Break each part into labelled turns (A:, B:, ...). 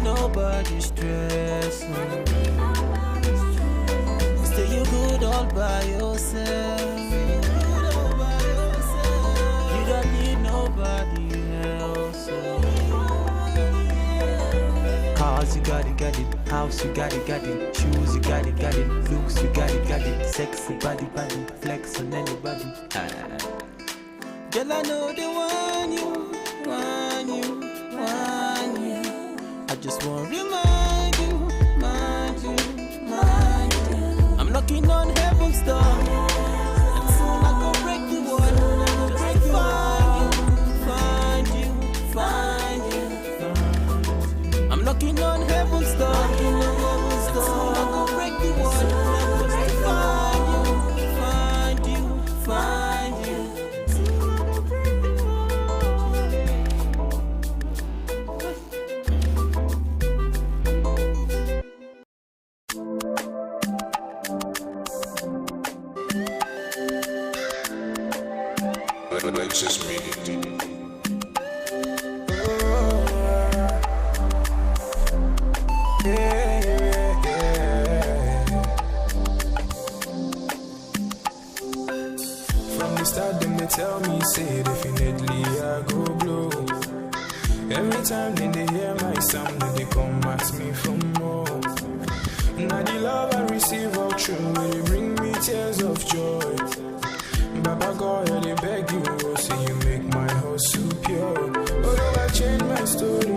A: nobody stressing. Stay you good all by yourself. You don't need nobody else. Cars, you got it. House, you got it. Shoes, you got it. Looks, you got it. Sexy body, flex on anybody. Girl, I know they want you. I just want to remind you. I'm knocking on heaven's door, and soon I go break the wall. Find you. I'm knocking on heaven's door, and soon I go break the wall. Find you.
B: Alexis Media.
C: From the start, them they tell me, say definitely I go blow. Every time then they hear my sound, then they come ask me for more. Now the love I receive all true, they bring me tears of joy. Baba God, they beg you, oh, say you make my heart so pure. Although I change my story,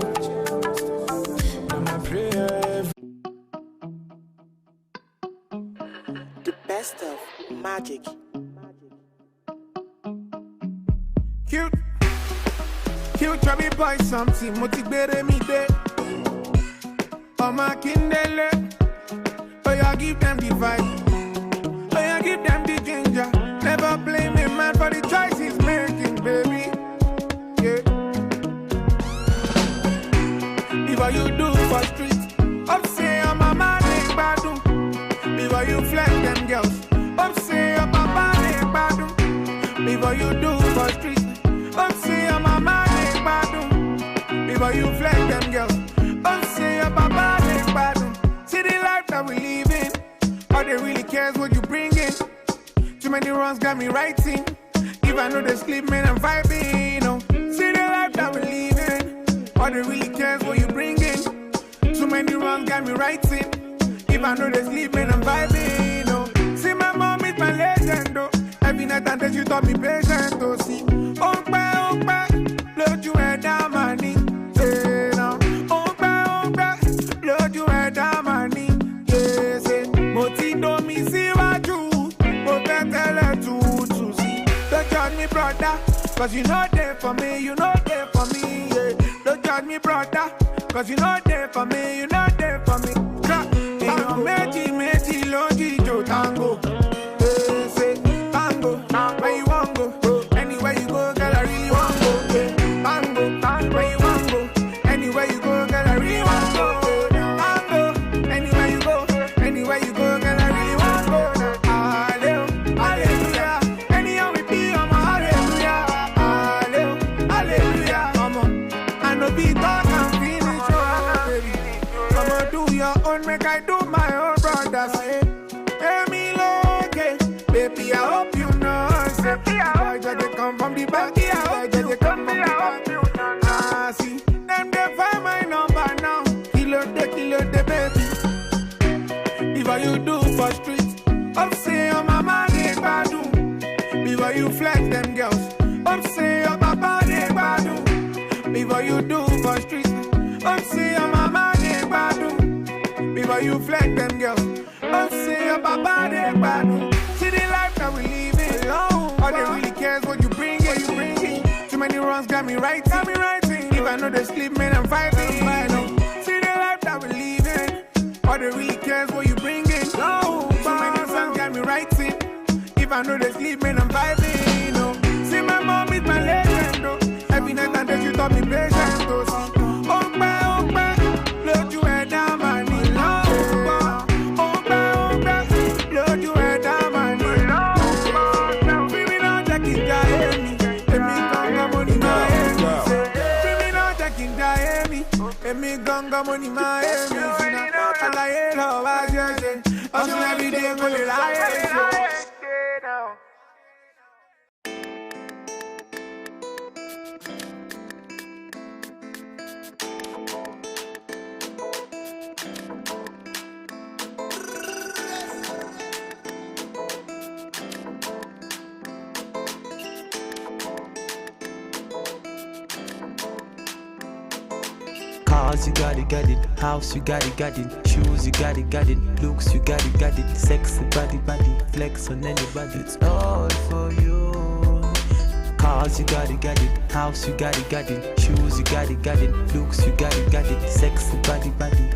C: now my prayer.
D: The best of magic. Cute chubby boy, something motivate me there. Oh my kindle, oh yeah, give them the vibe, oh yeah, give them the ginger. Never blame a man for the choice he's making, baby. Yeah. Before you do for street, up say I'm a man in Badu. Before you flex them girls, up say I'm a man in Badu. Before you do for street, up say I'm a man in Badu. Before you flex them girls, up say I'm a man in Badu. See the life that we live in, all they really cares what you bring in. Too many runs got me writing. If I know they sleep, man, I'm vibing. Oh. See the life that we live in. All they really cares what you bring in. Too many runs got me writing. If I know they sleep, man, I'm vibing. Oh. See my mom is my legend. Oh. Every night and day she taught me patience. Oh, see, load you head down my knee. Say no, load you head down my knee. Yeah, say, Moti do me see what you. Don't judge me, brother, cause you know there for me, yeah. Don't judge me, brother, cause you know there for me, Meji, longi, jo, tango. Say, tango, where you want go? Anywhere you go, girl, I really want go. Tango, where you want go? Anywhere you go, girl, I really want go. Tango, anywhere you go, girl, I really want go. Make I do my own, brother. Say, hey, me okay, baby. I hope you know. Say, I just come from the back. I just come from the back. Ah, see, them they find my number now. Kilo the baby. Before you do for street, up say I'm a man in Badu. Before you flex them girls, up say I'm a man in Badu. Before you do for street, up say I'm a man in Badu. Before you flex them girls, oh say your papa they bad. See the life that we live in. All they really cares what you bring in. Too many runs got me writing. If I know they sleep, man, I'm vibing. See the life that we live in. All they really cares what you bring in. Too many songs got me writing. If I know they sleep, man, I'm vibing. See my mom is my legend. Every night and day she taught me patience. Load you head down my knee. Emi ganga money my emi fina. Alaye lo wa jeje. Hustle every day go the lie.
A: Cars, you got it. House, you got it. Shoes, you got it. Looks, you got it. Sexy body, flex on anybody. It's all for you. Cars, you got it. House, you got it. Shoes, you got it. Looks, you got it. Sexy body,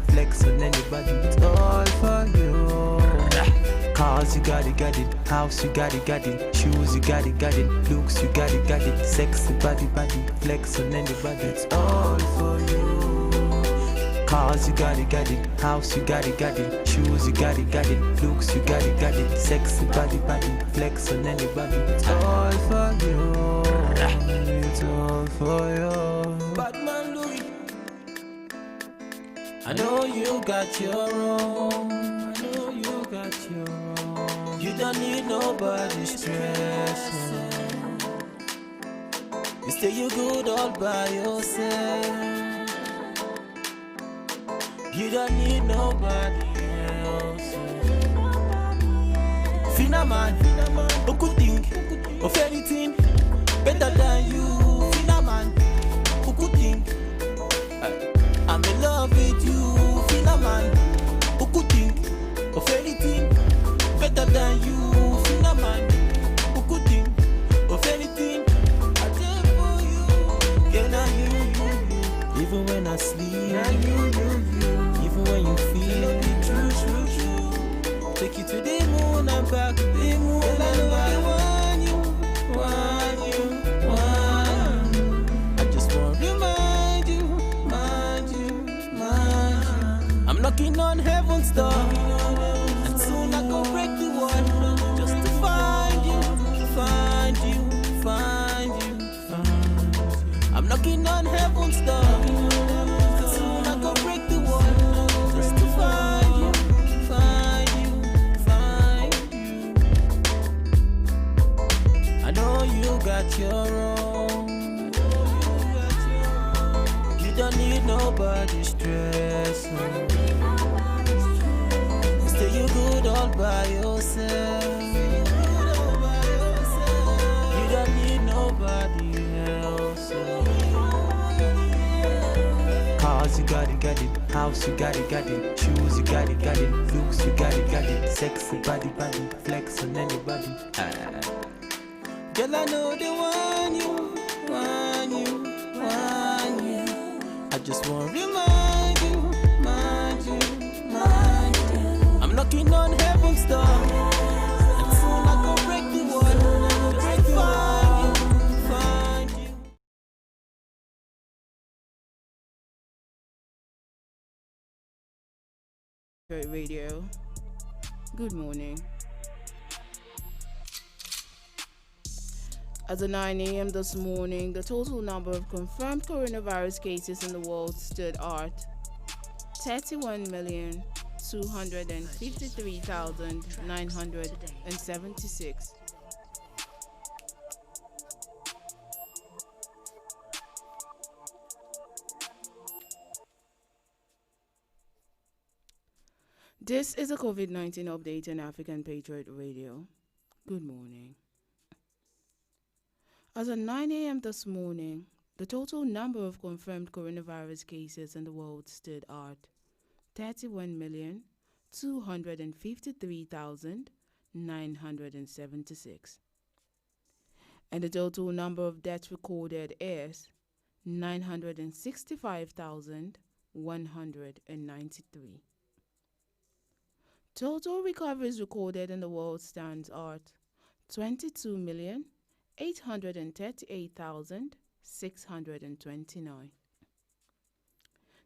A: flex on anybody. It's all for you. Cars, you got it. House, you got it. Shoes, you got it. Looks, you got it. Sexy body, flex on anybody. It's all for you. Cars, you got it. House, you got it. Shoes, you got it. Looks, you got it. Sexy body, flex on anybody. It's all for you. It's all for you. Batman Louis, I know you got your own. I know you got your own. You don't need nobody's stress. You say you good all by yourself. You don't need nobody else. Fina man, who could think of anything better than you? Fina man, who could think I'm in love with you? Fina man, who could think of anything better than you? Fina man, who could think of anything I did for you? Yeah, now you. Even when I sleep, now you. Even when you feel it, true. Take you to the moon and back, the moon and back. Want you. I just want to remind you. I'm knocking on heaven's door, and soon I go break the wall, just to find you. I'm knocking on heaven's door, and soon I go break the wall. Got your own. You don't need nobody's stress. Stay you good all by yourself. You don't need nobody else. Cars, you got it. House, you got it. Shoes, you got it. Looks, you got it. Sexy body, flex on anybody. Girl, I know they want you. I just want to remind you. I'm knocking on heaven's door, and soon I go break the wall, just to find you.
B: Radio. Good morning. As of 9 a.m. this morning, the total number of confirmed coronavirus cases in the world stood at 31,253,976. This is a COVID-19 update on African Patriot Radio. Good morning. As of 9 a.m. this morning, the total number of confirmed coronavirus cases in the world stood at 31,253,976. And the total number of deaths recorded is 965,193. Total recoveries recorded in the world stands at 22,838,629.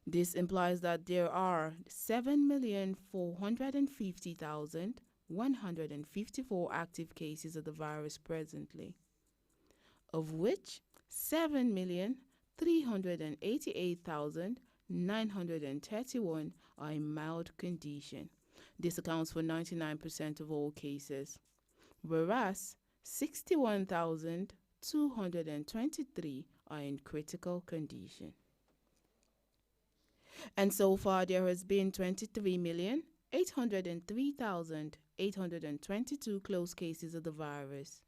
B: This implies that there are 7,450,154 active cases of the virus presently, of which 7,388,9 931 are in mild condition. This accounts for 99% of all cases, whereas 61,223 are in critical condition. And so far, there has been 23,803,822 close cases of the virus.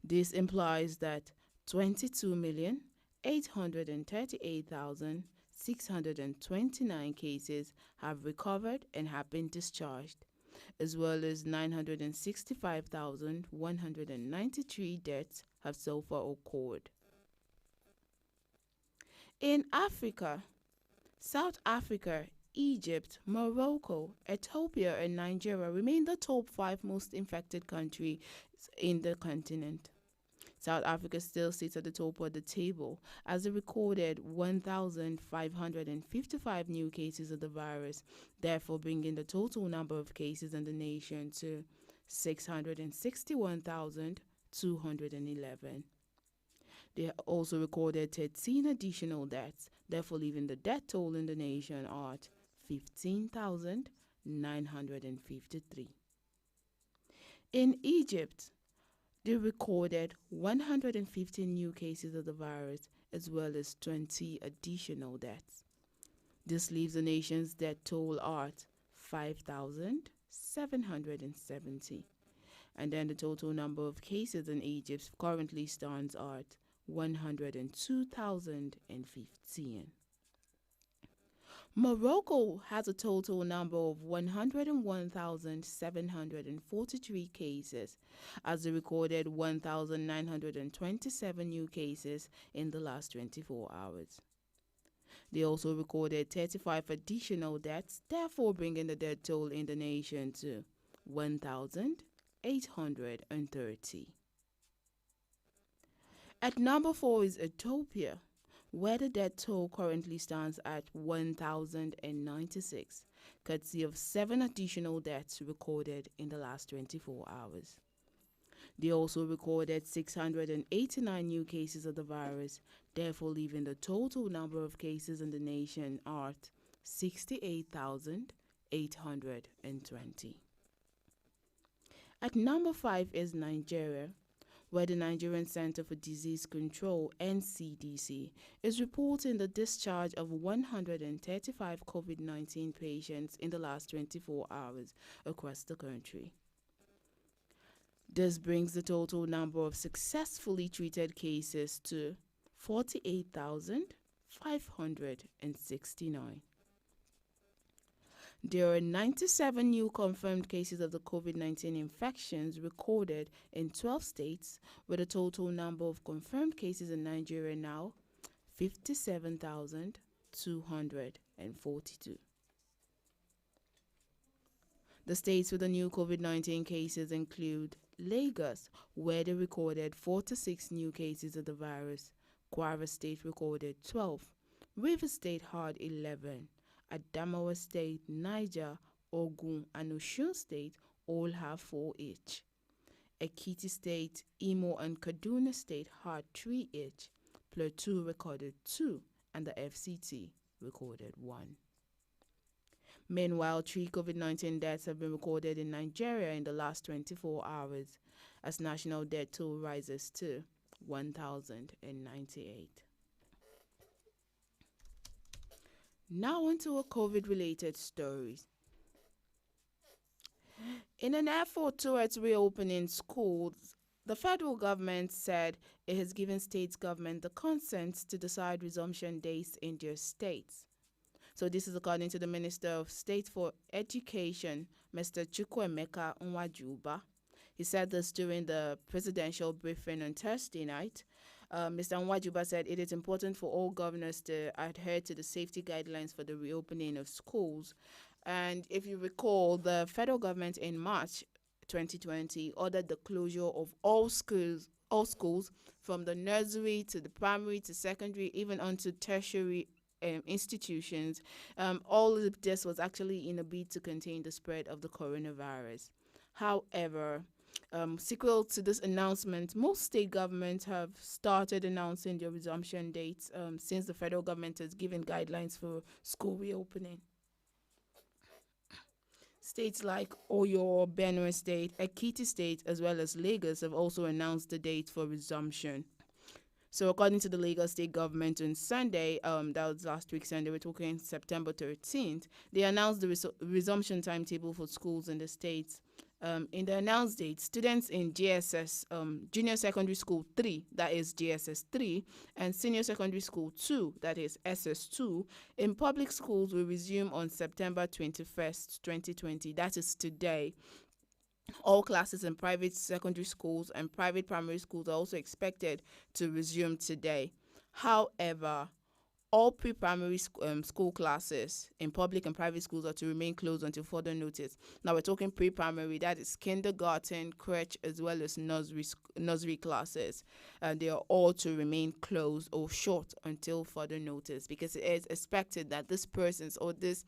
B: This implies that 22,838,629 cases have recovered and have been discharged, as well as 965,193 deaths have so far occurred. In Africa, South Africa, Egypt, Morocco, Ethiopia, and Nigeria remain the top 5 most infected countries in the continent. South Africa still sits at the top of the table as it recorded 1,555 new cases of the virus, therefore bringing the total number of cases in the nation to 661,211. They also recorded 13 additional deaths, therefore leaving the death toll in the nation at 15,953. In Egypt, they recorded 115 new cases of the virus as well as 20 additional deaths. This leaves the nation's death toll at 5,770. And then the total number of cases in Egypt currently stands at 102,015. Morocco has a total number of 101,743 cases, as they recorded 1,927 new cases in the last 24 hours. They also recorded 35 additional deaths, therefore bringing the death toll in the nation to 1,830. At number 4 is Ethiopia, where the death toll currently stands at 1,096, courtesy of 7 additional deaths recorded in the last 24 hours. They also recorded 689 new cases of the virus, therefore leaving the total number of cases in the nation at 68,820. At number 5 is Nigeria, where the Nigerian Center for Disease Control, NCDC, is reporting the discharge of 135 COVID-19 patients in the last 24 hours across the country. This brings the total number of successfully treated cases to 48,569. There are 97 new confirmed cases of the COVID-19 infections recorded in 12 states, with a total number of confirmed cases in Nigeria now 57,242. The states with the new COVID-19 cases include Lagos, where they recorded 46 new cases of the virus. Kwara State recorded 12. River State had 11. Adamawa State, Niger, Ogun, and Osun State all have 4 each. Ekiti State, Imo, and Kaduna State had 3 each. Plateau recorded 2, and the FCT recorded 1. Meanwhile, 3 COVID-19 deaths have been recorded in Nigeria in the last 24 hours, as national death toll rises to 1,098. Now onto a COVID-related stories. In an effort towards reopening schools, the federal government said it has given state government the consent to decide resumption dates in their states. So this is according to the Minister of State for Education, Mr. Chukwuemeka Nwajuba. He said this during the presidential briefing on Thursday night. Mr. Nwajuba said it is important for all governors to adhere to the safety guidelines for the reopening of schools. And if you recall, the federal government in March 2020 ordered the closure of all schools from the nursery to the primary to secondary, even onto tertiary institutions. All of this was actually in a bid to contain the spread of the coronavirus. However, Sequel to this announcement, most state governments have started announcing their resumption dates since the federal government has given guidelines for school reopening. States like Oyo, Benue State, Ekiti State, as well as Lagos have also announced the date for resumption. So, according to the Lagos State government on Sunday, that was last week Sunday, we're talking September 13th, they announced the resumption timetable for schools in the states. In the announced date, students in GSS, Junior Secondary School 3, that is GSS 3, and Senior Secondary School 2, that is SS 2, in public schools will resume on September 21st, 2020. That is today. All classes in private secondary schools and private primary schools are also expected to resume today. However, all pre-primary school classes in public and private schools are to remain closed until further notice. Now we're talking pre-primary, that is kindergarten, crèche, as well as nursery classes. They are all to remain closed or shut until further notice, because it is expected that this persons or this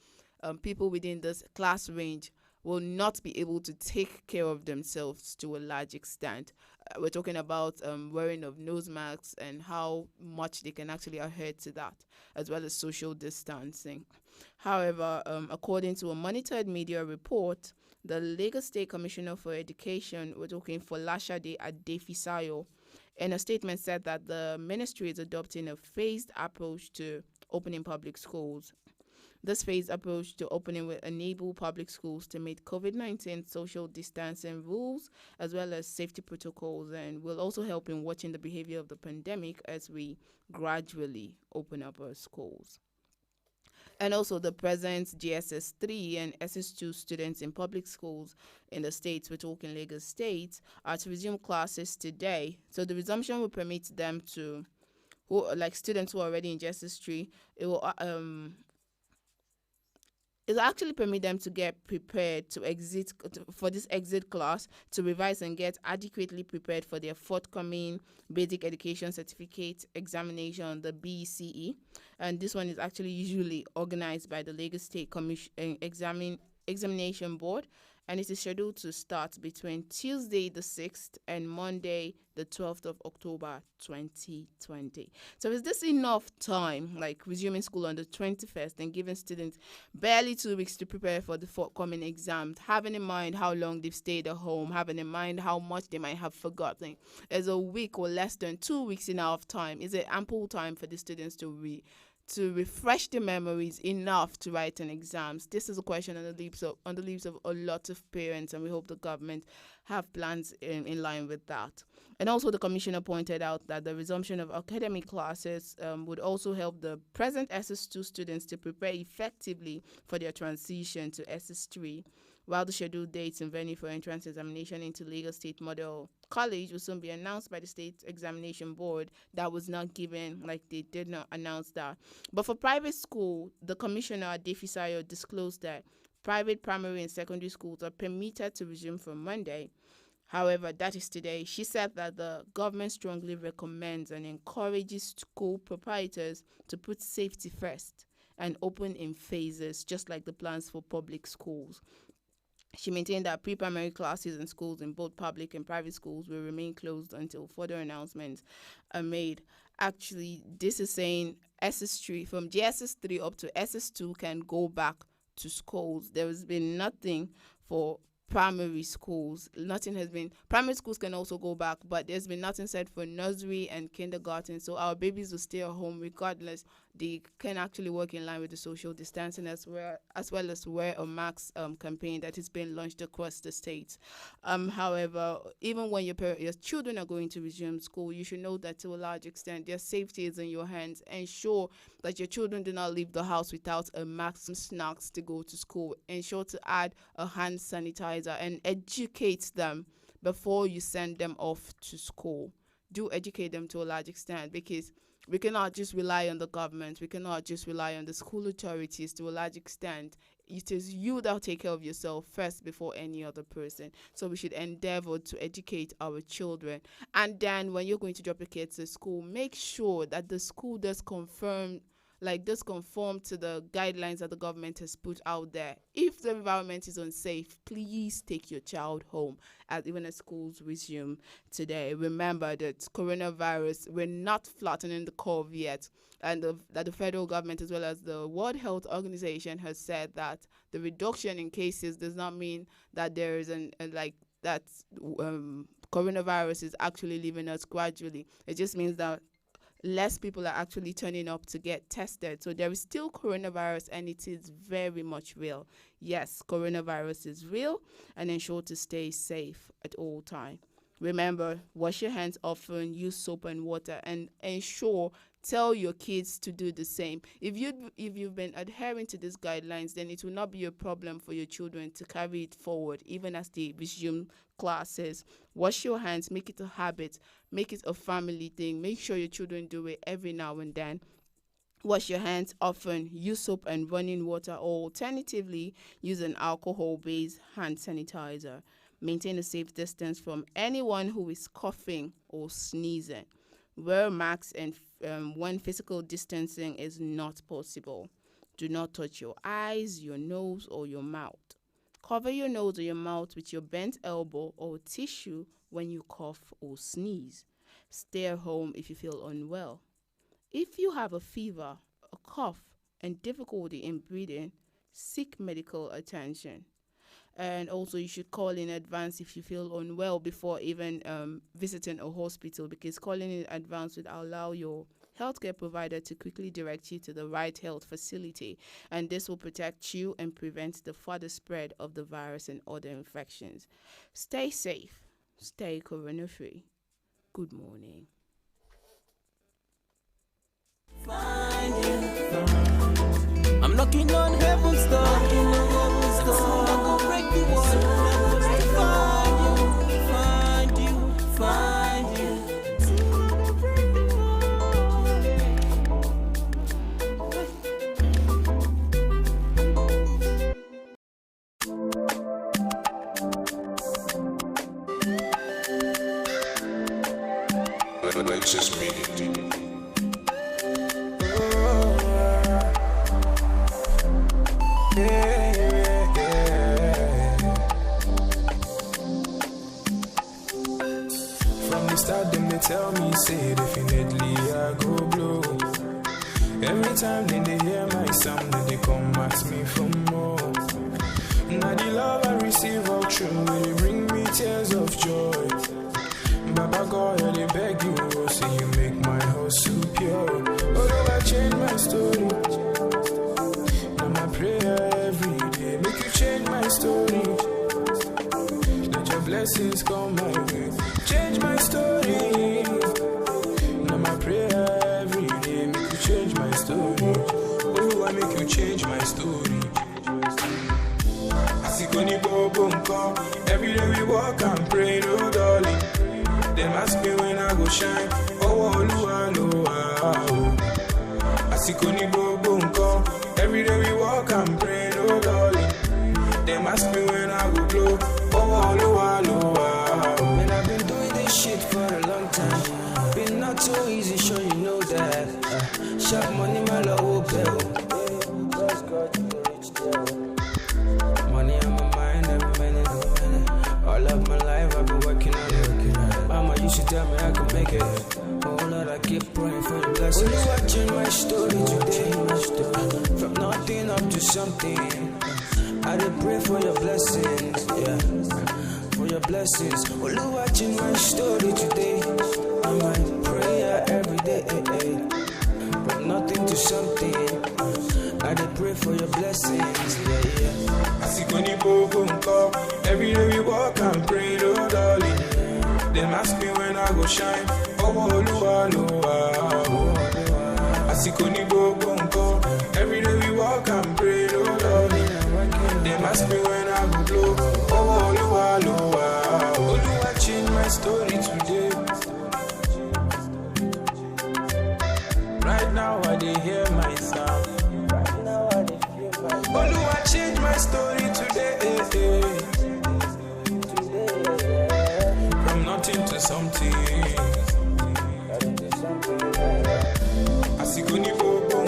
B: people within this class range will not be able to take care of themselves to a large extent. We're talking about wearing of nose masks and how much they can actually adhere to that, as well as social distancing. However, according to a monitored media report, the Lagos State Commissioner for Education, we're talking for Lashade Adefisayo, in a statement said that the ministry is adopting a phased approach to opening public schools. This phased approach to opening will enable public schools to meet COVID-19 social distancing rules as well as safety protocols, and will also help in watching the behavior of the pandemic as we gradually open up our schools. And also the present GSS 3 and SS 2 students in public schools in the states, we're talking Lagos State, are to resume classes today. So the resumption will permit them to, like students who are already in GSS 3, it actually permit them to get prepared to exit for this exit class, to revise and get adequately prepared for their forthcoming basic education certificate examination, the BCE. And this one is actually usually organized by the Lagos State Examination Board, and it is scheduled to start between Tuesday the 6th and Monday the 12th of October 2020. So is this enough time, like resuming school on the 21st and giving students barely 2 weeks to prepare for the forthcoming exams, having in mind how long they've stayed at home, having in mind how much they might have forgotten? Is a week or less than 2 weeks enough time? Is it ample time for the students to refresh their memories enough to write an exams? This is a question on the lips of a lot of parents, and we hope the government have plans in line with that. And also the commissioner pointed out that the resumption of academic classes would also help the present SS2 students to prepare effectively for their transition to SS3, while the scheduled dates and venue for entrance examination into Lagos State Model College will soon be announced by the State Examination Board. That was not given, like they did not announce that. But for private school, the Commissioner Adefisayo disclosed that private primary and secondary schools are permitted to resume from Monday. However, that is today. She said that the government strongly recommends and encourages school proprietors to put safety first and open in phases, just like the plans for public schools. She maintained that pre-primary classes in schools in both public and private schools will remain closed until further announcements are made. Actually, this is saying SS3, from GSS 3 up to SS 2 can go back to schools. There has been nothing for primary schools. Nothing has been. Primary schools can also go back, but there's been nothing said for nursery and kindergarten. So our babies will stay at home regardless. They can actually work in line with the social distancing as well as wear a mask campaign that is being launched across the states. However, even when your children are going to resume school, you should know that to a large extent their safety is in your hands. Ensure that your children do not leave the house without a mask and snacks to go to school. Ensure to add a hand sanitizer and educate them before you send them off to school. Do educate them to a large extent, because we cannot just rely on the government. We cannot just rely on the school authorities to a large extent. It is you that will take care of yourself first before any other person. So we should endeavor to educate our children. And then when you're going to drop your kids to school, make sure that the school does confirm like just conform to the guidelines that the government has put out there. If the environment is unsafe, please take your child home, even as schools resume today. Remember that coronavirus, we're not flattening the curve yet, and that the federal government as well as the World Health Organization has said that the reduction in cases does not mean that there is coronavirus is actually leaving us gradually. It just means that less people are actually turning up to get tested. So there is still coronavirus, and it is very much real. Yes, coronavirus is real, and ensure to stay safe at all times. Remember, wash your hands often, use soap and water, and tell your kids to do the same. If you've been adhering to these guidelines, then it will not be a problem for your children to carry it forward, even as they resume classes. Wash your hands, make it a habit, make it a family thing. Make sure your children do it every now and then. Wash your hands often, use soap and running water, or alternatively, use an alcohol-based hand sanitizer. Maintain a safe distance from anyone who is coughing or sneezing. Wear masks and when physical distancing is not possible. Do not touch your eyes, your nose, or your mouth. Cover your nose or your mouth with your bent elbow or tissue when you cough or sneeze. Stay at home if you feel unwell. If you have a fever, a cough, and difficulty in breathing, seek medical attention. And also, you should call in advance if you feel unwell before even visiting a hospital, because calling in advance would allow your healthcare provider to quickly direct you to the right health facility, and this will protect you and prevent the further spread of the virus and other infections. Stay safe, stay corona-free. Good morning.
A: I'm knocking on heaven's door. I'm gonna break the wall. Find you.
C: Let's just meet it. From the start, them they tell me, say definitely I go blow. Every time then they hear my sound, then they come ask me for more. Now the love I receive all true, they bring me tears of joy. Baba God, I beg you, oh, say you make my heart so pure. Although I change my story, now my prayer every day, make you change my story. Let your blessings come my way, change my story. Now my prayer every day, make you change my story. Oh, I make you change my story. I see Connie Bobo, every day we walk and pray, no darling. Them ask me when I go shine. Oh, I see Connie Bobo, every day we walk and pray, no darling. Them ask me when I go blow. Oh,
E: man, I've been doing this shit for a long time. Been not so easy, sure you know that. Sharp money, my love, bill. Money on my mind, every minute. All of my life, I've been working on it. Mama used to tell me I could make it. Oh Lord, I keep praying for your blessings. Will you watching my story today? From nothing up to something. I did pray for your blessings, yeah, for your blessings. Will you watching my story today? I might prayer every day, from nothing to something. I did pray for your blessings, yeah.
C: I see Connie Bobo, every day we walk and pray, no darling. Them ask me when I go shine. Oh, I see Connie Bobo, every day we walk and pray, no darling. Them ask me when I go blow. Oh, you watching my story today. Right now I dey hear my sound. Oh, you watching my story today. From nothing to something. I see Connie Bobo,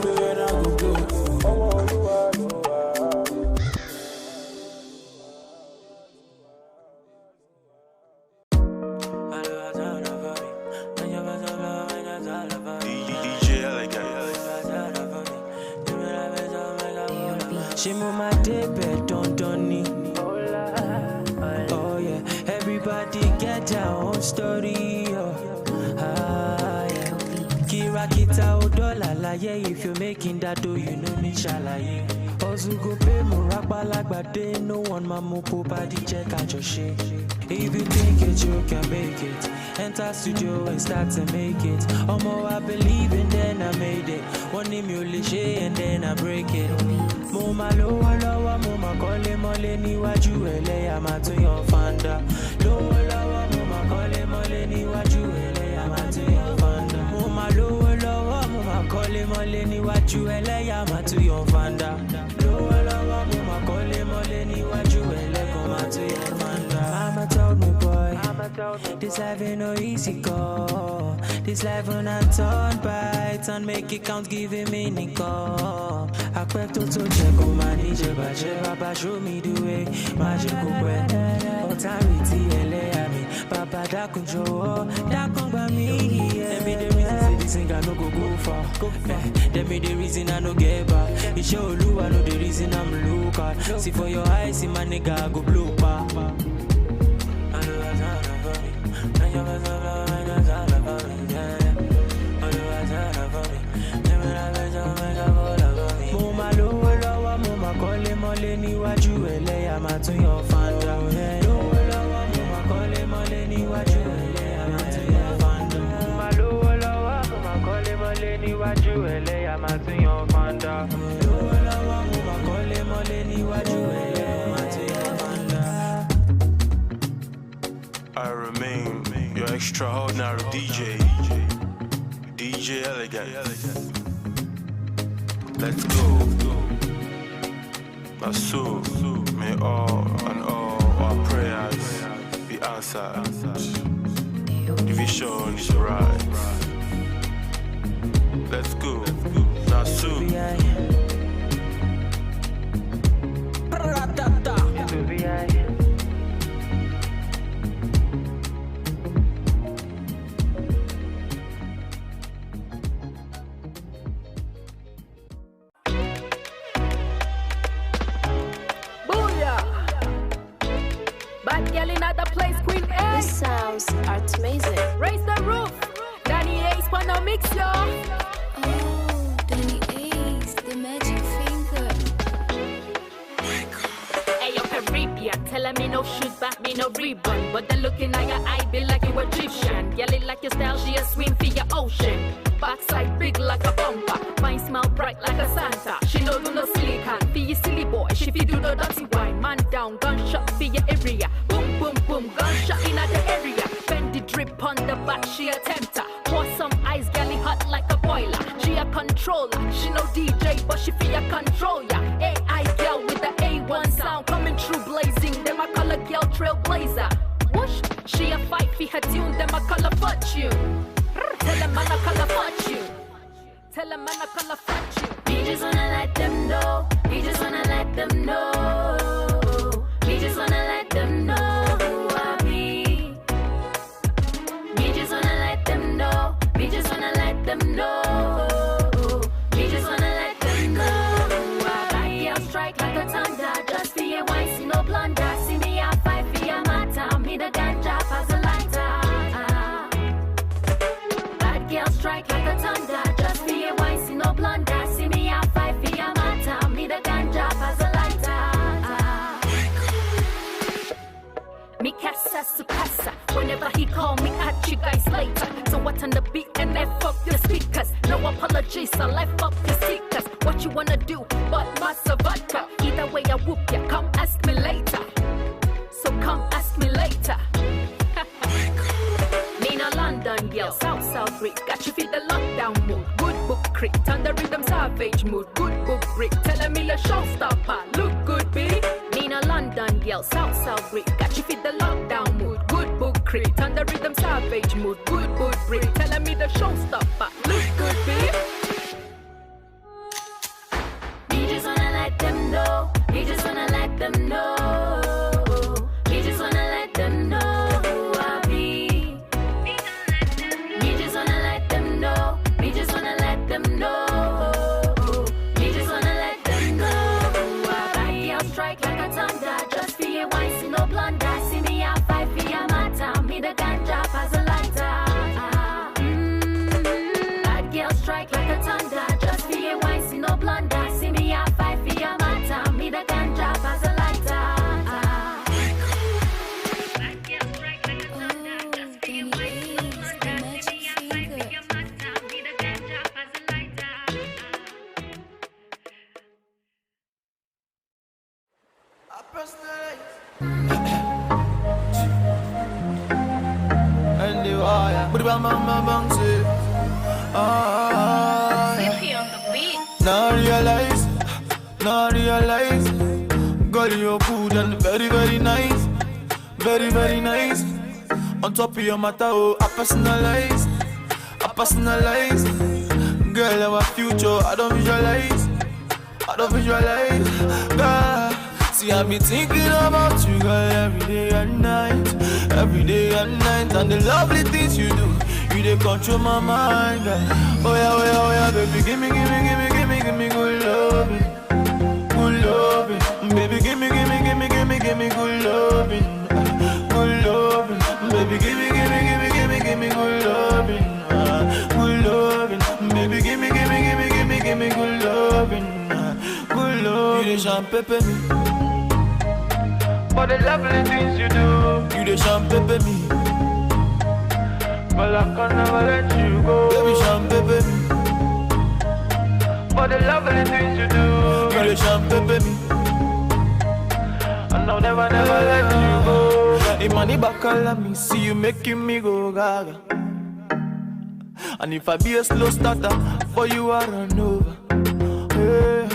E: to the end, I go blow.
A: She move my day bed, don't need. Oh yeah, everybody get their own story. Oh. Yeah. Kira kita odola la yeah. If you're making that dough, you know me shalaye. Ozu go pay muraba lagbade. No one mamu body check out your shit. If you think it, you can make it. Enter studio and start to make it. Omo, I believe and then I made it. One emulation and then I break it. Moma lowa lowa, moma kole mole ni waju ele amatu your fanda. Lowa lowa, moma kole mole ni waju ele amatu your fanda. Moma lowa lowa, moma kole mole ni waju ele amatu your fanda. Lowa lowa, moma kole mole ni waju ele amatu your fanda. I'ma tell me boy, this life ain't no easy go. This life when I turn by, turn make it count, give it meaning go. I quit to check on my DJ, but show me the way. Magic way, authority, LA, Papa Dakunjo, Dakun by me. Let me the reason say this thing I no go far. Let me the reason I no get back. It show you I know the reason I'm looking. See for your eyes, see my nigga I go blue pa. Moma lowa lowa, moma kole mole ni waju ele amatu your fanda. Lowa lowa, moma kole mole ni waju ele amatu your fanda. Moma lowa lowa, moma kole mole ni waju ele amatu your fanda. Lowa lowa, moma kole mole ni waju ele amatu your fanda.
F: I remain your extraordinary DJ Elegant. Let's go. Masu, may all and all our prayers be answered. Division is right. Let's go. Masu.
G: This sounds art amazing.
H: Raise the roof. Danny Ace wanna mix yo.
G: Oh, Danny Ace, the magic finger.
H: Hey yo, Caribbean, tell me no shoot back, me no rebound. But the look in your eye be like you Egyptian. Girl, it like your style, she a swim for your ocean. Backside big like a bumper, fine smile bright like a Santa. She no do no silicon, for you silly boy. She fi do no dirty wine, man down, gunshot for your area. Boom boom boom, gunshot in the area. Bend the drip on the back, she a tempter. Pour some ice, galley hot like a boiler. She a controller, she no DJ, but she fi a control ya. AI girl with the A1 sound coming through blazing. Them a color girl trailblazer. Whoosh, she a fight for her tune, them a color fortune. Tell them man I call a fortune. Tell them man I call a fortune.
G: We just wanna let them know. We just wanna let them know. We just wanna let them know who I be. We just wanna let them know. We just wanna let them know. We just wanna let them know who I be. I'll strike like a thunder. Just for your wine, see no blunder. See me I fight for your matter. Me the ganja as a lighter. Girl strike like a thunder, just for your wine, see no blunder. See me I fight for your matter, me the ganja as a lighter. Me casa su casa, whenever he call me, catch you guys later. So what on the beat and F up your speakers. No apologies, I life up your stickers. What you wanna do, but massa vodka. Either way I whoop ya, come ask me later. So come ask me later. Nina London, girl, South Brick. Got you feel the lockdown mood. Good book crit, on the rhythm savage mood. Good book brick, telling me the showstopper. Look good, baby. Nina London, girl, South Brick. Got you feel the lockdown mood. Good book crit, on the rhythm savage mood. Good book brick, telling me the showstopper. Look good, baby. them know. He just wanna let them know. He just wanna let them know who I be. He just wanna let them know. He just wanna let them know. He just wanna let them know who I be. Bad girl strike like a thunder. Just for your wine, see no blunder. See me out fight for your matter. Me the ganja as a lighter. Bad girl strike like a thunder. Just for your wine, see no blunder. See me out fight for your matter. Me the ganja as a lighter. Bad girl strike like a thunder. Just for your wine, see no blunder. See me out fight for your matter. Me the ganja as a lighter.
E: And the wire, but bang bang bang bang say, now realize, girl you're good and very very nice, very very nice. On top of your matter, oh, I personalize, girl our future, I don't visualize, girl. See, I be thinking about you, girl, every day and night, and the lovely things you do, you they control my mind, girl. Oh yeah, baby, give me good loving, baby, give me good loving, baby, give me good loving, baby, give me good loving, You the champagne me. For the lovely things you do, you the champagne me. But I can never let you go, baby, champagne me. For the lovely things you do, you the champagne me. And I'll never let you go. If money back all me, see you making me go gaga. And if I be a slow starter, for you I run over. Hey.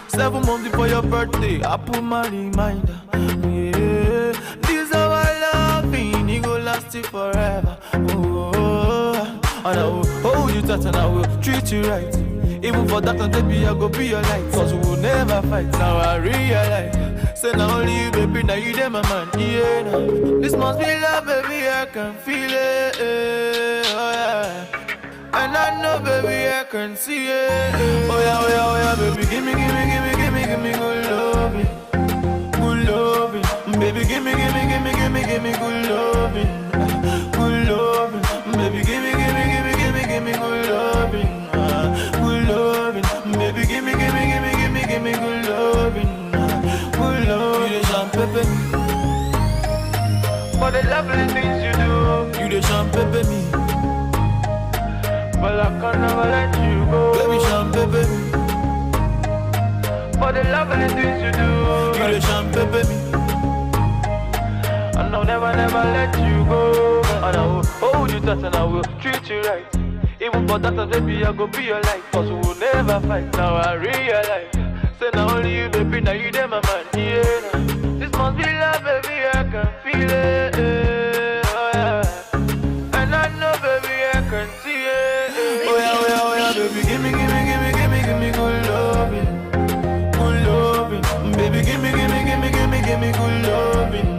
E: 7 months before your birthday, I put my reminder. Yeah, this is how I love you, it go last it forever. Oh, and I will hold you tight and I will treat you right. Even for that and baby, I go be your light. Cause we will never fight, now I realize. Say now only you, baby, now you there, my man. Yeah, nah. This must be love, baby, I can feel it. Oh yeah. And I know, baby, I can see it. Oh yeah, baby, give me good loving, baby, give me good loving, baby, give me good loving, baby, give me good loving, You the champagne me. For the lovely things you do, you the champagne me. But I can never let you go, baby, champagne baby. For the lovely things you do, you the champagne baby. And I'll never let you go. And I will hold you tight and I will treat you right. Even for that, baby, I go be your life. Cause we will never fight, now I realize. Say now only you, baby, now you there, my man. Yeah, nah. This must be love, baby, I can feel it. Oh yeah. And I know, baby, I can see it. Oh yeah, baby, give me good loving, baby, give me good loving, baby, give me good loving, baby, give me good loving,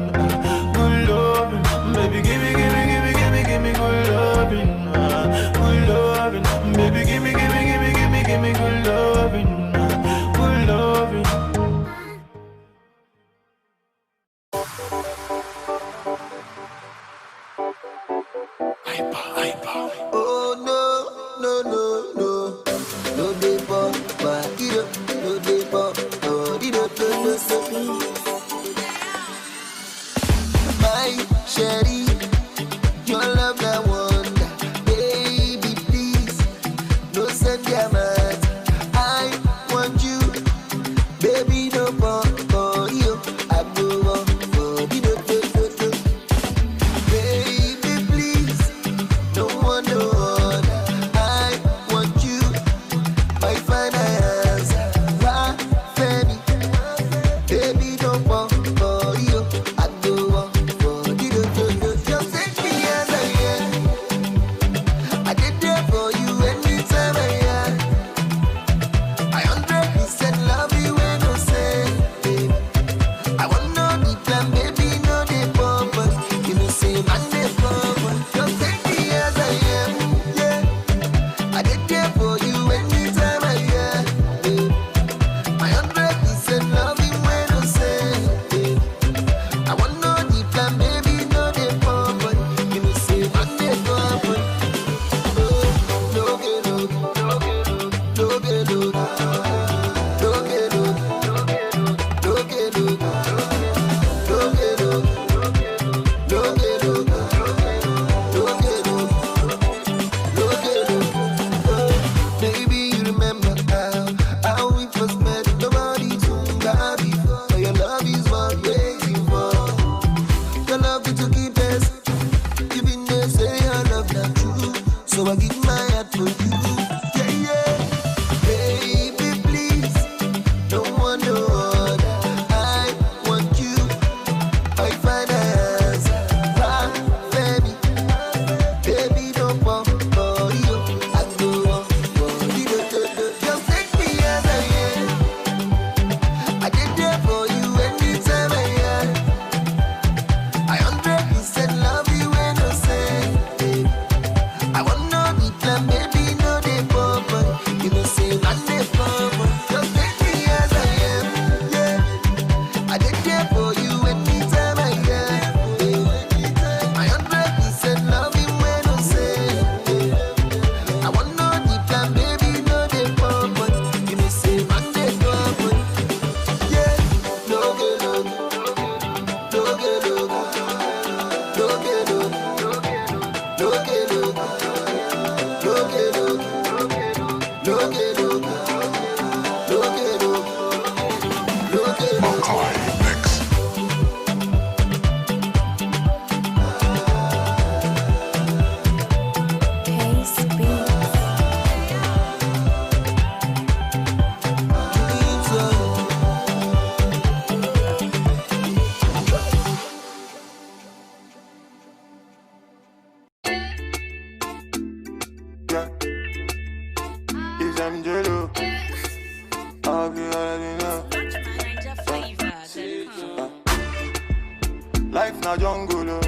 F: Life na jungle, oh.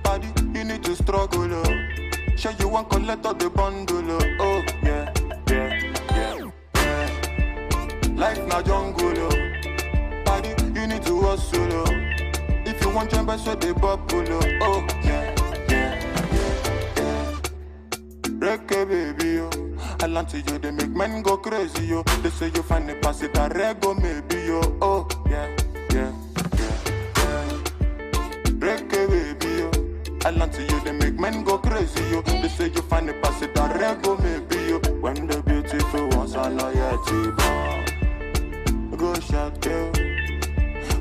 F: Paddy, you need to struggle, oh. Sure you want collect all the bundle, oh. Oh, yeah, yeah, yeah, yeah. Life na jungle, oh. Paddy, you need to hustle, oh. If you want jump, so they bubble, oh. Oh, yeah, yeah, yeah, yeah. Reggae, baby, yo. I land to you, they make men go crazy, yo. They say you find the pass it a rego, maybe, yo. Oh, yeah, yeah. Baby, yo. I land to you, they make men go crazy, yo. They say you find the pass it a rego, maybe, yo. When the beautiful ones are not yet born. Go shout, girl.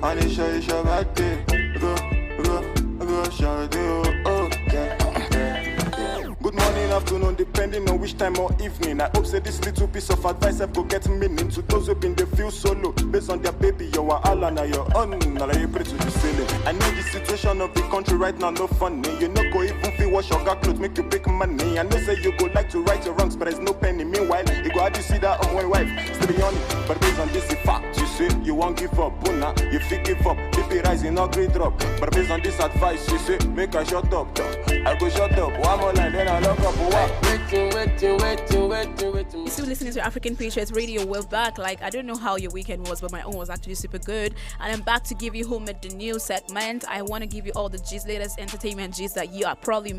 F: And it's your birthday. Go shout, girl. Oh, yeah. Good morning, afternoon, depending on which time or evening. I hope say this little piece of advice have go get meaning to those who been they feel solo. Based on their baby, you are all on your own. Now you pray to the ceiling. I know the situation of the country right now, no funny. You know go even feel wash your clothes, make you big money. I know say you go like to right your wrongs, but there's no penny. Meanwhile, you go how do you see that on my wife? Still on it, but based on this fact, you say you won't give up. Buna, you feel give up. BP rising, no great drop. But based on this advice, you say make a shut up. I go shut up. One more line, then I lock up.
B: You're still listening to African Patriots Radio. We're back. Like, I don't know how your weekend was, but my own was actually super good. And I'm back to give you home at the new segment. I want to give you all the gist, latest entertainment gist that you probably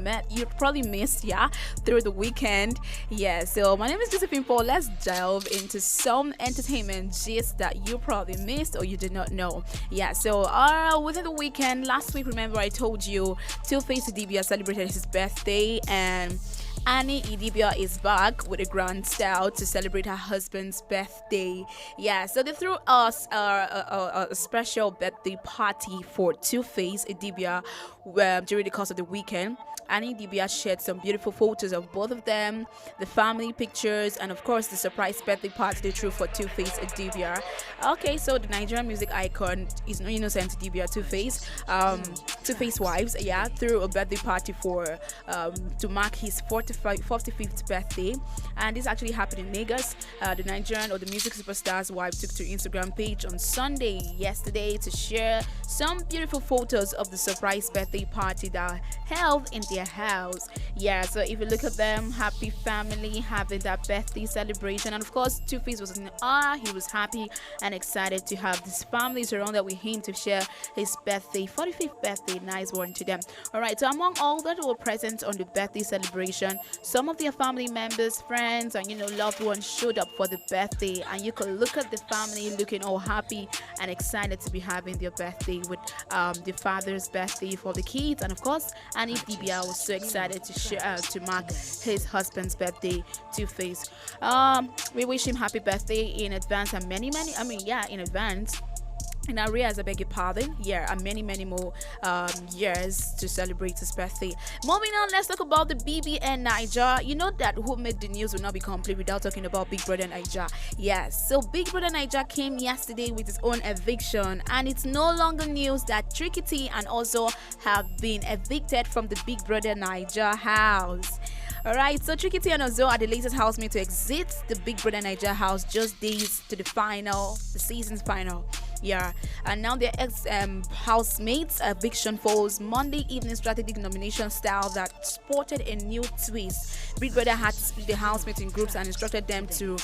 B: missed, yeah, through the weekend. Yeah, so my name is Josephine Paul. Let's delve into some entertainment gist that you probably missed or you did not know. Yeah, so within the weekend, last week, remember I told you Two-Face Idibia celebrated his birthday, and Annie Idibia is back with a grand style to celebrate her husband's birthday. Yeah, so they threw us a special birthday party for Two-Face Idibia during the course of the weekend. Annie Idibia shared some beautiful photos of both of them, the family pictures, and of course the surprise birthday party they threw for Two-Face Idibia. Okay, so the Nigerian music icon is no innocent Idibia Two-Face. Two-Face wives, yeah, threw a birthday party to mark his 45th birthday, and this actually happened in Lagos. The Nigerian or the music superstar's wife took to Instagram page on Sunday yesterday to share some beautiful photos of the surprise birthday party that held in their their house. Yeah, so if you look at them, happy family having that birthday celebration. And of course, Two-Face was in awe. He was happy and excited to have this family surrounded with him to share his birthday, 45th birthday. Nice one to them. All right, so among all that were present on the birthday celebration, some of their family members, friends, and loved ones showed up for the birthday, and you could look at the family looking all happy and excited to be having their birthday with the father's birthday for the kids, and of course, Annie Dibia was so excited to mark his husband's birthday, Two-Face. We wish him happy birthday in advance, and in advance. In arrears, I beg your pardon. Yeah, and many more years to celebrate his birthday. Moving on, let's talk about the BBN Niger. You know that Who Made the News will not be complete without talking about Big Brother Niger. Yes, so Big Brother Niger came yesterday with his own eviction, and it's no longer news that Tricky T and also have been evicted from the Big Brother Niger house. Alright, so Tricky T and Ozo are the latest housemates to exit the Big Brother Niger house just days to the season's final. Yeah, and now their housemates eviction follows Monday evening strategic nomination style that sported a new twist. Big Brother had to split the housemates in groups and instructed them to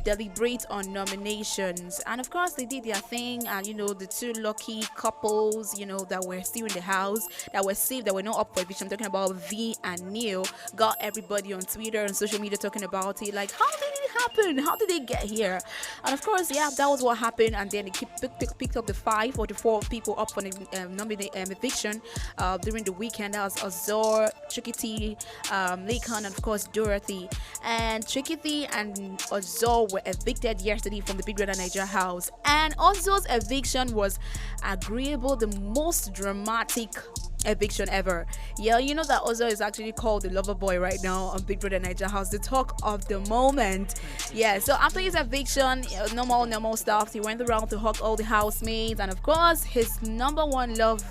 B: deliberate on nominations. And of course, they did their thing. And the two lucky couples, that were still in the house, that were safe, that were not up for eviction. I'm talking about V and Neil. Got everybody on Twitter and social media talking about it. Like, how did it happen? How did they get here? And of course, yeah, that was what happened. And then they picked up the 5 or the 4 people up for the eviction during the weekend. That was Azor, Tricky T, Lakan, and of course Dorothy. And Tricky T and Azor were evicted yesterday from the Big Brother Niger house. And Azor's eviction was agreeable, the most dramatic eviction ever. Yeah, you know that Ozo is actually called the lover boy right now on Big Brother Niger house, the talk of the moment. Yeah, so after his eviction, normal stuff, he went around to hug all the housemates, and of course his number one love,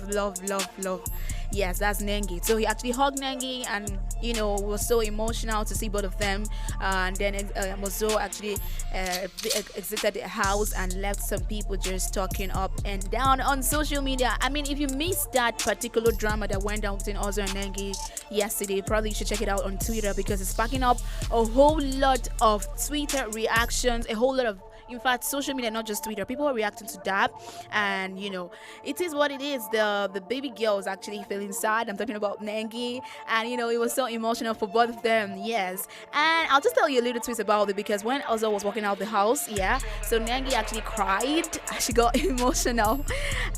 B: yes, that's Nengi. So he actually hugged Nengi, and was so emotional to see both of them. And then Ozo actually exited the house and left some people just talking up and down on social media. I mean, if you missed that particular drama that went down between Ozo and Nengi yesterday, probably you should check it out on Twitter, because it's sparking up a whole lot of Twitter reactions, a whole lot of, in fact, social media, not just Twitter. People are reacting to that, and it is what it is. The baby girl is actually feeling sad. I'm talking about Nengi, and it was so emotional for both of them. Yes, and I'll just tell you a little twist about it, because when Ozo was walking out the house, so Nengi actually cried. She got emotional,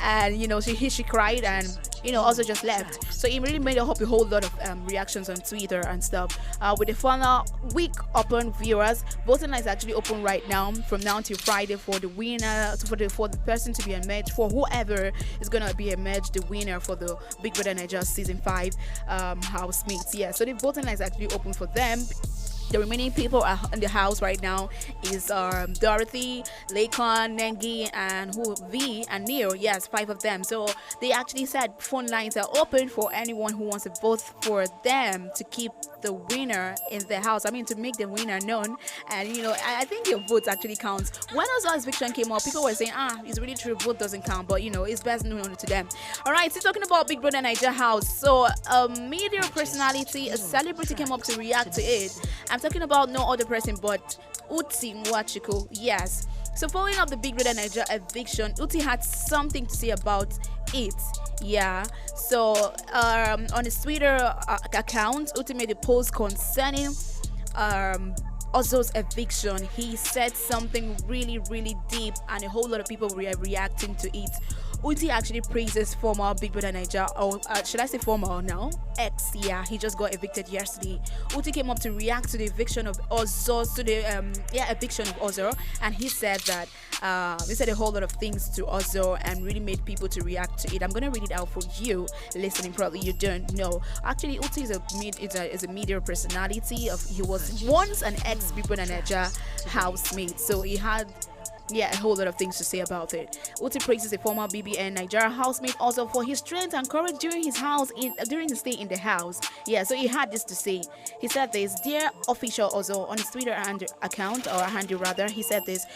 B: and she cried, and Ozo just left. So it really made a whole lot of reactions on Twitter and stuff. With the final week open, viewers voting is actually open right now, from now till Friday, for the winner, for the person to be emerged, for whoever is gonna be emerged, the winner for the Big Brother Niger season 5 housemates. Yeah, so the voting is actually open for them. The remaining people are in the house right now is Dorothy, Lakan, Nengi, and V and Neil. Yes, 5 of them. So they actually said phone lines are open for anyone who wants to vote for them to keep the winner in the house. I mean, to make the winner known. And I think your vote actually counts. When Ozo's eviction came up, people were saying, it's really true, vote doesn't count, but it's best known to them. All right, so talking about Big Brother Niger house. So a media personality, a celebrity, came up to react to it. I'm talking about no other person but Uti Mwachiko. Yes. So following up the Big Brother Niger eviction, Uti had something to say about it. Yeah. So on his Twitter account, Uti made a post concerning Ozo's eviction. He said something really deep, and a whole lot of people were reacting to it. Uti actually praises former Big Brother Niger, or should I say former now? Ex, yeah, he just got evicted yesterday. Uti came up to react to the eviction of Ozo, eviction of Ozo, and he said that he said a whole lot of things to Ozo and really made people to react to it. I'm gonna read it out for you listening. Probably you don't know. Actually, Uti is a media personality. He was once an ex Big Brother Niger housemate, so he had a whole lot of things to say about it. Uti praises a former BBN Nigeria housemate also for his strength and courage during his stay in the house. Yeah, so he had this to say. He said this, dear official Ozo, on his Twitter account, or handle rather, he said this,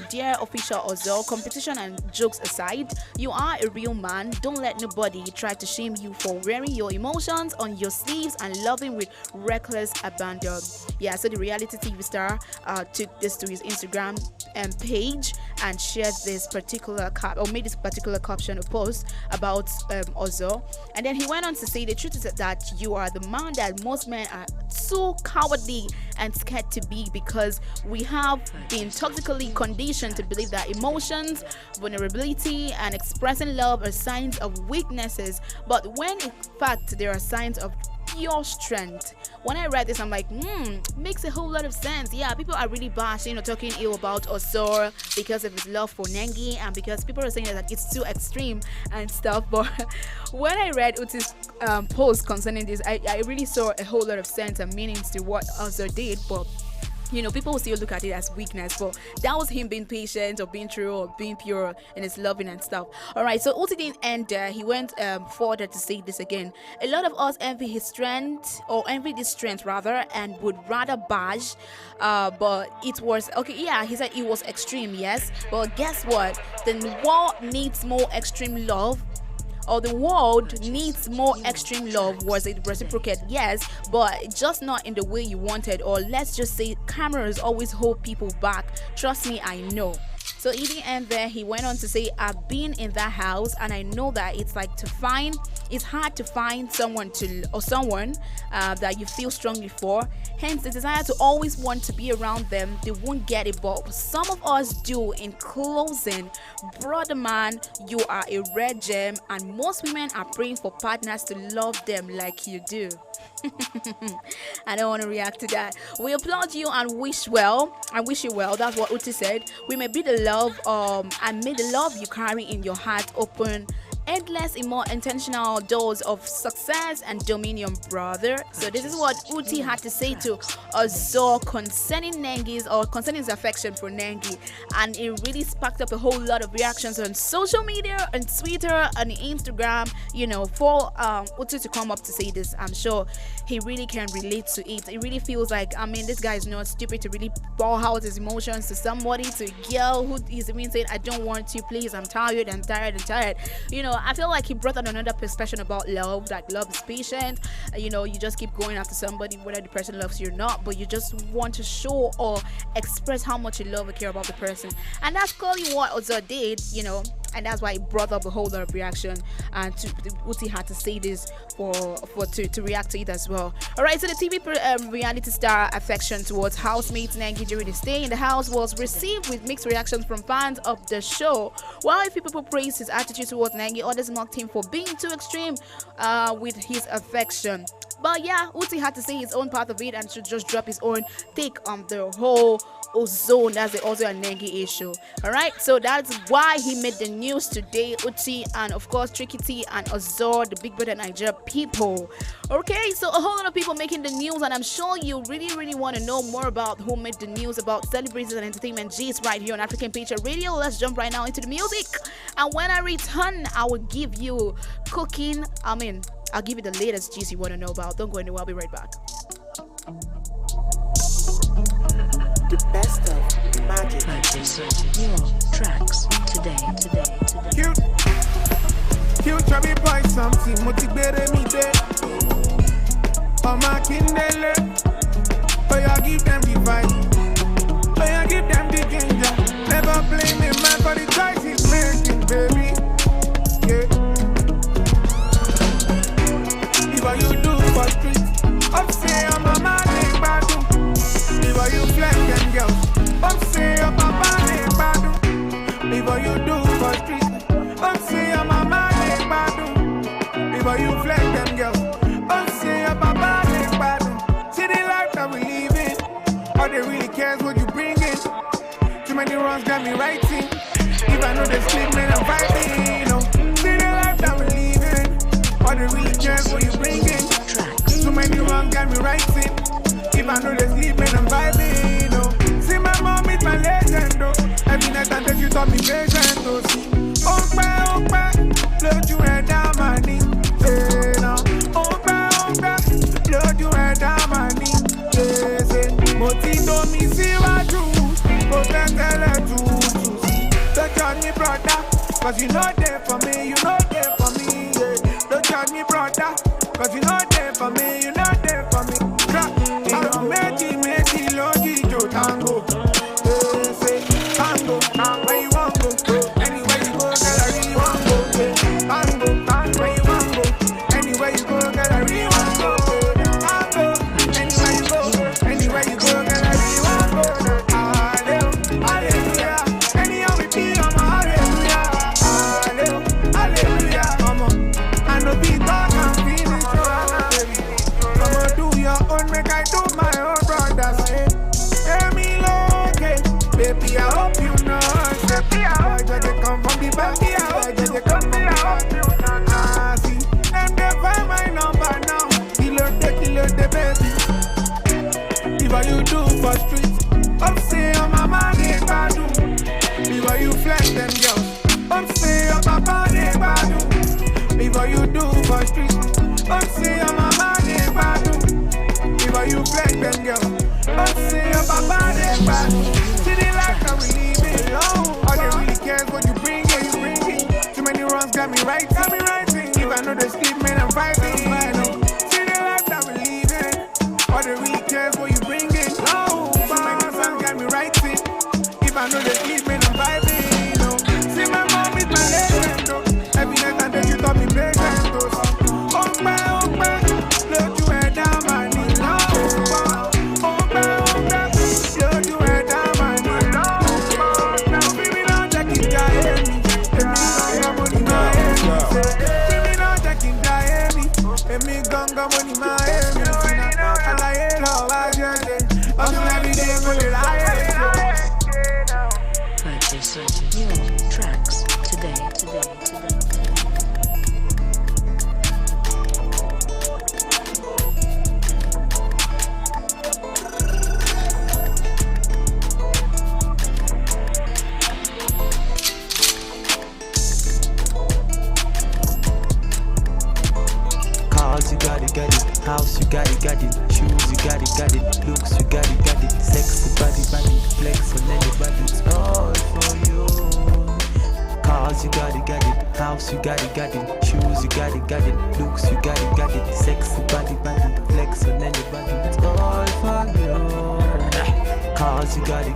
B: dear official Ozo, competition and jokes aside, you are a real man. Don't let nobody try to shame you for wearing your emotions on your sleeves and loving with reckless abandon. Yeah, so the reality TV star took this to his Instagram page and shared this particular made this particular caption, a post about Ozo. And then he went on to say, the truth is that you are the man that most men are so cowardly and scared to be, because we have been toxically conditioned to believe that emotions, vulnerability, and expressing love are signs of weaknesses, but when in fact there are signs of pure strength. When I read this, I'm like, makes a whole lot of sense. Yeah, people are really bashing or talking ill about Osor because of his love for Nengi, and because people are saying that it's too extreme and stuff. But when I read Uti's post concerning this, I really saw a whole lot of sense and meanings to what Osor did. But people will still look at it as weakness, but that was him being patient or being true or being pure in his loving and stuff. Alright, so Uti didn't end there. He went further to say this again. A lot of us envy his strength, or envy this strength rather, and would rather bash, but it was, he said it was extreme, yes, but guess what? The world needs more extreme love. Or the world needs more extreme love. Was it reciprocate? Yes, but just not in the way you wanted. Or let's just say cameras always hold people back. Trust me, I know. So in the end there, he went on to say, I've been in that house and I know that it's hard to find someone that you feel strongly for. Hence the desire to always want to be around them. They won't get it, but some of us do. In closing, brother man, you are a red gem, and most women are praying for partners to love them like you do. I don't want to react to that. We applaud you and wish you well. That's what Uti said. We may be the love and may the love you carry in your heart open endless and more intentional doors of success and dominion, brother. So this is what Uti had to say to Ozo concerning Nengi's, or concerning his affection for Nengi, and it really sparked up a whole lot of reactions on social media, on Twitter, on Instagram. For Uti to come up to say this, I'm sure he really can relate to it. It really feels like, this guy is not stupid to really pour out his emotions to somebody, to a girl who is even saying, I don't want you, please, I'm tired. I feel like he brought out another perspective about love, that love is patient. You just keep going after somebody whether the person loves you or not, but you just want to show or express how much you love or care about the person. And that's clearly what Ozo did, and that's why it brought up a whole lot of reaction, and Uti had to say this to react to it as well. Alright, so the TV reality star affection towards housemate Nengi during his stay in the house was received with mixed reactions from fans of the show. While a few people praised his attitude towards Nengi, others mocked him for being too extreme with his affection. But yeah, Uti had to say his own part of it and should just drop his own take on the whole Ozone. That's the Ozo and Nengi issue. Alright, so that's why he made the news today, Uti, and of course Tricky T and Ozo, the Big Brother Nigeria people. Okay, so a whole lot of people making the news, and I'm sure you really want to know more about who made the news about celebrities and entertainment G's right here on African Patriot Radio. Let's jump right now into the music, and when I return, I will give you I'll give you the latest G's you want to know about. Don't go anywhere, I'll be right back.
I: The best of magic.
J: Your tracks today.
D: Cute chubby boy, something motivated me there. Oh my kindle, oh yeah, give them the vibe, oh yeah, give them the ginger. Never blame me, man, for the choice he's making, baby. Yeah. If what you do for street, up say I'm a man, badu. If what you flex them girls, up say I'm a man, badu. If what you do for street, up say I'm a man, badu. If what you flex them girls, up say I'm a man, badu. See the life that we live in, all they really cares what you bring in. Too many wrongs got me writing. If I know they sleep, man, I'm fighting. See the life that we live in, all they really cares what you bring in. Too many wrongs got me writing. If I know they sleep, man, I'm vibing. See my mom is my legend. Every night I take cause you know there for me, you know there for me, yeah. Don't judge me, brother, cause you know there for me, you know there for me. Meti, logi, jo, tango. Say, tango, where you want go? Anywhere you go, girl, I really want go. Tango, where you want go? Anywhere you go, girl, I really want go. Tango, anywhere you go, girl, I really want go. Hallelujah, anyhow we be, I'm a hallelujah. Hallelujah, come on. I know be God, I'm feeling so baby. Come on, do your own, make I do my own, brothers. Hear me low, okay? Baby, I hope you know. I just come from the back, I just come from the back. See, them they find my number now. Kilo the baby. If what you do for streets, say I'm a man in badu. If what you flex them girls, say I'm a man in badu. If what you do for streets, say I'm a man in badu. If what you flex them girls, say I'm a man in badu. See the life that we live it alone. All they really cares what you bring it. Too many runs got me right. If I know they sleep, man, I'm fighting. See the life that we live in. All they really cares what you bring it. Oh, too many runs got me right. If I know they sleep, man, I'm vibing. See my mom is my legend. Every night and day you taught me patience. Oh, my, look you head down my knee. Look you head down my knee. Now, baby, now, Jackie, Miami. Baby, now, Jackie, Miami. Emi ganga money Miami. I like it how I just did. I'm every day going to lie.
J: Purchase your tracks today.
A: Cars, you got it. House, you got it. Shoes, you got it. Looks, you got it. Sexy body, flex on anybody. It's all for you. Cars, you got it. House, you got it. Shoes, you got it. Looks, you got it. Sexy body, flex on anybody. It's all for you. Cars, you got it.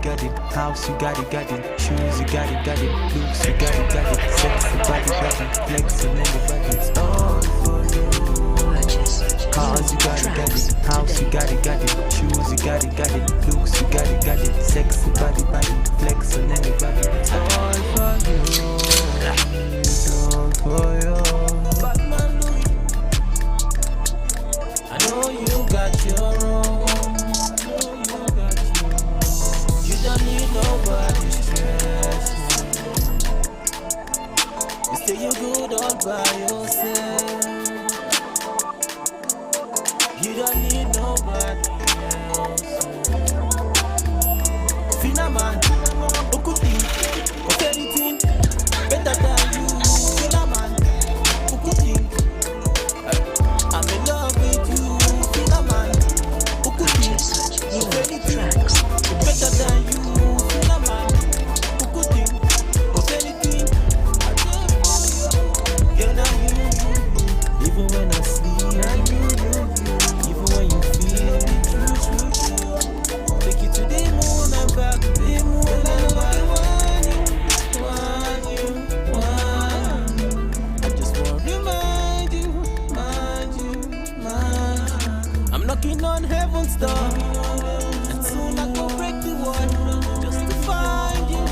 A: House, you got it. Shoes, you got it. Looks, you got it. Sexy body, flex on anybody. It's all for you. Cars, you got it. House, you got it. Shoes, you got it. Looks, you got it. Sexy body, flex on anybody. It's all for you. It's all for you. Batman Louis, I know you got your own. You don't need nobody stress. You say you're good all by yourself. You don't need nobody else. Fina man, Ukuti, anything better than you. Fina man, Ukuti, I'm in love with you. Fina man, Ukuti, anything better than you. Fina man, Ukuti, anything I do for you. Girl, now you, even when I sleep, I do. Even when you feel it, true. Take it to the moon and back, the moon and back. Want you. I just want to remind you. I'm knocking on heaven's door, and soon I go break the wall, just to find you.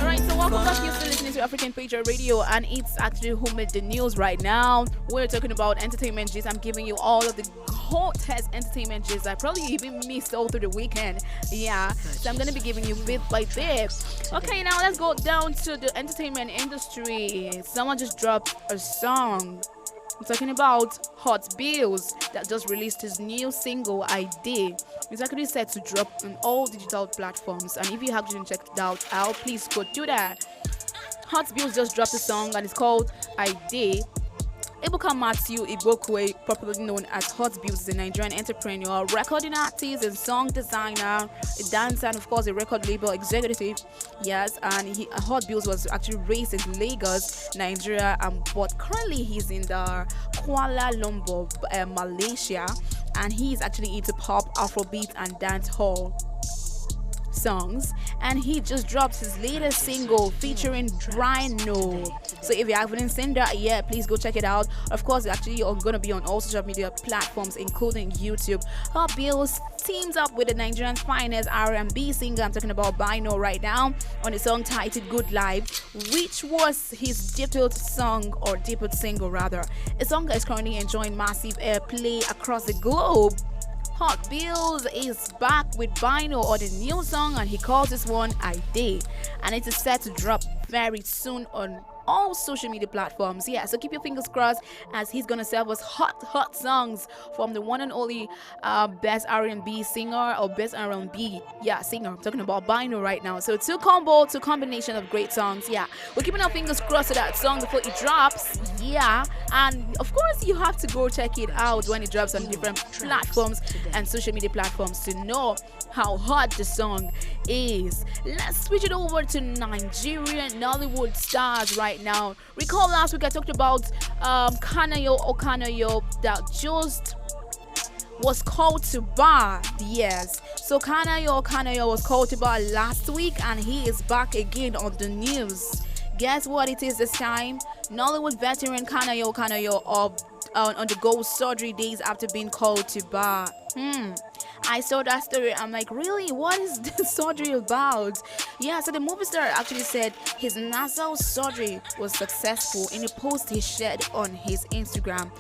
B: Alright, so welcome back. You're still listening to African Patriot Radio, and it's actually who made the news right now. We're talking about entertainment gist. I'm giving you all of the hottest entertainment gist I probably even missed all through the weekend. Yeah, so I'm gonna be giving you bit by bit. Okay, now let's go down to the entertainment industry. Someone just dropped a song. I'm talking about Hot Bills that just released his new single ID. It's actually set to drop on all digital platforms, and if you haven't checked it out, please go do that. Hot Bills just dropped a song and it's called ID. Ebuka Matthew Igbokwe, popularly known as Hot Bills, is a Nigerian entrepreneur, recording artist, and song designer, a dancer, and of course a record label executive. Yes, and Hot Bills was actually raised in Lagos, Nigeria, but currently he's in the Kuala Lumpur, Malaysia, and he's actually into pop, Afrobeat, and dance hall songs, and he just dropped his latest single featuring Brian No. So if you haven't seen that yet, please go check it out. Of course, actually you're gonna be on all social media platforms, including YouTube. Hot Bills teams up with the Nigerian's finest R&B singer. I'm talking about Bino right now on a song titled Good Life, which was his debut song, or debut single rather. A song that is currently enjoying massive airplay across the globe. Hot Bills is back with Bino on a new song, and he calls this one I Did, and it is set to drop very soon on all social media platforms. Yeah, so keep your fingers crossed, as he's gonna serve us hot songs from the one and only best R&B singer, or best R&B singer. I'm talking about Bino right now. So two combination of great songs. Yeah, we're keeping our fingers crossed to that song before it drops. Yeah, and of course you have to go check it out when it drops on different platforms and social media platforms to know how hot the song is. Let's switch it over to Nigerian Nollywood stars right now. Recall last week I talked about Kanayo Okanayo that just was called to bar. Yes, so Kanayo Okanayo was called to bar last week, and he is back again on the news. Guess what it is this time? Nollywood veteran Kanayo Okanayo undergoes surgery days after being called to bar. I saw that story. I'm like, really? What is this surgery about? Yeah, so the movie star actually said his nasal surgery was successful in a post he shared on his Instagram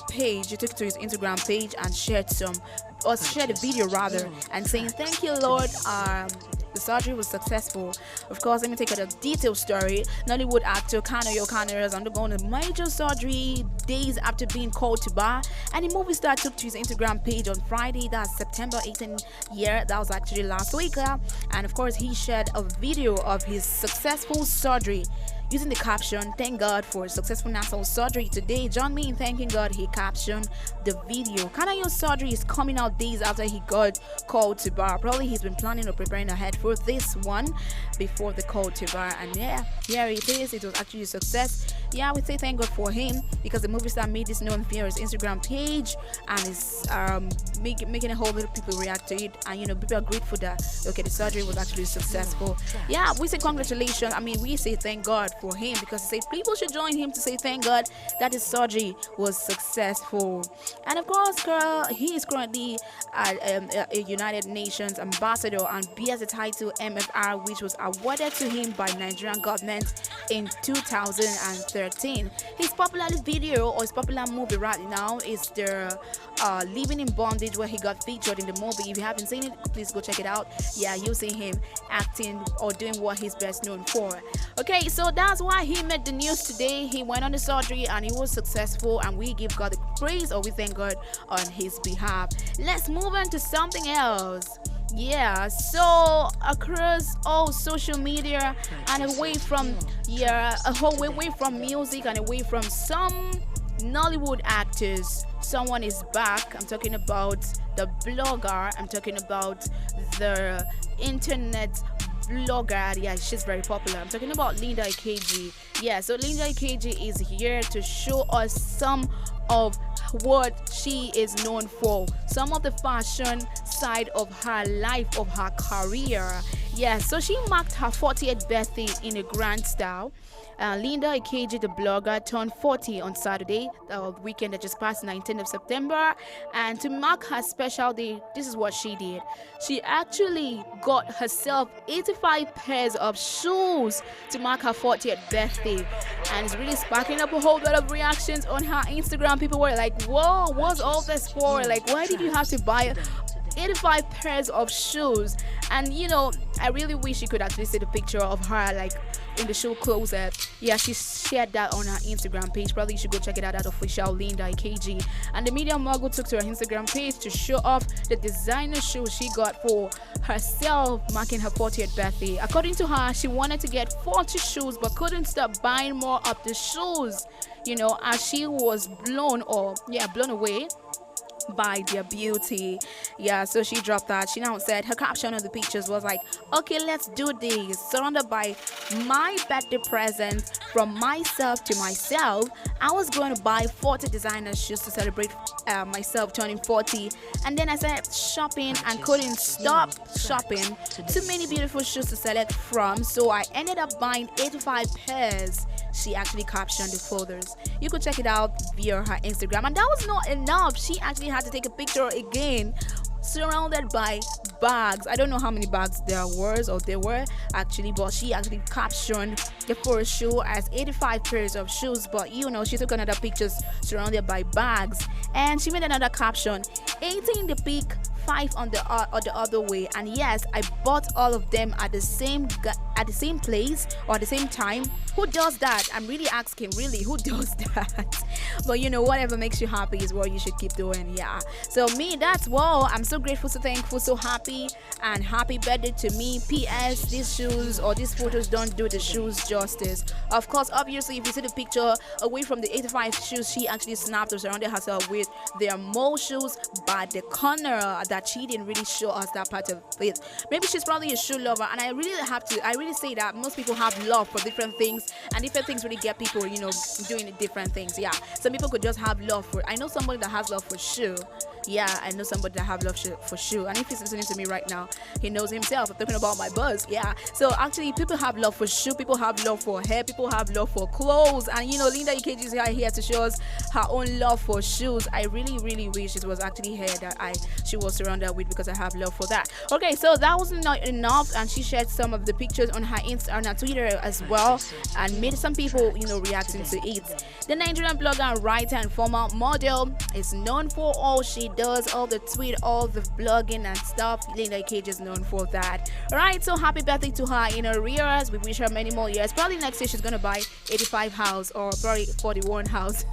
B: page. He took it to his Instagram page and shared a video rather, and saying, "Thank you, Lord. The surgery was successful." Of course, let me take a detailed story. Nollywood actor Kanayo Okanayo has undergone a major surgery days after being called to bar, and the movie star took to his Instagram page on Friday, that's September 18th. Yeah, that was actually last week. And of course, he shared a video of his successful surgery, using the caption, "Thank God for successful nasal surgery today. Join me in thanking God." He captioned the video. Kanayo's surgery is coming out days after he got called to bar. Probably he's been planning or preparing ahead for this one before the call to bar. And yeah, here it is. It was actually a success. Yeah, we say thank God for him, because the movie star made this known via his Instagram page, and is making a whole lot of people react to it. And people are grateful that the surgery was actually successful. Yeah, we say congratulations. I mean, we say thank God for him, because he said people should join him to say thank God that his surgery was successful. And of course, he is currently a United Nations ambassador and bears the title MFR, which was awarded to him by Nigerian government in 2013. His popular video, or his popular movie right now, is the Living in Bondage, where he got featured in the movie. If you haven't seen it, please go check it out. Yeah, you'll see him acting or doing what he's best known for. Okay, so that's why he made the news today. He went on the surgery and he was successful, and we give God the praise, or we thank God on his behalf. Let's move on to something else. Yeah, so across all social media and away from music and away from some Nollywood actors, someone is back. I'm talking about the blogger. I'm talking about the internet blogger. Yeah, she's very popular. I'm talking about Linda Ikeji. Yeah, so Linda Ikeji is here to show us some of what she is known for, some of the fashion side of her life, of her career. Yeah, so she marked her 40th birthday in a grand style. Linda Ikeji, the blogger, turned 40 on Saturday, the weekend that just passed, 19th of September. And to mark her special day, this is what she did. She actually got herself 85 pairs of shoes to mark her 40th birthday. And it's really sparking up a whole lot of reactions on her Instagram. People were like, whoa, what's all this for? Like, why did you have to buy 85 pairs of shoes. And you know, I really wish you could actually see the picture of her like in the shoe closet. Yeah, she shared that on her Instagram page. Probably you should go check it out at official Linda KG. And the media mogul took to her Instagram page to show off the designer shoes she got for herself, marking her 40th birthday. According to her, she wanted to get 40 shoes but couldn't stop buying more of the shoes, you know, as she was blown away by their beauty. Yeah, so she dropped that. She now said her caption of the pictures was like, okay, let's do this. Surrounded by my birthday present from myself to myself, I was going to buy 40 designer shoes to celebrate myself turning 40. And then I started shopping and couldn't stop shopping. Too many beautiful shoes to select from, so I ended up buying 85 pairs. She actually captioned the photos. You could check it out via her Instagram. And that was not enough. She actually had to take a picture again, surrounded by bags. I don't know how many bags there were actually, but she actually captioned the first shoe as 85 pairs of shoes. But you know, she took another pictures surrounded by bags, and she made another caption, 18 the peak, 5 on the other way. And yes, I bought all of them at the same place or at the same time. Who does that? I'm really asking, really, who does that? But you know, whatever makes you happy is what you should keep doing. Yeah, so me, that's wow, I'm so grateful, so thankful, so happy, and happy birthday to me. PS, these shoes or these photos don't do the shoes justice. Of course, obviously, if you see the picture away from the 85 shoes she actually snapped or surrounded herself with, there are more shoes, but the corner that she didn't really show us that part of it. Maybe she's probably a shoe lover, and I really say that most people have love for different things, and different things really get people, you know, doing different things. Yeah, some people could just have love for, I know somebody that has love for shoe. Yeah, I know somebody that have love for shoe, and if he's listening to me right now, he knows himself. I'm talking about my buzz. Yeah, so actually people have love for shoe, people have love for hair, people have love for clothes, and you know, Linda EKG is here to show us her own love for shoes. I really wish it was actually her that she was surrounded with, because I have love for that. Okay, so that was not enough, and she shared some of the pictures on her on her Twitter as well, and made some people, you know, reacting to it. The Nigerian blogger, writer, and former model is known for all she does, all the tweet, all the blogging and stuff. Linda Cage is known for that. Alright, so happy birthday to her in arrears. We wish her many more years. Probably next year she's gonna buy 85 house or probably 41 house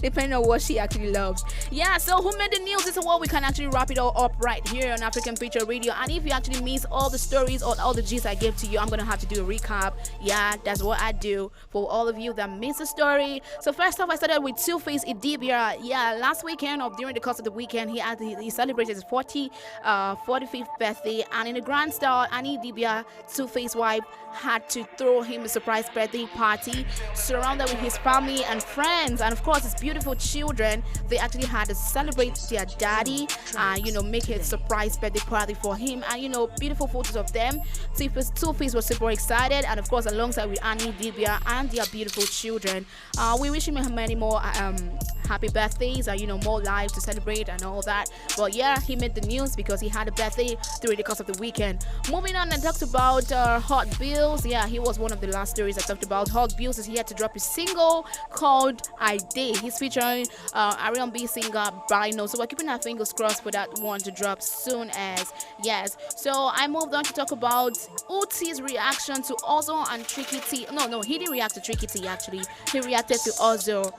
B: depending on what she actually loves. Yeah, so who made the news? This is what we can actually wrap it all up right here on African Picture Radio. And if you actually miss all the stories or all the G's I gave to you, I'm gonna have to do a recap. Yeah, that's what I do for all of you that missed the story. So first off, I started with Two-Face Idibia. Yeah, last weekend or during the course of the weekend, he celebrated his 45th birthday, and in a grand style, Annie Idibia, Two-Face wife, had to throw him a surprise birthday party surrounded with his family and friends, and of course his beautiful children. They actually had to celebrate their daddy and, you know, make a surprise birthday party for him, and you know, beautiful photos of them. Two-Face was super excited, and of course alongside with Annie Idibia and their beautiful children. We wish him many more happy birthdays and, you know, more lives to celebrate and all that. But yeah, he made the news because he had a birthday during the course of the weekend. Moving on, I talked about Hot Bills. Yeah, he was one of the last stories I talked about. Hot Bills is here to drop a single called I Day. He's featuring R&B singer Bino, so we're keeping our fingers crossed for that one to drop soon as. Yes, so I moved on to talk about Uti's reaction to Ozzo and Tricky T. No, he didn't react to Tricky T actually. He reacted to Ozzo's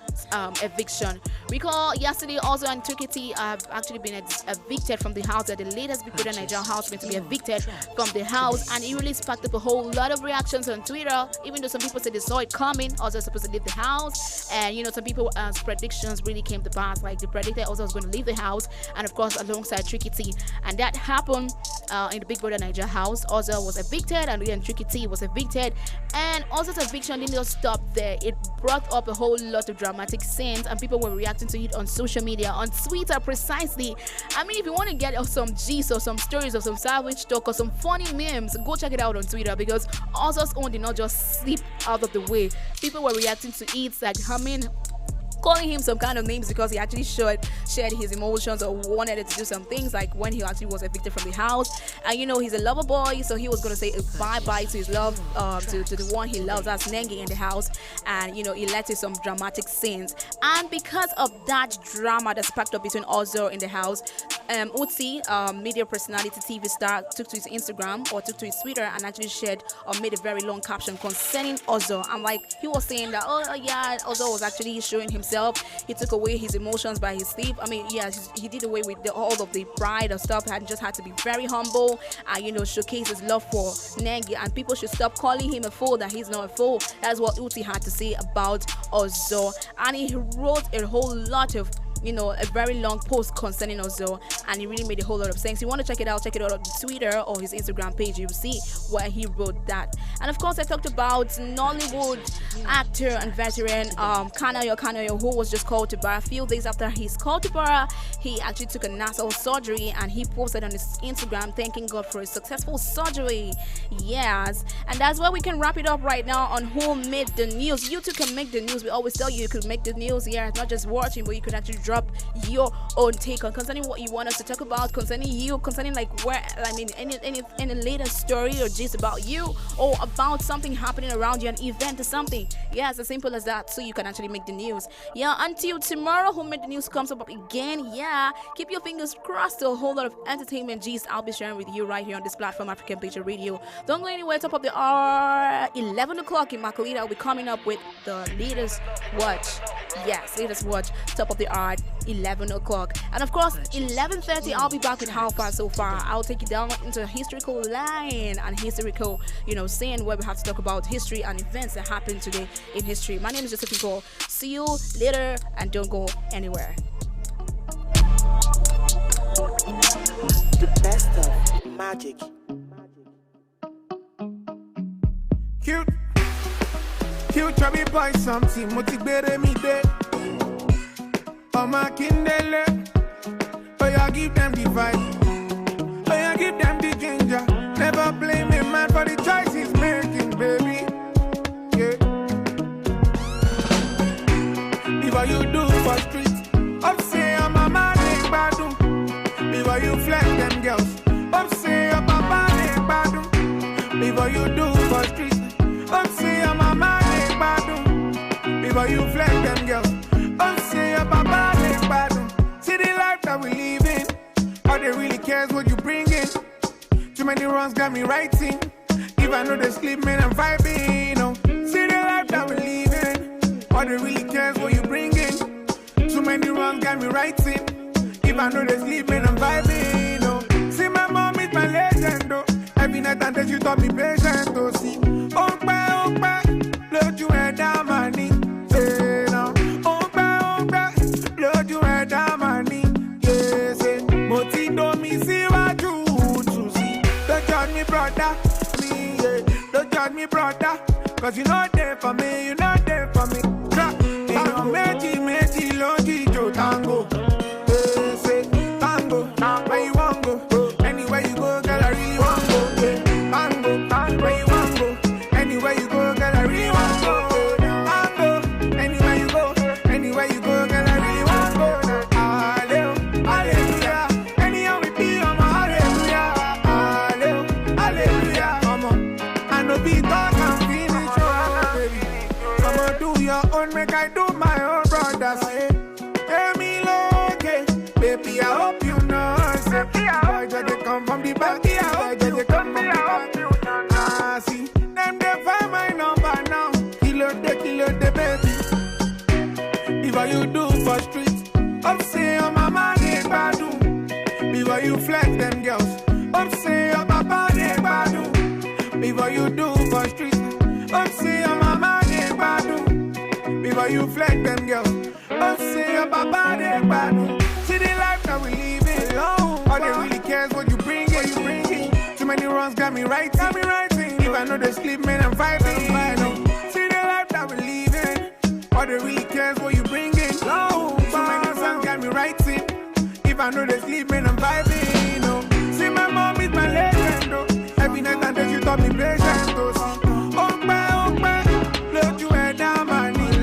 B: eviction. Recall yesterday, Ozzo and Tricky T have actually been evicted from the house. They're the latest Big Brother Nigerian housemate to be evicted from the house, and it really sparked up a whole lot of reactions on Twitter. Even though some people said they saw it coming, Ozzo was supposed to leave the house, and you know, some people's predictions really came to pass. Like they predicted Ozzo was going to leave the house, and of course alongside Tricky T, and that happened in the Big Brother Nigeria house. Ozzo was evicted, and then Tricky T was evicted, and Ozzo's eviction didn't just stop there. It brought up a whole lot of dramatic scenes, and people were reacting to it on social media, on Twitter precisely. I mean, if you want to get some G's or some stories or some savage talk or some funny memes, go check it out on Twitter, because Ozzo's own did not just slip out of the way. People were reacting to it, like calling him some kind of names because he actually shared his emotions or wanted to do some things, like when he actually was evicted from the house. And you know, he's a lover boy, so he was going to say a bye-bye to his love, to the one he loves, that's Nengi, in the house. And you know, it led to some dramatic scenes, and because of that drama that sparked up between Ozzo in the house,
K: Uzi, media personality, TV star, took to his Instagram or took to his Twitter and actually shared or made a very long caption concerning Ozo. And like he was saying that, oh yeah, Ozo was actually showing himself. He took away his emotions by his sleep. I mean, yeah, he did away with all of the pride and stuff and just had to be very humble and, showcase his love for Nengi. And people should stop calling him a fool, that he's not a fool. That's what Uzi had to say about Ozo. And he wrote a whole lot of a very long post concerning Ozo, and he really made a whole lot of sense. You want to check it out on Twitter or his Instagram page. You'll see where he wrote that. And of course, I talked about Nollywood actor and veteran Kanayo, who was just called to bar. A few days after his call to bar, he actually took a nasal surgery, and he posted on his Instagram thanking God for his successful surgery. Yes, and that's where we can wrap it up right now on Who Made the News. You too can make the news. We always tell you could make the news. Yeah, not just watching, but you could actually drop your own take on concerning what you want us to talk about, concerning you, concerning like any latest story or gist about you or about something happening around you, an event or something. Yeah, it's as simple as that. So you can actually make the news. Yeah, until tomorrow, Who Made the News comes up again. Yeah, keep your fingers crossed to a whole lot of entertainment gist I'll be sharing with you right here on this platform, African Patriot Radio. Don't go anywhere. Top of the hour, 11 o'clock in Makalita, I'll be coming up with the latest watch. Yes, latest watch, top of the hour, 11 o'clock. And of course, 11:30, I'll be back with How Far So Far. I'll take you down into a historical line and historical, scene where we have to talk about history and events that happened today in history. My name is Josephine Cole. See you later and don't go anywhere.
I: The best of magic.
D: Cute chubby boy, something motivate me there. Oh my kindle, oh yeah, give them the vibe, oh yeah, give them the ginger. Never blame a man for the choice he's making, baby. Yeah. If what you do for street, up say I'm a man in badum. If what you flex them girls, up say I'm a man in badum. If what you do for street, up say I'm a man in badum. If what you flex them girls, up say I'm a man in badum. See the life that we live in, all they really cares what you bring in. Too many runs got me writing. If I know they sleep, man, I'm vibing. Oh. See the life that we live in, all they really cares what you bring in. Too many runs got me writing. If I know they sleep, man, I'm vibing. Oh. See my mom is my legend. Oh. Every night and day she taught me patience. Oh, see, load you head down my knee. Say no, load you head down my knee. Yeah, say, Moti don't me see what you to see. Don't judge me, brother. Me, yeah. Don't judge me, brother. Cause you're not there for me, you're not there for me. Ain't no meji, longi, jo, tango. Yeah, say, tango, where you want go? Anywhere you go, girl, I really want go. Yeah, tango, where you want go? Anywhere you go, girl, I really want go. Tango, anywhere you go, girl, I really want go. Hallelujah, anyhow we be, I'm a hallelujah. Hallelujah, come on. I know be talk and finish, oh baby. Come on, do your own, make I do my own, brother. Say, hey me okay, baby, I hope you know. Say, boy, just they come from the back, boy, just they come from the back. Ah, see, them they find my number now. Kilo the baby. If what you do for street, up say I'm a man in badum. Before you flex them girls, up say I'm a man in badum. Before you do for street, up say I'm a man in badum. Before you flex them girls, up say I'm a man in badum. See the life that we live in, all they really cares what you bring in. Too many runs got me writing. If I know they sleep, man, I'm vibing. See the life that we live in, all they really cares what you bring in. Too many runs got me writing. If I know they sleep, man, I'm vibing. Oh. See my mom is my legend. Oh. Every night and day she taught me patience. Oh, see, load you head down my knee.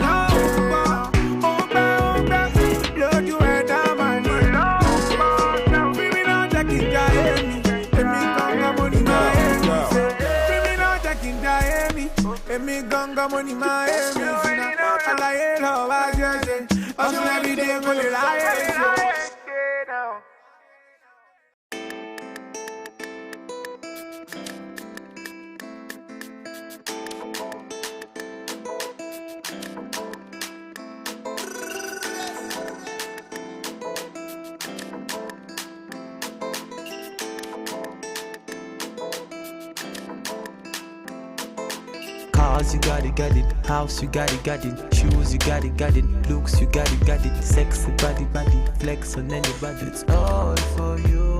D: Load you head down my knee. Criminal Jackie Jaemi, Emi Ganga money Miami. Criminal Jackie Jaemi, Emi Ganga money Miami. Alaye love, I just say, hustle every day, go to life.
A: Cars, you got it. House, you got it. Shoes, you got it. Looks, you got it. Sexy body, flex on anybody. It's all for you.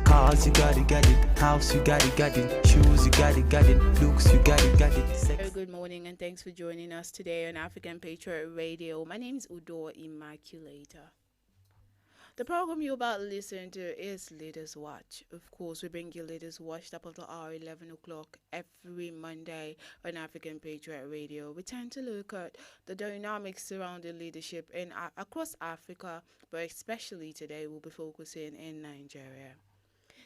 A: Cars, you got it. House, you got it. Shoes, you got it. Looks, you got it.
B: Very good morning and thanks for joining us today on African Patriot Radio. My name is Udo Immaculator. The program you're about to listen to is Leaders Watch. Of course, we bring you Leaders Watch top of the hour, 11 o'clock every Monday on African Patriot Radio. We tend to look at the dynamics surrounding leadership across Africa, but especially today we'll be focusing in Nigeria.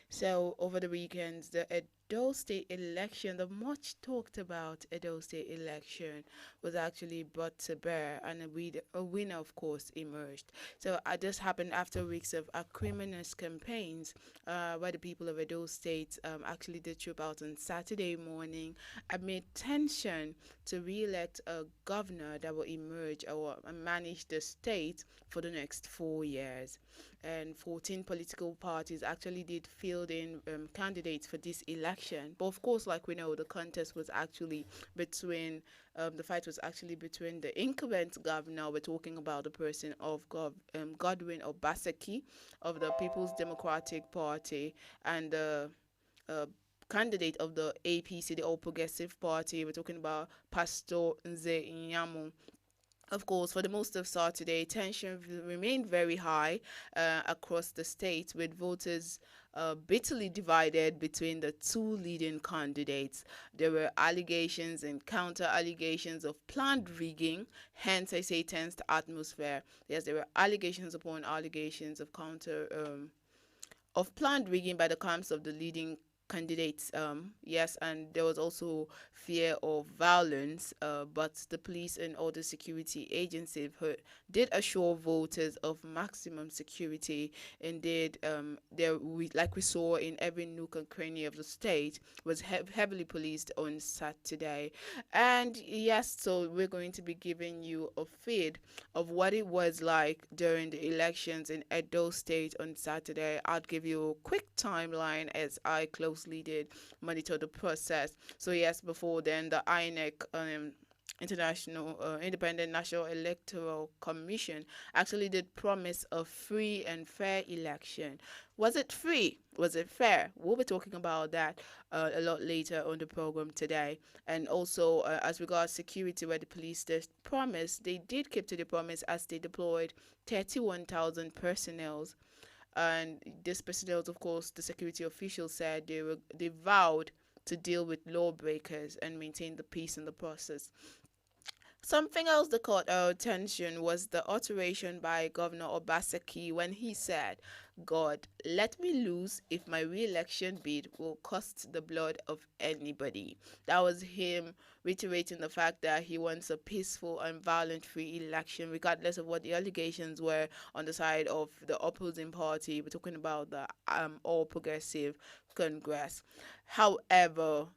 B: So over the weekends, the Edo State election, the much talked about Edo State election, was actually brought to bear, and a winner, of course, emerged. So this happened after weeks of acrimonious campaigns, where the people of Edo State actually did troop out on Saturday morning amid tension to re-elect a governor that will emerge or manage the state for the next 4 years. And 14 political parties actually did field in candidates for this election. But of course, like we know, the contest was actually between, the fight was actually between the incumbent governor, we're talking about the person of Godwin Obaseki of the People's Democratic Party, and the candidate of the APC, the All Progressive Party, we're talking about Pastor Nze Nyamu. Of course, for the most of Saturday, tension remained very high across the state, with voters bitterly divided between the two leading candidates. There were allegations and counter-allegations of planned rigging, hence I say tense atmosphere. Yes, there were allegations upon allegations of of planned rigging by the camps of the leading candidates, yes, and there was also fear of violence, but the police and other security agencies did assure voters of maximum security. Indeed, like we saw in every nook and cranny of the state, was heavily policed on Saturday. And yes, so we're going to be giving you a feed of what it was like during the elections in Edo State on Saturday. I'll give you a quick timeline as I closely did monitor the process. So yes, before then, the INEC, International Independent National Electoral Commission, actually did promise a free and fair election. Was it free? Was it fair? We'll be talking about that a lot later on the program today. And also, as regards security, where the police did promise, they did keep to the promise as they deployed 31,000 personnel. And this personnel, of course, the security officials said they vowed to deal with lawbreakers and maintain the peace in the process. Something else that caught our attention was the utteration by Governor Obaseki when he said, "God, let me lose if my re-election bid will cost the blood of anybody." That was him reiterating the fact that he wants a peaceful and violent-free election, regardless of what the allegations were on the side of the opposing party. We're talking about the All Progressive Congress. However,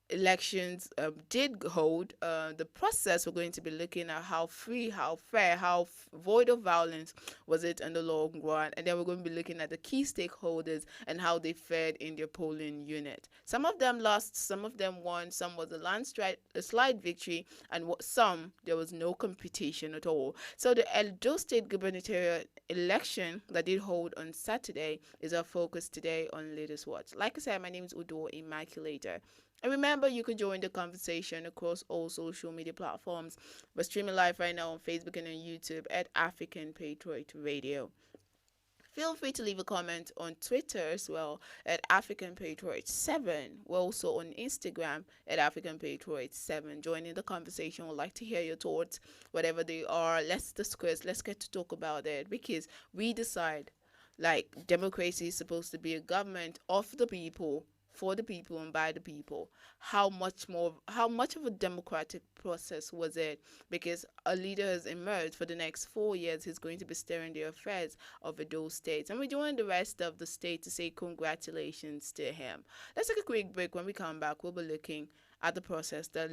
B: elections did hold. The process, we're going to be looking at how free, how fair, how void of violence was it in the long run, and then we're going to be looking at the key stakeholders and how they fared in their polling unit. Some of them lost, some of them won, some was a slight victory, and some there was no competition at all. So the Edo State gubernatorial election that did hold on Saturday is our focus today on Leaders Watch. Like I said, my name is Udo Immaculator. And remember, you can join the conversation across all social media platforms. We're streaming live right now on Facebook and on YouTube at African Patriot Radio. Feel free to leave a comment on Twitter as well at African Patriot 7. We're also on Instagram at African Patriot 7. Join in the conversation. We'd like to hear your thoughts, whatever they are. Let's discuss. Let's get to talk about it, because we decide, like, democracy is supposed to be a government of the people, for the people and by the people. How much of a democratic process was it? Because a leader has emerged for the next 4 years. He's going to be steering the affairs of those states. And we join the rest of the state to say congratulations to him. Let's take a quick break. When we come back, we'll be looking at the process that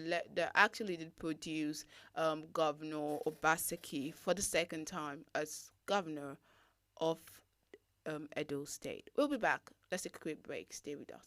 B: actually did produce Governor Obaseki for the second time as governor of Edo State. We'll be back. Let's take a quick break. Stay with us.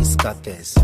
L: scatters.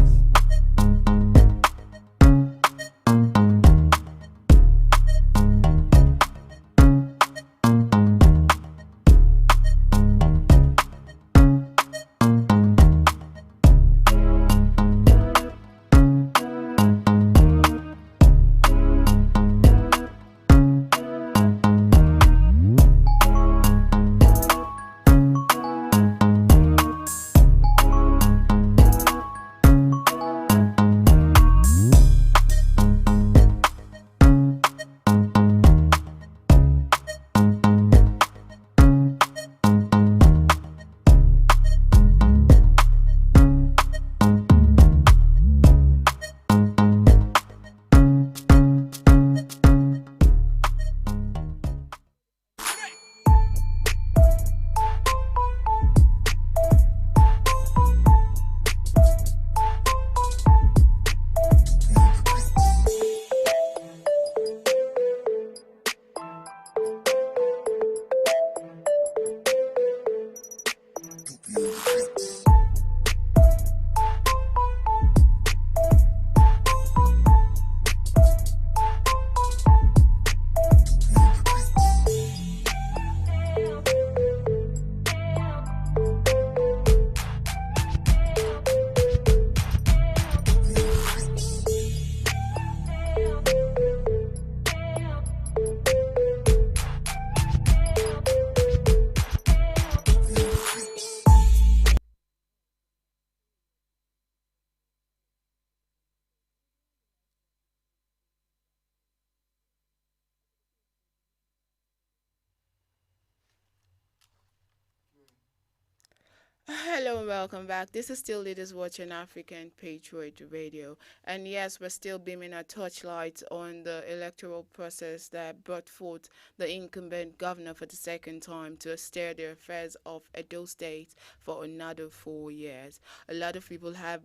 B: Hello and welcome back. This is still Leaders Watching African Patriot Radio. And yes, we're still beaming our torchlight on the electoral process that brought forth the incumbent governor for the second time to steer the affairs of Edo State for another 4 years. A lot of people have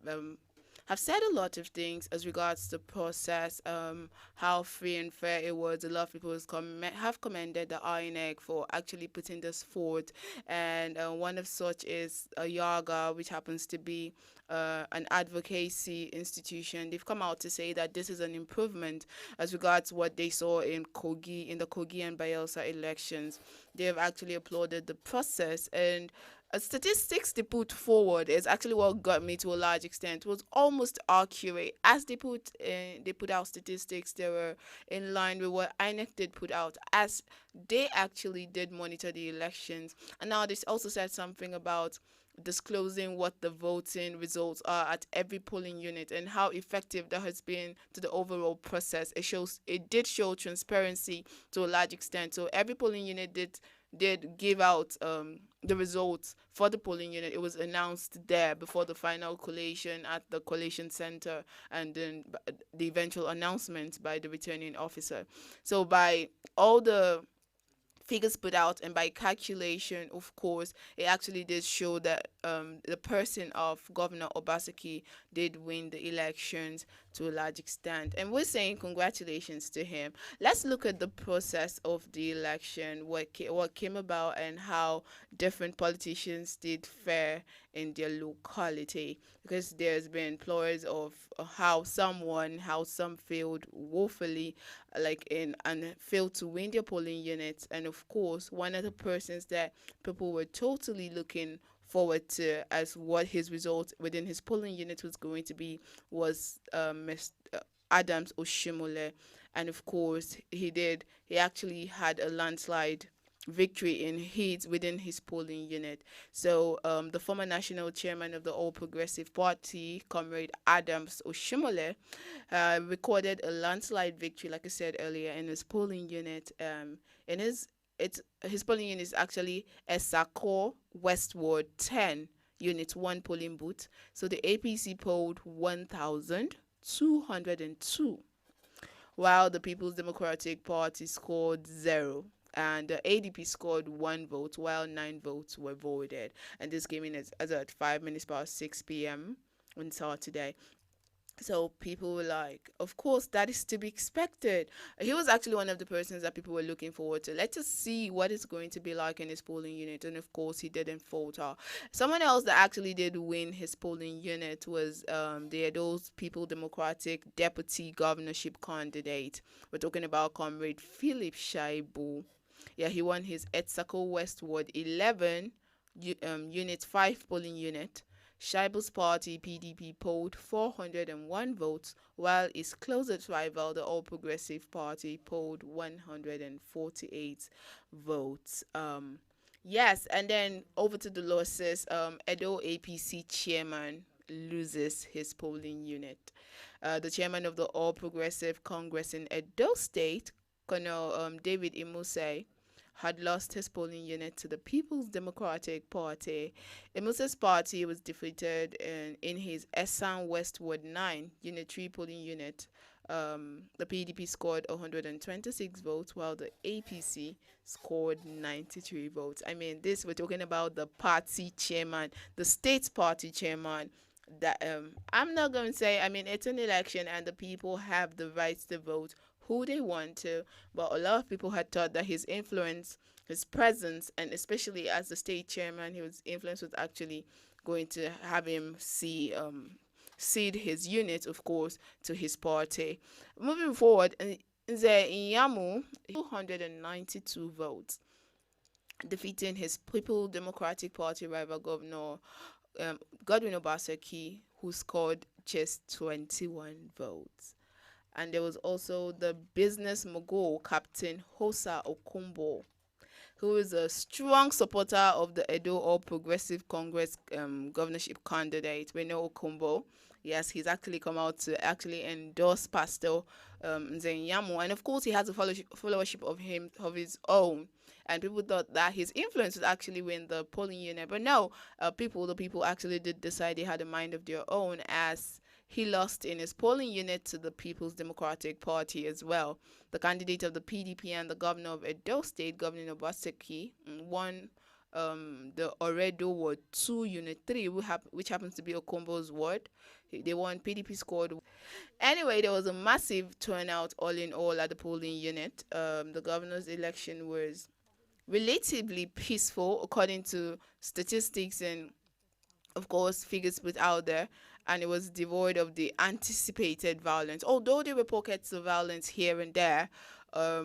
B: said a lot of things as regards the process, how free and fair it was. A lot of people have commended the INEC for actually putting this forward, and one of such is Yaga, which happens to be an advocacy institution. They've come out to say that this is an improvement as regards what they saw in the Kogi and Bayelsa elections. They have actually applauded the process, and statistics they put forward is actually what got me to a large extent. It was almost accurate as they put out statistics. They were in line with what INEC did put out, as they actually did monitor the elections. And now this also said something about disclosing what the voting results are at every polling unit and how effective that has been to the overall process. It did show transparency to a large extent. So every polling unit did give out the results for the polling unit. It was announced there before the final collation at the collation center, and then the eventual announcement by the returning officer. So by all the figures put out and by calculation, of course, it actually did show that the person of Governor Obaseki did win the elections to a large extent, and we're saying congratulations to him. Let's look at the process of the election, what came about, and how different politicians did fare in their locality, because there's been ploys of how some failed woefully, and failed to win their polling units. And of course, one of the persons that people were totally looking forward to as what his result within his polling unit was going to be was Mr. Adams Oshimole. And of course, he actually had a landslide victory within his polling unit. So the former national chairman of the All Progressive Party, Comrade Adams Oshimole, recorded a landslide victory, like I said earlier, in his polling unit. His polling unit is actually Esako Westward 10, Unit 1 polling booth. So the APC polled 1,202, while the People's Democratic Party scored 0. And the ADP scored 1 vote, while 9 votes were voided. And this came in as at 5 minutes past 6 p.m. on Saturday. So people were like, of course, that is to be expected. He was actually one of the persons that people were looking forward to. Let us see what it's going to be like in his polling unit. And of course, he didn't falter. Someone else that actually did win his polling unit was those People Democratic deputy governorship candidate. We're talking about Comrade Philip Shaibu. Yeah, he won his Etsako Westward 11 Unit 5 polling unit. Shaibu's party, PDP, polled 401 votes, while his closest rival, the All Progressive Party, polled 148 votes. Yes, and then over to the losses. Edo APC chairman loses his polling unit. The chairman of the All Progressive Congress in Edo State, Colonel David Imuse, had lost his polling unit to the People's Democratic Party. Imuse's party was defeated in his Esan Westward 9 Unit 3 polling unit. The PDP scored 126 votes, while the APC scored 93 votes. I mean, this, we're talking about the party chairman, the state party chairman. That I'm not going to say, I mean, it's an election and the people have the rights to vote who they want to, but a lot of people had thought that his influence, his presence, and especially as the state chairman, his influence was actually going to have him cede his unit, of course, to his party. Moving forward, Nze Inyamu, 292 votes, defeating his People Democratic Party rival governor Godwin Obaseki, who scored just 21 votes. And there was also the business mogul Captain Hosa Okumbo, who is a strong supporter of the Edo All Progressive Congress governorship candidate. We know Okumbo. Yes, he's actually come out to actually endorse Pastor Nzenyamu. And of course, he has a followership of his own. And people thought that his influence would actually win the polling unit. But no, the people actually did decide they had a mind of their own, as he lost in his polling unit to the People's Democratic Party as well. The candidate of the PDP and the governor of Edo State, Governor Obaseki, won the Oredo Ward 2 Unit 3, which happens to be Okombo's ward. They won. PDP scored. Anyway, there was a massive turnout all in all at the polling unit. The governor's election was relatively peaceful according to statistics and, of course, figures put out there, and it was devoid of the anticipated violence, although there were pockets of violence here and there,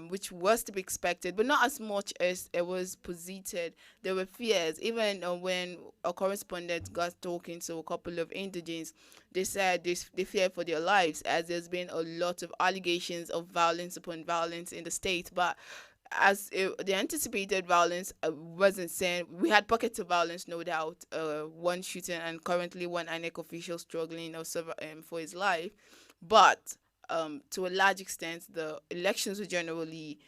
B: which was to be expected, but not as much as it was posited. There were fears. Even when a correspondent got talking to a couple of indigents, they said they fear for their lives, as there's been a lot of allegations of violence upon violence in the state. But the anticipated violence wasn't saying, we had pockets of violence, no doubt, one shooting and currently one INEC official struggling for his life, but to a large extent the elections were generally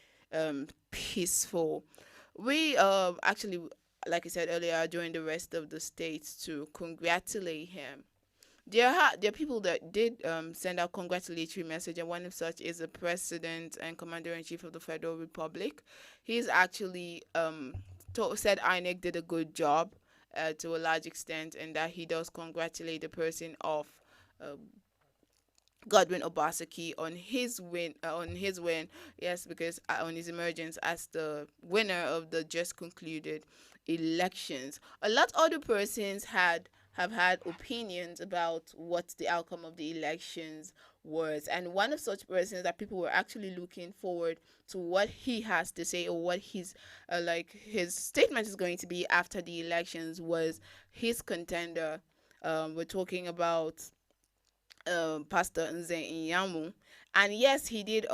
B: peaceful. We actually, like I said earlier, joined the rest of the states to congratulate him. There are people that did send out congratulatory message, and one of such is the President and Commander-in-Chief of the Federal Republic. He's actually said INEC did a good job to a large extent, and that he does congratulate the person of Godwin Obaseki on his win. Yes, because on his emergence as the winner of the just concluded elections. A lot of other persons have had opinions about what the outcome of the elections was, and one of such persons that people were actually looking forward to what he has to say, or what his statement is going to be after the elections, was his contender. We're talking about Pastor Nze Inyamu. And yes, he did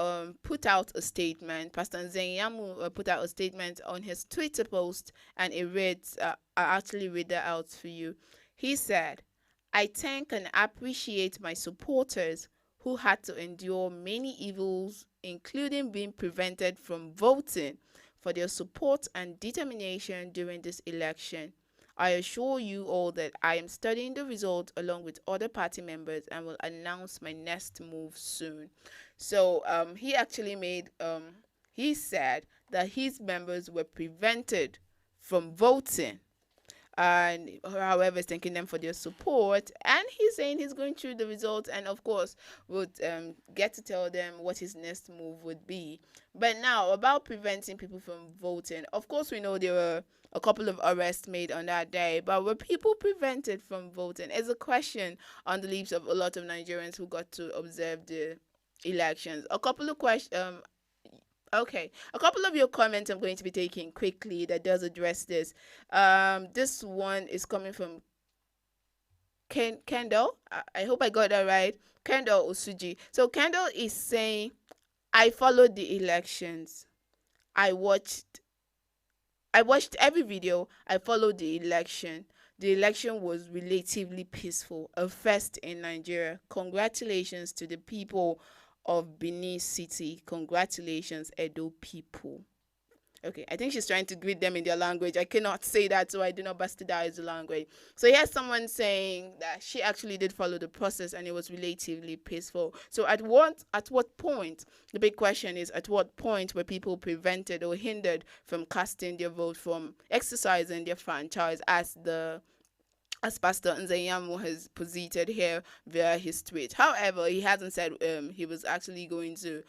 B: put out a statement. Pastor Nze Inyamu put out a statement on his Twitter post, and it reads, I actually read that out for you. He said, "I thank and appreciate my supporters who had to endure many evils, including being prevented from voting, for their support and determination during this election. I assure you all that I am studying the result along with other party members and will announce my next move soon." So he actually he said that his members were prevented from voting and however is thanking them for their support, and he's saying he's going through the results and of course would get to tell them what his next move would be. But now about preventing people from voting, of course we know there were a couple of arrests made on that day, but were people prevented from voting is a question on the lips of a lot of Nigerians who got to observe the elections. A couple of questions. Okay, a couple of your comments I'm going to be taking quickly that does address this. This one is coming from Kendall. I hope I got that right. Kendall Osuji. So Kendall is saying, I followed the elections. I watched every video. I followed the election. The election was relatively peaceful, a first in Nigeria. Congratulations to the people of Benin City. Congratulations, Edo people. Okay, I think she's trying to greet them in their language. I cannot say that, so I do not bastardize the language. So here's someone saying that she actually did follow the process and it was relatively peaceful. So at what point, the big question is, at what point were people prevented or hindered from casting their vote, from exercising their franchise, as Pastor Nzeyamu has posited here via his tweet. However, he hasn't said he was actually going to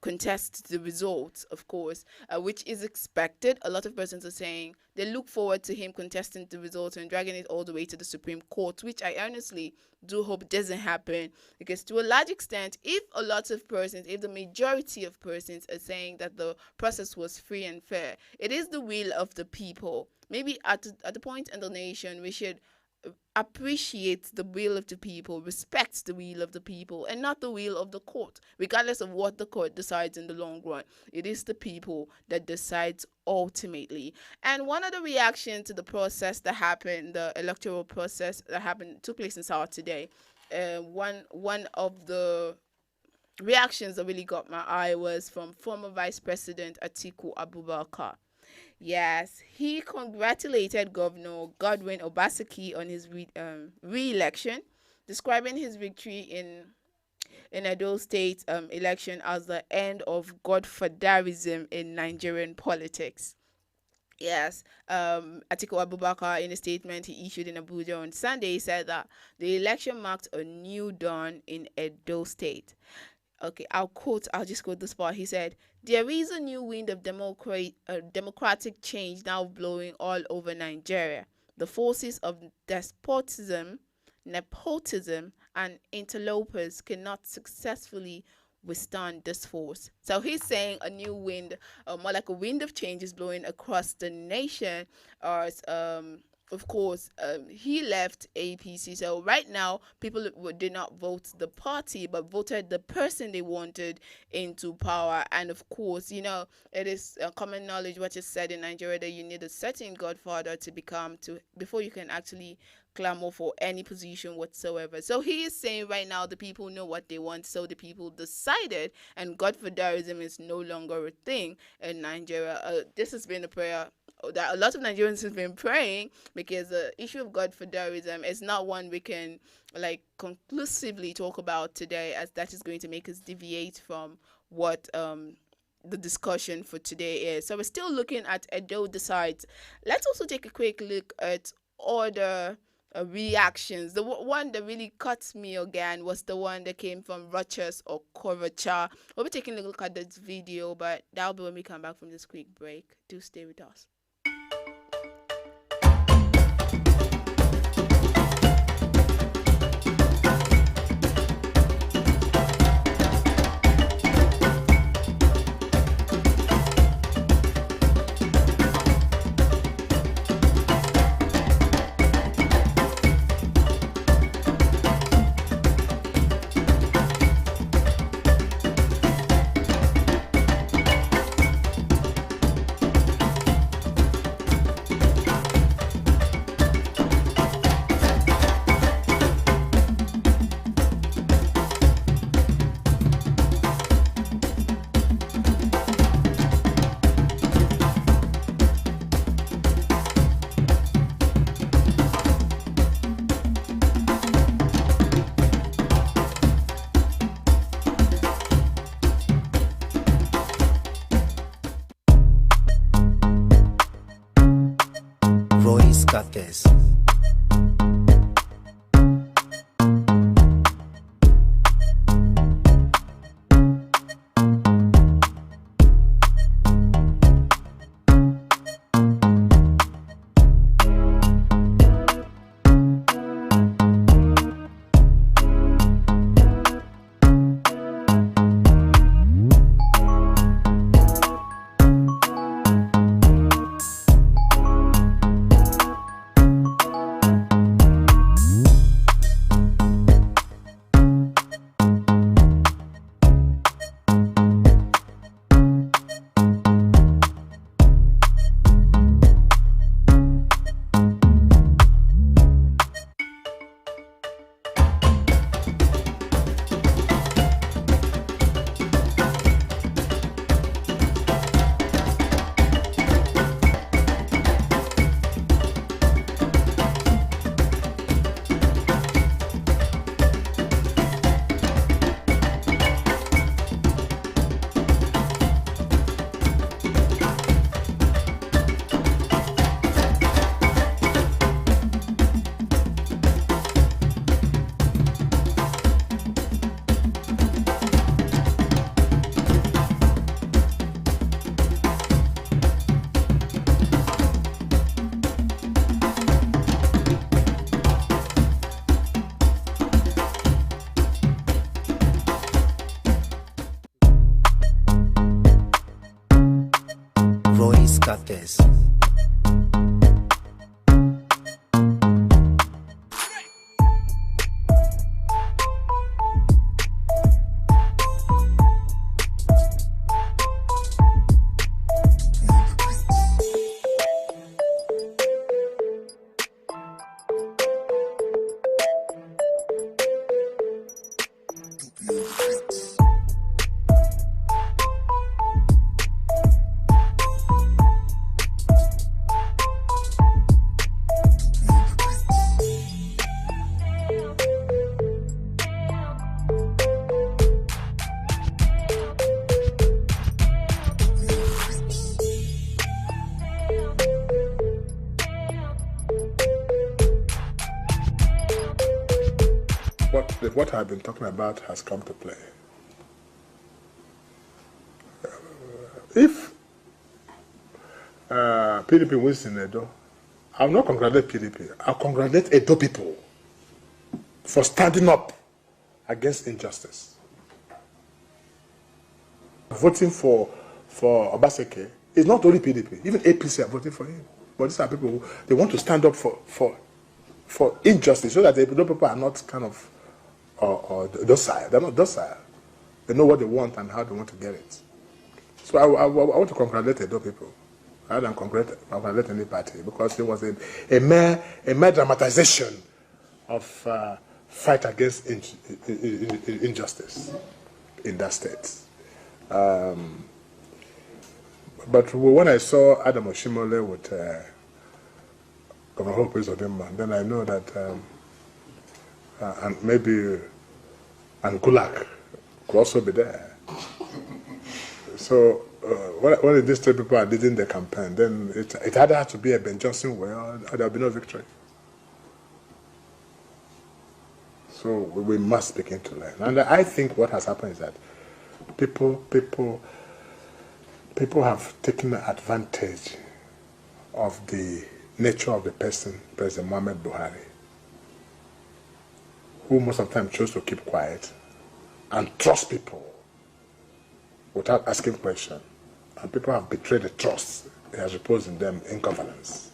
B: contest the results, of course, which is expected. A lot of persons are saying they look forward to him contesting the results and dragging it all the way to the Supreme Court, which I honestly do hope doesn't happen, because to a large extent, if the majority of persons are saying that the process was free and fair, it is the will of the people. Maybe at the point in the nation, we should appreciate the will of the people, respect the will of the people, and not the will of the court, regardless of what the court decides in the long run. It is the people that decides ultimately. And one of the reactions to the process that happened, the electoral process that took place in South today, one of the reactions that really got my eye was from former Vice President Atiku Abubakar. Yes, he congratulated Governor Godwin Obaseki on his re-election, describing his victory in Edo State election as the end of godfatherism in Nigerian politics. Yes, Atiku Abubakar, in a statement he issued in Abuja on Sunday, said that the election marked a new dawn in Edo State. Okay, I'll just quote this part. He said, there is a new wind of democratic change now blowing all over Nigeria. The forces of despotism, nepotism, and interlopers cannot successfully withstand this force. So he's saying a new wind, more like a wind of change, is blowing across the nation. Of course, he left APC. So right now, people did not vote the party, but voted the person they wanted into power. And of course, it is common knowledge what is said in Nigeria that you need a certain godfather before you can actually clamor for any position whatsoever. So he is saying right now the people know what they want, so the people decided, and godfatherism is no longer a thing in Nigeria. This has been a prayer that a lot of Nigerians have been praying, because the issue of godfatherism is not one we can conclusively talk about today, as that is going to make us deviate from what the discussion for today is. So we're still looking at Edo Decides. Let's also take a quick look at other reactions. The one that really cuts me again was the one that came from Rochas or Kovacha. We'll be taking a look at this video, but that'll be when we come back from this quick break. Do stay with us.
L: Crackers. Voice Crackers.
M: What I've been talking about has come to play. If PDP wins in Edo, I'll not congratulate PDP. I'll congratulate Edo people for standing up against injustice. Voting for Obaseki is not only PDP, even APC are voting for him. But these are people who they want to stand up for injustice so that the Edo people are not kind of docile. They're not docile. They know what they want and how they want to get it. So I want to congratulate Edo people rather than congratulate any party, because it was a mere dramatization of fight against injustice in that state. But when I saw Adam Oshimole with Governor Hope Uzodimma, then I know that and maybe Gulak could also be there. So when these three people are leading the campaign, then it either had to be a Ben Johnson way or there will be no victory. So we must begin to learn. And I think what has happened is that people have taken advantage of the nature of the person, President Muhammad Buhari, who most of the time chose to keep quiet and trust people without asking questions. And people have betrayed the trust he has reposed in them in governance.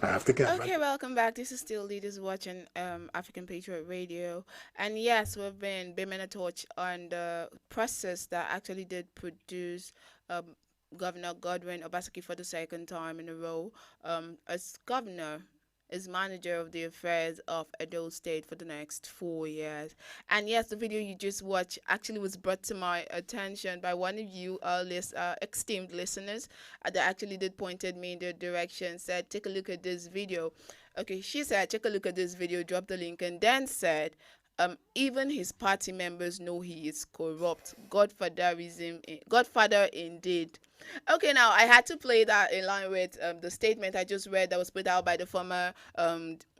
M: I have taken
B: Okay, welcome back. This is still Leaders Watching African Patriot Radio. And yes, we've been beaming a torch on the process that actually did produce Governor Godwin Obaseki for the second time in a row as governor, is manager of the affairs of Edo State for the next 4 years. And yes, the video you just watched actually was brought to my attention by one of you, esteemed listeners, that actually did pointed me in the direction, said, take a look at this video. Okay, she said, take a look at this video, drop the link, and then said, even his party members know he is corrupt. Godfather indeed. Okay, now I had to play that in line with the statement I just read that was put out by the former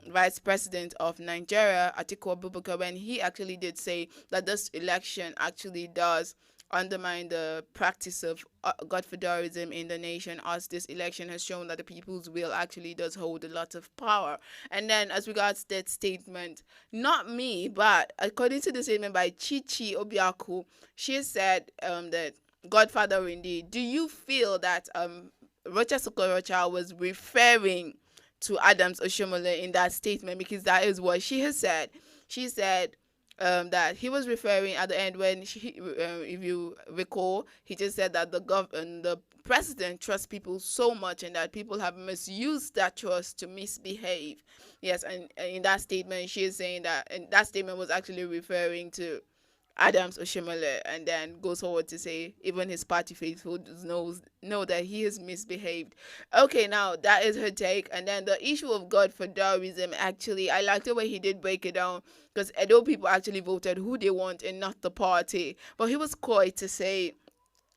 B: vice president of Nigeria, Atiku Abubakar, when he actually did say that this election actually does undermine the practice of godfatherism in the nation, as this election has shown that the people's will actually does hold a lot of power. And then as regards that statement, not me, but according to the statement by Chichi Obiaku, she said that Godfather indeed. Do you feel that Rocha Sokorocha was referring to Adams Oshomole in that statement? Because that is what she has said. She said that he was referring at the end when if you recall, he just said that the president trusts people so much and that people have misused that trust to misbehave. Yes, and in that statement, she is saying that, and that statement was actually referring to Adams Oshomole, and then goes forward to say even his party faithful know that he has misbehaved. Okay, now that is her take. And then the issue of godfatherism, actually, I liked the way he did break it down, because Edo people actually voted who they want and not the party. But he was coy to say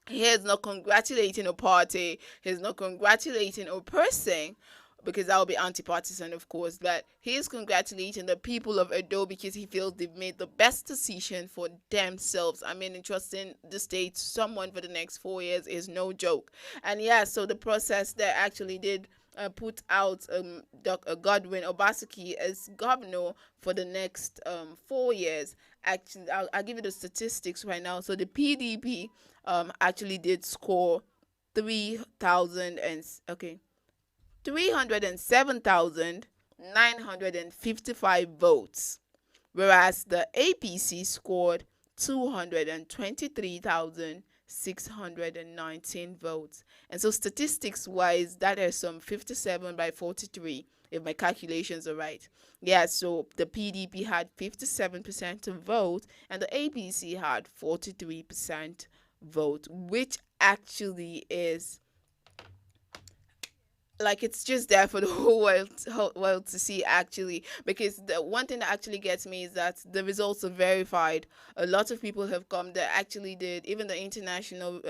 B: he is not congratulating a party, he's not congratulating a person, because that will be anti-partisan, of course, but he is congratulating the people of Edo because he feels they've made the best decision for themselves. I mean, entrusting the state to someone for the next 4 years is no joke. And yeah, so the process that actually did put out Godwin Obaseki as governor for the next 4 years. Actually, I'll give you the statistics right now. So the PDP actually did score 307,955 votes, whereas the APC scored 223,619 votes. And so statistics-wise, that is some 57 by 43, if my calculations are right. Yeah, so the PDP had 57% of vote, and the APC had 43% vote, which actually is like, it's just there for the whole world to see, actually, because the one thing that actually gets me is that the results are verified. A lot of people have come that actually did, even the international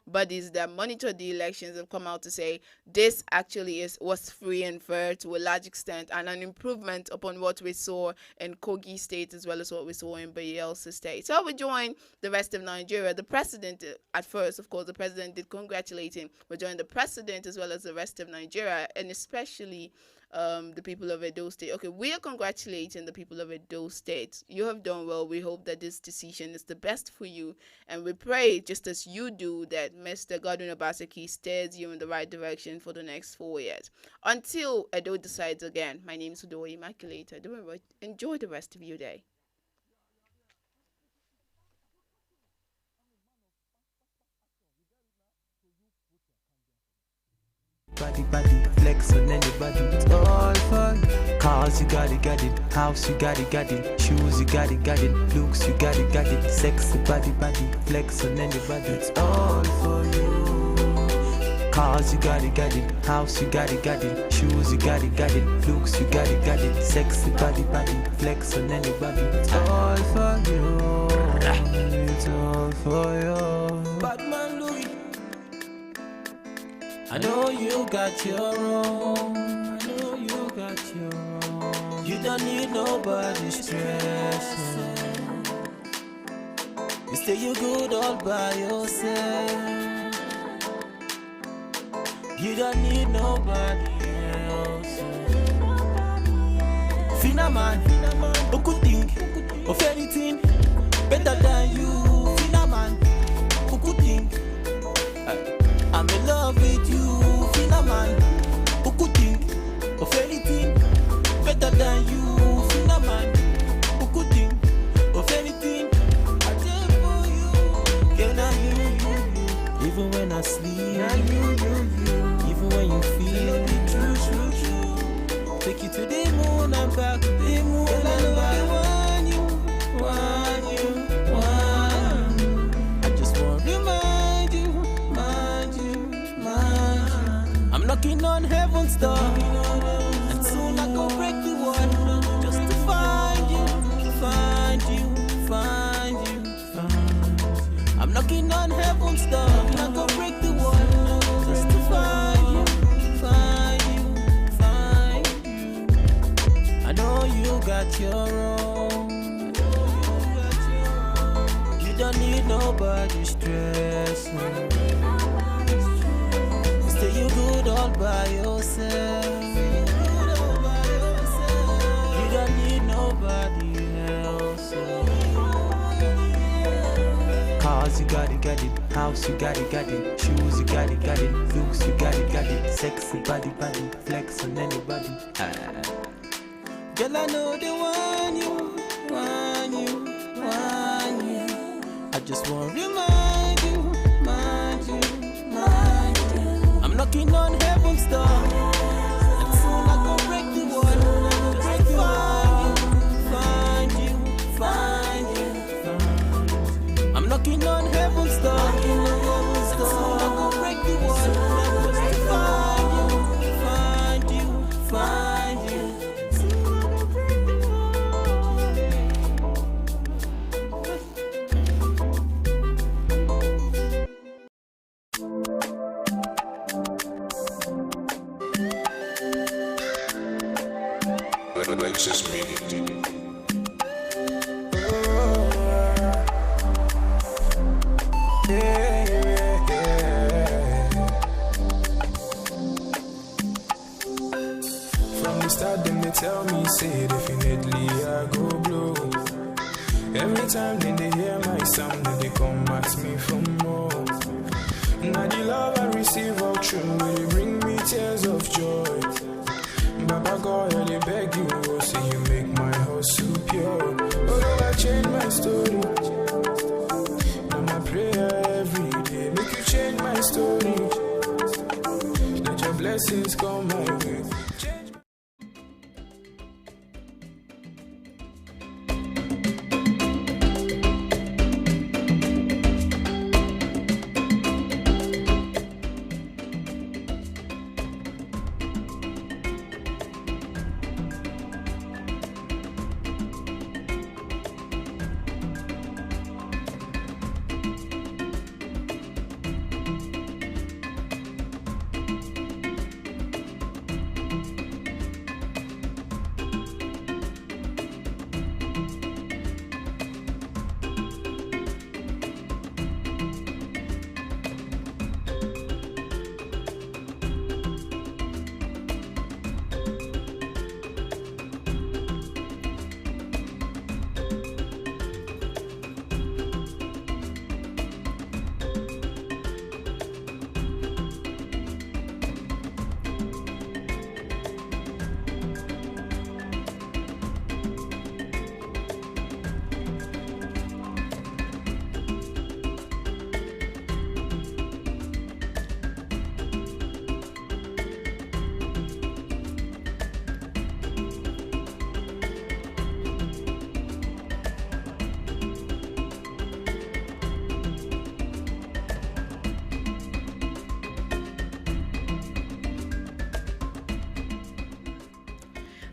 B: bodies that monitored the elections have come out to say this actually was free and fair to a large extent, and an improvement upon what we saw in Kogi State as well as what we saw in Bayelsa State. So we join the rest of Nigeria. The president, at first, of course, the president did congratulate him. We join the president as well as the rest of Nigeria, and especially the people of Edo State. Okay, we are congratulating the people of Edo State. You have done well. We hope that this decision is the best for you, and we pray, just as you do, that Mr. Godwin Obaseki steers you in the right direction for the next 4 years. Until Edo decides again, my name is Udo Immaculata. Enjoy the rest of your day.
A: Body, flex on anybody, it's all fun. Cars, you got it. House, you got it. Shoes, you got it. Looks, you got it. Sexy body, flex on anybody, it's all for you. Cars, you got it. House, you got it. Shoes, you got it. Looks, you got it. Sexy body, flex on anybody, it's all for you. It's all for you.
E: Batman Louis, I know you got your own. You don't need nobody's stressing. You say you good all by yourself. You don't need nobody else. Fina man, who could think of anything better than you? Fina man, who could think I'm in love with you? Fina man, who could think of anything better than you? Fina man, who could think of anything? I did for you. Girl, now you. Even when I sleep, now you. Even when you feel it, true. Take you to the moon and back, the moon and back. Want you. I just want to remind you. I'm knocking on heaven's door, and soon I go break the wall just to find you.
A: You don't need nobody stressing. Stay you good all by yourself. You don't need nobody else. Cars, you got it. House, you got it. Shoes, you got it. Looks, you got it. Sexy body, flex on anybody. Girl, I know they want you. I just want to remind you. I'm knocking on heaven's door, and soon I go break the wall. Find you. I'm knocking on heaven's door, and soon I go break the wall. Find you.
C: Alexis Media. From the start, then they tell me, say definitely I go blow. Every time then they hear my sound, then they come ask me for more. Now the love I receive all true, will bring me tears of joy. Baba God, I beg you, oh, say you make my heart so pure. Oh, I change my story. Now my prayer every day, make you change my story. Let your blessings come my way.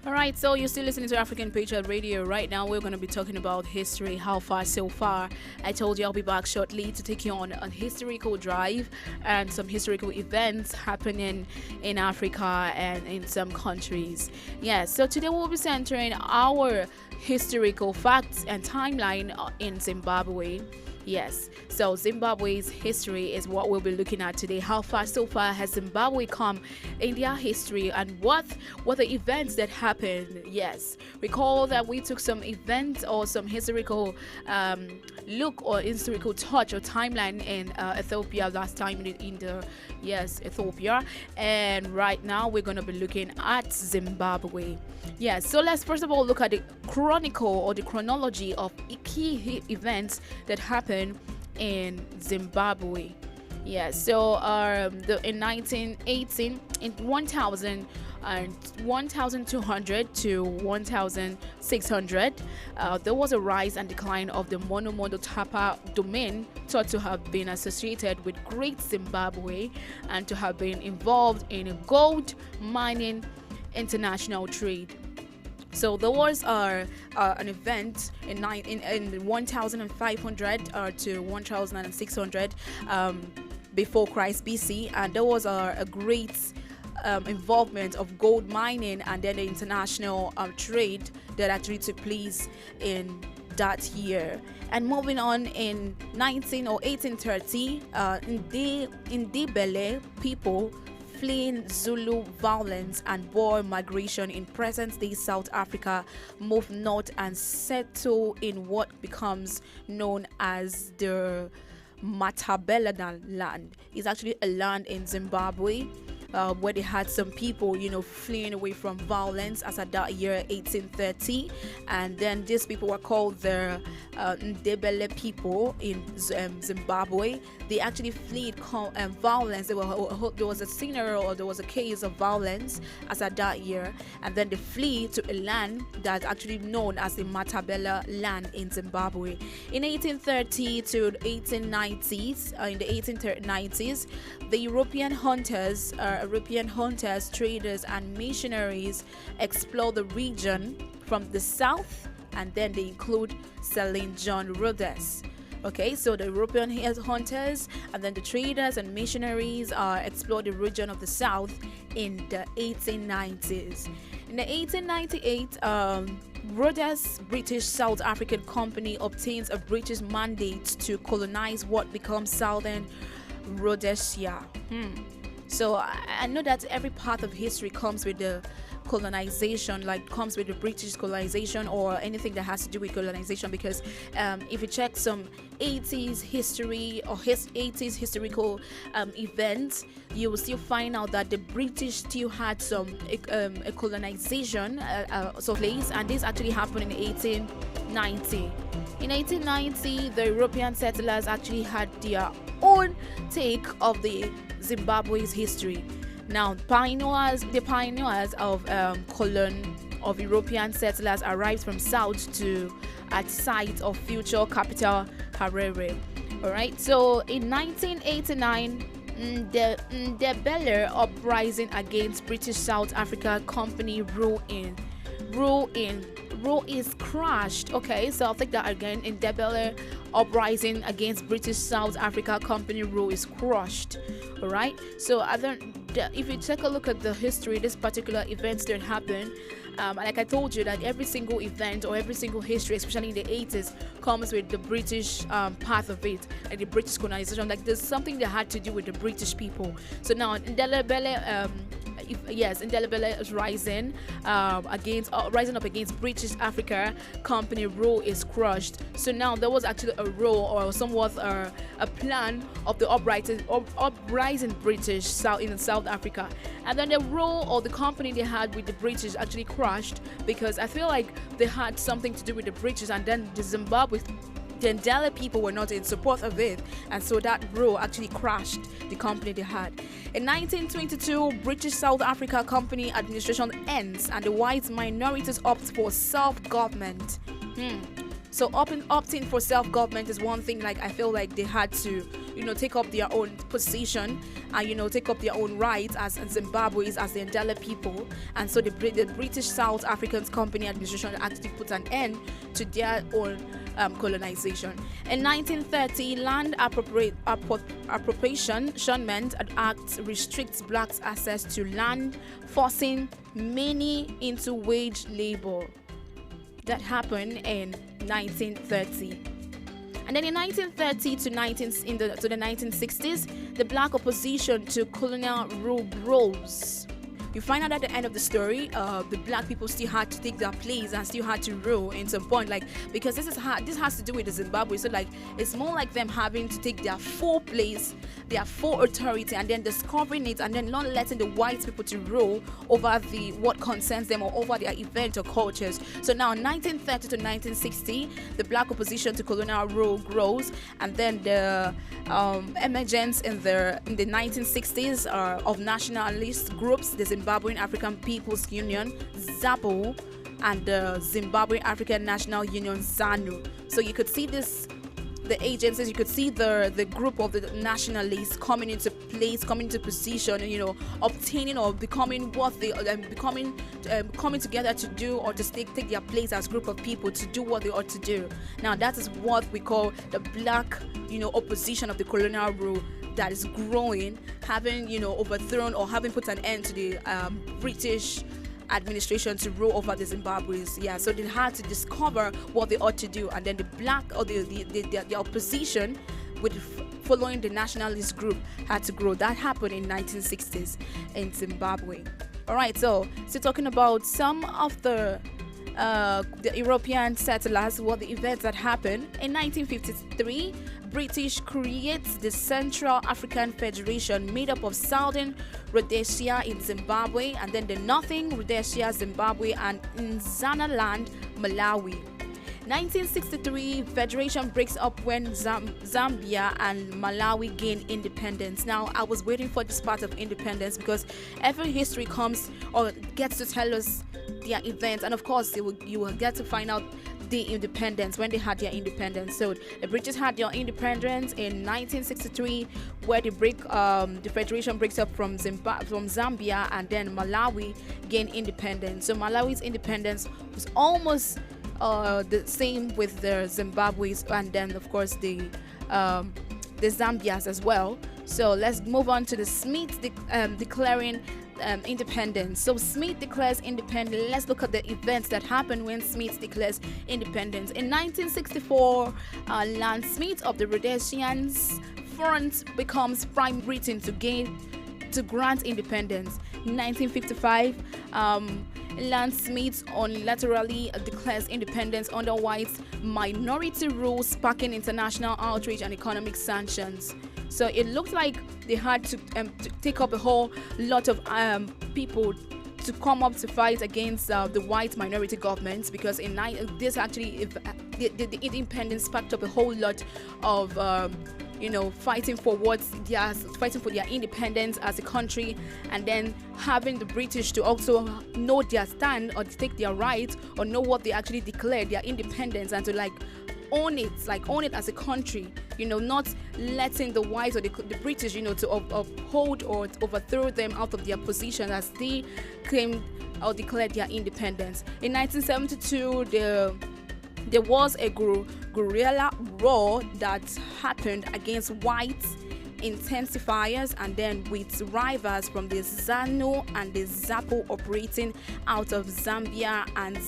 K: Alright, so you're still listening to African Patriot Radio. Right now we're going to be talking about history, how far so far. I told you I'll be back shortly to take you on a historical drive and some historical events happening in Africa and in some countries. Yes, so today we'll be centering our historical facts and timeline in Zimbabwe. Yes, so Zimbabwe's history is what we'll be looking at today. How far so far has Zimbabwe come in their history, and what were the events that happened? Yes, recall that we took some events or some historical look or historical touch or timeline in Ethiopia last time in the Ethiopia, and right now we're going to be looking at Zimbabwe. Yes, so let's first of all look at the chronicle or the chronology of key events that happened in Zimbabwe. Yes, so in 1918, in 1200 to 1600, there was a rise and decline of the Mono Tapa domain, thought to have been associated with Great Zimbabwe and to have been involved in a gold mining international trade. So there was an event in 1500 to 1600 before Christ BC, and there was a great involvement of gold mining and then the international trade that actually took place in that year. And moving on in 1830, Ndebele people fleeing Zulu violence and Boer migration in present-day South Africa moved north and settled in what becomes known as the Matabeleland land. It's actually a land in Zimbabwe. Where they had some people, fleeing away from violence as at that year 1830, and then these people were called the Ndebele people in Zimbabwe. They actually fled violence. There was a scenario, or there was a case of violence as at that year, and then they flee to a land that's actually known as the Matabele land in Zimbabwe. In 1830 to 1890s, in the 1890s, the European hunters, traders, and missionaries explored the region from the south, and then they include Celine John Rhodes. Okay, so the European hunters and then the traders and missionaries explored the region of the south in the 1890s. In the 1898, Rhodes British South African Company obtains a British mandate to colonize what becomes Southern Rhodesia. So I know that every part of history comes with the colonization, like comes with the British colonization or anything that has to do with colonization, because if you check some 80s history or 80s historical events, you will still find out that the British still had some a colonization place, and this actually happened in 1890. In 1890, the European settlers actually had their own take of the Zimbabwe's history. Now, the pioneers of European settlers arrived from south to at site of future capital Harare. All right. So in 1989, the Ndebele uprising against British South Africa Company rule is crushed. Okay, so I'll take that again. Ndebele uprising against British South Africa Company rule is crushed. All right. So if you take a look at the history, this particular events that happened, like I told you, that every single event or every single history, especially in the 80s, comes with the British part of it, like the British colonization. Like there's something that had to do with the British people. So now Ndebele is rising up against British Africa Company rule is crushed. So now there was actually a rule, or somewhat a plan of the uprising British in South Africa, and then the rule or the company they had with the British actually crushed, because I feel like they had something to do with the British, and then the Ndebele people were not in support of it, and so that rule actually crashed the company they had. In 1922, British South Africa Company administration ends, and the white minorities opt for self-government. So opting for self-government is one thing. Like I feel like they had to, take up their own position and take up their own rights as Zimbabweans, as the Ndebele people, and so the British South African Company administration actually put an end to their own colonization. In 1930, Land Appropriation Act restricts blacks' access to land, forcing many into wage labor. That happened in 1930. And then in 1930 to the 1960s, the black opposition to colonial rule grows. You find out at the end of the story, the black people still had to take their place and still had to rule in some point, because this has to do with the Zimbabwe. So it's more like them having to take their full place, their full authority, and then discovering it, and then not letting the white people to rule over what concerns them or over their event or cultures. So now, 1930 to 1960, the black opposition to colonial rule grows, and then the emergence in the 1960s of nationalist groups, the Zimbabwean African People's Union, ZAPU, and the Zimbabwe African National Union, ZANU. So you could see the agencies, you could see the group of the nationalists coming into place, coming into position, obtaining or becoming what they coming together to do, or to take their place as a group of people to do what they ought to do. Now that is what we call the black opposition of the colonial rule that is growing, having overthrown or having put an end to the British administration to rule over the Zimbabweans. Yeah, so they had to discover what they ought to do, and then the black or the opposition with following the nationalist group had to grow. That happened in 1960s in Zimbabwe. All right, so talking about some of the European settlers, what the events that happened in 1953. British creates the Central African Federation made up of Southern Rhodesia in Zimbabwe, and then the Northern Rhodesia, Zimbabwe, and Nzanaland, Malawi. 1963, Federation breaks up when Zambia and Malawi gain independence. Now, I was waiting for this part of independence because every history comes or gets to tell us their events, and of course, you will get to find out the independence when they had their independence. So the British had their independence in 1963, where the federation breaks up from Zambia, and then Malawi gained independence. So Malawi's independence was almost the same with the Zimbabwe's, and then of course the Zambias as well. So let's move on to the Smiths declaring independence. So Smith declares independence. Let's look at the events that happened when Smith declares independence. In 1964, Land Smith of the Rhodesians Front becomes Prime Britain to grant independence. In 1955, Land Smith unilaterally declares independence under white minority rule, sparking international outrage and economic sanctions. So it looked like they had to take up a whole lot of people to come up to fight against the white minority governments, because the independence sparked up a whole lot of fighting for their independence as a country, and then having the British to also know their stand or take their rights or know what they actually declared their independence, and to own it as a country, not letting the whites or the British, to uphold or overthrow them out of their position as they claimed or declared their independence. In 1972, there was a guerrilla war that happened against white intensifiers, and then with rivals from the ZANU and the ZAPO operating out of Zambia and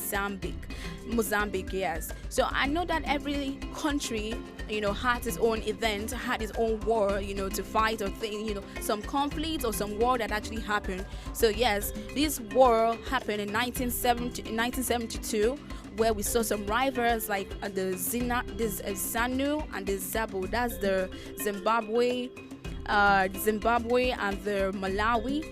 K: Mozambique, yes. So I know that every country, had its own event, had its own war, to fight or some conflict or some war that actually happened. So yes, this war happened in 1972, where we saw some rivals like the ZANU and the ZAPO. That's the Zimbabwe and the Malawi.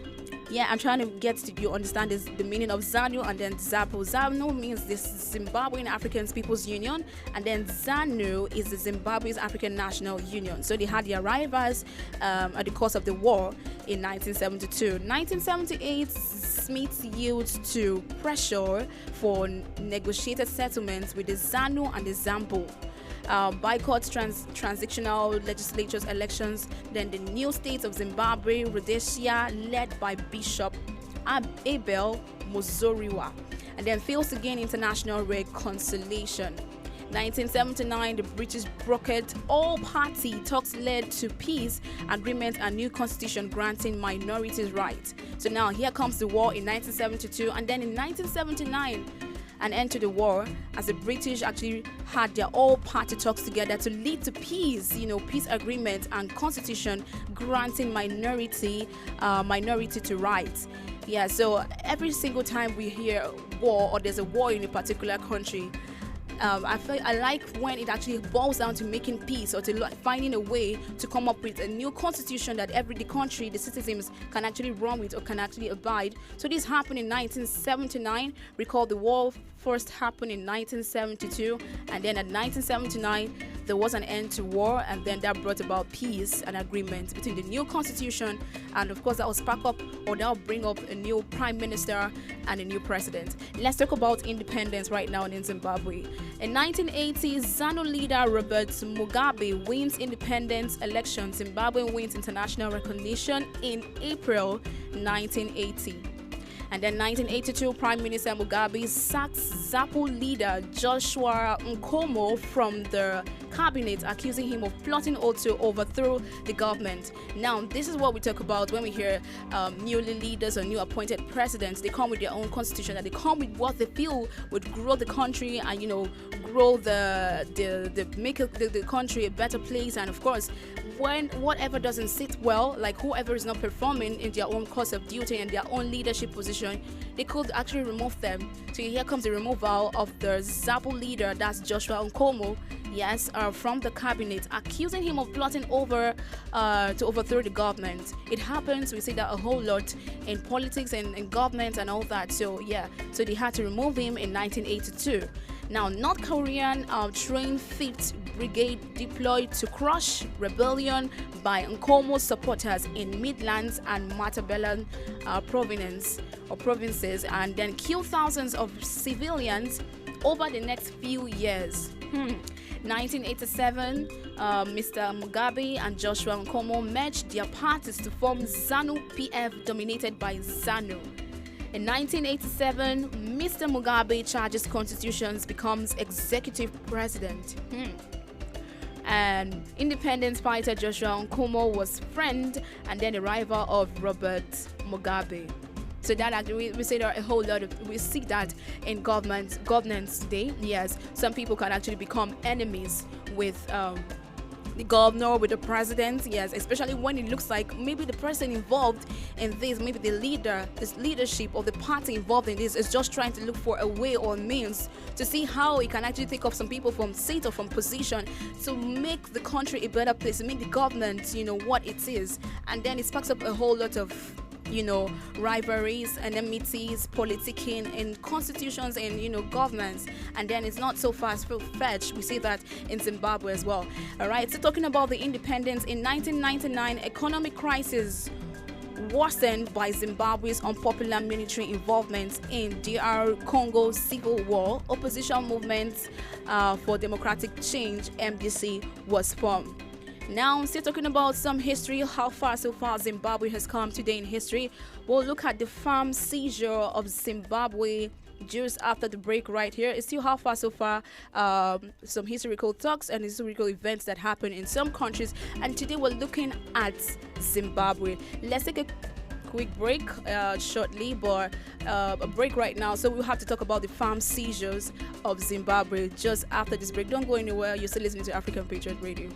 K: Yeah, I'm trying to get you understand the meaning of ZANU and then ZAPO. ZANU means the Zimbabwean African People's Union, and then ZANU is the Zimbabwe's African National Union. So they had their rivals at the course of the war in 1972. 1978, Smith yields to pressure for negotiated settlements with the ZANU and the ZAPO. Boycotts transitional legislatures elections, then the new state of Zimbabwe, Rhodesia, led by Bishop Abel Muzoriwa, and then fails to gain international reconciliation. 1979, the British brokered all-party talks led to peace agreement and new constitution granting minorities rights. So now here comes the war in 1972, and then in 1979, an end to the war, as the British actually had their all-party talks together to lead to peace, peace agreement and constitution granting minority to rights. Yeah, so every single time we hear war or there's a war in a particular country, I like when it actually boils down to making peace or to finding a way to come up with a new constitution that the country, the citizens can actually run with or can actually abide. So this happened in 1979. Recall the war first happened in 1972, and then at 1979 there was an end to war, and then that brought about peace and agreement between the new constitution, and of course that will spark up or that will bring up a new prime minister and a new president. Let's talk about independence right now in Zimbabwe. In 1980, ZANU leader Robert Mugabe wins independence election. Zimbabwe wins international recognition in April 1980. And then 1982, Prime Minister Mugabe sacks ZAPU leader Joshua Nkomo from the cabinet, accusing him of plotting to overthrow the government. Now, this is what we talk about when we hear new leaders or new appointed presidents. They come with their own constitution, and they come with what they feel would grow the country and, grow make the country a better place. And of course, when whatever doesn't sit well, like whoever is not performing in their own course of duty and their own leadership position, they could actually remove them. So here comes the removal of the ZAPU leader, that's Joshua Nkomo, yes, from the cabinet, accusing him of plotting to overthrow the government. It happens, we see that a whole lot in politics and in government and all that. So yeah, so they had to remove him in 1982. Now, North Korean trained 5th Brigade deployed to crush rebellion by Nkomo supporters in Midlands and Matabeleland provinces, and then kill thousands of civilians over the next few years. 1987, Mr. Mugabe and Joshua Nkomo merged their parties to form ZANU-PF, dominated by ZANU. In 1987, Mr. Mugabe charges constitutions, becomes executive president. And independence fighter Joshua Nkomo was friend and then a rival of Robert Mugabe. So that actually, we say there are a whole lot of, we see that in governance today. Yes, some people can actually become enemies with the governor, with the president. Yes, especially when it looks like maybe the person involved in this, maybe the leader, this leadership of the party involved in this is just trying to look for a way or means to see how he can actually take off some people from seat or from position to make the country a better place, to make the government, what it is. And then it sparks up a whole lot of rivalries, enmities, politicking in constitutions and governments, and then it's not so far-fetched. We see that in Zimbabwe as well. All right, so talking about the independence, in 1999, economic crisis worsened by Zimbabwe's unpopular military involvement in DR Congo civil war. Opposition movement for democratic change, MDC, was formed. Now, still talking about some history, how far so far Zimbabwe has come today in history. We'll look at the farm seizure of Zimbabwe just after the break right here. It's still how far so far, some historical talks and historical events that happen in some countries. And today we're looking at Zimbabwe. Let's take a quick break shortly, but a break right now. So we'll have to talk about the farm seizures of Zimbabwe just after this break. Don't go anywhere. You're still listening to African Patriot Radio.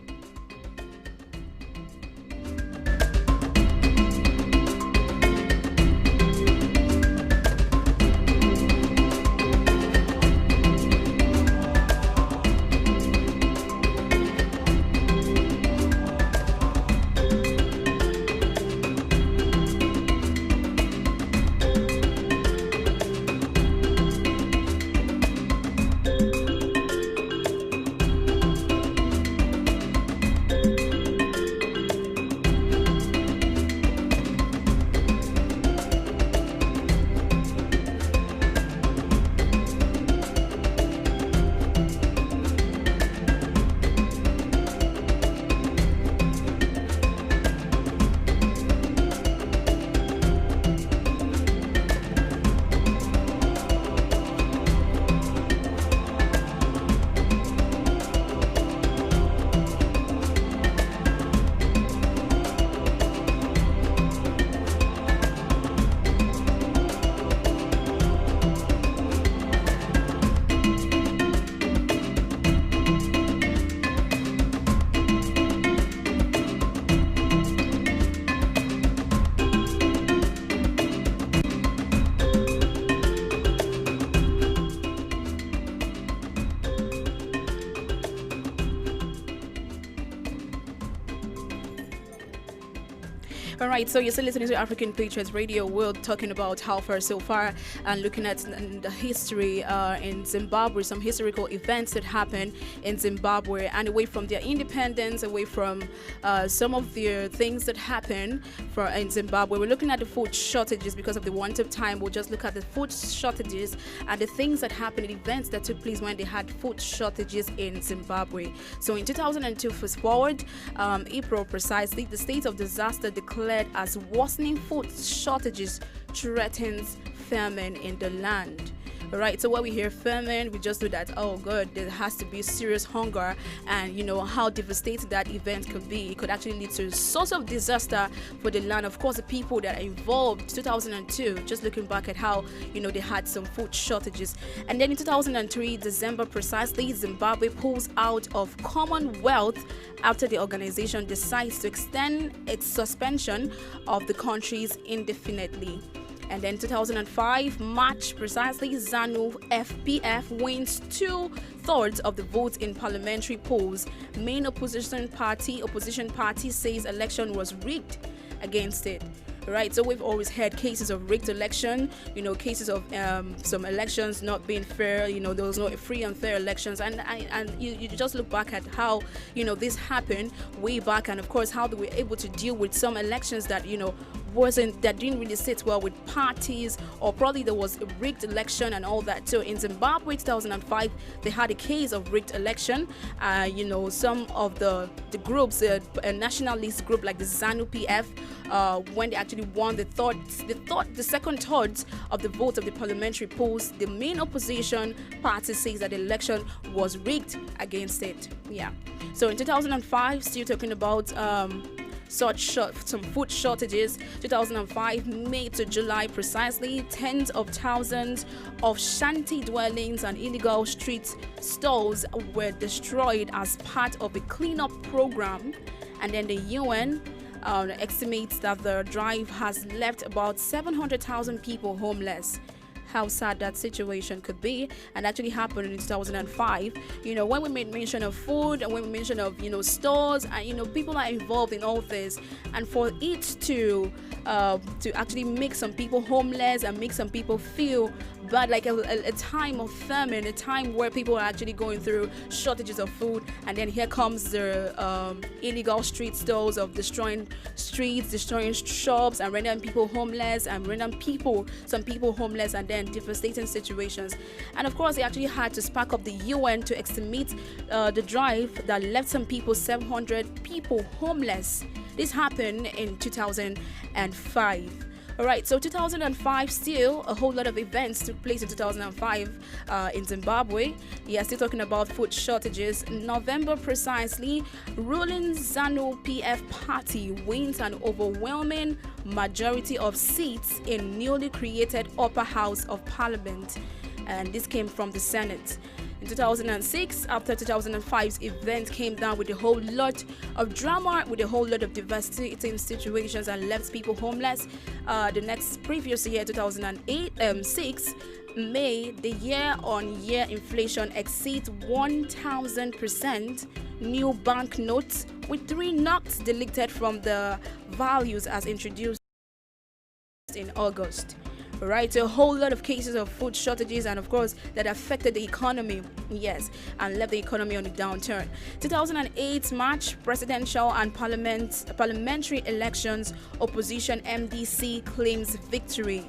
K: All right, so you're still listening to African Patriots Radio. We're talking about how far so far and looking at the history in Zimbabwe, some historical events that happened in Zimbabwe, and away from their independence, away from some of the things that happened in Zimbabwe. We're looking at the food shortages because of the want of time. We'll just look at the food shortages and the things that happened, the events that took place when they had food shortages in Zimbabwe. So in 2002, fast forward, April precisely, the state of disaster declared as worsening food shortages threatens famine in the land. All right, so when we hear famine, we just know that, oh god, there has to be serious hunger, and you know how devastating that event could be. It could actually lead to a source of disaster for the land. Of course, the people that are involved. 2002, just looking back at how, you know, they had some food shortages. And then in 2003, December precisely, Zimbabwe pulls out of Commonwealth after the organization decides to extend its suspension of the countries indefinitely. And then 2005, March precisely, ZANU FPF wins 2/3 of the votes in parliamentary polls. Main opposition party says election was rigged against it. Right, so we've always had cases of rigged election, you know, cases of some elections not being fair, you know, there was no free and fair elections, and you just look back at how, you know, this happened way back, and of course how they were able to deal with some elections that, you know, that didn't really sit well with parties, or probably there was a rigged election and all that. So in Zimbabwe 2005, they had a case of rigged election. You know, some of the groups, a nationalist group like the ZANU PF, when they actually won the second third of the vote of the parliamentary polls, the main opposition party says that the election was rigged against it. Yeah. So in 2005, still talking about some food shortages. 2005, May to July precisely, tens of thousands of shanty dwellings and illegal street stalls were destroyed as part of a cleanup program. And then the UN estimates that the drive has left about 700,000 people homeless. How sad that situation could be, and actually happened in 2005. You know, when we made mention of food and when we mention of, you know, stores, and you know, people are involved in all this, and for it to actually make some people homeless and make some people feel bad, like a time of famine, a time where people are actually going through shortages of food, and then here comes the illegal street stores of destroying streets, destroying shops, and rendering people homeless, and rendering some people homeless, and then devastating situations. And of course, they actually had to spark up the UN to estimate the drive that left some people, 700 people homeless. This happened in 2005. All right, so 2005, still a whole lot of events took place in 2005 in Zimbabwe. Yeah, still talking about food shortages. November precisely, ruling ZANU PF party wins an overwhelming majority of seats in newly created upper house of parliament, and this came from the Senate. In 2006, after 2005's event came down with a whole lot of drama, with a whole lot of devastating situations, and left people homeless. The previous year, 2006, May, the year-on-year inflation exceeds 1,000%. New banknotes with 3 knocks deleted from the values as introduced in August. Right, so a whole lot of cases of food shortages, and of course that affected the economy, yes, and left the economy on a downturn. 2008 March, presidential and parliamentary elections, opposition MDC claims victory.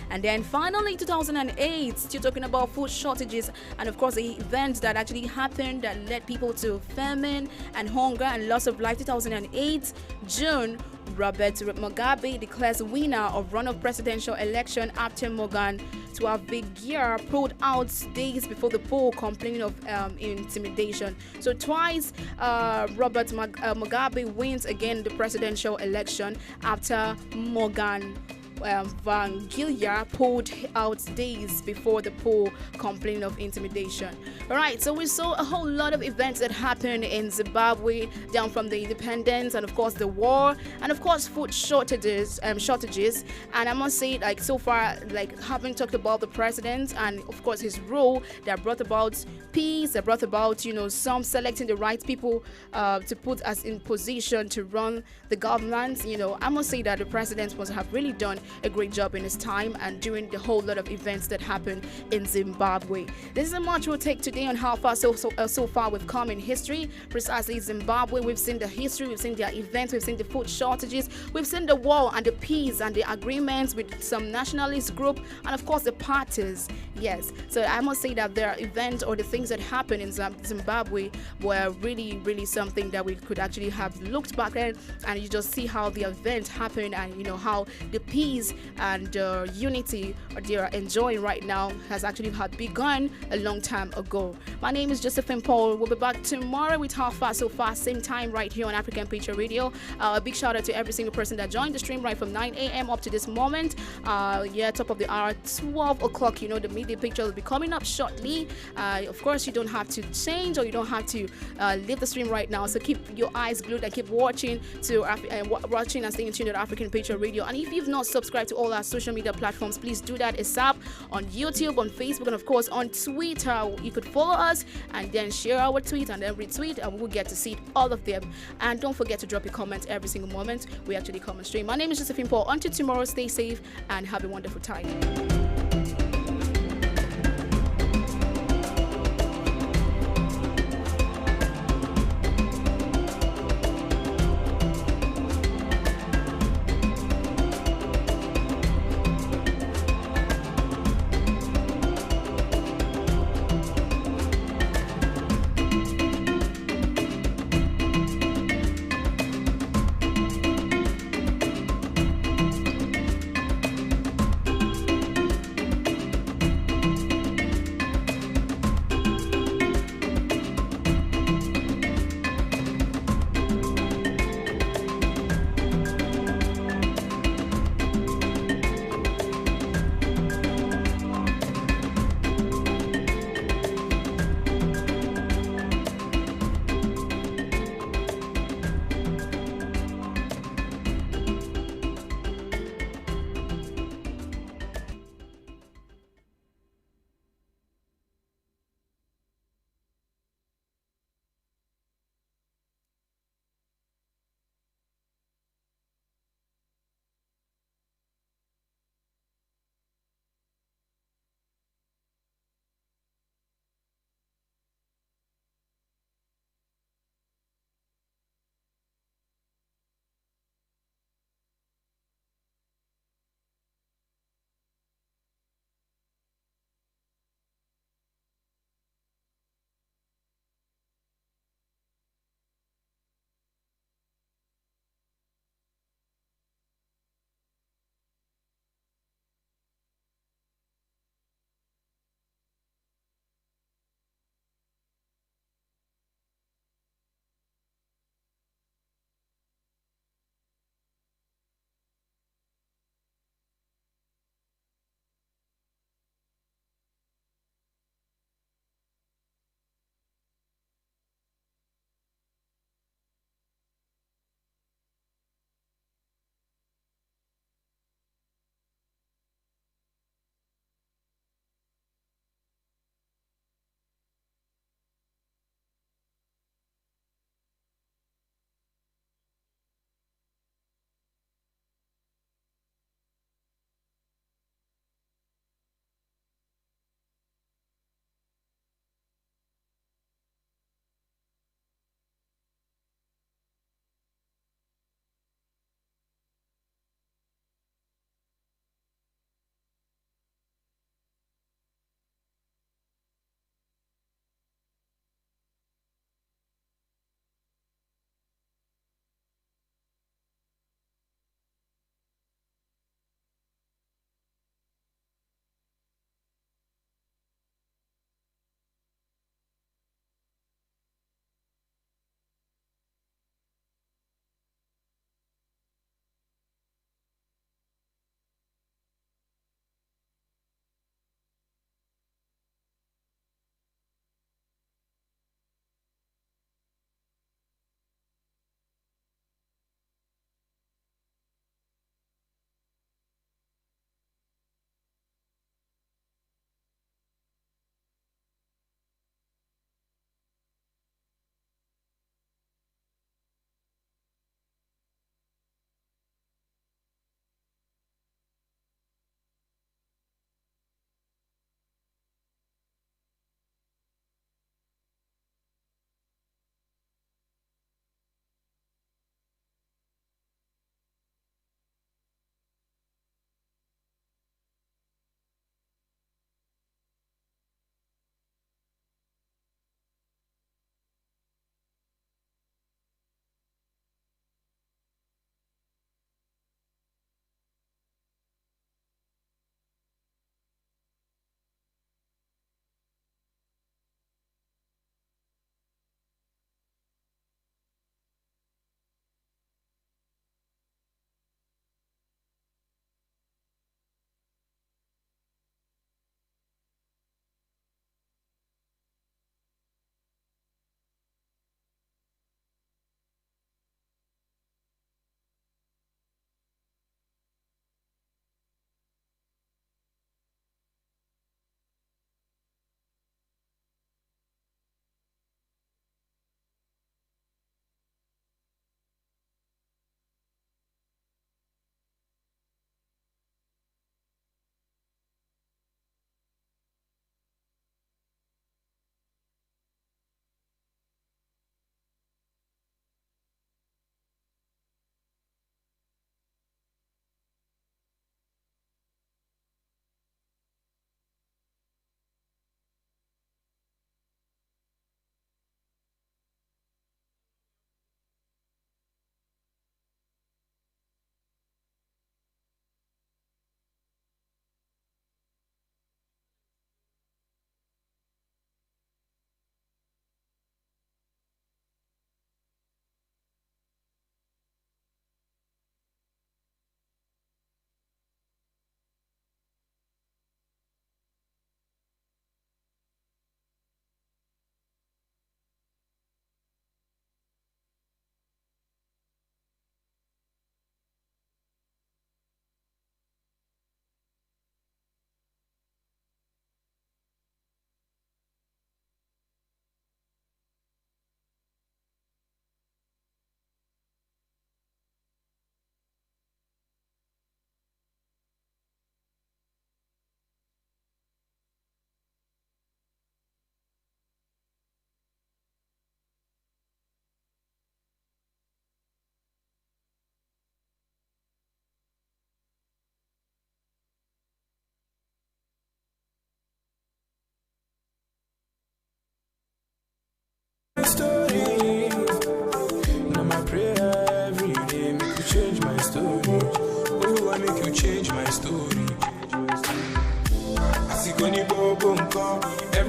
K: And then finally 2008, still talking about food shortages, and of course the events that actually happened that led people to famine and hunger and loss of life. 2008 June, Robert Mugabe declares winner of runoff presidential election after Morgan Tsvangirai pulled out days before the poll, complaining of intimidation. So twice Robert Mugabe wins again the presidential election after Morgan Tsvangirai pulled out days before the poll, complaining of intimidation. All right, so we saw a whole lot of events that happened in Zimbabwe, down from the independence, and of course the war, and of course food shortages. And I must say, like, so far, like, having talked about the president and of course his role that brought about peace, that brought about, you know, some selecting the right people to put us in position to run the government. You know, I must say that the president must have really done a great job in his time and during the whole lot of events that happened in Zimbabwe. This is much we'll take today on how far so far we've come in history. Precisely Zimbabwe, we've seen the history, we've seen their events, we've seen the food shortages, we've seen the war and the peace and the agreements with some nationalist group, and of course the parties. Yes, so I must say that their events or the things that happened in Zimbabwe were really, really something that we could actually have looked back at, and you just see how the event happened, and you know how the peace peace and unity they are enjoying right now has actually had begun a long time ago. My name is Josephine Paul. We'll be back tomorrow with How Fast So Fast, same time right here on African Patriot Radio. A big shout out to every single person that joined the stream right from 9 a.m. up to this moment. Top of the hour, 12 o'clock. You know, the media picture will be coming up shortly. Of course, you don't have to change or you don't have to leave the stream right now. So keep your eyes glued and keep watching watching and staying tuned to African Patriot Radio. And if you've not subscribed to all our social media platforms, please do that ASAP on YouTube, on Facebook, and of course on Twitter. You could follow us and then share our tweet and then retweet, and we'll get to see all of them. And don't forget to drop your comments every single moment we actually come on stream. My name is Josephine Paul. Until tomorrow, stay safe and have a wonderful time.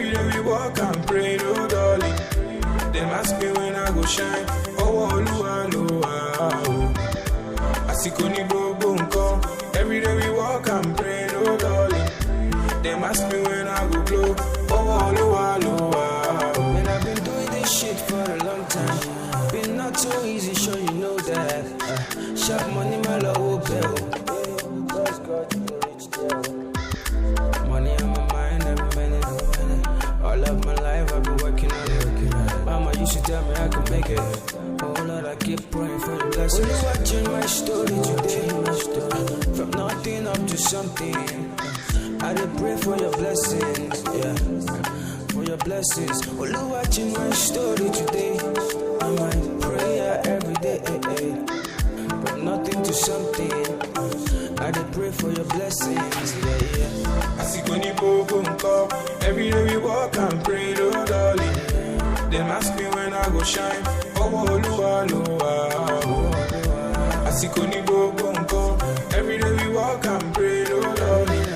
C: Every day we walk and pray, oh darling. Them ask me when I go shine. Oh, Olua, Olua. Asiko ni bobo nko. Every day we walk and pray, oh darling. Them ask me when I go blow. Oh, Olua, Olua.
E: Man, I've been doing this shit for a long time. Been not so easy, sure you know that. Sharp money, my love will bill. Money on my mind every minute. All of my life I've been working on it. Mama used to tell me I could make it. Oh Lord, I keep praying for your blessings. Only watching my story today. From nothing up to something. I did pray for your blessings, yeah. For your blessings. Only watching my story today. And my prayer every day. From nothing to something. I did pray for your blessings, yeah.
C: Asiko ni bobo nko. Every day we walk and pray, oh darling. Them ask me when I go shine. Oh, Olua, Olua. Asiko ni bobo nko. Every day we walk and pray, oh darling.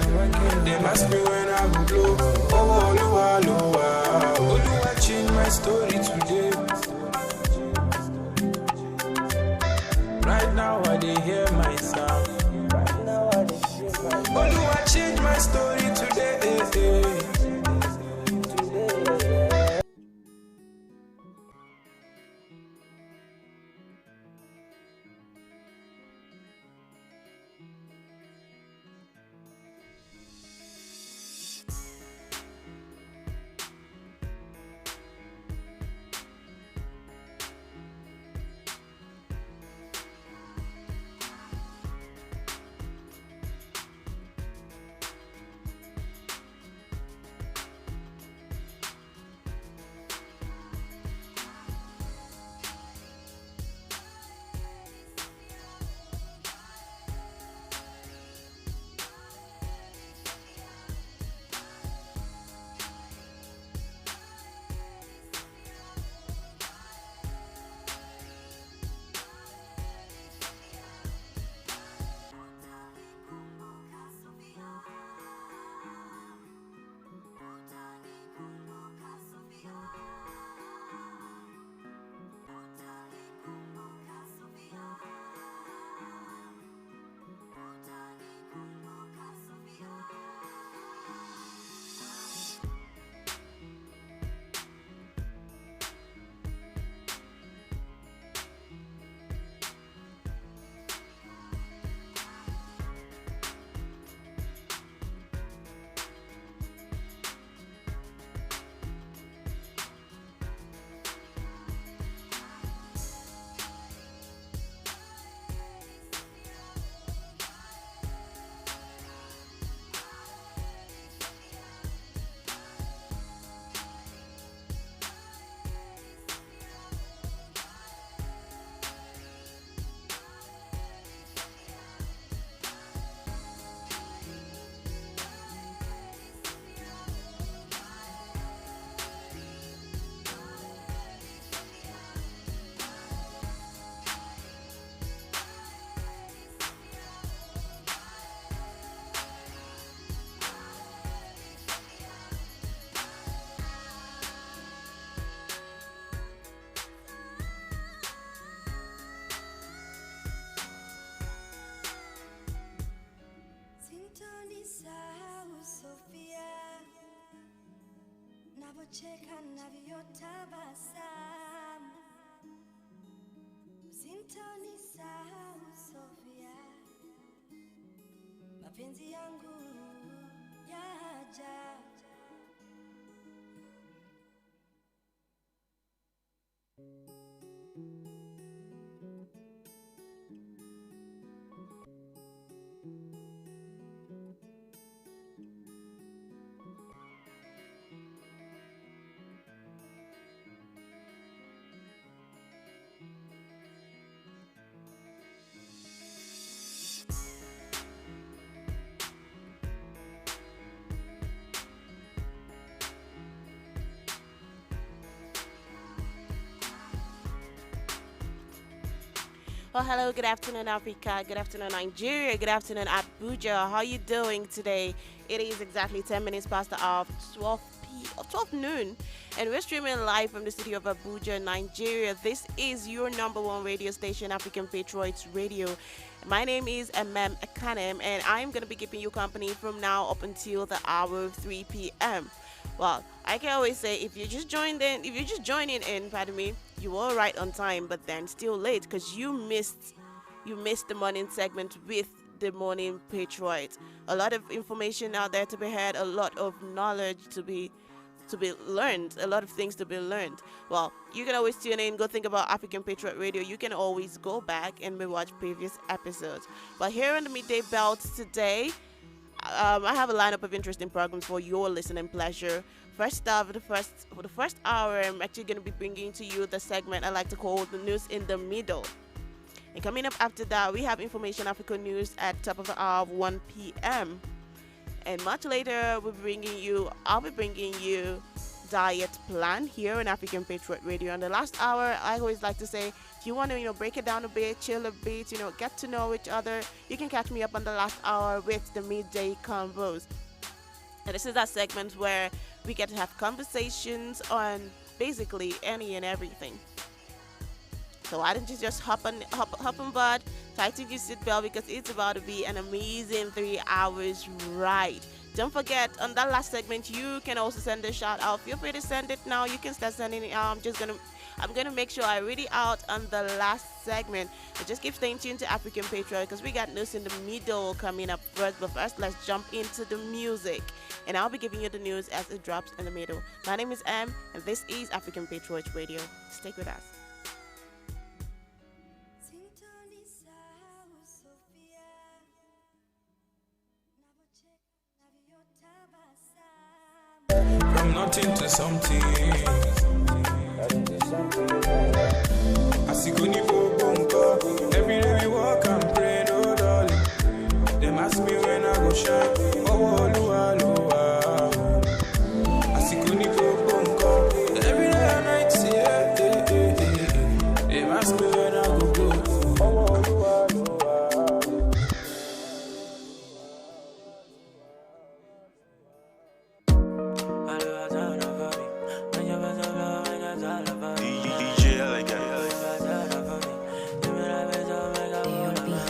C: Them ask me when I go blow. Oh, Olua, Olua. Olua change my story today. Right now I dey hear my sound. Olua change my story today.
N: Cheka navyotabasamu, sintonisahau Sofia, mapenzi yangu yaja.
O: Well, hello, good afternoon, Africa. Good afternoon, Nigeria. Good afternoon, Abuja. How are you doing today? It is exactly 10 minutes past the hour of 12 12 noon. And we're streaming live from the city of Abuja, Nigeria. This is your number one radio station, African Patriots Radio. My name is MM Akanem, and I'm going to be keeping you company from now up until the hour of 3 p.m. Well, I can always say if you're just joining in, pardon me, you were right on time, but then still late because you missed the morning segment with the morning Patriots. A lot of information out there to be had, a lot of knowledge to be learned, a lot of things to be learned. Well, you can always tune in, go think about African Patriot Radio. You can always go back and watch previous episodes. But here on the midday belt today, I have a lineup of interesting programs for your listening pleasure. First off, for the first hour, I'm actually going to be bringing to you the segment I like to call the news in the middle. And coming up after that, we have Information Africa News at top of the hour of 1 p.m. And much later, I'll be bringing you Diet Plan here on African Patriot Radio. And the last hour, I always like to say, if you want to, break it down a bit, chill a bit, get to know each other, you can catch me up on the last hour with the midday convos. And this is that segment where we get to have conversations on basically any and everything. So why don't you just hop on board, tighten your seatbelt, because it's about to be an amazing 3 hours ride. Don't forget, on that last segment, you can also send a shout out. Feel free to send it now. You can start sending it out. I'm gonna make sure I read it out on the last segment. But just keep staying tuned to African Patriot, because we got news in the middle coming up first. But first, let's jump into the music, and I'll be giving you the news as it drops in the middle. My name is Em, and this is African Patriot Radio. Stick with us.
C: From nothing to something. Every day we walk and pray, no darling. They ask me when I go shine. Oh, Lua, Lua. Every day and night, see, they ask me when I go blow. Oh, Lua, Lua.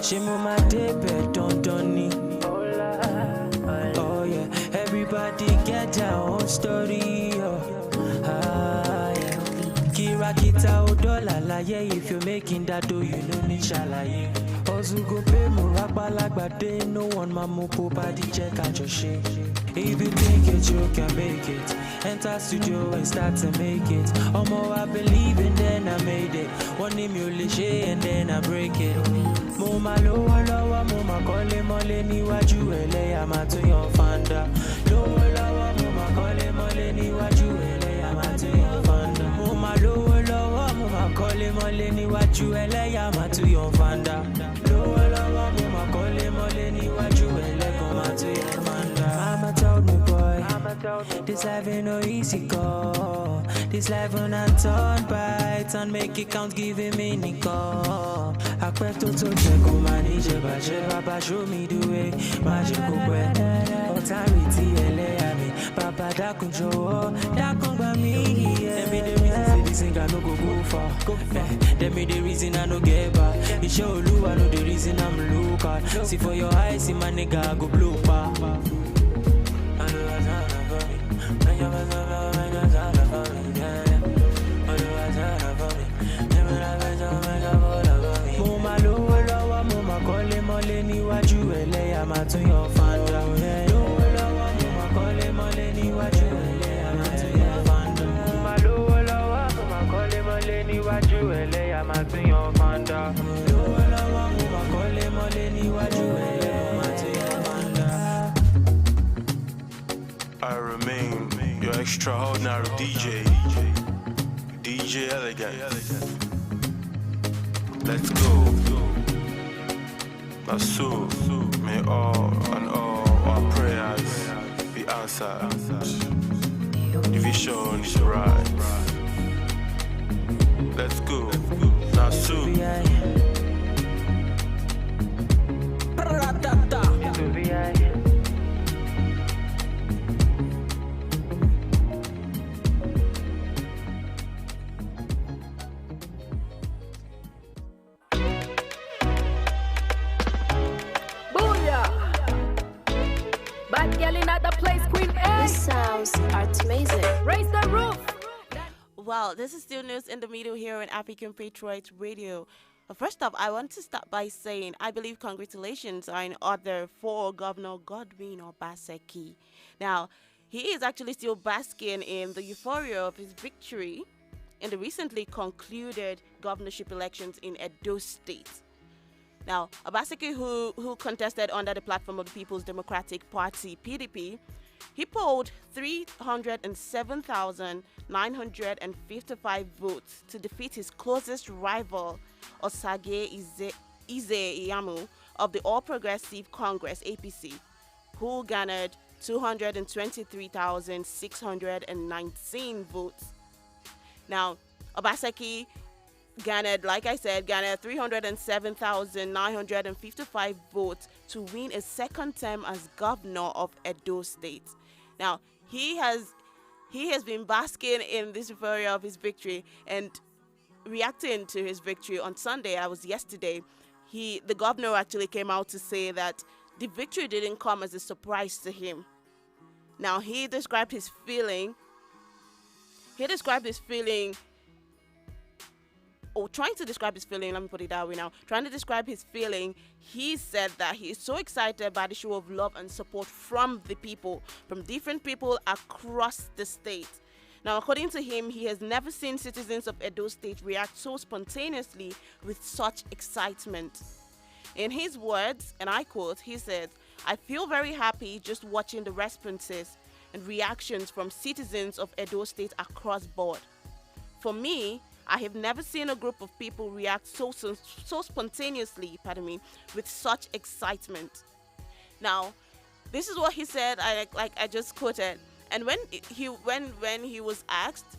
A: She move my day bed, don't oh yeah, everybody get their own story. Yeah. Kira kita odola la yeah, if you're making that dough, you know me shalaye. Ozu go pay mo rapalagba day, no one mamu body check out your shit. If you think it, you can make it. Enter studio and start to make it. Omo, I believe and then I made it. One name you lishe and then I break it. Mo ma lowo lowo, mo ma kole mole niwaju eleya ma tun yan fanda. Lowo lowo, mo ma kole mole niwaju eleya ma tun yan fanda. Mo ma lowo lowo, mo ma kole mole niwaju eleya ma tun yan fanda. Lowo lowo, mo ma kole mole niwaju eleya ma tun yan fanda. Mama told me, boy, this life ain't no easy go. This life when I turn by turn, make it count, give it meaning go. I quit to check on my nije, Papa show me the way. Magic go authority LA, Papa da control, da conga me. Them be the reason this thing I no go far. Them be the reason I no get back. It show you I know the reason I'm local. See for your eyes, see my nigga I go blow pa. Mole niwaju eleya ma tun yan fanda. Lowo lowo mo ma kole mole niwaju eleya ma tun yan fanda. Mo ma lowo lowo mo ma kole mole niwaju eleya ma tun yan fanda. Lowo lowo mo ma kole mole niwaju eleya ma tun yan fanda.
P: I remain your extraordinary DJ Elegant. Let's go. So may all and all our prayers be answered. The vision is right. Let's go. Now so.
G: sounds are amazing.
H: Raise the roof.
O: Well, this is still news in the middle here on African Patriots Radio. First off, I want to start by saying I believe congratulations are in order for Governor Godwin Obaseki. Now, he is actually still basking in the euphoria of his victory in the recently concluded governorship elections in Edo State. Now, Obaseki, who contested under the platform of the People's Democratic Party, PDP, he polled 307,955 votes to defeat his closest rival, Osage Iyamu of the All Progressive Congress, APC, who garnered 223,619 votes. Now, Obaseki garnered 307,955 votes to win a second term as governor of Edo State. Now, he has been basking in this euphoria of his victory, and reacting to his victory on Sunday, that was yesterday, the governor actually came out to say that the victory didn't come as a surprise to him. Now, he described his feeling, trying to describe his feeling, let me put it that way now. Trying to describe his feeling, he said that he is so excited by the show of love and support from the people, from different people across the state. Now, according to him, he has never seen citizens of Edo State react so spontaneously with such excitement. In his words, and I quote, he said, "I feel very happy just watching the responses and reactions from citizens of Edo State across board. For me, I have never seen a group of people react so spontaneously, with such excitement." Now, this is what he said. I just quoted. And when he was asked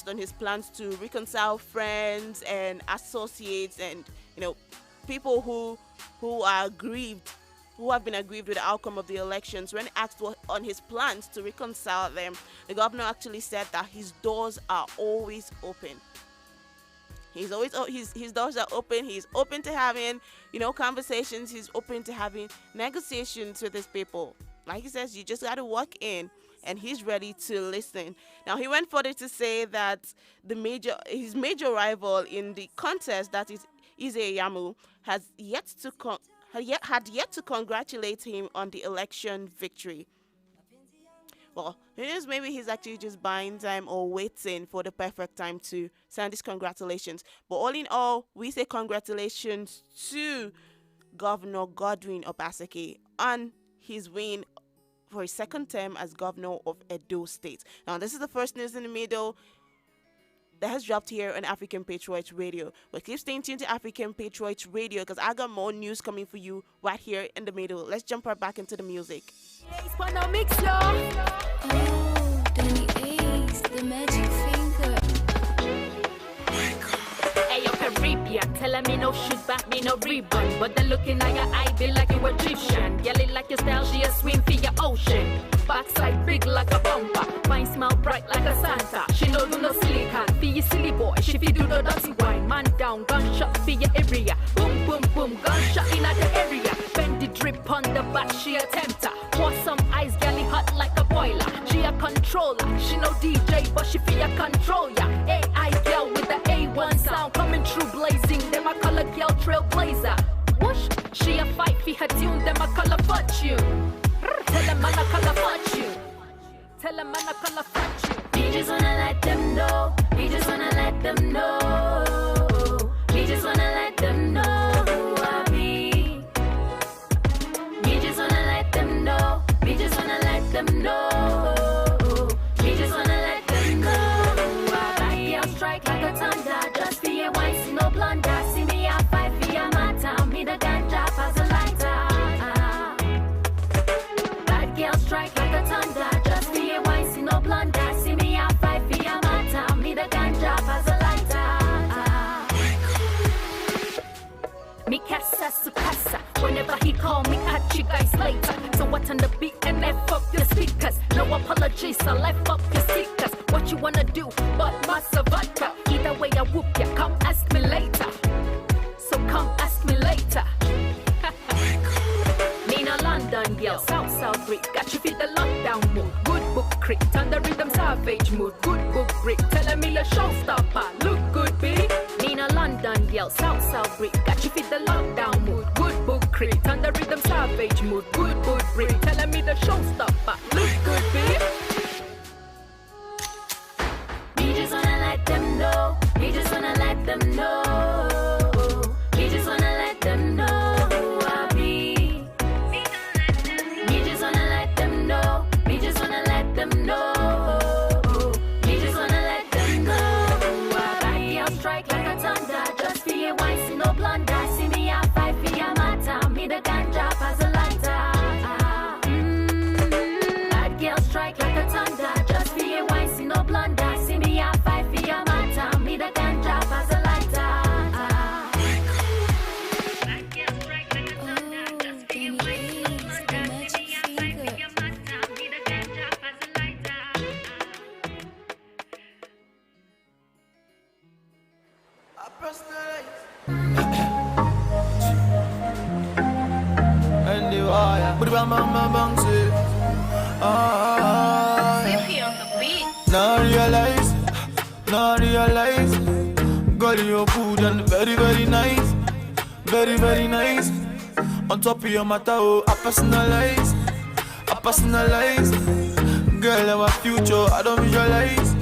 O: on his plans to reconcile friends and associates and people who are aggrieved, who have been aggrieved with the outcome of the elections, when asked on his plans to reconcile them, the governor actually said that his doors are always open. His doors are open. He's open to having, conversations. He's open to having negotiations with his people. Like he says, you just got to walk in, and he's ready to listen. Now, he went further to say that his major rival in the contest, that is Iyamu, had yet to congratulate him on the election victory. Well, maybe he's actually just buying time or waiting for the perfect time to send his congratulations. But all in all, we say congratulations to Governor Godwin Obaseki on his win for his second term as governor of Edo State. Now, this is the first news in the middle that has dropped here on African Patriots Radio. But keep staying tuned to African Patriots Radio, because I got more news coming for you right here in the middle. Let's jump right back into the music.
G: The magic finger.
H: Hey, yo, Caribbean, tell me no shoot back, me no rebound. But the looking at your eye be like you Egyptian. Girl, it like your style, she a swim for your ocean. Backside big like a bumper, fine smile bright like a Santa. She no do no silly hand, for your silly boy. She fi do no dirty wine, man down, gunshot for your area. Boom, boom, boom, gunshot in at the area. Bend the drip on the back, she a tempter. Pour some ice, girl, it hot like a boiler. She a controller, she no DJ, but she fi a control ya. AI girl with the A1 sound coming through blazing. Them a color girl trailblazer. Whoosh, she a fight for her tune, them a color fortune. Tell them man a color fortune. Tell them man a color fortune.
G: We just wanna let them know. We just wanna let them know. We just wanna let them know who I be. We just wanna let them know. We just wanna let them know. We just wanna let them know who I be. I'll strike like a thunder. Just for your wine, see no blunder. See me a fight for your matter. Me the ganja as a lighter. Girl strike like a thunder, just for your wine, see no blunder. See me a fight for your matter, me the ganja as a lighter.
H: Me casa su casa, whenever he call me, catch you guys later. So what on the beat and F up your speakers. No apologies, so life up your stickers. What you wanna do, but massa vodka. Either way I whoop ya, come ask me later. So come ask me later. London girl, South Break, got you fit the lockdown move. showstopper. Look good, B. Me no London girl, South Brit. Got you fit the lockdown mood. Good book crate. On the rhythm savage mood. Good Brit. Telling me the showstopper. Look good, B.
G: Me just wanna let them know. Me just wanna let them know. Me just wanna let them know who I be. Me just wanna let them know. Me just wanna let them know. Me just wanna let them know who I be. Bad girl strike like a thunder. Just for your wine, see no blunder. See me a fight for your matter. Me the ganja as a lighter. Bad girl strike like a thunder. Just for your wine, see no blunder. See me a fight for your matter. Me the ganja as a lighter. Bad girl strike like a thunder. Just for your wine, see no blunder. See me a fight for your matter. Me the ganja as a lighter.
E: And the wire, but bang bang bang bang say, now realize, girl you're good and very very nice, very very nice. On top of your matter, oh, I personalize, girl our future, I don't visualize,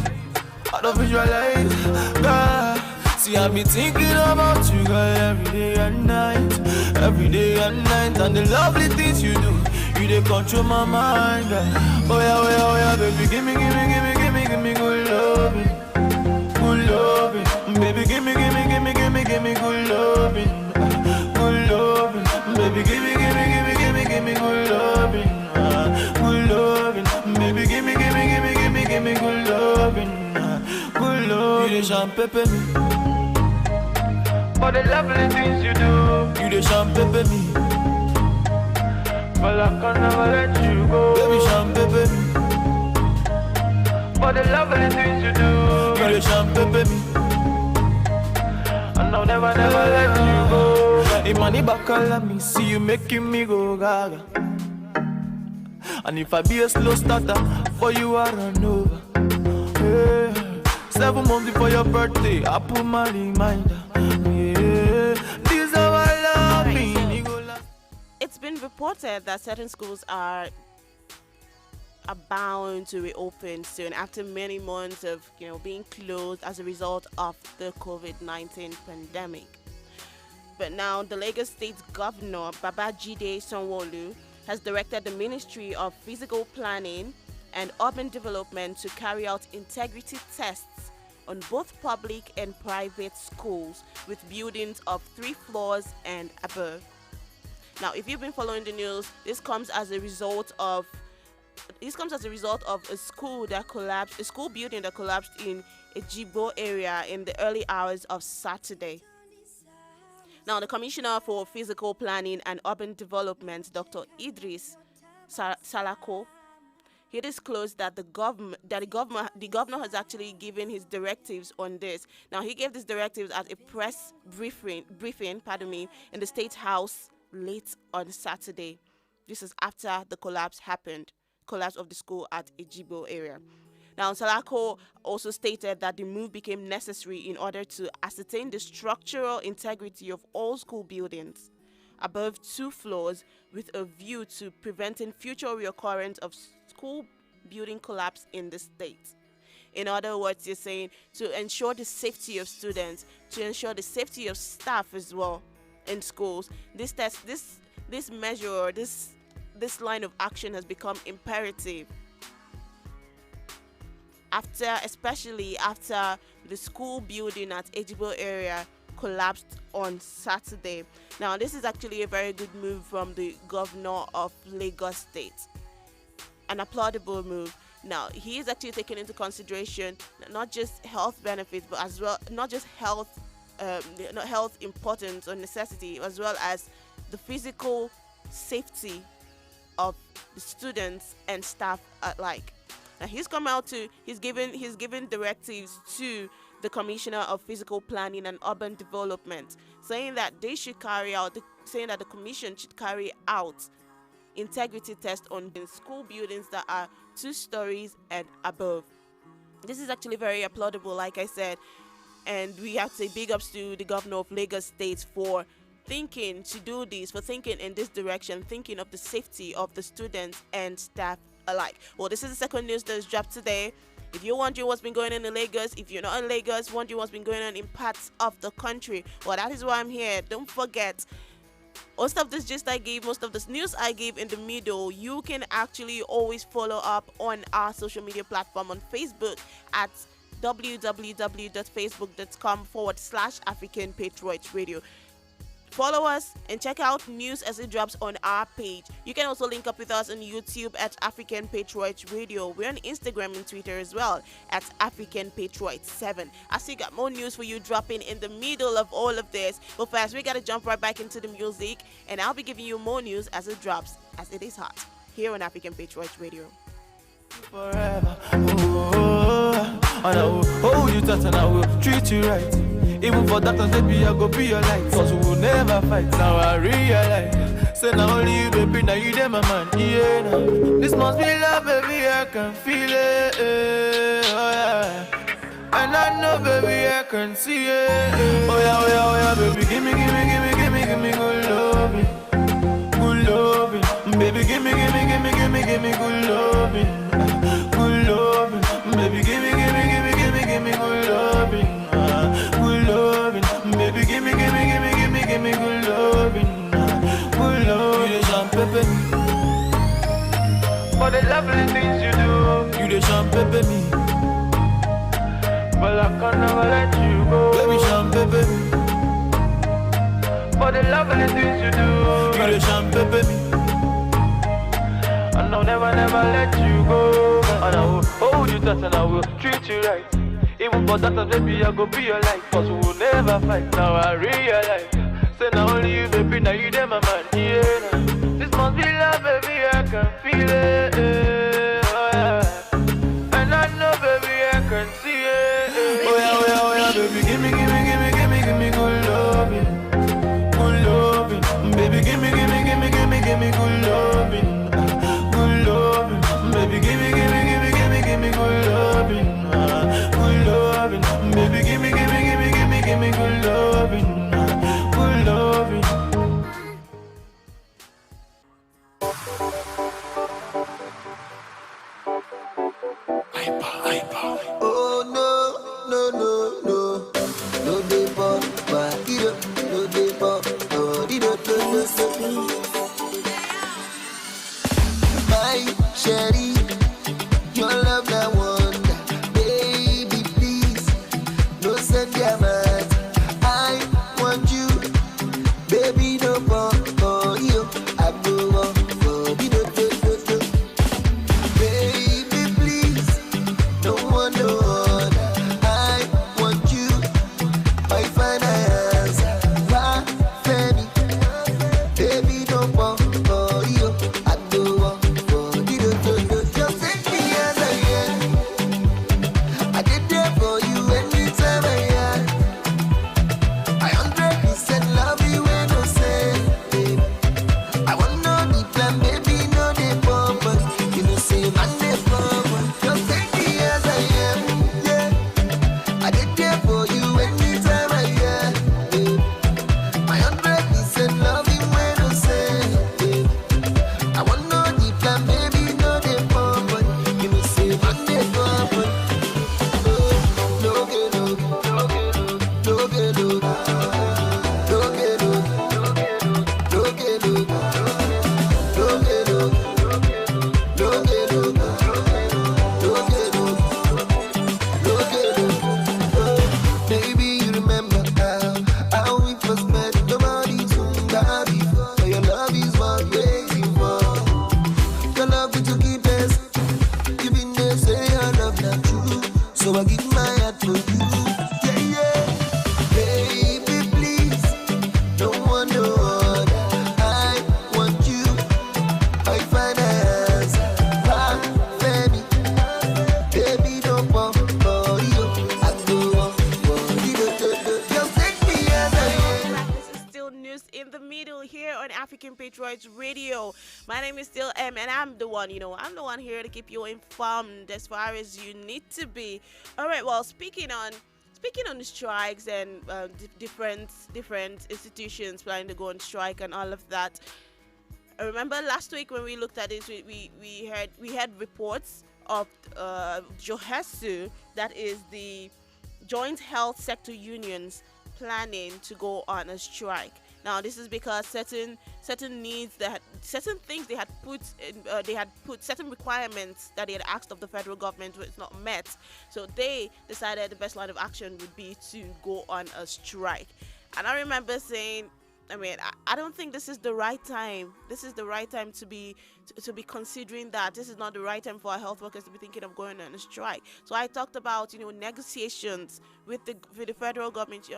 E: girl. See, I be thinking about you, girl, every day and night, and the lovely things you do, you they control my mind, girl. Oh yeah, baby, give me good loving, baby, give me good loving, baby, give me good loving, baby, give me good loving, You the champagne me. For the lovely things you do, you the champagne me. But I can never let you go, baby, champagne me. For the lovely things you do, you the champagne me. And I'll never let you go. If money back all me, see you making me go gaga. And if I be a slow starter, for you I run over. Yeah. 7 months before your birthday, I put my reminder. Yeah, this is how I love me.
O: It's been reported that certain schools are bound to reopen soon after many months of being closed as a result of the COVID-19 pandemic. But now the Lagos State Governor Babajide Sanwo-Olu has directed the Ministry of Physical Planning and Urban Development to carry out integrity tests on both public and private schools with buildings of 3 floors and above. Now, if you've been following the news, this comes as a result of a school building that collapsed in Ejibo area in the early hours of Saturday. Now, the Commissioner for Physical Planning and Urban Development, Dr. Idris Salako, he disclosed that the governor has actually given his directives on this. Now, he gave these directives at a press briefing, in the State House late on Saturday. This is after the collapse of the school at Ejibo area. Now, Salako also stated that the move became necessary in order to ascertain the structural integrity of all school buildings above 2 floors with a view to preventing future reoccurrence of school building collapse in the state. In other words, you're saying to ensure the safety of students, to ensure the safety of staff as well in schools. This line of action has become imperative especially after the school building at Ejibo area collapsed on Saturday. Now, this is actually a very good move from the governor of Lagos State. An applaudable move. Now, he is actually taking into consideration not just health benefits, but as well not just health importance or necessity, as well as the physical safety of the students and staff alike. Now, he's given directives to the Commissioner of Physical Planning and Urban Development, saying that the commission should carry out integrity tests on school buildings that are 2 stories and above. This is actually very applaudable, like I said. And we have to say big ups to the governor of Lagos State for thinking to do this, for thinking in this direction, thinking of the safety of the students and staff alike. Well, this is the second news that is dropped today. If you're wondering what's been going on in Lagos, if you're not in Lagos, wondering what's been going on in parts of the country, well, that is why I'm here. Don't forget, most of this gist I gave, most of this news I gave in the middle, you can actually always follow up on our social media platform on Facebook at www.facebook.com/African Patriots Radio. Follow us and check out news as it drops on our page. You can also link up with us on YouTube at African Patriots Radio. We're on Instagram and Twitter as well at African Patriots 7. I still got more news for you dropping in the middle of all of this. But first, we got to jump right back into the music, and I'll be giving you more news as it drops, as it is hot, here on African Patriots Radio.
Q: Forever, and I will hold you tight and I will treat you right. Even for that, baby, I go be your light. Cause we will never fight. Now I realize, say now only you, baby, now you there, my man. Yeah, now. This must be love, baby, I can feel it. Oh yeah. And I know, baby, I can see it. Oh yeah, baby, give me good loving, good loving. Baby, give me good loving, good loving. Baby, give me good loving. Baby, give me good loving, good loving. You the champagne me for the lovely things you do. You the champagne me, but I can never let you go. Baby, champagne me for the lovely things you do. You the champagne me, and I'll never let you go. And I will hold you tight and I will treat you right. Even for that, baby, I go be your life. Cause we will never fight. Now I realize, say now only you, baby, now you there, my man. Yeah, now. This must be love, baby, I can feel it. Oh yeah. And I know, baby, I can see it. Oh yeah, baby, give me good loving, good loving. Baby, give me good loving, good loving. Baby, give me good loving. Baby, give me good loving, good loving.
R: Oh no, no dey pop, but no dey pop, my sherry, your love that wonder, baby, please. No send your man. I want you, baby. No for you. I go on for you. Baby, please. No one no other. I want you. My finance. Why, Fanny? Baby, no for you. I go on for you. Just take me as I am. I did there for you anytime I am. I 100% love you when I say, babe. I want no deep plan, baby, no dey pump. You know say man dey pump. Just take me as I am, yeah. I did there for you anytime I am, babe. I 100% love you when I say, babe. I want no deep plan, baby, no dey pump. You know say man dey pump. Baby, you remember how we first met? Nobody told that before. Your love is what we're waiting for. Your love to keep us. You been there, say your love not true. So I give my heart for you. Yeah, yeah. Baby, please.
O: on African Patriots Radio. My name is still M, and I'm the one, I'm the one here to keep you informed as far as you need to be. All right, well, speaking on the strikes and different institutions planning to go on strike and all of that. I remember last week when we looked at it, we had reports of JOHESU, that is the Joint Health Sector Unions, planning to go on a strike. Now, this is because certain needs certain things they had put certain requirements that they had asked of the federal government was not met. So they decided the best line of action would be to go on a strike. And I remember saying, I don't think this is the right time. This is the right time to be considering that. This is not the right time for our health workers to be thinking of going on a strike. So I talked about, negotiations with the federal government,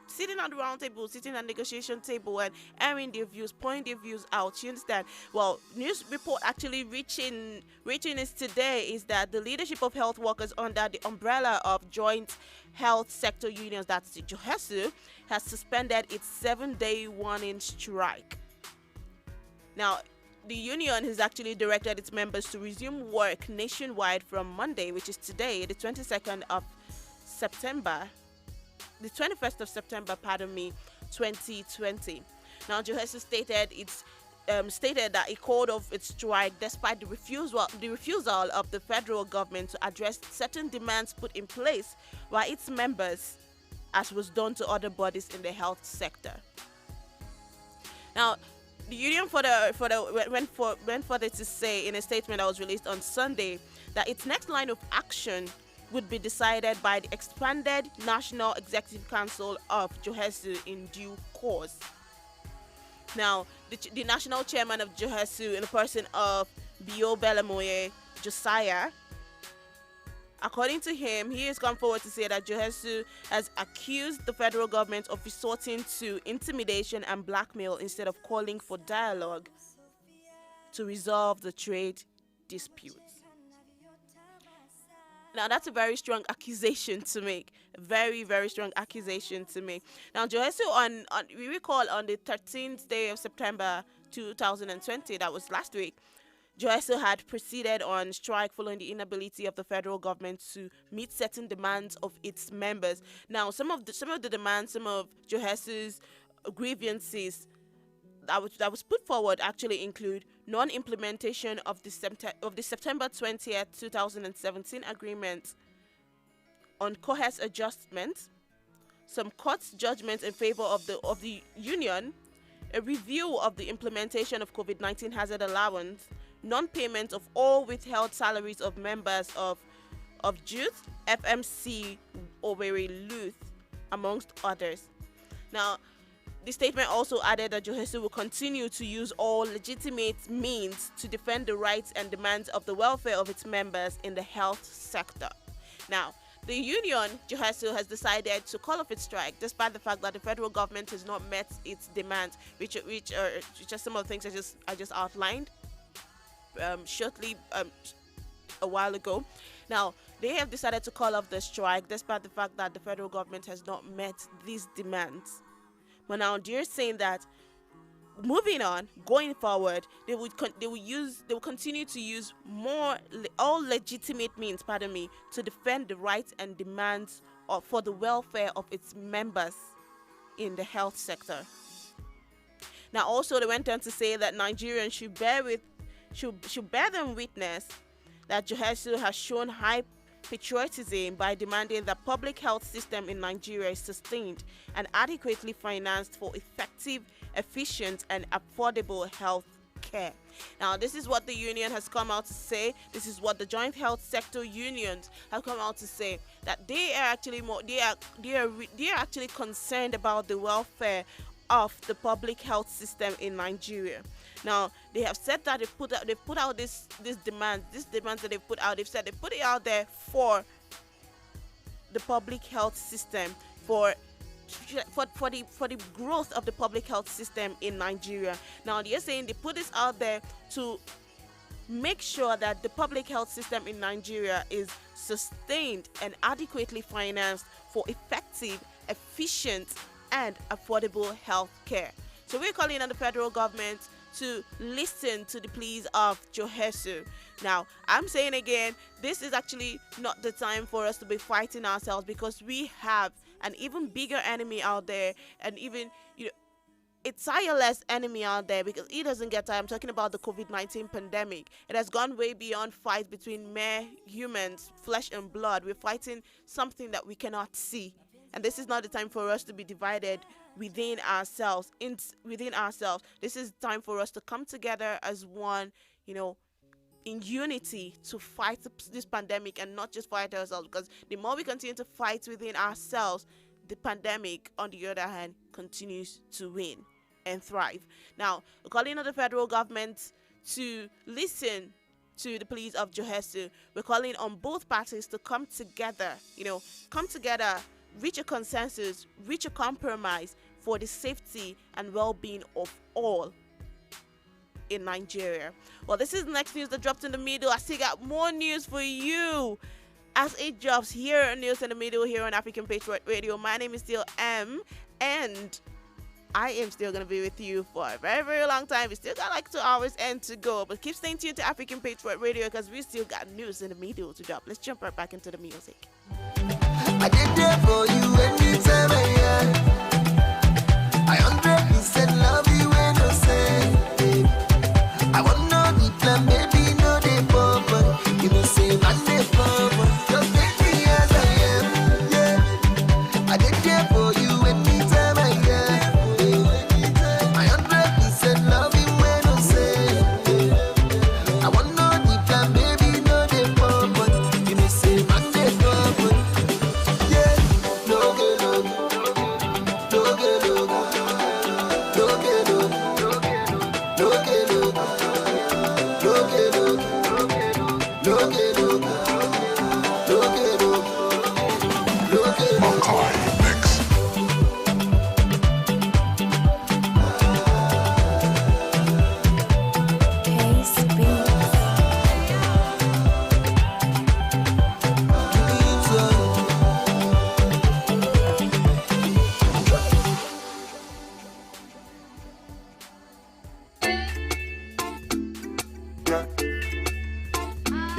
O: sitting at the round table, sitting at the negotiation table and airing their views, pointing their views out. You understand? Well, news report actually reaching us today is that the leadership of health workers under the umbrella of Joint Health Sector Unions, that's the JOHESU, has suspended its 7-day warning strike. Now, the union has actually directed its members to resume work nationwide from Monday, which is today, the 21st of September, 2020. Now, JOHESU stated that it called off its strike despite the refusal of the federal government to address certain demands put in place by its members, as was done to other bodies in the health sector. Now, the union went further to say in a statement that was released on Sunday that its next line of action would be decided by the expanded National Executive Council of JOHESU in due course. Now, the national chairman of JOHESU, in the person of Bio Belamoye Josiah, according to him, he has come forward to say that JOHESU has accused the federal government of resorting to intimidation and blackmail instead of calling for dialogue to resolve the trade disputes. Now, that's a very strong accusation to make. A very, very strong accusation to make. Now, JOHESU, we recall on the 13th day of September 2020, that was last week, JOHESU had proceeded on strike following the inability of the federal government to meet certain demands of its members. Now, some of the demands, some of JOHESU's grievances that was put forward actually include non-implementation of the September 20th, 2017 agreement on cohort adjustment, some court judgments in favor of the union, a review of the implementation of COVID-19 hazard allowance, non-payment of all withheld salaries of members of Youth, FMC, Owerri Youth, amongst others. Now, the statement also added that JOHESU will continue to use all legitimate means to defend the rights and demands of the welfare of its members in the health sector. Now, the union, JOHESU, has decided to call off its strike despite the fact that the federal government has not met its demands, which are just some of the things I just outlined shortly a while ago. Now, they have decided to call off the strike despite the fact that the federal government has not met these demands. But now they're saying that moving on, going forward, they will continue to use all legitimate means, to defend the rights and demands for the welfare of its members in the health sector. Now, also they went on to say that Nigerians should bear them witness that JOHESU has shown high patriotism by demanding that public health system in Nigeria is sustained and adequately financed for effective, efficient, and affordable health care. Now, this is what the union has come out to say. This is what the Joint Health Sector Unions have come out to say, that they are actually concerned about the welfare of the public health system in Nigeria. Now, they have said that they've put out these demands that they've put out. They've said they put it out there for the public health system, for the growth of the public health system in Nigeria. Now, they're saying they put this out there to make sure that the public health system in Nigeria is sustained and adequately financed for effective, efficient, and affordable health care. So we're calling on the federal government to listen to the pleas of Johesu. Now, I'm saying again, this is actually not the time for us to be fighting ourselves, because we have an even bigger enemy out there, and even, a tireless enemy out there, because he doesn't get tired. I'm talking about the COVID-19 pandemic. It has gone way beyond fight between mere humans, flesh and blood. We're fighting something that we cannot see. And this is not the time for us to be divided within ourselves. This is time for us to come together as one, in unity, to fight this pandemic, and not just fight ourselves. Because the more we continue to fight within ourselves, the pandemic, on the other hand, continues to win and thrive. Now, we're calling on the federal government to listen to the pleas of Johesu. We're calling on both parties to come together, reach a consensus, reach a compromise for the safety and well-being of all in Nigeria. Well, this is the next news that dropped in the middle. I still got more news for you as it drops here on News in the Middle here on African Patriot Radio. My name is still M, and I am still going to be with you for a very, very long time. We still got like 2 hours and to go, but keep staying tuned to African Patriot Radio, because we still got news in the middle to drop. Let's jump right back into the music.
R: I did there for you anytime I 100% love you when I say, I want no the plan, baby, no the problem. You know, say, man, the problem. Just take me as I am, yeah. I did there for you anytime I 100% love you when I say, I want no the plan, baby, no the problem. You know, say, man, the problem. Yeah, no get look, no get look, no get look, no get look, no get look, no get look, no get look, no get look.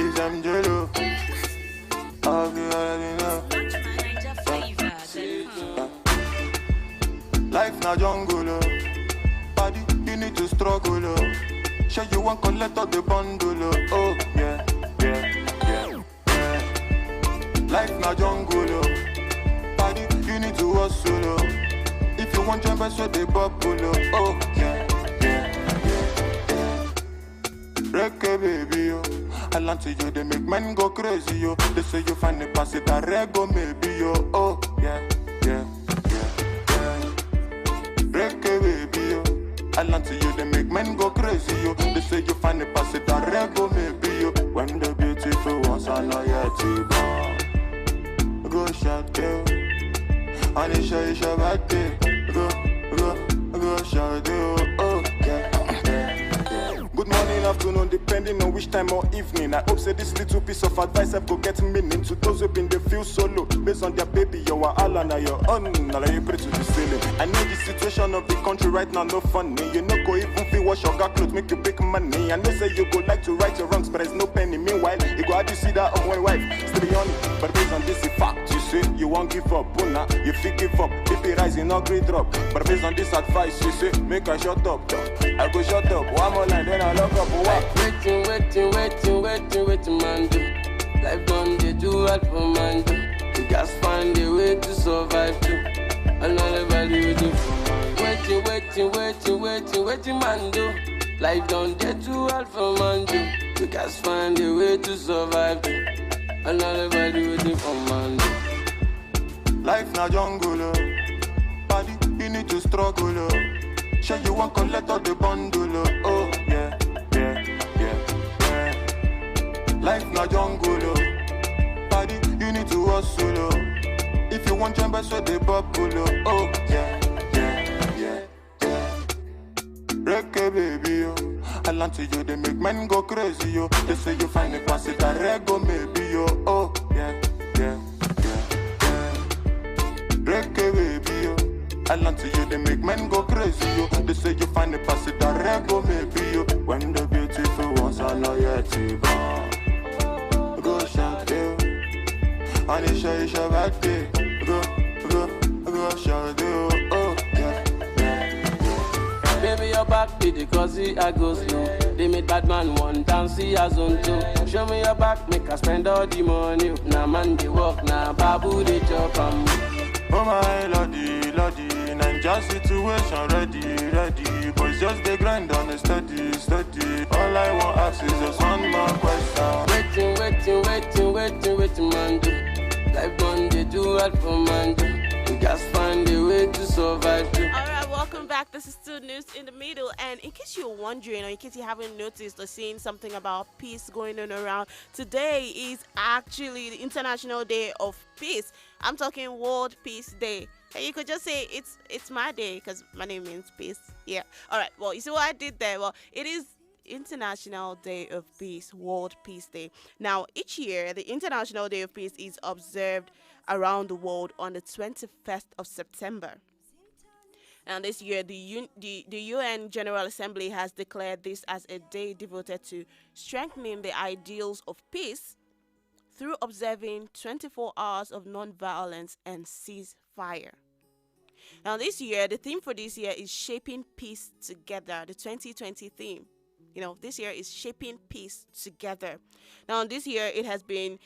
F: Is I'm jello. I'll be already know. Life na jungle, oh. Body, you need to struggle, oh. Sure you want collect all the bundle, oh. Yeah. Life na jungle, oh. Body, you need to hustle, oh. If you want jump, so they bubble, oh. Yeah. Reggae baby, yo. I land to you, they make men go crazy, yo. They say you find the pass it a rego, maybe, yo. Oh, yeah. Reggae baby, yo. I land to you, they make men go crazy, yo. They say you find the pass it a rego, maybe, yo. When the beautiful ones are not yet born. Go shot, girl. Anisha is your birthday. Go shot, girl. Oh, yeah. Good morning, afternoon, depending on which time or evening. I hope say this little piece of advice I go get meaning to those who been they feel solo. Based on their baby, you are all on your own. Now you pray to the ceiling. I know the situation of the country right now, no funny. You know go even feel wash your clothes, make you big money. I know say you go like to right your wrongs, but there's no penny. Meanwhile, you go how you see that on one wife, still be on it. But based on this fact, you say you won't give up. Una, you feel give up. BP rising, no great drop. But based on this advice, you say make I shut up. I go shut up. One more line, then I lock up.
S: Waiting, man, do. Life done, they do hard for man, do. You guys find a way to survive, too. Another value, do. Waiting, man, do. Life done, they do hard for man, do. You guys find a way to survive, too. Another value, do for man, do.
F: Life na jungle, oh. Body, you need to struggle, oh. Sure you want collect all the bundle, oh. Yeah. Life na jungle, oh. Body, you need to hustle, oh. If you want jump, so they bubble, oh. Yeah. Reggae baby, oh. I land to you, they make men go crazy, yo. They say you find a pass it a rego, maybe, yo. Oh, yeah. Reggae baby, oh. I learn to you, they make men go crazy, yo. They say you find the pass it that rego, maybe, yo. When the beautiful ones are not yet to go shout, yo. And it's your birthday. Go shout, yo. Oh, yeah.
S: Baby, your back be the cozy, I go slow. They made bad man one dance, see as on two. Show me your back, make us spend all the money. Now man, they walk, now babu, they chop,
F: Oh my lordy, lordy, Ninja situation ready. Boys just they grind on a steady. All I want ask is just one more question.
S: Waiting, man, do. Life done, they do it for man, do. You guys find a way to survive, too.
O: Alright, welcome back. This is still News in the Middle. And in case you're wondering, or in case you haven't noticed or seen something about peace going on around, today is actually the International Day of Peace. I'm talking World Peace Day. And you could just say it's my day because my name means peace. Yeah. Alright, well, you see what I did there? Well, it is International Day of Peace, World Peace Day. Now, each year, the International Day of Peace is observed around the world on the 21st of September. And this year, the UN General Assembly has declared this as a day devoted to strengthening the ideals of peace through observing 24 hours of non-violence and ceasefire. Now, this year, the theme for this year is Shaping Peace Together, the 2020 theme. You know, this year is Shaping Peace Together. Now, this year, it has been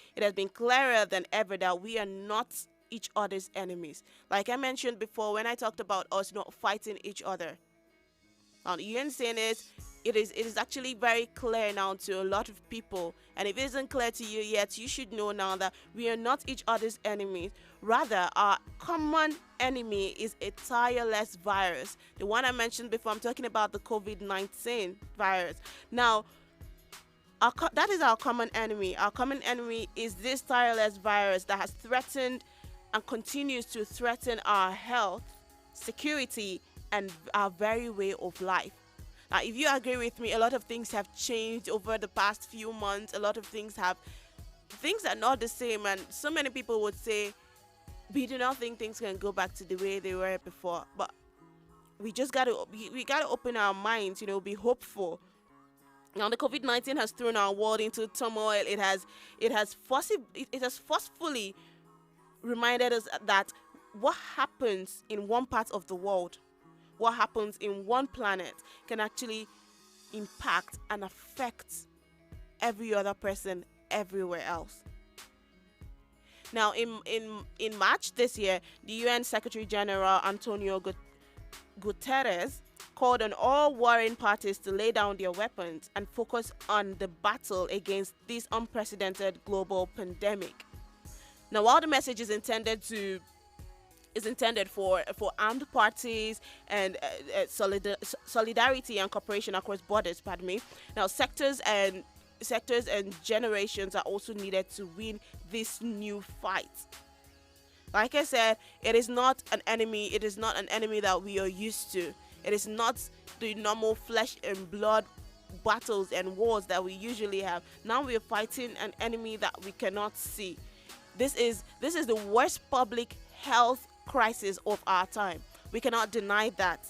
O: clearer than ever that we are not each other's enemies. Like I mentioned before, when I talked about us not fighting each other. Now, the UN saying it is actually very clear now to a lot of people. And if it isn't clear to you yet, you should know now that we are not each other's enemies. Rather, our common enemy is a tireless virus. The one I mentioned before, I'm talking about the COVID-19 virus. Now, that is our common enemy. Our common enemy is this tireless virus that has threatened and continues to threaten our health, security, and our very way of life. Now, if you agree with me, a lot of things have changed over the past few months. A lot of things are not the same, and so many people would say, we do not think things can go back to the way they were before. But we just gotta open our minds, be hopeful. Now, the COVID-19 has thrown our world into turmoil. It has forcefully reminded us that what happens in one part of the world, what happens in one planet, can actually impact and affect every other person everywhere else. Now, in March this year, the UN Secretary General Antonio Guterres called on all warring parties to lay down their weapons and focus on the battle against this unprecedented global pandemic. Now, while the message is intended for armed parties and solidarity and cooperation across borders, now sectors and generations are also needed to win this new fight. Like I said, it is not an enemy. It is not an enemy that we are used to. It is not the normal flesh and blood battles and wars that we usually have. Now we are fighting an enemy that we cannot see. This is the worst public health crisis of our time. We cannot deny that.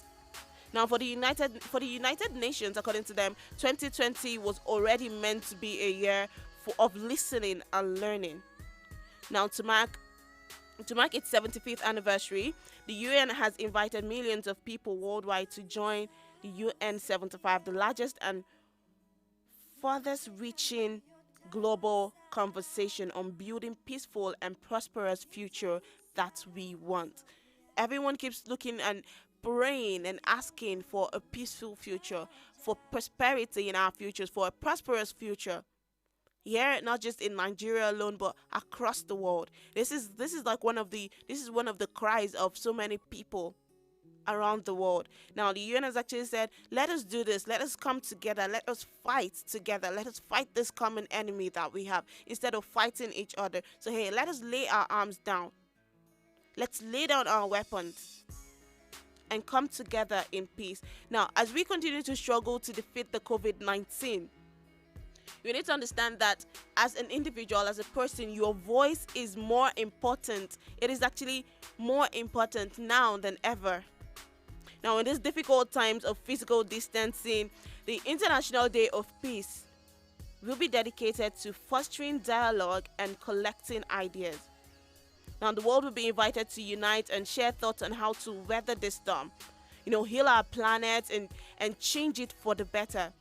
O: Now, for the United Nations, according to them, 2020 was already meant to be a year of listening and learning. Now, to mark its 75th anniversary, the UN has invited millions of people worldwide to join the UN 75, the largest and farthest reaching global conversation on building peaceful and prosperous future that we want. Everyone keeps looking and praying and asking for a peaceful future, for prosperity in our futures, for a prosperous future. Here, not just in Nigeria alone, but across the world. This is one of the cries of so many people around the world. Now, the UN has actually said, let us do this. Let us come together. Let us fight together. Let us fight this common enemy that we have instead of fighting each other. So, hey, let us lay our arms down. Let's lay down our weapons and come together in peace. Now, as we continue to struggle to defeat the COVID-19, You need to understand that as an individual, as a person, your voice is more important. It is actually more important now than ever. Now, in these difficult times of physical distancing, the International Day of Peace will be dedicated to fostering dialogue and collecting ideas. Now, the world will be invited to unite and share thoughts on how to weather this storm, heal our planet and change it for the better.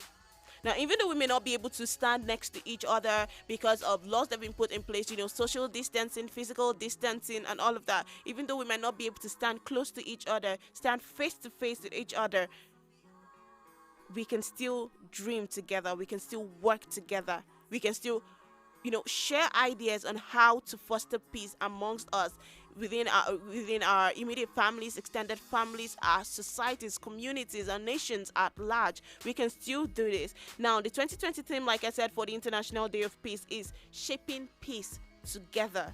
O: Now, even though we may not be able to stand next to each other because of laws that have been put in place, social distancing, physical distancing, and all of that, even though we might not be able to stand close to each other, stand face to face with each other, we can still dream together. We can still work together. We can still, share ideas on how to foster peace amongst us within our immediate families, extended families, our societies, communities, our nations at large. We can still do this. Now, the 2020 theme, like I said, for the International Day of Peace is shaping peace together.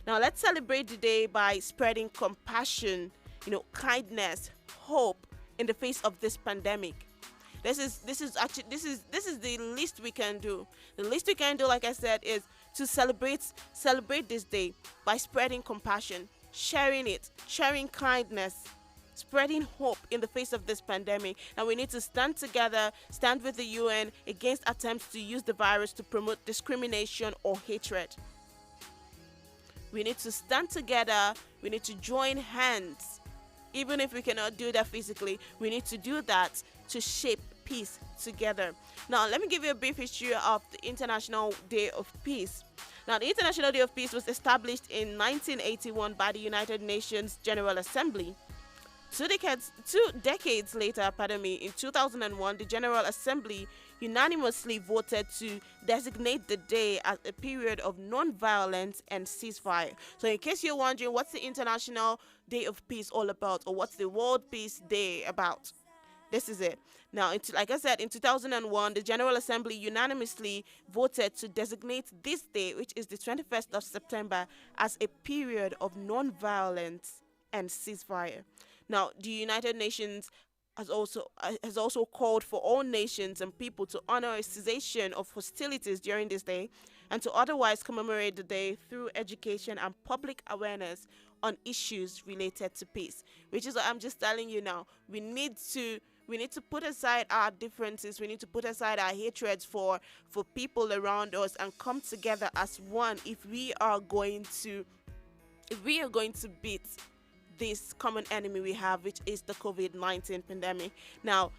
O: Now, let's celebrate the day by spreading compassion, kindness, hope in the face of this pandemic. This is the least we can do. The least we can do, like I said, is to celebrate this day by spreading compassion, sharing kindness, spreading hope in the face of this pandemic. Now we need to stand together, stand with the UN against attempts to use the virus to promote discrimination or hatred. We need to stand together. We need to join hands. Even if we cannot do that physically, we need to do that to shape peace together. Now, let me give you a brief history of the International Day of Peace. Now, the International Day of Peace was established in 1981 by the United Nations General Assembly. Two decades later, in 2001, the General Assembly unanimously voted to designate the day as a period of non-violence and ceasefire. So in case you're wondering, what's the International Day of Peace all about, or what's the World Peace Day about? This is it. Now, like I said, in 2001, the General Assembly unanimously voted to designate this day, which is the 21st of September, as a period of non-violence and ceasefire. Now, the United Nations has also called for all nations and people to honor a cessation of hostilities during this day and to otherwise commemorate the day through education and public awareness on issues related to peace, which is what I'm just telling you now. We need to put aside our differences. We need to put aside our hatreds for people around us and come together as one if we are going to beat this common enemy we have, which is the COVID-19 pandemic. Now,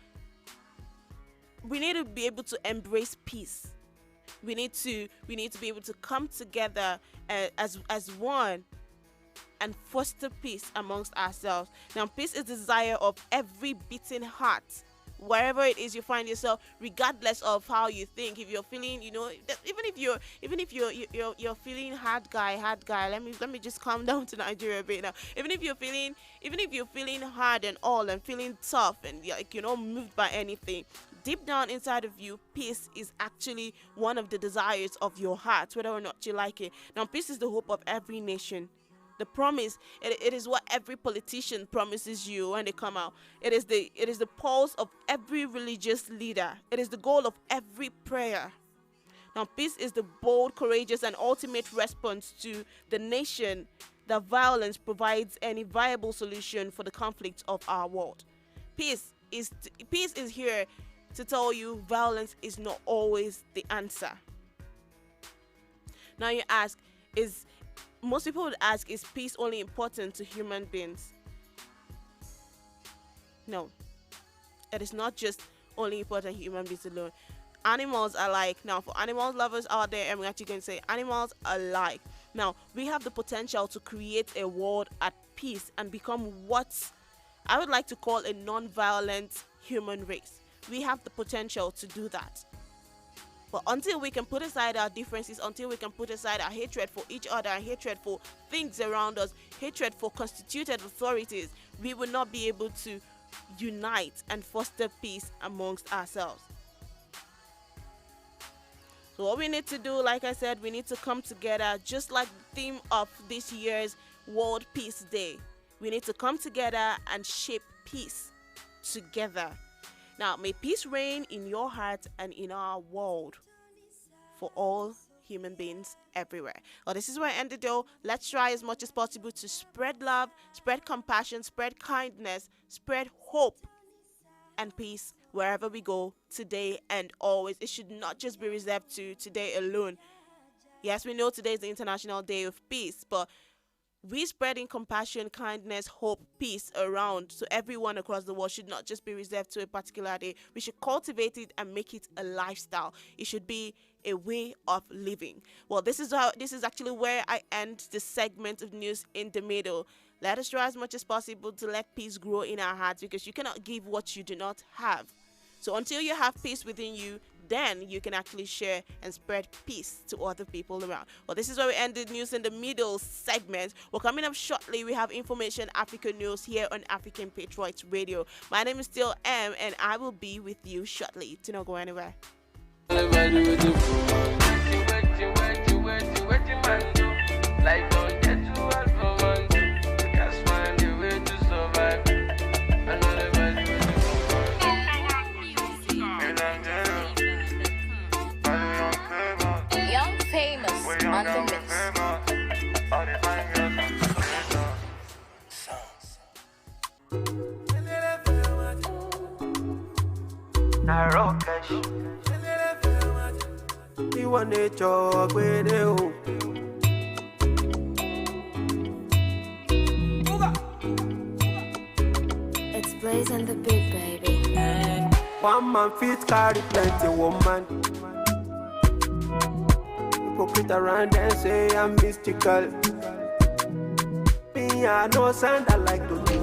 O: we need to be able to embrace peace. We need to be able to come together as one and foster peace amongst ourselves. Now, peace is the desire of every beating heart, wherever it is you find yourself, regardless of how you think. If you're feeling, even if you're feeling hard guy. Let me just calm down to Nigeria a bit now. Even if you're feeling hard and all, and feeling tough and moved by anything, deep down inside of you, peace is actually one of the desires of your heart, whether or not you like it. Now, peace is the hope of every nation. The promise, it is what every politician promises you when they come out. It is the pulse of every religious leader. It is the goal of every prayer. Now, peace is the bold, courageous, and ultimate response to the nation that violence provides any viable solution for the conflicts of our world. Peace is here to tell you violence is not always the answer. Now you ask, most people would ask, is peace only important to human beings? No. It is not just only important to human beings alone. Animals are like, now for animal lovers out there, I'm actually going to say animals are like. Now, we have the potential to create a world at peace and become what I would like to call a non-violent human race. We have the potential to do that. But until we can put aside our differences, until we can put aside our hatred for each other, and hatred for things around us, hatred for constituted authorities, we will not be able to unite and foster peace amongst ourselves. So what we need to do, like I said, we need to come together, just like the theme of this year's World Peace Day. We need to come together and shape peace together. Now, may peace reign in your heart and in our world for all human beings everywhere. Well, this is where I ended though. Let's try as much as possible to spread love, spread compassion, spread kindness, spread hope and peace wherever we go today and always. It should not just be reserved to today alone. Yes, we know today is the International Day of Peace, but we spreading compassion, kindness, hope, peace around to everyone across the world should not just be reserved to a particular day. We should cultivate it and make it a lifestyle. It should be a way of living. Well, this is actually where I end the segment of news in the middle. Let us try as much as possible to let peace grow in our hearts, because you cannot give what you do not have. So until you have peace within you, then you can actually share and spread peace to other people around. Well, this is where we ended news in the middle segment. Well, coming up shortly, we have Information Africa News here on African Patriots Radio. My name is still M, and I will be with you shortly. Do not go anywhere.
S: Life don't get too hard for man. We can find a way to survive. I know the value of the
J: Young famous on the mix.
E: You want to talk with you.
G: It's Blaze and the Big Baby.
E: One man fit carry plenty woman. Hypocrite around and say I'm mystical. Me, I know sound I like to do.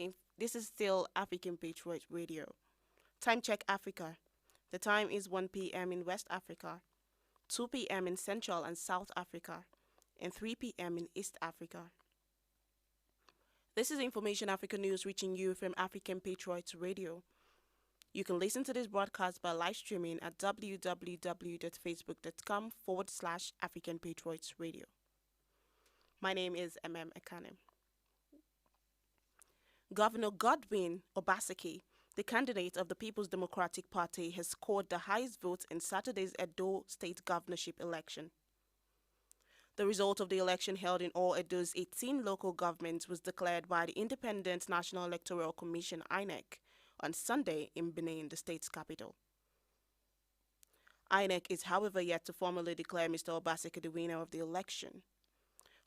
O: 9th. This is still African Patriot Radio. Time check Africa. The time is 1 p.m. in West Africa, 2 p.m. in Central and South Africa, and 3 p.m. in East Africa. This is Information Africa News reaching you from African Patriots Radio. You can listen to this broadcast by live streaming at www.facebook.com/African Patriots Radio. My name is Akanem. Governor Godwin Obaseki, the candidate of the People's Democratic Party, has scored the highest votes in Saturday's Edo State governorship election. The result of the election held in all Edo's 18 local governments was declared by the Independent National Electoral Commission (INEC) on Sunday in Benin, the state's capital. INEC is, however, yet to formally declare Mr. Obaseki the winner of the election.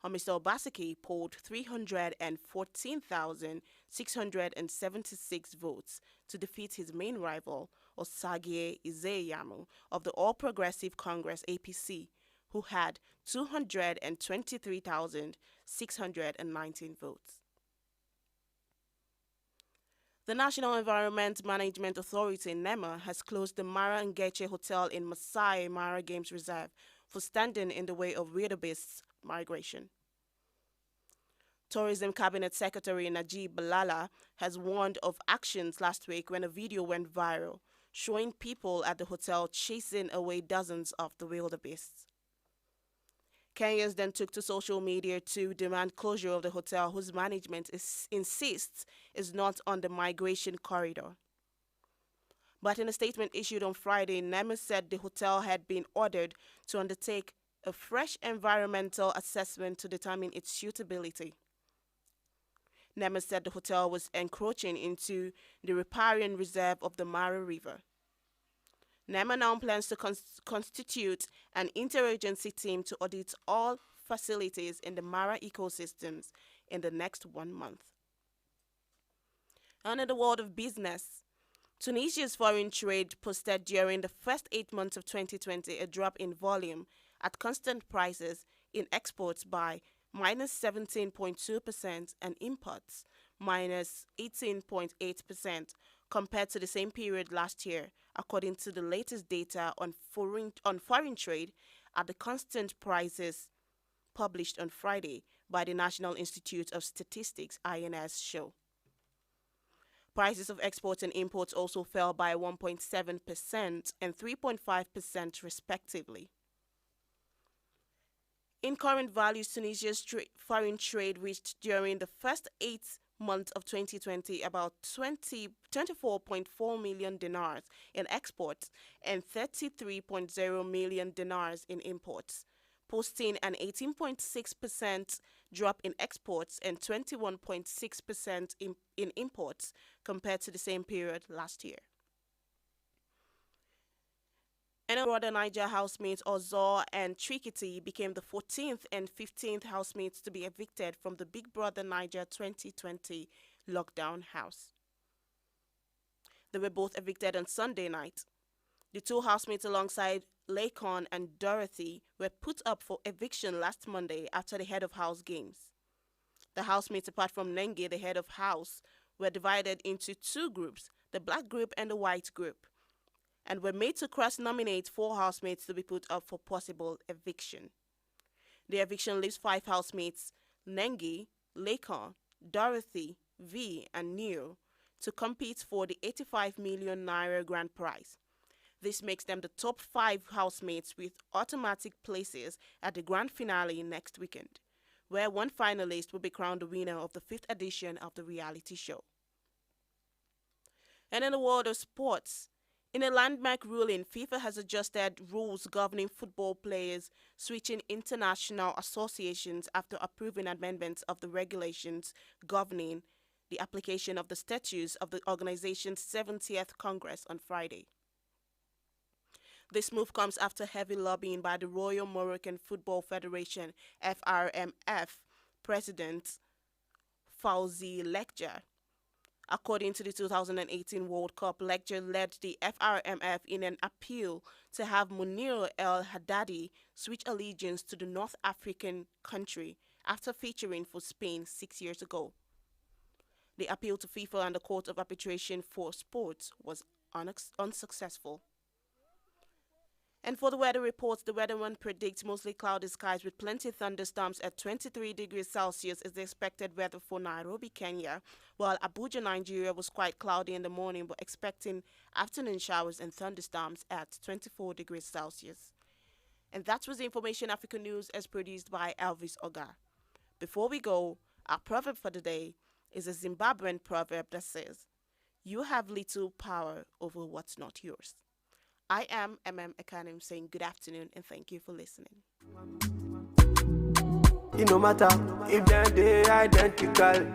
O: Mr. Obaseki polled 314,676 votes to defeat his main rival, Osagie Izeyamu, of the All Progressive Congress (APC), who had 223,619 votes. The National Environment Management Authority, NEMA, has closed the Mara Ngeche Hotel in Masai Mara Games Reserve for standing in the way of wildebeest migration. Tourism Cabinet Secretary Najib Balala has warned of actions last week when a video went viral showing people at the hotel chasing away dozens of the wildebeests. Kenyans then took to social media to demand closure of the hotel, whose management insists is not on the migration corridor. But in a statement issued on Friday, NEMA said the hotel had been ordered to undertake a fresh environmental assessment to determine its suitability. NEMA said the hotel was encroaching into the riparian reserve of the Mara River. NEMA now plans to constitute an interagency team to audit all facilities in the Mara ecosystems in the next 1 month. And in the world of business, Tunisia's foreign trade posted during the first 8 months of 2020 a drop in volume at constant prices in exports by minus 17.2% and imports minus 18.8% compared to the same period last year, according to the latest data on foreign trade at the constant prices published on Friday by the National Institute of Statistics (INS) show. Prices of exports and imports also fell by 1.7% and 3.5% respectively. In current values, Tunisia's foreign trade reached during the first 8 months of 2020 about 24.4 million dinars in exports and 33.0 million dinars in imports, posting an 18.6% drop in exports and 21.6% in imports compared to the same period last year. And brother Niger housemates Ozor and Trikiti became the 14th and 15th housemates to be evicted from the Big Brother Niger 2020 lockdown house. They were both evicted on Sunday night. The two housemates alongside Lakon and Dorothy were put up for eviction last Monday after the head of house games. The housemates, apart from Nenge, the head of house, were divided into two groups, the black group and the white group, and were made to cross-nominate 4 housemates to be put up for possible eviction. The eviction leaves 5 housemates, Nengi, Lakon, Dorothy, V, and Neil, to compete for the 85 million naira grand prize. This makes them the top 5 housemates with automatic places at the grand finale next weekend, where one finalist will be crowned the winner of the 5th edition of the reality show. And in the world of sports, in a landmark ruling, FIFA has adjusted rules governing football players switching international associations after approving amendments of the regulations governing the application of the statutes of the organization's 70th Congress on Friday. This move comes after heavy lobbying by the Royal Moroccan Football Federation (FRMF) president Fawzi Lekja. According to the 2018 World Cup, Lecture led the FRMF in an appeal to have Munir El Haddadi switch allegiance to the North African country after featuring for Spain 6 years ago. The appeal to FIFA and the Court of Arbitration for Sports was unsuccessful. And for the weather reports, the weatherman predicts mostly cloudy skies with plenty of thunderstorms at 23 degrees Celsius is the expected weather for Nairobi, Kenya, while Abuja, Nigeria was quite cloudy in the morning but expecting afternoon showers and thunderstorms at 24 degrees Celsius. And that was the Information Africa News as produced by Elvis Oga. Before we go, our proverb for the day is a Zimbabwean proverb that says, "You have little power over what's not yours." I am Ekanem saying good afternoon and thank you for listening.
T: It no matter if they're identical.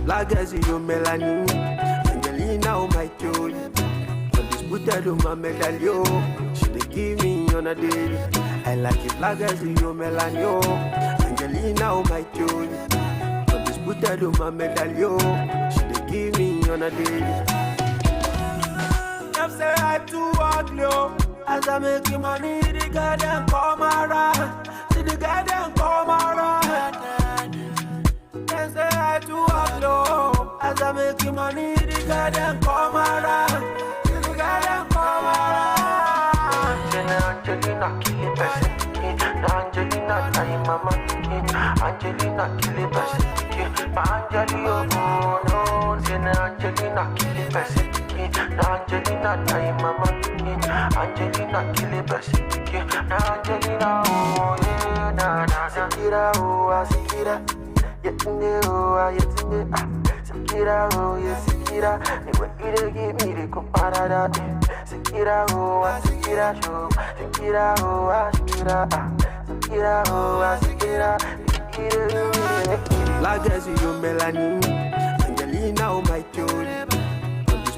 T: Like as you melanin, Angelina oh my joy. But this booted on my medallion, she dey give me on a daily. I like it like as you melanin, Angelina oh my joy. But this booted on my medallion, she dey give me on a daily. Say I too ugly, as I make money, the guy them come around. See the guy them come around. They say I too ugly, as I make money, the guy them come around. See the guy them come around. Angelina kill it person, Angelina time mama, Angelina kill it person, Angelina oh no, Angelina kill it person. Angelina time mama, Angelina kill it best. Angelina oh yeah, na na Sikira oh Sikira, yetinde oh yetinde Sikira oh yeah Sikira, the way you give me the comparada. Sikira oh Sikira show, Sikira oh Sikira, Sikira oh Sikira. Like as you melanin, Angelina oh my joy.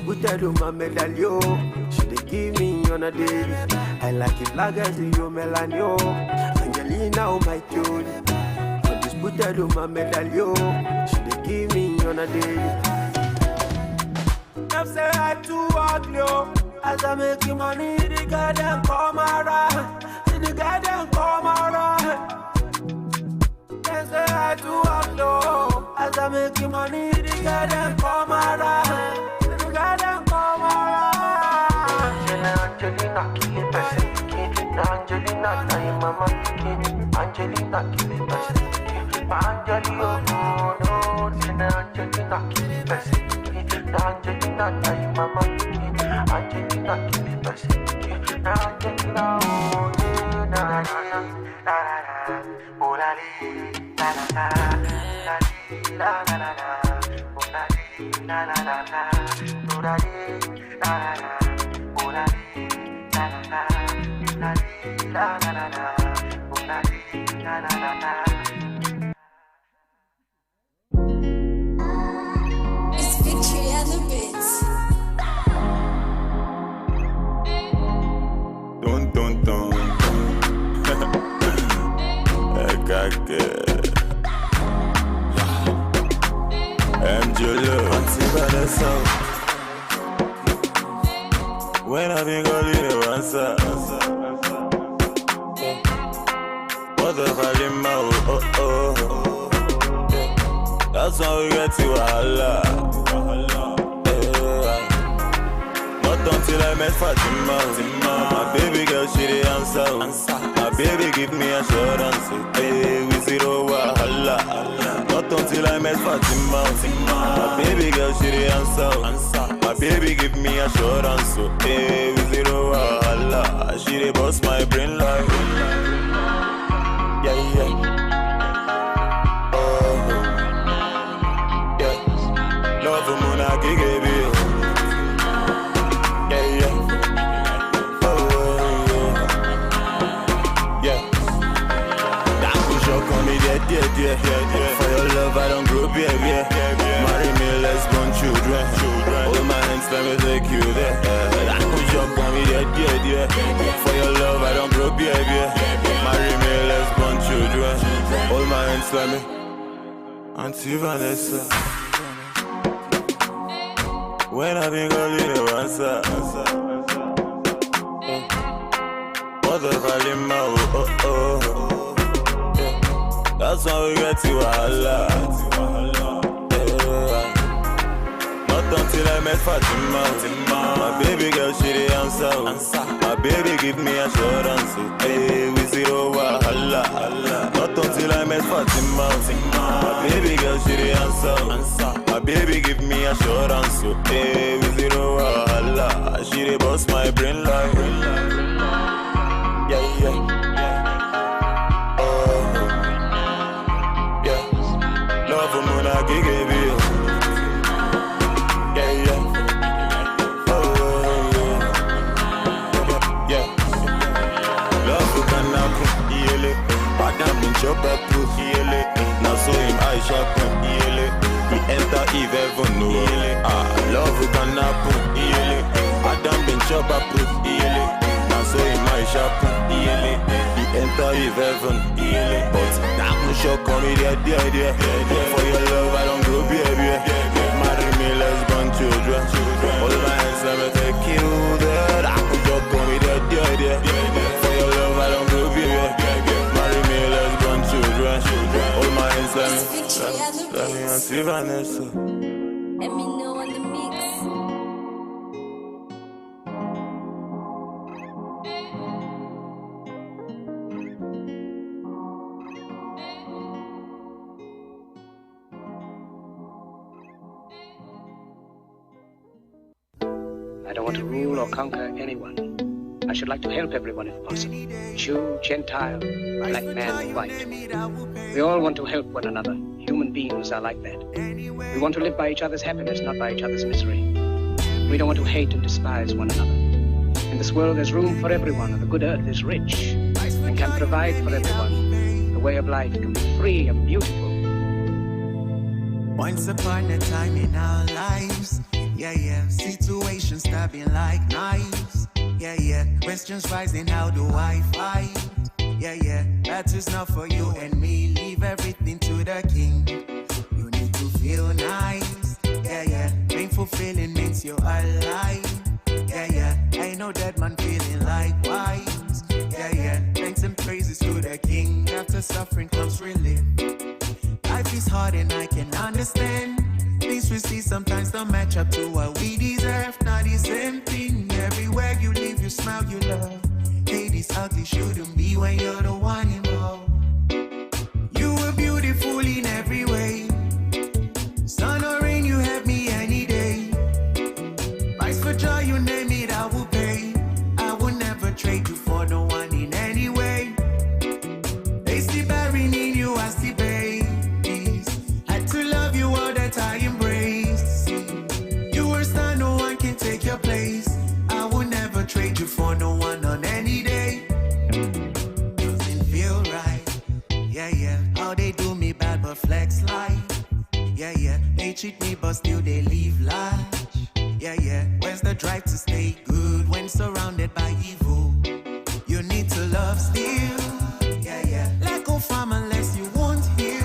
T: Booted on my medallion, she dey give me on a daily. I like it like as you melanio, Angelina oh my joy. But this booted on my medallion, she dey give me on a daily. Them say I too ugly, as I make money, the guy them come around. See the guy them come around. Them say I too ugly, as I make money, the guy them come around. Angelina kill it person, Angelina time mama, Angelina kill it person, Angelina oh no, Angelina kill it person, Angelina time mama, Angelina kill it person, Angelina oh yeah, na na na, oh la la la la la la la, oh la la la la la, oh la la la la.
N: It's victory at the bits.
P: Dun dun dun dun. When I think of you, answer. What the fuck in my oh. That's how we get to Allah. Not until I met Fatima. My baby girl, she the answer. My baby give me assurance. Hey, we zero wahala. Not until I met Fatima. My baby girl, she the answer. My baby give me assurance. Hey, we zero wahala. She the boss my brain like. Yeah. Love for Mona Gigi. Yeah. For your love, I don't grow beer. Marry me, let's born children. Hold my hands, let me take you there. I could jump on me, yeah. For your love, I don't grow beer. Marry me, let's born children. Hold my hands, let me. Auntie Vanessa. When I think of you, answer. What the fuck in my oh. That's how we get to Allah. till I met Fatima. My baby girl, she the answer. My baby give me assurance. Hey, we zero wahala. Not until I met Fatima. My baby girl, she the answer. My baby give me assurance. Hey, we zero wahala. She the boss my brain like. Yeah, yeah. Love for moon, I give you. Yeah, yeah. Yeah. Love for Kanaku, yele. Madam in chopper proof, yele. Now so him I sharpen, yele. We enter Eve heaven, no. Love for Kanaku, yele. Madam in chopper proof, yele. Now so him I sharpen, yele. We enter Eve heaven, yele. But show come with the idea. For your love, I don't grow baby. Marry me, let's born children. All my hands, let me take you there. I could just come with the idea. For your love, I don't grow baby. Marry me, let's born children. All my hands, let me see Vanessa.
N: Let me know on the mix.
U: I don't want to rule or conquer anyone. I should like to help everyone if possible. Jew, Gentile, black man, white. We all want to help one another. Human beings are like that. We want to live by each other's happiness, not by each other's misery. We don't want to hate and despise one another. In this world there's room for everyone, and the good earth is rich and can provide for everyone. The way of life can be free and beautiful.
V: Once upon a time in our lives, yeah, situations stabbing like knives, yeah, questions rising, how do I fight, yeah, that is not for you and me, leave everything to the king, you need to feel nice, yeah, painful feeling means you're alive, yeah, ain't no dead man feeling likewise, yeah, thanks and praises to the king, after suffering comes relief. Life is hard and I can understand. Things we see sometimes don't match up to what we deserve. Not the same thing. Everywhere you live, you smile, you love. Hate is ugly, shouldn't be when you're the one involved. You were beautiful in every way. Sun or rain, you have me any day. Price for joy, you name it, I will pay. I will never trade you for no one in any way. They see bearing in you, I see babe. To love you all that I embrace. You were star, no one can take your place. I will never trade you for no one on any day. Doesn't feel right, yeah, how they do me bad but flex life, yeah, they cheat me but still they leave large, yeah, where's the drive to stay good when surrounded by evil? You need to love still, yeah, let go from unless you won't heal.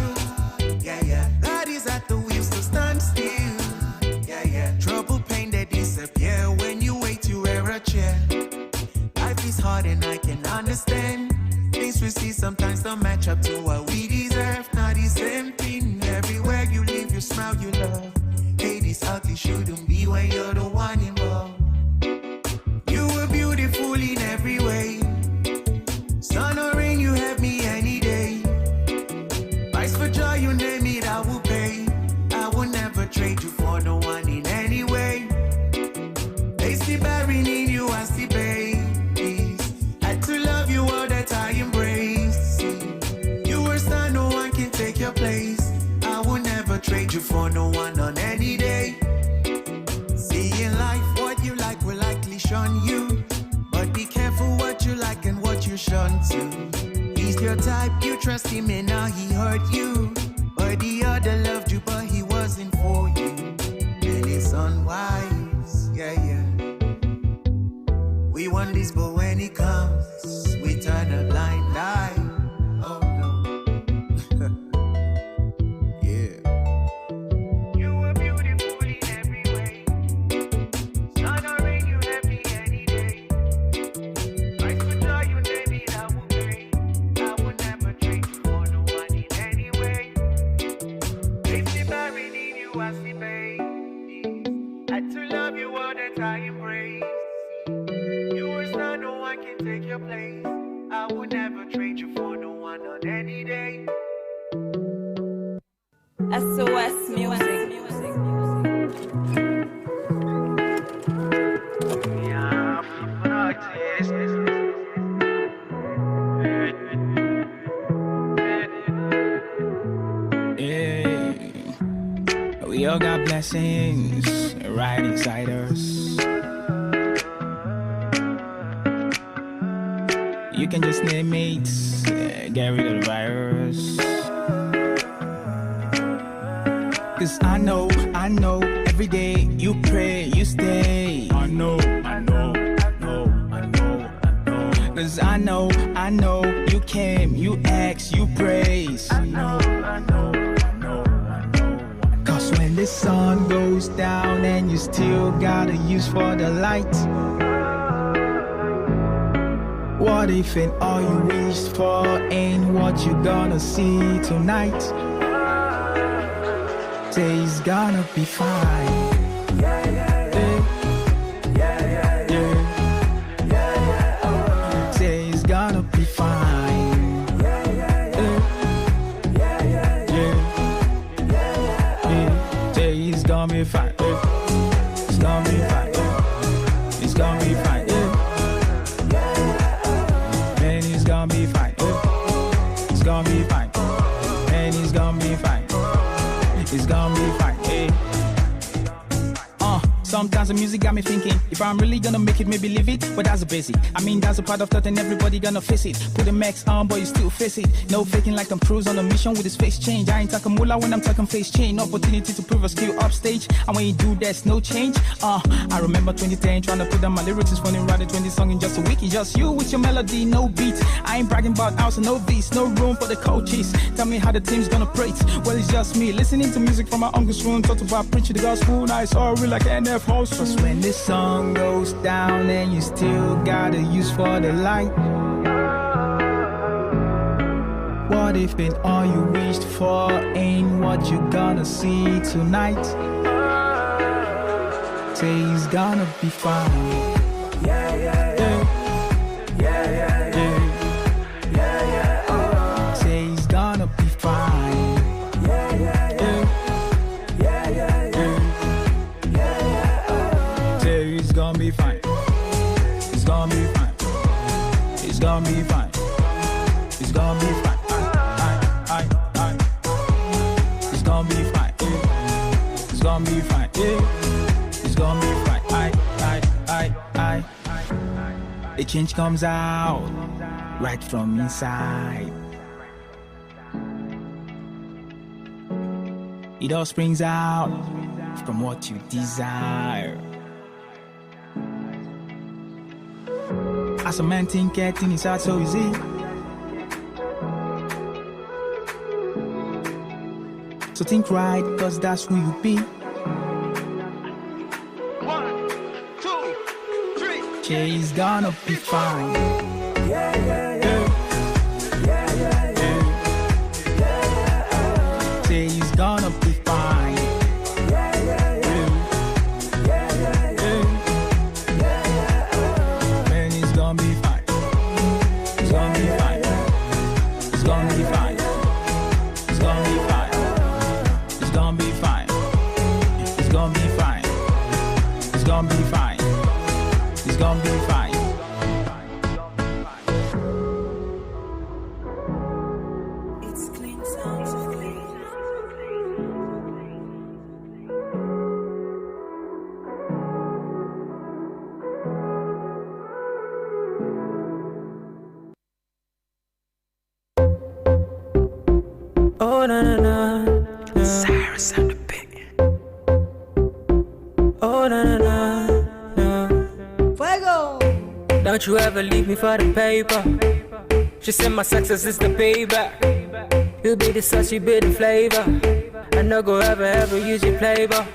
V: At the wheels to stand still, yeah, trouble, pain, they disappear when you wait to wear a chair. Life is hard and I can understand. Things we see sometimes don't match up to what we deserve. Not the same thing. Everywhere you live, you smile, you love. Hate is ugly, shouldn't be when you're the one involved. You were beautiful in every way. Sun or rain, you have me any day. Price for joy, you name it, I will pay. I will never trade you for no one in any way. They see bearing in you, I see babies. Had to love you all that I embrace. You were star, no one can take your place. I will never trade you for no one on any day. See in life, what you like will likely shun you. But be careful what you like and what you shun to. He's your type, you trust him and now he hurt you. But the other loved you, but he wasn't for you. And it's unwise, yeah. We want this, but when he comes, we turn a blind eye. Oh no. Yeah. You were beautiful in every way. Sun or rain, you have me any day. I could tell you, baby, I will pay. I will never trade you for no one in any way. If the buried in you, I see baby. Had
T: you all that I embrace. You are not, no one can take your place. I would never trade you for no one on any day.
D: SOS Music.
I: We all got blessings right inside us. You can just name it, get rid of the virus. Cause I know, every day you pray, you stay. I know. Cause I know, you came, you asked, you praise. I know. Cause when the sun goes down and you still gotta use for the light. What if and all you wished for ain't what you gonna see tonight? Say it's gonna be fine. Say it's gonna be fine. Say it's gonna be fine. It's gonna be fine. It's gonna be fine. Man, it's gonna be fine. It's gonna be fine. Man, it's gonna be fine. It's gonna be fine. Sometimes the music got me thinking, if I'm really gonna make it, maybe leave it, but that's the basic. I mean, that's a part of thought and everybody gonna face it. Put the max on, but you still face it. No faking like Tom Cruise on a mission with his face change. I ain't talking moolah when I'm talking face change. Opportunity to prove a skill upstage, and when you do, there's no change. I remember 2010, trying to put down my lyrics. It's funny, writing 20 songs in just a week. It's just you with your melody, no beat. I ain't bragging about house and no beats, no room for the coaches. Tell me how the team's gonna pray. Well, it's just me, listening to music from my uncle's room. Talked about preaching the gospel, nice, all real like NF house. Cause when the sun goes down and you still gotta use for the light. What if and all you wished for ain't what you gonna see tonight? Say it's gonna be fine. Say it's gonna be fine. Say it's gonna be fine. It's gonna be fine. It's gonna be fine. It's gonna be fine. It's gonna be fine. It's gonna be fine. It's gonna be fine. The change comes out right from inside. It all springs out from what you desire. As a man think getting his heart so easy. So think right, cause that's who you be.
T: 1, 2, 3.
I: She's gonna be fine. She's gonna be fine. Man, it's gonna be fine. It's gonna be fine. It's gonna be fine. It's gonna be fine. It's gonna be fine. It's gonna be fine. It's gonna be fine. It's gonna be fine.
D: It's clean sounds of clean.
W: Oh na na na,
I: Cyrus on the beat.
W: oh na na na,
D: Fuego!
W: don't you ever leave me for the paper. She said my success is the payback. You be the sauce, you be the flavor. I no go ever use your flavor.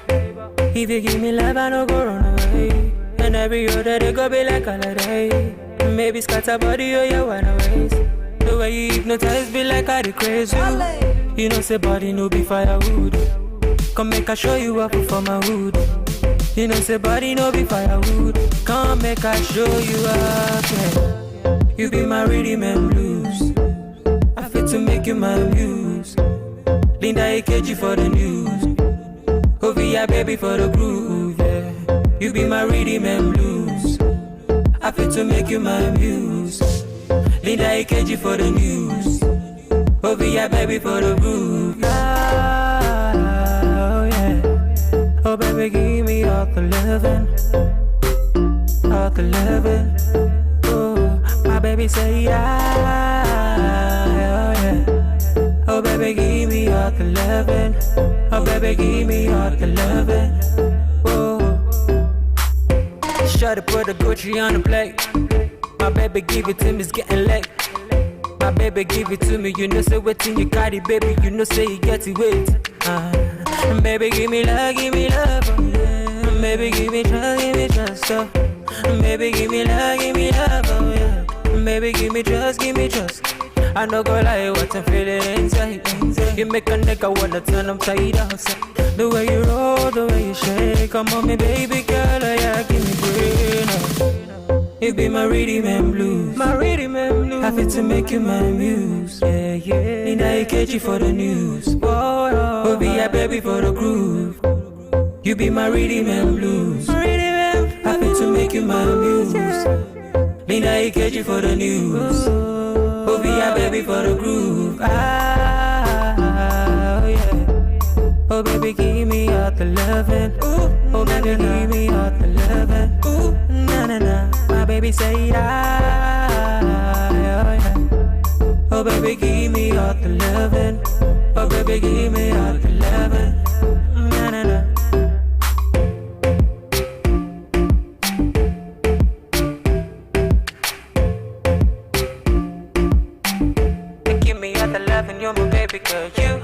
W: If you give me love, I no go run away. And every other day go be like holiday. Maybe scatter body or you wanna waste. The way you hypnotize be like I the crazy. You know say body no be firewood. Come make I show you up for my hood. You know, say body no be firewood. Come make I show you up, yeah. You be my rhythm and blues. I fit to make you my muse. Linda AKG for the news. Ovia baby for the groove, yeah. You be my rhythm and blues. I fit to make you my muse. Linda AKG for the news. Ovia baby for the groove. Oh yeah. Oh baby, give me all the loving, all the loving. Oh, my baby say yeah. Oh yeah. Oh baby, give me all the loving. Oh baby, give me all the loving. Oh. Try to put the Gucci on the plate. My baby give it to me, it's getting late. My baby give it to me, you know say what's in your body, baby, you know say you get it wait. Baby give me love, oh, yeah. Baby give me trust, oh. Baby give me love, oh yeah. Baby give me trust. I no go lie, what I'm feeling inside. You make a nigga wanna turn upside down. The way you roll, the way you shake, come on me baby girl, oh yeah, give me brain. You be my rhythm and blues. My rhythm and blues. Happy to make you my muse. Yeah, yeah. In the AKG for the news. Oh, be a baby for the groove. You be my rhythm and blues. Happy to make you my muse. In the AKG for the news. Oh, be a baby for the groove. Oh, yeah. Oh, baby, give me all the loving. Oh, baby, give me all the loving. Na na na. My baby say yeah. Oh, yeah. Oh, baby, give me all the loving. Oh, baby, give me all the loving. Na na na. Give me all the loving, you're my baby girl. You.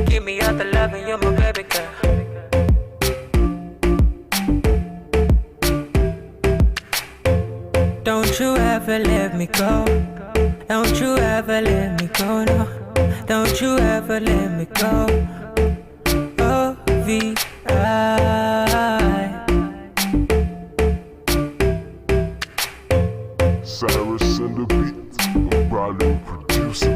W: Give me all the loving, you're my baby girl. Don't you ever let me go. Don't you ever let me go, no. Don't you ever let me go. O-V-I.
B: Cyrus and the beat, a Raleigh producer.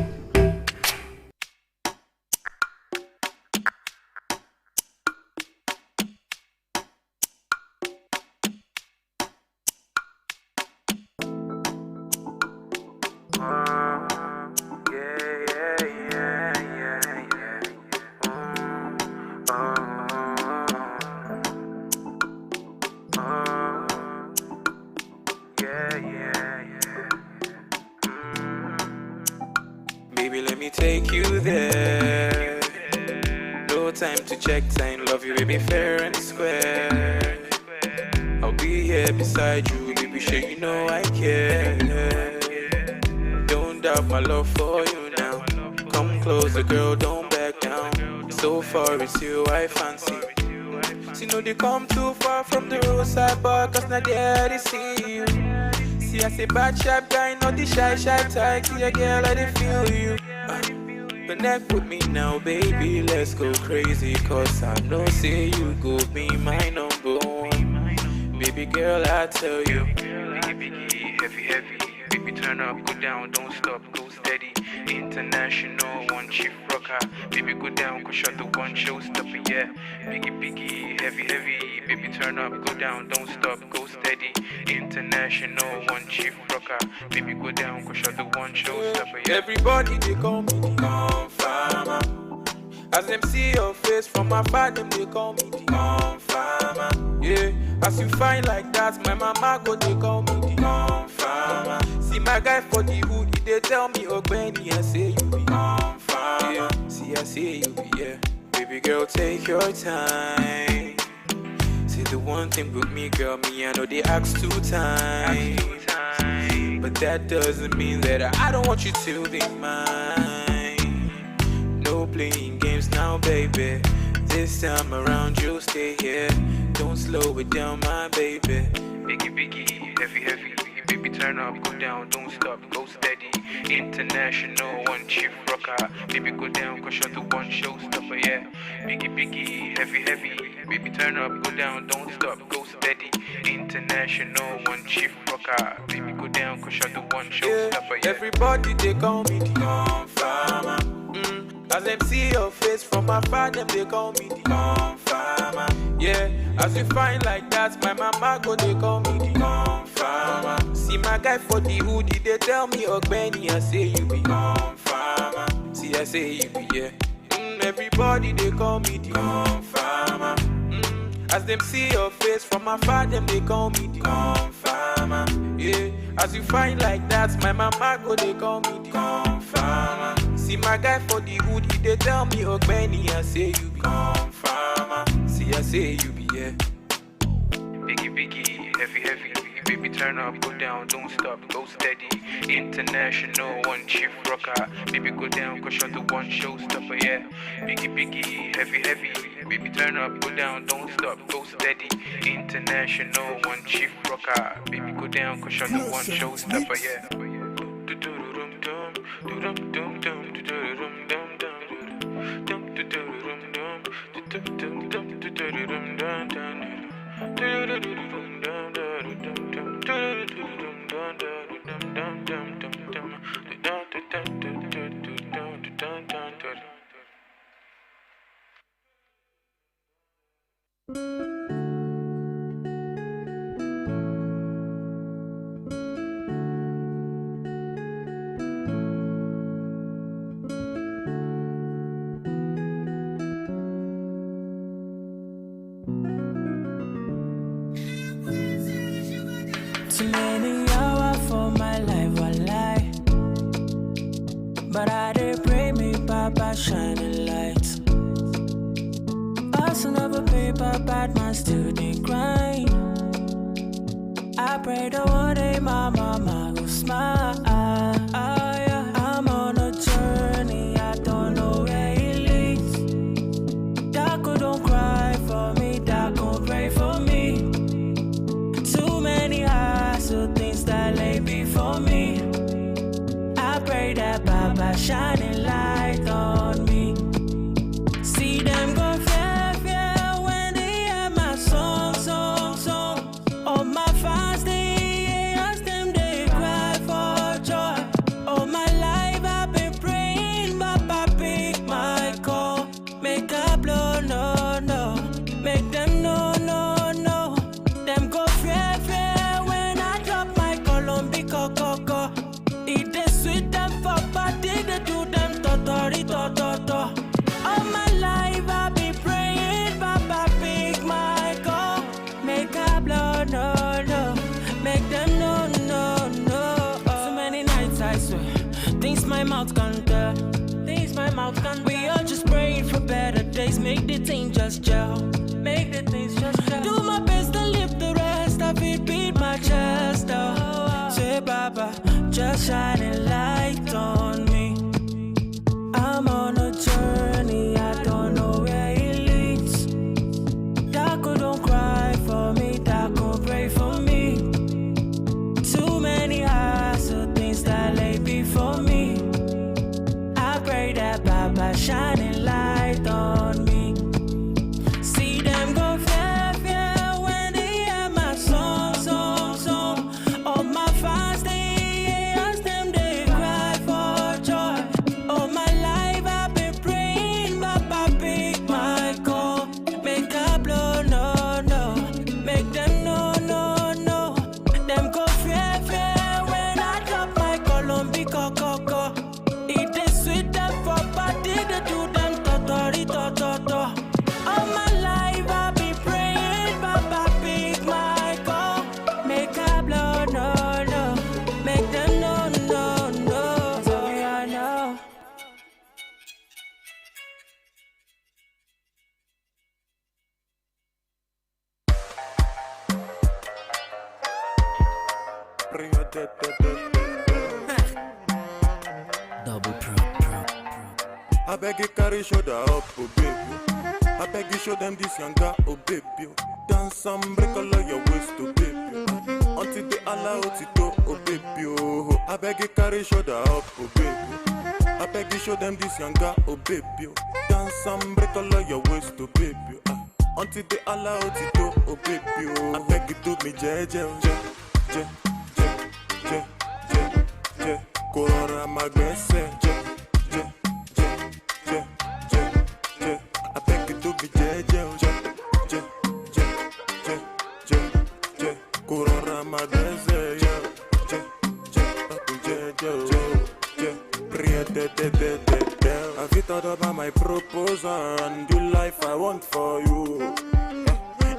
C: Baby, let me take you there. No time to check time, love you, baby, fair and square. I'll be here beside you, baby, sure you know I care. Don't doubt my love for you now. Come closer, girl, don't back down. So far it's you I fancy. See, no, they come too far from the roadside bar, cause not there they see you. See, I say bad sharp guy, not the shy type. See a girl, I dey feel you. Connect with me now, baby, let's go crazy. Cause I know, say you go be my number one. Baby girl, I tell you. Biggie, heavy. Baby, turn up, go down, don't stop, go steady. International, one chief rocker. Baby, go down, go shut the one show stopper, yeah. Biggie, heavy. Baby, turn up, go down, don't stop, go steady. International, one chief rocker. Baby, go down, go shut the one show stopper, yeah. Everybody, they call me the Confirmer. As them see your face from afar, them they call me the Confirmer. Yeah, as you find like that, my mama go, they call me the Confirmer. See my guy for the hood, they tell me, oh Benny, I say you be Confirmer. Yeah. See, I say you be, yeah. Baby girl, take your time. Say the one thing with me, girl, me, I know they ask 2 times. But that doesn't mean that I don't want you to be mine. No playing games now, baby. This time around, you'll stay here. Don't slow it down, my baby. Biggie, heavy. Baby, Baby, turn up, go down, don't stop, go steady. International, one chief rocker. Baby, go down, cause you're the one showstopper, yeah. Biggie, biggie, heavy, heavy. Baby, turn up, go down, don't stop, go steady. International, one chief rocker. Baby, go down, cause you're the one showstopper, yeah.
T: Everybody, they call me the farmer. As them see your face from afar, them they call me the farmer. Yeah, as you find like that, my mama go they call me the farmer. See my guy for the hoodie, they tell me Benny, I say you be farmer. See I say you be yeah. Everybody they call me the farmer. As them see your face from afar, them they call me the farmer. Yeah, as you find like that, my mama go they call me the farmer. See my guy for the hoodie, they tell me Benny, I say you be farmer. See I say you be yeah.
C: Biggie, biggie, heavy, heavy. Baby, turn up, go down, don't stop, go steady. International, one chief rocker. Baby, go down, cause you're the one showstopper, yeah. Biggie, biggie, heavy, heavy. Baby, turn up, go down, don't stop, go steady. International, one chief rocker. Baby, go down, cause you're the one showstopper, yeah.
K: Too many hours for my life, I lie. But I did pray me, Papa, shining light. Us another paper, bad man still they grind. I pray that one day my mama will smile. Yeah. I'm on a journey, I don't know where it leads. Daco don't cry for me, Daco pray for me. Too many eyes, so things that lay before me. I pray that Baba shining light on me. See them go fair, fair when they hear my song, song, song. All my fans, they ask them, they cry for joy. All my life I've been praying, Baba pick my call. Make a blow, no, no. Make them no, no, no. Them go fair, fair when I drop my Colombian coco. It is sweet them for body, they do them totori, to. All my life I've been praying, Baba pick my call. Make a blow, no, no. Make them no, no, no. So many nights I swear, things my mouth can't tell. Things my mouth can't. We all just praying for better days. Make the thing just gel. Make the things just gel. Do my best to lift the rest of it, beat my chest out. Say Baba, just shining light on me. I'm on a journey, I don't know where it leads. Daco don't cry for me, Daco pray for me. Too many eyes, so things that lay before me. I pray that Baba shining light on me. See them go fair, fair when they hear my song, song, song. All my fans, they ask them, they cry for joy. All my life I've been praying, Baba pick my call. Make a blow, no, no. Make them no, no, no. Them go fair, fair when I drop my Colombian coco. It is sweet them for body, they do them totori, to. All my life I've been praying, Baba pick my call. Make a blow, no, no. Make them no, no, no. So I know.
P: Double pro. I beg you carry shoulder up, oh baby. I beg you show them this younger, oh baby. Dance and break all of your waist to baby. Until they allow it to, oh baby, oh. I beg you carry shoulder up, oh baby. I beg you show them this younger, oh baby. Oh. Dance and break all of your waist to baby. Until they allow it to, oh baby, oh. I beg you do me jeje, je, je, je, je. Korora magbese, je, je, je, je, je. I beg you do me jeje, je, je, je, je, je. Korora magbese, je, je, je, je, je. Prie de. Have you thought about my proposal and the life I want for you?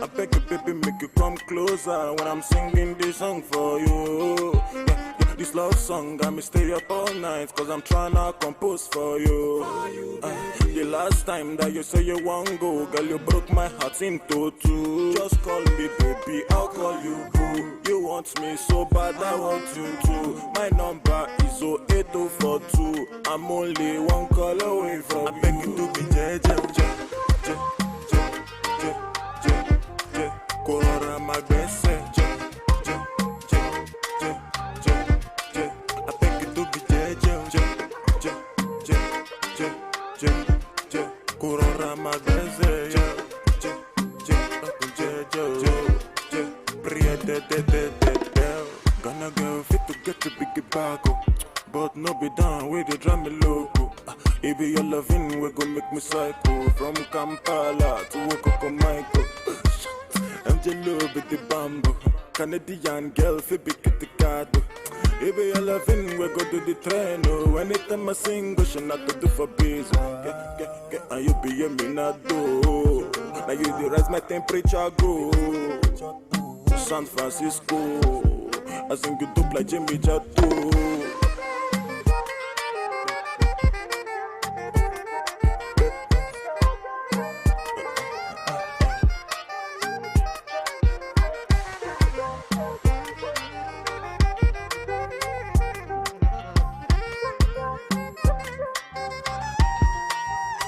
P: I beg you, baby, make you come closer when I'm singing this song for you. This love song got me stay up all night, cause I'm tryna compose for you. The last time that you say you want go, girl, you broke my heart into two. Just call me baby, I'll call you boo. You want me so bad, I want you too. My number is 08042. I'm only one call away from you. I beg you to be jeje. Korora magbese, je. I beg you to be jeje, je. Korora magbese, je. Prie de. Gonna go fit to get the big bag, but no be down with the drum loco. If your loving we go make me psycho. From Kampala to Okoko Michael. I'm jello with the bamboo. Canadian girl fi big the card. If your loving we go to the train. Oh, anytime I sing, go she not to do for biz. Get, and you be a minado. Now you the rise my temperature go. San Francisco, I sing you dope like Jimmy Jatto.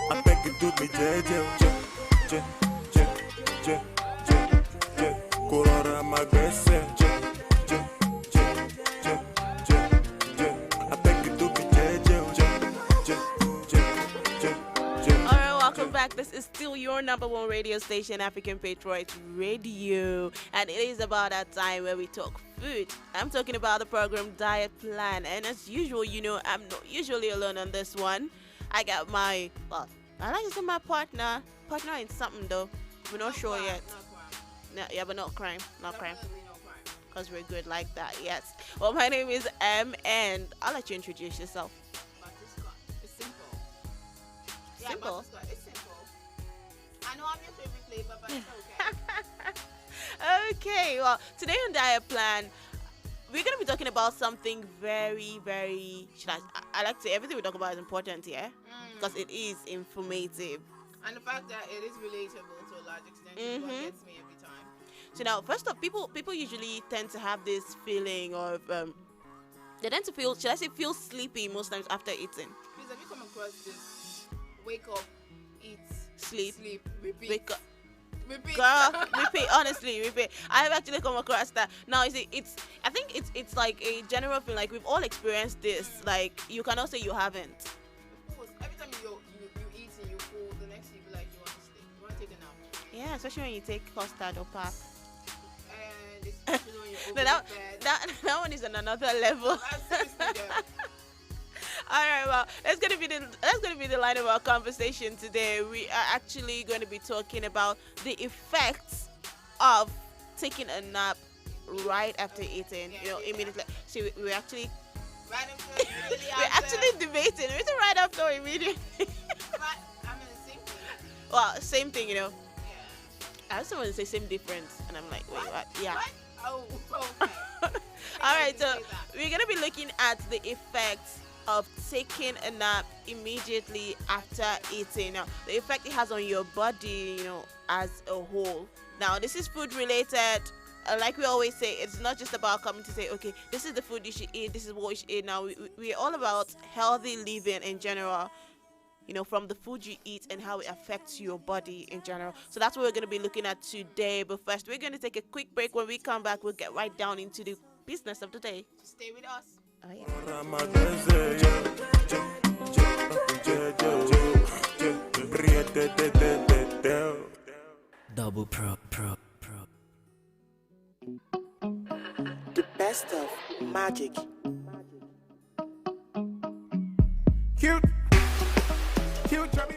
P: I beg you do me je. Korora magbese, je. I beg you do me je.
O: Alright, welcome back. This is still your number one radio station, African Patriots Radio. And it is about that time where we talk food. I'm talking about the program Diet Plan. And as usual, you know, I'm not usually alone on this one. I got my, well, I like to say my partner in something though. We're not sure yet. No, yeah, but not crime. Not crime. Because we're good like that, yes. Well, my name is M, and I'll let you introduce yourself.
A: It's simple.
O: Simple?
A: Yeah, it's simple. I know I'm your favorite flavor, but it's okay.
O: Okay, well, today on Diet Plan, we're going to be talking about something very, very, I like to say everything we talk about is important here, because it is informative.
A: And the fact that it is relatable to a large extent is what gets me every time.
O: So now, first off, people usually tend to have this feeling of, they tend to feel, feel sleepy most times after eating.
A: Please, have you come across this? Wake up, eat,
O: sleep,
A: repeat.
O: Wake up.
A: Repeat.
O: Girl, repeat, honestly, repeat. I've actually come across that. Now, I think it's like a general thing, like we've all experienced this. Like, you cannot say you haven't.
A: Of course, every time you eat and you full, the next you feel like you want to sleep. You want to take a nap.
O: Yeah, especially when you take custard or pap.
A: And especially when you're over
O: No,
A: bed.
O: that one is on another level. All right, well, that's gonna be the line of our conversation today. We are actually going to be talking about the effects of taking a nap right after eating. Immediately. So we're actually
A: right after,
O: we're actually debating. Is it right after or immediately?
A: Right, I mean the same thing.
O: Well, same thing,
A: Yeah.
O: I just want to say same difference, and I'm like, wait, what? Yeah.
A: What? Oh, okay.
O: All right, so we're gonna be looking at the effects of taking a nap immediately after eating. Now, the effect it has on your body, as a whole. Now, this is food related. Like we always say, it's not just about coming to say, okay, this is the food you should eat, this is what you should eat. Now, we're all about healthy living in general. from the food you eat and how it affects your body in general. So that's what we're going to be looking at today. But first, we're going to take a quick break. When we come back, we'll get right down into the business of the day.
A: So stay with us.
O: Oh, yeah.
E: Double pro.
T: The best of magic. Cute, chubby.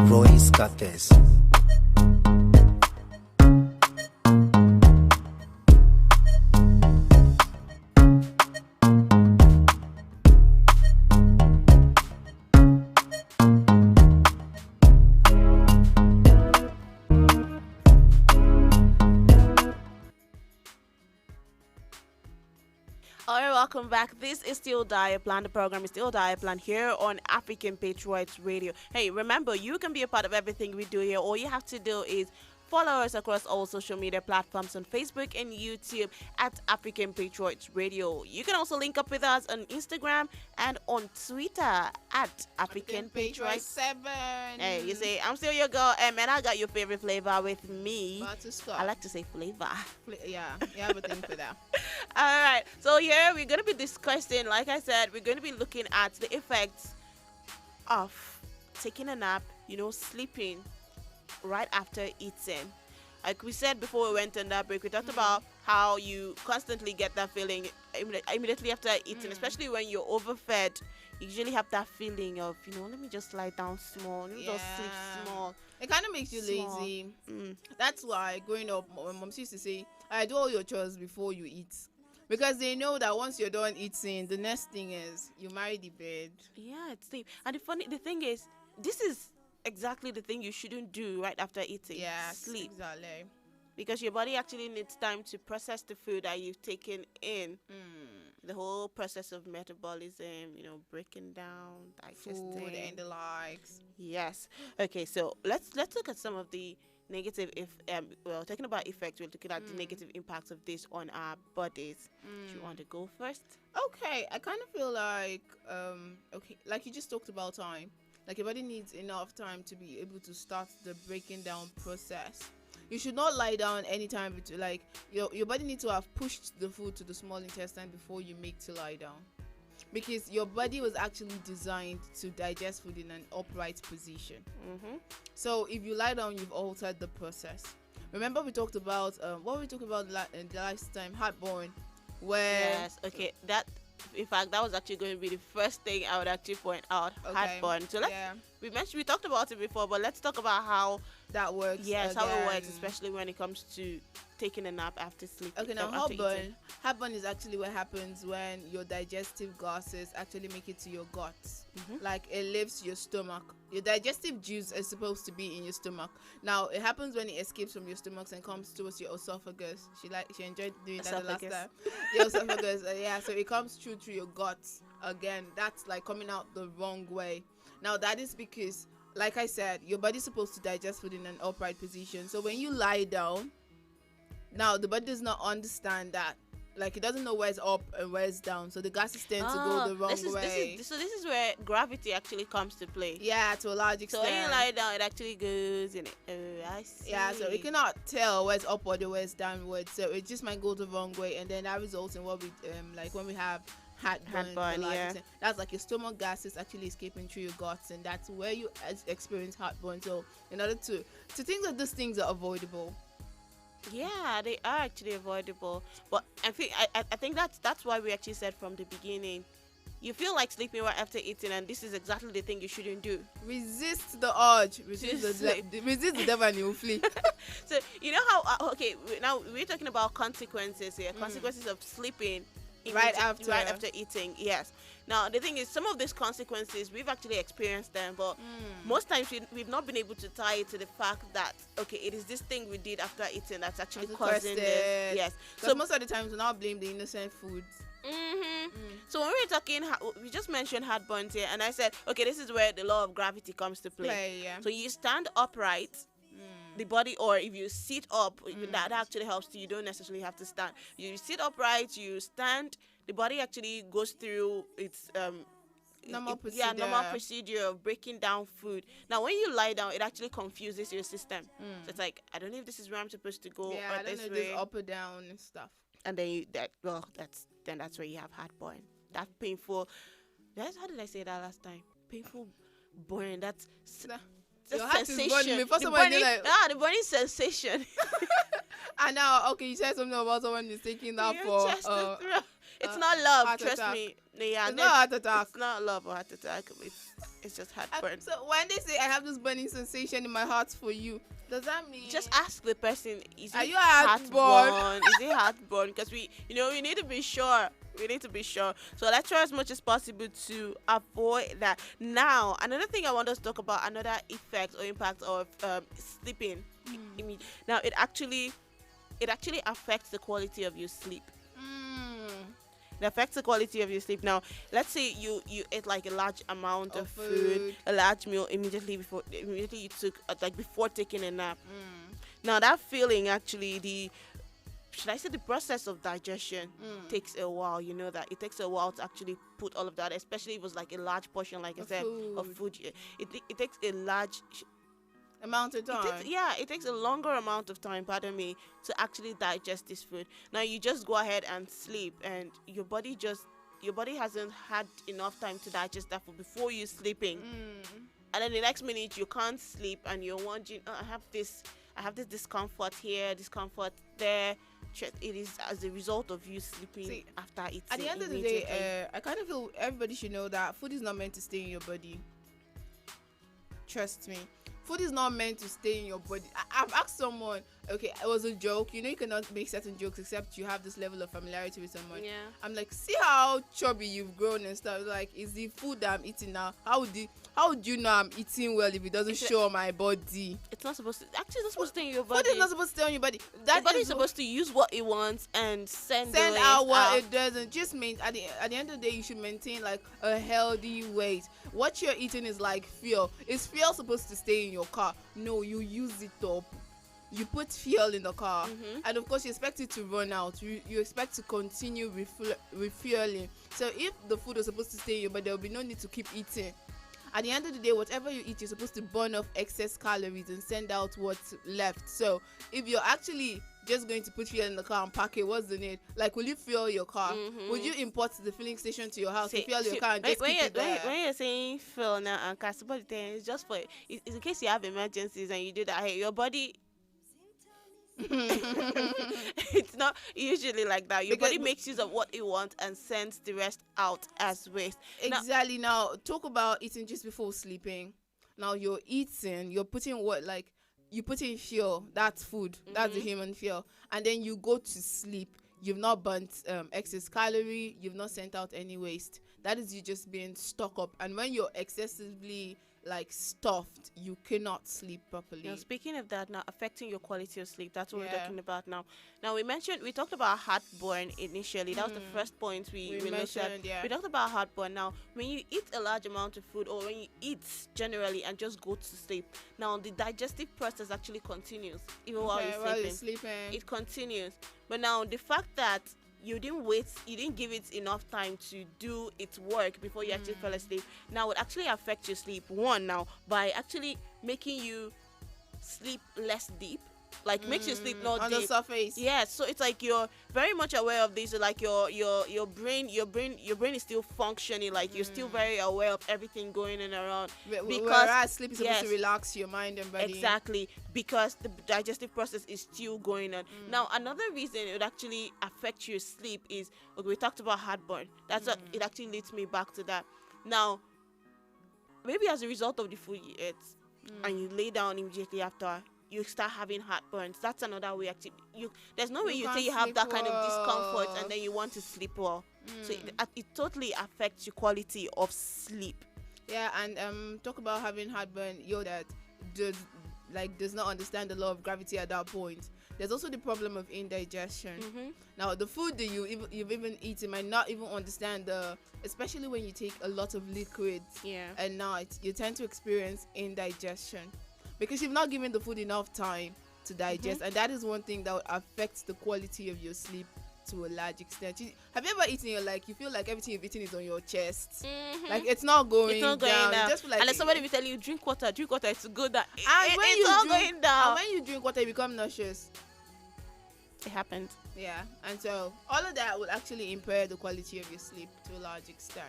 H: Royce got this.
O: All right, welcome back. This is still Diet Plan. The program is still Diet Plan here on African Patriots Radio. Hey, remember, you can be a part of everything we do here. All you have to do is follow us across all social media platforms on Facebook and YouTube at African Patriots Radio. You can also link up with us on Instagram and on Twitter at African Patriots
A: 7.
O: Hey, you say, I'm still your girl, and I got your favorite flavor with me.
A: Butterscotch.
O: I like to say flavor.
A: Yeah, you have a thing for that.
O: All right, so here we're going to be discussing, like I said, we're going to be looking at the effects of taking a nap, sleeping right after eating. Like we said before we went on that break, we talked about how you constantly get that feeling immediately after eating, especially when you're overfed. You usually have that feeling of, let me just lie down small, let me just sleep small.
A: It kind of makes you lazy. That's why growing up, my mom used to say, do all your chores before you eat. Because they know that once you're done eating, the next thing is you marry the bed.
O: Yeah, it's sleep. And the thing is, this is exactly the thing you shouldn't do right after eating.
A: Yeah,
O: sleep.
A: Exactly.
O: Because your body actually needs time to process the food that you've taken in. The whole process of metabolism, breaking down, digesting,
A: food and the likes.
O: Yes. Okay, so let's look at some of the negative talking about effects, we're looking at the negative impacts of this on our bodies. Do you want to go first?
A: Okay, I kind of feel like like you just talked about time. Like your body needs enough time to be able to start the breaking down process. You should not lie down anytime like your body needs to have pushed the food to the small intestine before you make to lie down. Because your body was actually designed to digest food in an upright position. So if you lie down, you've altered the process. Remember we talked about what we talked about in the last time, heartburn.
O: Yes, okay. That, in fact, that was actually going to be the first thing I would actually point out. Heartburn. So we talked about it before, but let's talk about how
A: that works.
O: Yes, how it works, especially when it comes to taking a nap after sleep.
A: Okay, now heartburn is actually what happens when your digestive gases actually make it to your guts. Like it leaves your stomach. Your digestive juice is supposed to be in your stomach. Now it happens when it escapes from your stomach and comes towards your esophagus. She enjoyed doing that the last time. Your esophagus, so it comes through your guts again. That's like coming out the wrong way. Now that is because, like I said, your body's supposed to digest food in an upright position. So when you lie down, now the body does not understand that. Like it doesn't know where's up and where's down. So the gases tend to go the wrong way.
O: This is where gravity actually comes to play.
A: Yeah, to a large extent.
O: So when you lie down, it actually goes in it. Oh, I see.
A: Yeah, so it cannot tell where's upward or where's downward. So it just might go the wrong way, and then that results in what we like when we have heartburn.
O: Yeah.
A: That's like your stomach gases actually escaping through your guts, and that's where you experience heartburn. So in order to think that these things are avoidable.
O: Yeah, they are actually avoidable. But I think that's why we actually said from the beginning, you feel like sleeping right after eating, and this is exactly the thing you shouldn't do.
A: Resist the urge. Resist the devil and you'll flee.
O: So you know how now we're talking about consequences here. Consequences of sleeping
A: right after
O: eating. Yes. Now the thing is, some of these consequences we've actually experienced them, but most times we've not been able to tie it to the fact that it is this thing we did after eating that's actually causing this. Yes.
A: So most of the times we now blame the innocent foods.
O: So when we were talking, we just mentioned heartburns here, and I said, this is where the law of gravity comes to play. So you stand upright, the body, or if you sit up, that actually helps you. You don't necessarily have to stand. You sit upright, you stand, the body actually goes through its normal procedure of breaking down food. Now when you lie down, it actually confuses your system. So it's like, I don't know if this is where I'm supposed to go, or
A: I don't know this up or down and stuff.
O: And then that's where you have heartburn. That painful. How did I say that last time? Painful burn. That's
A: your heart
O: sensation.
A: Is burning. Before
O: the burning sensation.
A: And now, you said something about someone is taking that for
O: it's not love, trust me. Yeah,
A: it's not heart attack.
O: It's not love or heart attack. It's just heartburn.
A: So when they say I have this burning sensation in my heart for you, does that mean
O: just ask the person?
A: Are you heartburn?
O: Is it heartburn? Because we need to be sure. We need to be sure. So let's try as much as possible to avoid that. Now, another thing I want us to talk about, another effect or impact of sleeping. Now, it actually affects the quality of your sleep. It affects the quality of your sleep. Now, let's say you ate like a large amount of food, a large meal immediately you took before taking a nap. Now that feeling actually, the process of digestion takes a while. You know that it takes a while to actually put all of that, especially if it was like a large portion, like I said, of food. It takes a large
A: amount of time.
O: It takes a longer amount of time, to actually digest this food. Now you just go ahead and sleep, and your body hasn't had enough time to digest that food before you're sleeping. And then the next minute you can't sleep, and you're wondering, I have this discomfort here, discomfort there. It is as a result of you sleeping after eating.
A: At the end of the day, I kind of feel everybody should know that food is not meant to stay in your body. Trust me. Food is not meant to stay in your body. I've asked someone, it was a joke. You cannot make certain jokes except you have this level of familiarity with someone.
O: Yeah.
A: I'm like, see how chubby you've grown and stuff. Like, is the food that I'm eating now? How would you know I'm eating well if it doesn't show on my body?
O: It's not supposed to. Actually, it's not supposed to stay in your body.
A: Food is not supposed to stay on your body.
O: Your body is supposed to use what it wants and send
A: out what it doesn't. Just mean at the end of the day, you should maintain like a healthy weight. What you're eating is like fuel. Is fuel supposed to stay in your car? No, you use it up. You put fuel in the car, and of course you expect it to run out. You expect to continue refueling. So if the food is supposed to stay in your body, there will be no need to keep eating. At the end of the day, whatever you eat, you're supposed to burn off excess calories and send out what's left. So if you're actually just going to put fuel in the car and park it, what's the need? Like, will you fuel your car? Would you import the filling station to your house to fuel your car and just keep it there?
O: When you're saying fuel now and castable, it's just for it's in case you have emergencies and you do that. Hey, your body. It's not usually like that. Your body makes use of what it wants and sends the rest out as waste.
A: Exactly. Now talk about eating just before sleeping. Now you're eating, you're putting you put in fuel. That's food. That's the human fuel. And then you go to sleep. You've not burnt excess calorie. You've not sent out any waste. That is you just being stuck up. And when you're excessively stuffed, you cannot sleep properly.
O: Now, speaking of that, now affecting your quality of sleep, that's what we're talking about now. Now we talked about heartburn initially. That was the first point we looked at. We talked about heartburn. Now, when you eat a large amount of food, or when you eat generally and just go to sleep, now the digestive process actually continues even while you're sleeping. It continues. But now the fact that you didn't give it enough time to do its work before you actually fell asleep, now it actually affects your sleep. One, now by actually making you sleep less deep. like makes you sleep not
A: on
O: deep.
A: the surface.
O: Yeah, so it's like you're very much aware of this. Like your brain is still functioning. Like you're still very aware of everything going in around.
A: Whereas sleep is supposed to relax your mind and body.
O: Exactly, because the digestive process is still going on. Now, another reason it would actually affect your sleep is, okay, we talked about heartburn. That's what it actually leads me back to that. Now, maybe as a result of the food you ate, and you lay down immediately after, you start having heartburns. That's another way. There's no way you say you have that kind of discomfort and then you want to sleep well. So it totally affects your quality of sleep.
A: Yeah, and talk about having heartburn. That does not understand the law of gravity at that point. There's also the problem of indigestion. Now, the food that you've even eaten might not even understand especially when you take a lot of liquids at night, you tend to experience indigestion because you've not given the food enough time to digest, and that is one thing that affects the quality of your sleep to a large extent. Have you ever eaten you feel like everything you've eaten is on your chest? Like it's not going down. You just feel like,
O: and then somebody will tell you drink water, it's good that
A: and when
O: it's all going down.
A: And when you drink water, you become nauseous.
O: It happened.
A: Yeah, and so all of that will actually impair the quality of your sleep to a large extent.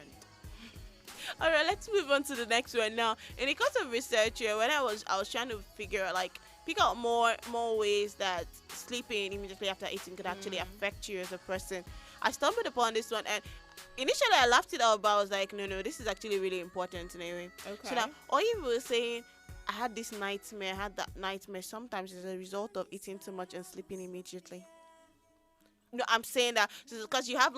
O: All right, let's move on to the next one now. In the course of research here, when I was trying to pick out more ways that sleeping immediately after eating could actually affect you as a person, I stumbled upon this one, and initially I laughed it out, but I was like, no, this is actually really important anyway.
A: Okay.
O: So now, all you were saying, I had this nightmare, sometimes as a result of eating too much and sleeping immediately. No, I'm saying that because you have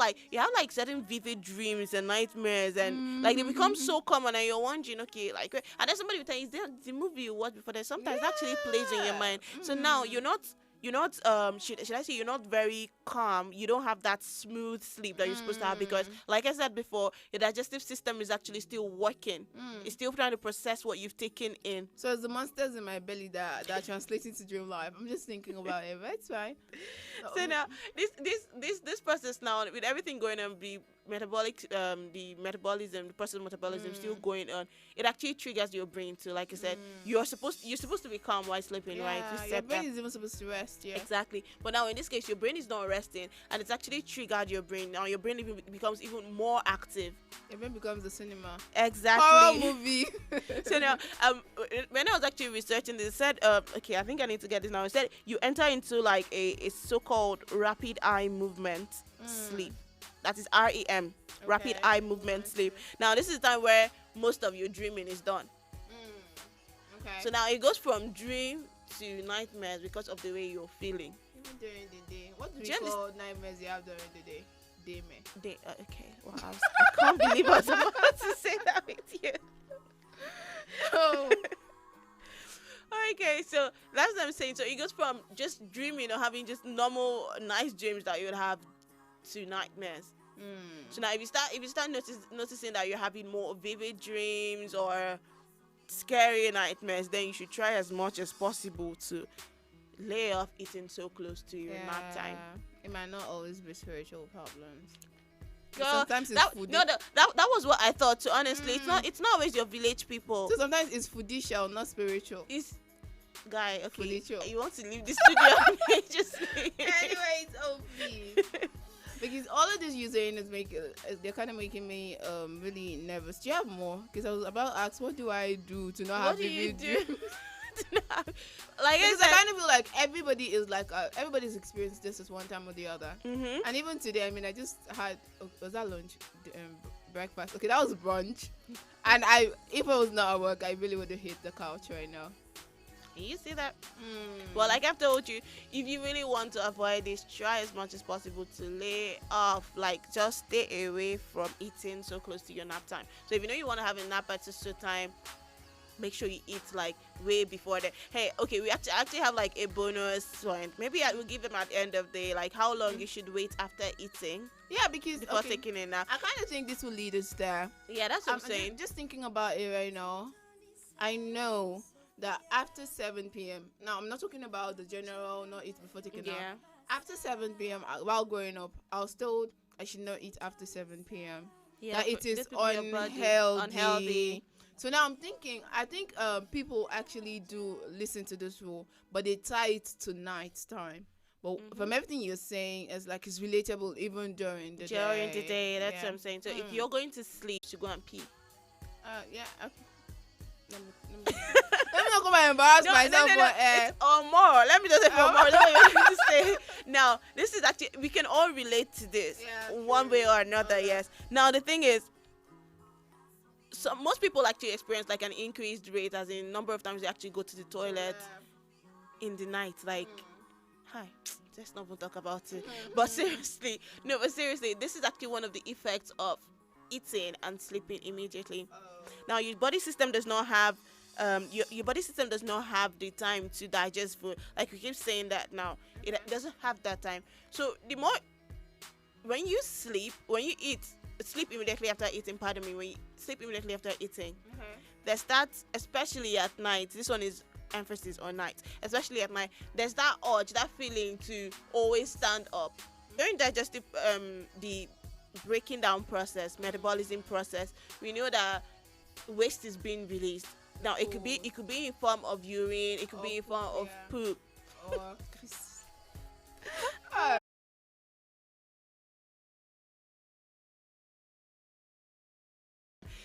O: certain vivid dreams and nightmares, and like they become so common, and you're wondering, okay, like, and then somebody will tell you, is there the movie you watched before that sometimes actually plays in your mind. So now you're not should I say you're not very calm. You don't have that smooth sleep that you're supposed to have, because like I said before, your digestive system is actually still working. It's still trying to process what you've taken in.
A: So it's the monsters in my belly that translate into dream life. I'm just thinking about it, but it's fine.
O: So now this process now, with everything going on, the process of metabolism still going on, it actually triggers your brain to, like I said, you're supposed to be calm while sleeping, right?
A: Your brain is even supposed to rest. Yeah,
O: exactly. But now in this case, your brain is not resting, and it's actually triggered your brain. Now your brain becomes even more active.
A: Your brain becomes the cinema.
O: Exactly.
A: Horror movie.
O: So now, when I was actually researching this, it said, okay, I think I need to get this now. It said you enter into like a so-called rapid eye movement sleep. That is REM, rapid eye movement sleep. Now this is the time where most of your dreaming is done.
A: Okay.
O: So now it goes from dream to nightmares because of the way you're feeling.
A: Even during the day. What do we call nightmares you have during the day? Daymare.
O: Okay. Wow, I can't believe I was about to say that with you.
A: Oh.
O: Okay, so that's what I'm saying. So it goes from just dreaming or having just normal nice dreams that you would have to nightmares. So now if you start noticing that you're having more vivid dreams or scary nightmares, then you should try as much as possible to lay off eating so close to your nap time.
A: It might not always be spiritual problems.
O: Girl,
A: sometimes it's foodie.
O: that was what I thought too, honestly. It's not always your village people.
A: So sometimes it's foodicial, not spiritual.
O: It's guy, okay.
A: Foodicial.
O: You want to leave the studio? Just
A: anyway, it's OP. Because all of this you're saying is they're kind of making me really nervous. Do you have more? Because I was about to ask, what do I do to not have vivid dreams?
O: Like
A: because I kind of feel like everybody's experienced this at one time or the other. And even today, I mean, I just had was that lunch, breakfast? Okay, that was brunch. And if I was not at work, I really would have hit the couch right now.
O: You see that? Well, like I've told you, if you really want to avoid this, try as much as possible to lay off, like just stay away from eating so close to your nap time. So if you know you want to have a nap at a certain time, make sure you eat like way before that. Hey, okay, we actually have like a bonus point. Maybe I will give them at the end of the day, like how long you should wait after eating.
A: Yeah, because
O: before taking a nap.
A: I kind of think this will lead us there.
O: Yeah, that's what I'm saying.
A: Just thinking about it right now, I know that after 7 p.m. Now, I'm not talking about the general not eat before taking a nap. After 7 p.m., while growing up, I was told I should not eat after 7 p.m.
O: Yeah,
A: that it is unhealthy. So now I'm thinking, I think people actually do listen to this rule, but they tie it to night time. But from everything you're saying, it's like it's relatable even during the day.
O: During the day, that's
A: Yeah.
O: what I'm saying. So if you're going to sleep, you go and pee.
A: Yeah. Okay. Let me not go and embarrass myself for
O: It's or more. Let me just say for more. Let me just say. Now, this is actually, we can all relate to this one way or another. Yes. Now the thing is, so most people actually experience like an increased rate, as in number of times they actually go to the toilet in the night. Like, hi, let's not even talk about it. But seriously, this is actually one of the effects of eating and sleeping immediately. Now, your body system does not have your body system does not have the time to digest food. Like we keep saying that now, it doesn't have that time. So the more when you sleep, when you sleep immediately after eating, pardon me, when you sleep immediately after eating, there's that, especially at night, this one is emphasis on night, especially at night, there's that urge, that feeling to always stand up. During digestive, the breaking down process, metabolism process, we know that waste is being released. Now it could be in form of urine, it could be in form of poop.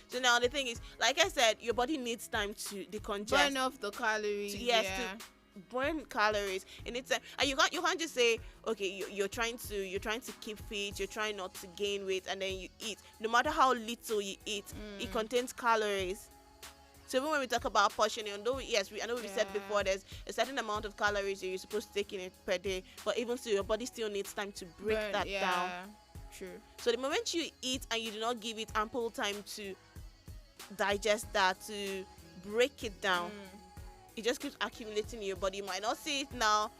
O: So now the thing is, like I said, your body needs time to decongest,
A: burn off the calories.
O: To burn calories. And it's and you can't just say, okay, you're trying to keep fit, you're trying not to gain weight, and then you eat. No matter how little you eat, it contains calories. So even when we talk about portioning, although I know we said before, there's a certain amount of calories you're supposed to take in it per day, but even so, your body still needs time to break that down.
A: True.
O: So the moment you eat and you do not give it ample time to digest that, to break it down, it just keeps accumulating in your body. You might not see it now,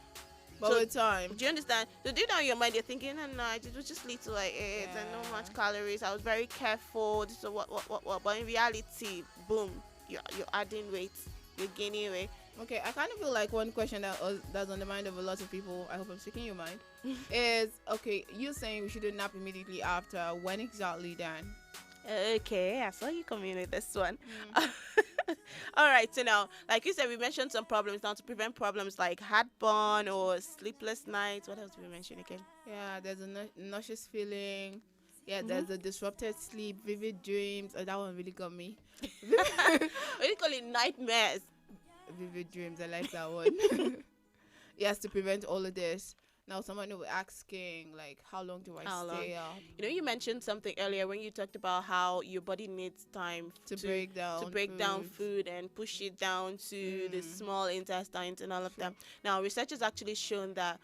A: but with time.
O: Do you understand? So deep down in your mind, you're thinking, no, it was just little I ate and not much calories. I was very careful. This is what. But in reality, boom, you're adding weight, you're gaining weight.
A: Okay, I kind of feel like one question that's on the mind of a lot of people, I hope I'm speaking your mind, is, okay, you're saying we shouldn't nap immediately after. When exactly then?
O: Okay, I saw you coming with this one. All right, so now, like you said, we mentioned some problems now to prevent problems like heartburn or sleepless nights. What else did we mention again?
A: Yeah, there's a nauseous feeling. Yeah, there's a disrupted sleep, vivid dreams. Oh, that one really got me.
O: What do you call it? Nightmares.
A: Vivid dreams, I like that one. Yes, to prevent all of this. Now, someone will be asking, like, how long do I stay up?
O: You know, you mentioned something earlier when you talked about how your body needs time
A: to break
O: down food and push it down to the small intestines and all of that. Now, research has actually shown that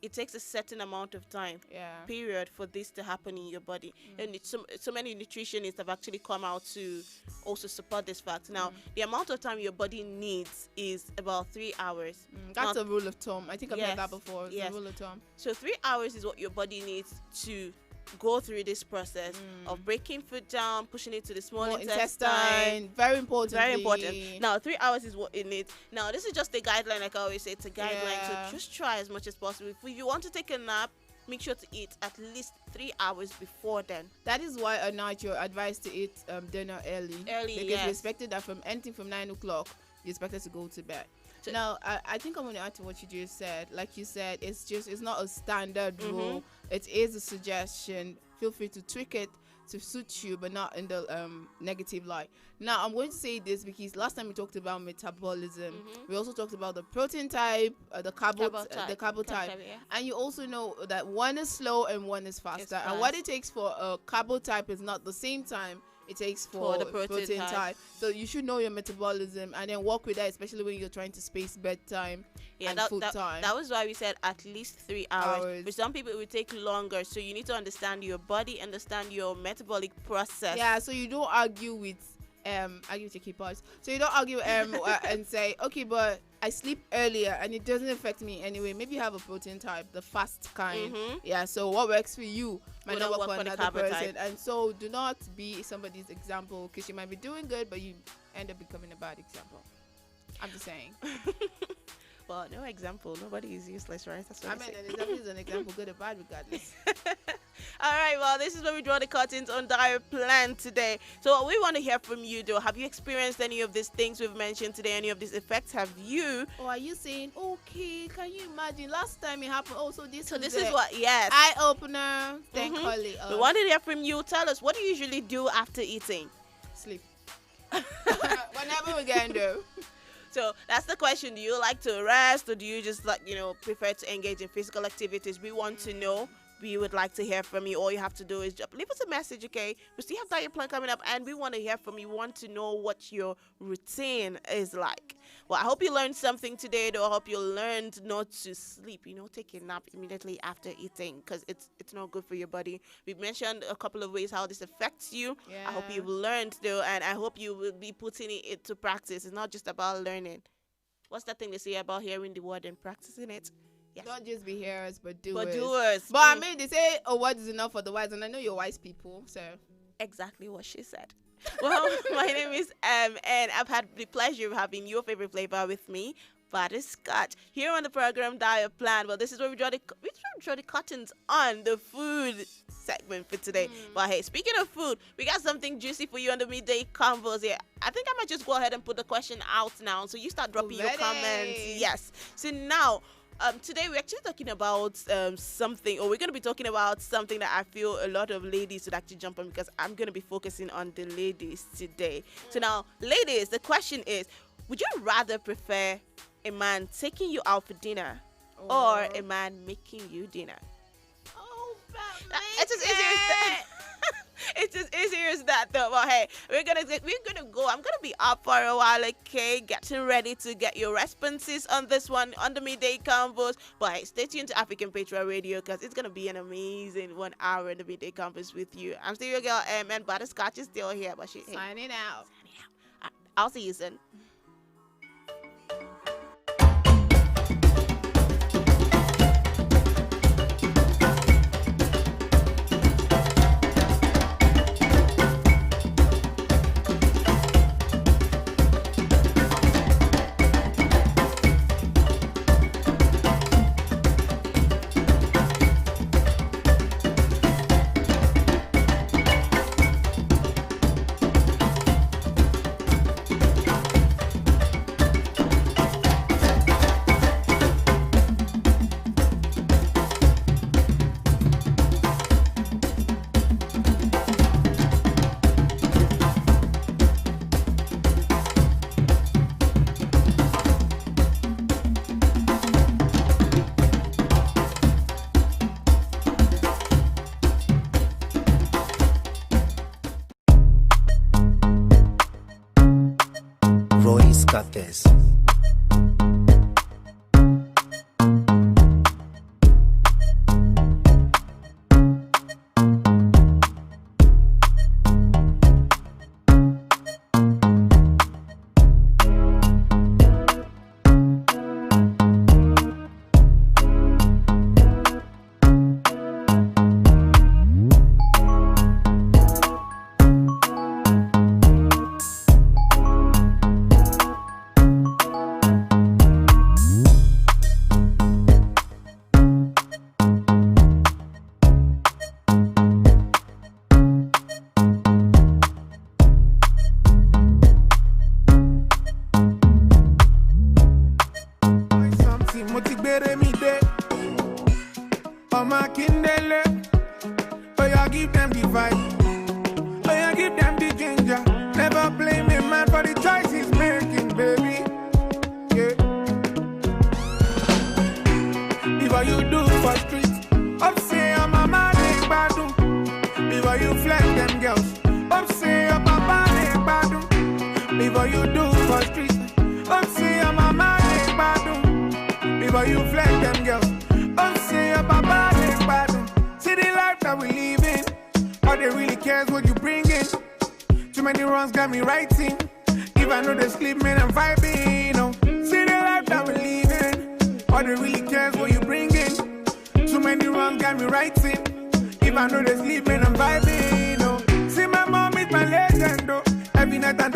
O: it takes a certain amount of time, period, for this to happen in your body. And it's so many nutritionists have actually come out to also support this fact. Now, the amount of time your body needs is about 3 hours.
A: That's a rule of thumb. I think I've heard that before. It's a rule of thumb.
O: So 3 hours is what your body needs to go through this process of breaking food down, pushing it to the small intestine.
A: Very important.
O: Very important. Now, 3 hours is what it needs. Now, this is just a guideline, like I always say. It's a guideline, so just try as much as possible. If you want to take a nap, make sure to eat at least 3 hours before then.
A: That is why at night you're advised to eat dinner early. Because it's expected that from anything from 9 o'clock, you're expected to go to bed. So now, I think I'm going to add to what you just said. Like you said, it's not a standard rule. It is a suggestion. Feel free to tweak it to suit you, but not in the negative light. Now, I'm going to say this because last time we talked about metabolism. We also talked about the protein type, the carbo type. And you also know that one is slow and one is faster. And what it takes for a carbo type is not the same time it takes for the protein type. So you should know your metabolism and then work with that, especially when you're trying to space bedtime and food time.
O: That was why we said at least 3 hours. For some people, it will take longer. So you need to understand your body, understand your metabolic process.
A: Yeah, so you don't argue with argue with your key parts. So you don't argue and say, okay, but I sleep earlier and it doesn't affect me anyway. Maybe you have a protein type, the fast kind. Yeah, so what works for you might not work for another person. And so do not be somebody's example, because you might be doing good, but you end up becoming a bad example. I'm just saying.
O: Well, no example. Nobody is useless, right? That's what
A: I mean, an example is an example, good or bad, regardless.
O: All right, well, this is where we draw the curtains on Diet Plan today. So we want to hear from you, though. Have you experienced any of these things we've mentioned today? Any of these effects? Have you?
A: Or are you saying, okay, can you imagine last time it happened? Oh, so this
O: is what, yes.
A: Eye opener. Then call it.
O: We want to hear from you. Tell us, what do you usually do after eating?
A: Sleep. Whenever we get into.
O: So that's the question. Do you like to rest, or do you just prefer to engage in physical activities? We want to know. We would like to hear from you. All you have to do is just leave us a message, okay? We still have Diet Plan coming up, and we want to hear from you. We want to know what your routine is like. Well, I hope you learned something today, though. I hope you learned not to sleep. Take a nap immediately after eating, because it's not good for your body. We mentioned a couple of ways how this affects you.
A: Yeah.
O: I hope you've learned, though, and I hope you will be putting it into practice. It's not just about learning. What's that thing they say about hearing the word and practicing it? Yes.
A: Don't just be hearers, but doers.
O: But
A: I mean, they say a word is enough for the wise, and I know you're wise people, so.
O: Exactly what she said. Well, my name is and I've had the pleasure of having your favorite flavor with me, Butterscotch, here on the program Diet Plan. Well, this is where we draw the curtains on the food segment for today. But hey, speaking of food, we got something juicy for you on the midday convos here. I think I might just go ahead and put the question out now, so you start dropping your comments. Yes. So now, today we're actually talking about something, or we're going to be talking about something that I feel a lot of ladies would actually jump on, because I'm going to be focusing on the ladies today. So now, ladies, the question is, would you rather prefer a man taking you out for dinner or a man making you dinner?
A: Oh,
O: it's as easy as that. It's as easy as that, though. Well, hey, we're gonna go. I'm gonna be up for a while, okay? Getting ready to get your responses on this one on the midday convos. But hey, stay tuned to African Patriots Radio, because it's gonna be an amazing 1 hour in the midday convos with you. I'm still your girl, and Butterscotch is still here, but she's
A: signing out.
O: I'll see you soon.
H: Cates.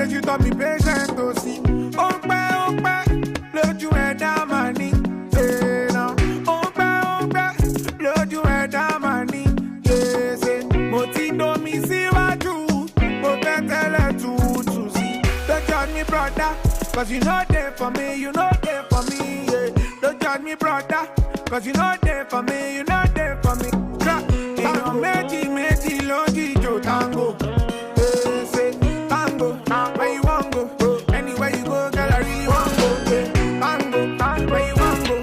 T: You taught me patience, oh see. Oh, look you head down my knee. Cause you know there for me, you know there for me, yeah. Don't judge me, brother. Cause you know there for me, you know there for me. Tango, meti, longi, jo, tango. Say, tango, where you want go? Anywhere you go, girl, I really want go. Tango, where you want go?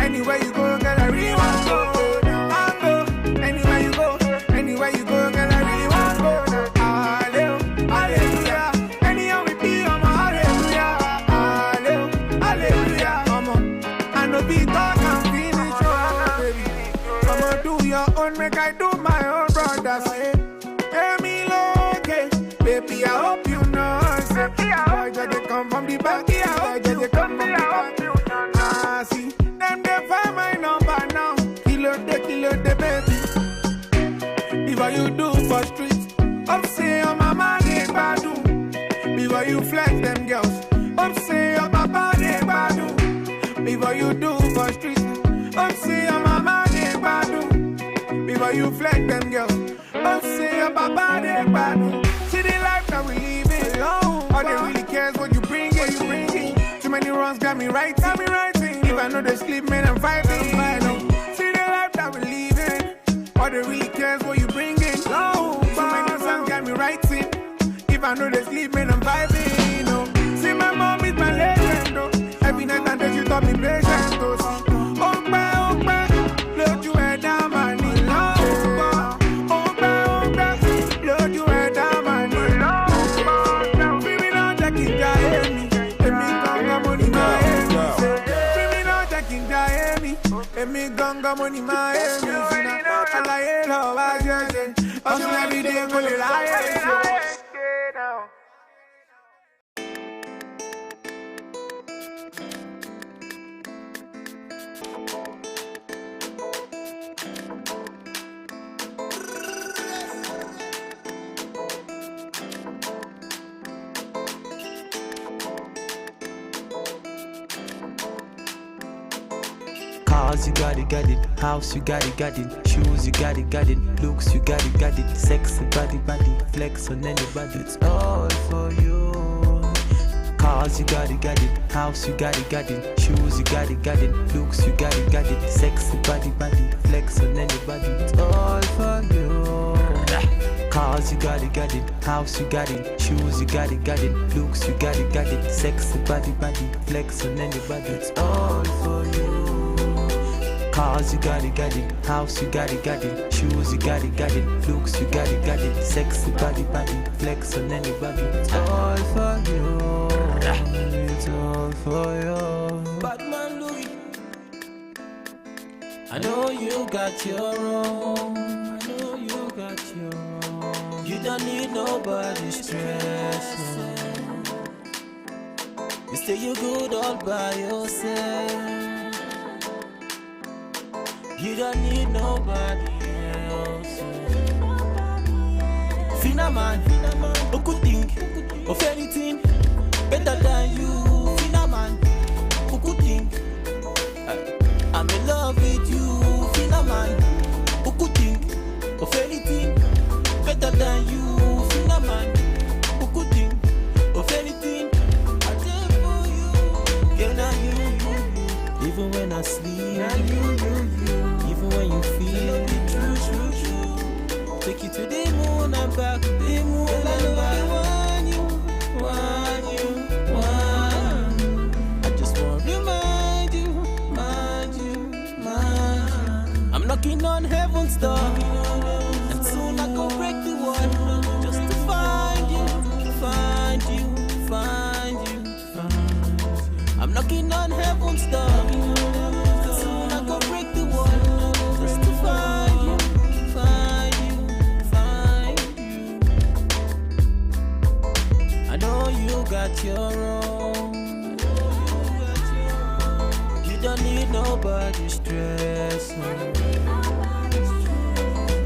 T: Anywhere you go, girl, I really want go. Tango, anywhere you go, girl, I really want go. Hallelujah, anyhow we be, I'm a hallelujah. Hallelujah, come on. I know be talk and finish, oh baby. Come on, do your own, make I do my own, brother. Say, hey me okay, baby, I hope you know. Say, boy, just they come from the back, yeah, boy, just they come from the back. Ah, see, them they find my number now. Kilo the baby. Before you do for streets, up say your mama they badu. Before you flex them girls, up say your papa they badu. Before you do for streets, up say your mama they badu. Before you flex them girls, up say your papa they badu. See the life that we living alone. All they really cares what you bring it, you bring it. Too many runs got me right. If I know they sleep, man, I'm fighting. See the life that we living. All they really cares what you bring it. Too many runs got me right. If I know they sleep, man, I'm vibing. No. See my mom is my legend. No. Every night and day she taught me patience. No. Oh, back, load you head down, my knee. Oh, back, load you head down, my knee. Free now, Jackie, Jaemi. Emi ganga money, Miami. Free now, Jackie, Jaemi. Emi ganga money, Miami. I like love, I just say. Hustle every day, go to life.
E: Cars, you got it. House, you got it. Shoes, you got it. Looks, you got it. Sexy body. Flex on anybody, it's all for you. Cars, you got it. House, you got it. Shoes, you got it. Looks, you got it. Sexy body. Flex on anybody, it's all for you. Cars, you got it. House, you got it. Shoes, you got it. Looks, you got it. Sexy body. Flex on anybody, it's all for you. Cars, you got it. House, you got it. Shoes, you got it. Looks, you got it. Sexy body. Flex on anybody, it's all for you. It's all for you.
L: Batman Louis, I know you got your own. You don't need nobody's stress. You say you good all by yourself. You don't need nobody else. Fina man, who could think of anything better than you? Fina man, who could think I'm in love with you? Fina man, who could think of anything better than you? Fina man, who could think of anything? I did for you. Yeah, now you. Even when I sleep, now you. Even when you feel true. Take you to the moon and back. The moon and back. Want you. I just want to remind you. I'm knocking on heaven's door, and soon I go break the wall, just to find you. I'm knocking on heaven's door. Got your own. You don't need nobody's stress.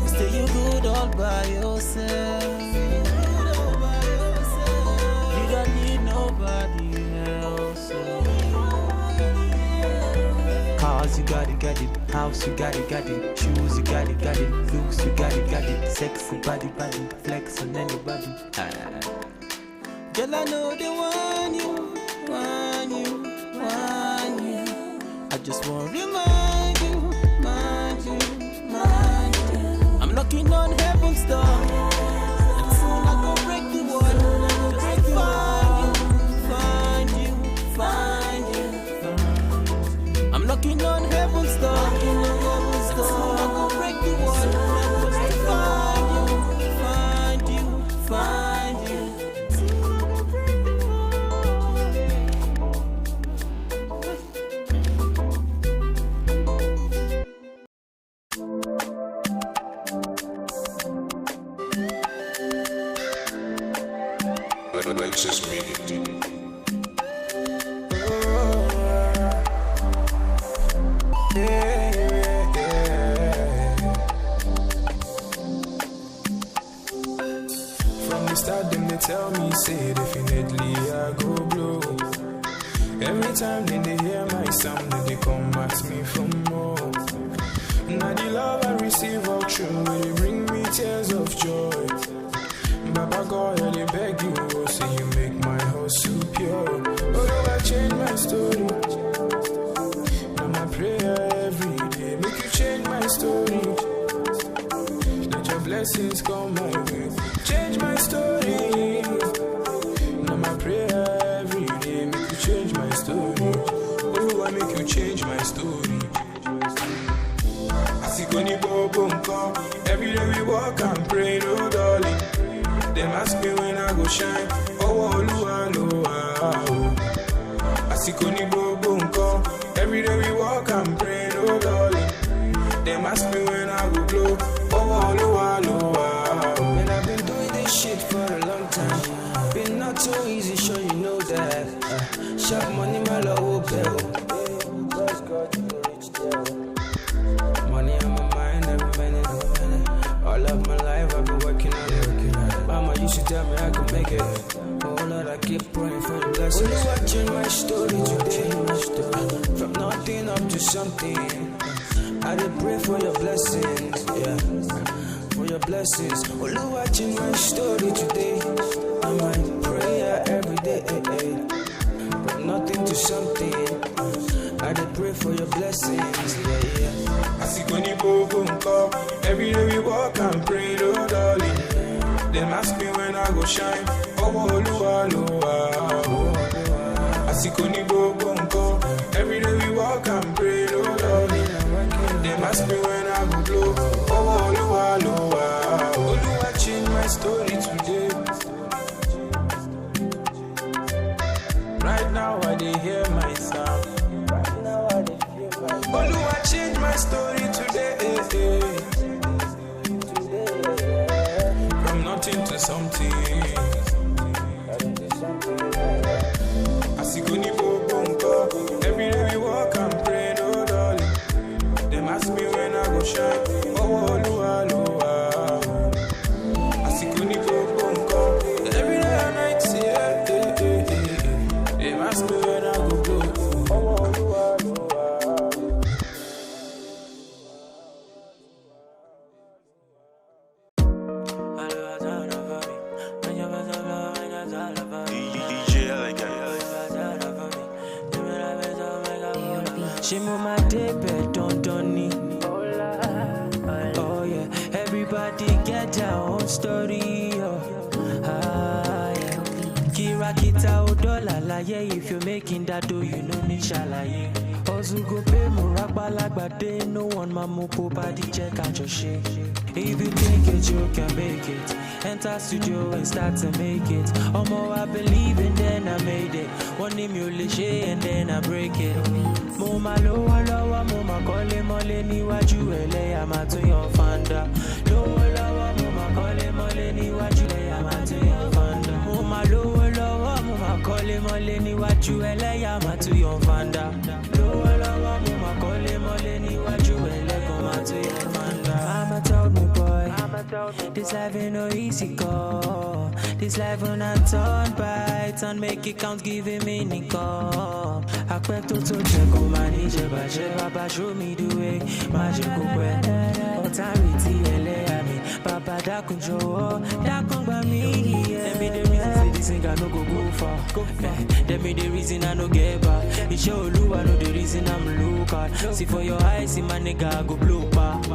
L: Stay you good all by yourself. You don't need nobody else.
E: Cars, you got it. House, you got it. Shoes, you got it. Looks, you got it. Sexy body. Flex on anybody.
L: Girl, I know they want you. I just want to remind you. I'm knocking on heaven's door, and soon I go break the wall. Just find you. I'm knocking on heaven's door, and soon I go break the wall. Just find you.
M: Alexis Media.
C: From the start, them they tell me, say definitely I go blow. Every time then they hear my sound, then they come ask me for more. Now the love I receive all true, they bring me tears of joy. Baba God, I dey beg you, oh, say you make my heart so pure. Although I change my story, now my prayer every day, make you change my story. Let your blessings come my way, change my story. Now my prayer every day, make you change my story. Oh, I make you change my story. I see Connie Bobo come, every day we walk and pray, no darling. Them ask me when I go shine. Oh, I see Connie Bobo come. Every day we walk and pray, no darling. Them ask me when I go blow. Oh,
E: Man, I've been doing this shit for a long time. Been not so easy, sure you know that. Sharp money, my love, bell. Money on my mind, every minute. All of my life, I've been working on it. Mama used to tell me I could make it. Oh Lord, I keep praying for your blessings. Only watching my story today. From nothing up to something. I did pray for your blessings, yeah. For your blessings. Only watching my story today. I might prayer every day. From nothing to something. I did pray for your blessings, yeah.
C: I see Connie Bobo come. Every day we walk and pray, no darling. Them ask me when I go shine. Oh, I see Connie Bobo come. Every day we walk and pray, no darling. Them ask me when I go blow. Oh, I change my story today. Right now I dey hear my sound. Oh, I change my story today. Nothing to something. I see Connie Bobo. Every day we walk and pray, no darling. Them ask me when I go shine. Oh, I see Connie Bobo. Every day and night, say, them ask me when I go blow.
E: She move my day bed, don't need. Oh yeah, everybody get their own story. Oh, yeah. Kira kita odola la yeah. If you're making that dough, you know need shalaye. Ozu go pay murabala day. No one mamu body check and your shake. If you think it, you can make it. Enter studio and start to make it. Omo, I believe and then I made it. One emulation and then I break it. Moma lowa, moma kole mole ni waju ele amatu yon fanda. Lowa, moma kole mole ni waju ele amatu yon fanda. Moma lowa, moma kole mole ni waju ele amatu yon fanda. Lowa, moma kole mole ni waju ele amatu yon fanda. I'ma tell me boy, this life ain't no easy go. This life when I turn by, turn make it count, give it meaning go. I quit to check on my nije, Baba show me the way, magic way. Authority, Baba Dakunjo, Dakunba me. And be the reason say this ain't
W: nigga no go far. That me the reason I no get back. It show you I know the reason I'm local. See for your eyes, see my nigga I go blow back.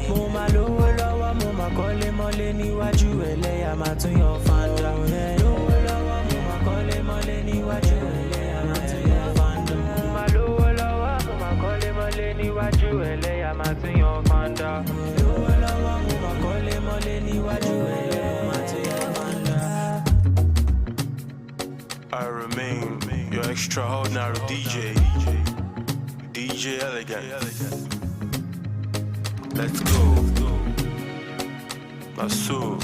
W: Mo ma lówó lọ́wọ́, mo ma kọ́lé mọ́lé níwájú ẹlẹ́yà máa tún yọ fanda. Lówó lọ́wọ́, mo ma kọ́lé mọ́lé níwájú ẹlẹ́yà máa tún yọ fanda. Mo ma lówó lọ́wọ́, mo ma kọ́lé mọ́lé níwájú ẹlẹ́yà máa tún yọ fanda. Lówó lọ́wọ́, mo ma kọ́lé mọ́lé níwájú ẹlẹ́yà máa tún yọ fanda.
P: I remain your extraordinary DJ Elegant. Let's go. My soul,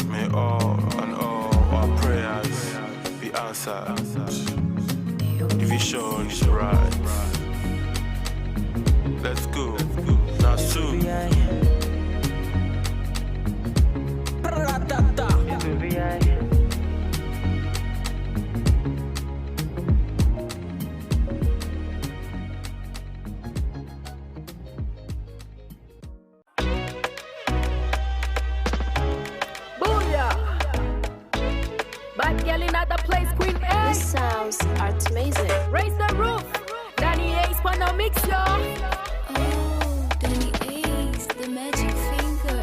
P: may all and all our prayers be answered. The vision is right. Let's go. Now soon.
G: Bad girl in other place, Queen A.
J: This sounds art amazing.
G: Raise the roof. Danny Ace for no mix, yo.
N: Oh, Danny Ace, the magic finger.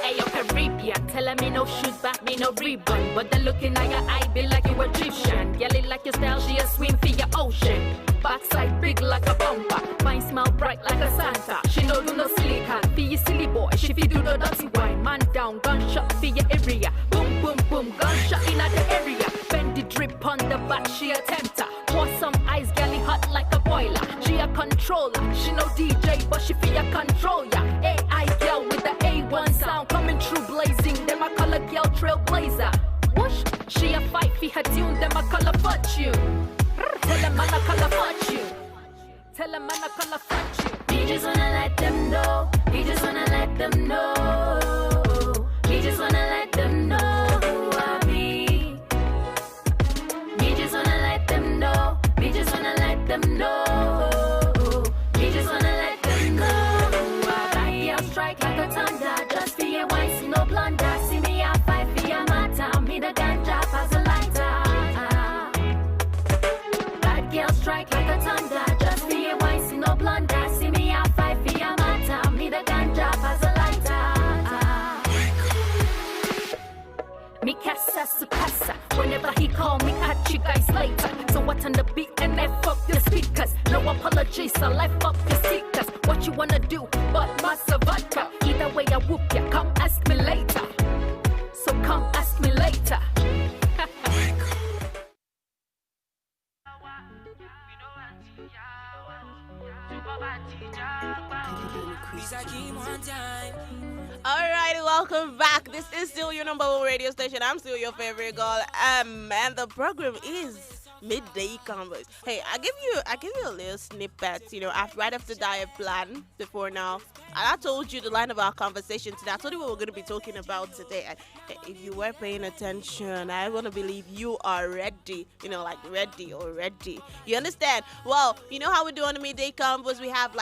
G: Hey, yo, Caribbean. Telling me no shoot back, me no rebound. But the looking at your eye be like you Egyptian. Girl, it like your style, she a swim for your ocean. Backside big like a bumper. Fine smile bright like a Santa. She no do no silicon for your silly boy. She fi do no dirty wine. Man down, gunshot for your area. Boom, boom, boom, gunshot in the area. Bend the drip on the back, she a tempter. Pour some ice, galley hot like a boiler. She a controller. She no DJ, but she fi a control ya. AI girl with the A1 sound coming through blazing. Them a color girl trailblazer. Whoosh, she a fight for her tune. Them a color fortune. Tell them man I call a fuck you. Tell them man I call a fuck you. He just wanna let them know. He just wanna let them know. He just wanna let them know who I be. He just wanna let them know. He just wanna let them know. He just wanna let them know who I be. I'll strike like a thunder. Just for your wine, see no blunder. See me I fight for your matter. Me the ganja as a lighter. Girl strike like a thunder. Just for your wine, see no blunder. See me I fight for your matter. Me the ganja as a lighter. Me casa su casa. Whenever he call me, catch you guys later. So what on the beat and F up your speakers. No apologies, so life up your stickers. What you wanna do, but massa vodka. Either way I whoop ya, come ask me later. So come ask me later.
O: Alrighty, welcome back. This is still your number one radio station. I'm still your favorite girl, and the program is Midday Convos. Hey, I give you a little snippet, right after diet plan before now. And I told you the line of our conversation today. I told you what we're going to be talking about today. And if you were paying attention, I want to believe you are ready. Like ready already. You understand? Well, you know how we do on the Midday Convos? We have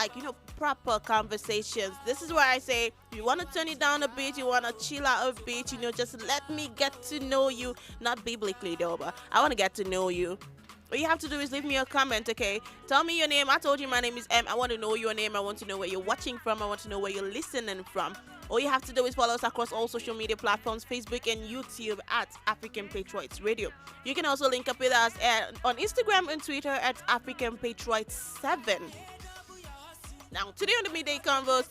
O: proper conversations. This is where I say, you want to turn it down a bit, you want to chill out a bit, just let me get to know you. Not biblically though, but I want to get to know you. All you have to do is leave me a comment, okay? Tell me your name. I told you my name is M. I want to know your name. I want to know where you're watching from. I want to know where you're listening from. All you have to do is follow us across all social media platforms, Facebook and YouTube at African Patriots Radio. You can also link up with us on Instagram and Twitter at African Patriots 7. Now, today on the Midday Convos,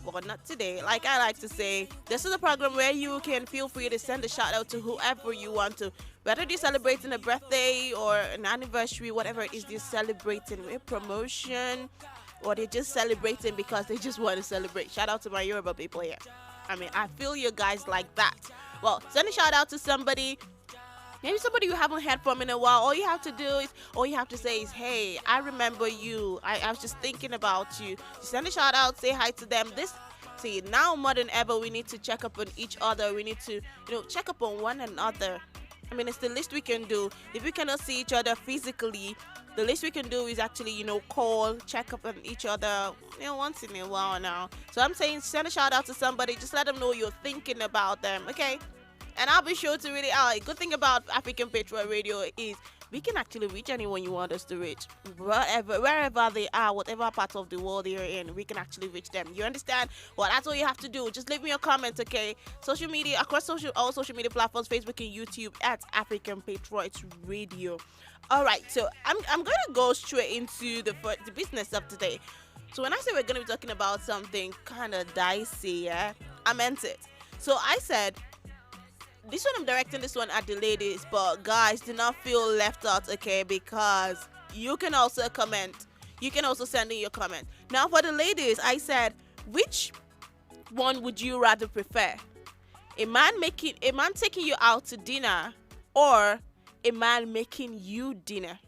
O: well, not today, like I like to say, this is a program where you can feel free to send a shout out to whoever you want to, whether they're celebrating a birthday or an anniversary, whatever it is they're celebrating, a promotion, or they're just celebrating because they just want to celebrate. Shout out to my Yoruba people here. I feel you guys like that. Well, send a shout out to somebody. Maybe somebody you haven't heard from in a while. All you have to say is, hey, I remember you. I was just thinking about you. Send a shout out, say hi to them. Now more than ever, we need to check up on each other. We need to, check up on one another. It's the least we can do. If we cannot see each other physically, the least we can do is actually, call, check up on each other, once in a while now. So I'm saying send a shout out to somebody, just let them know you're thinking about them, okay? And I'll be sure to really out. Good thing about African Patriot Radio is we can actually reach anyone you want us to reach. Wherever they are, whatever part of the world they're in, we can actually reach them. You understand? Well, that's all you have to do. Just leave me a comment, okay? Social media, across all social media platforms, Facebook and YouTube at African Patriots Radio. All right, so I'm going to go straight into the business of today. So when I say we're going to be talking about something kind of dicey, yeah, I meant it. So I said, this one I'm directing this one at the ladies, but guys, do not feel left out, okay? Because you can also comment. You can also send in your comment. Now for the ladies, I said, which one would you rather prefer? A man taking you out to dinner, or a man making you dinner?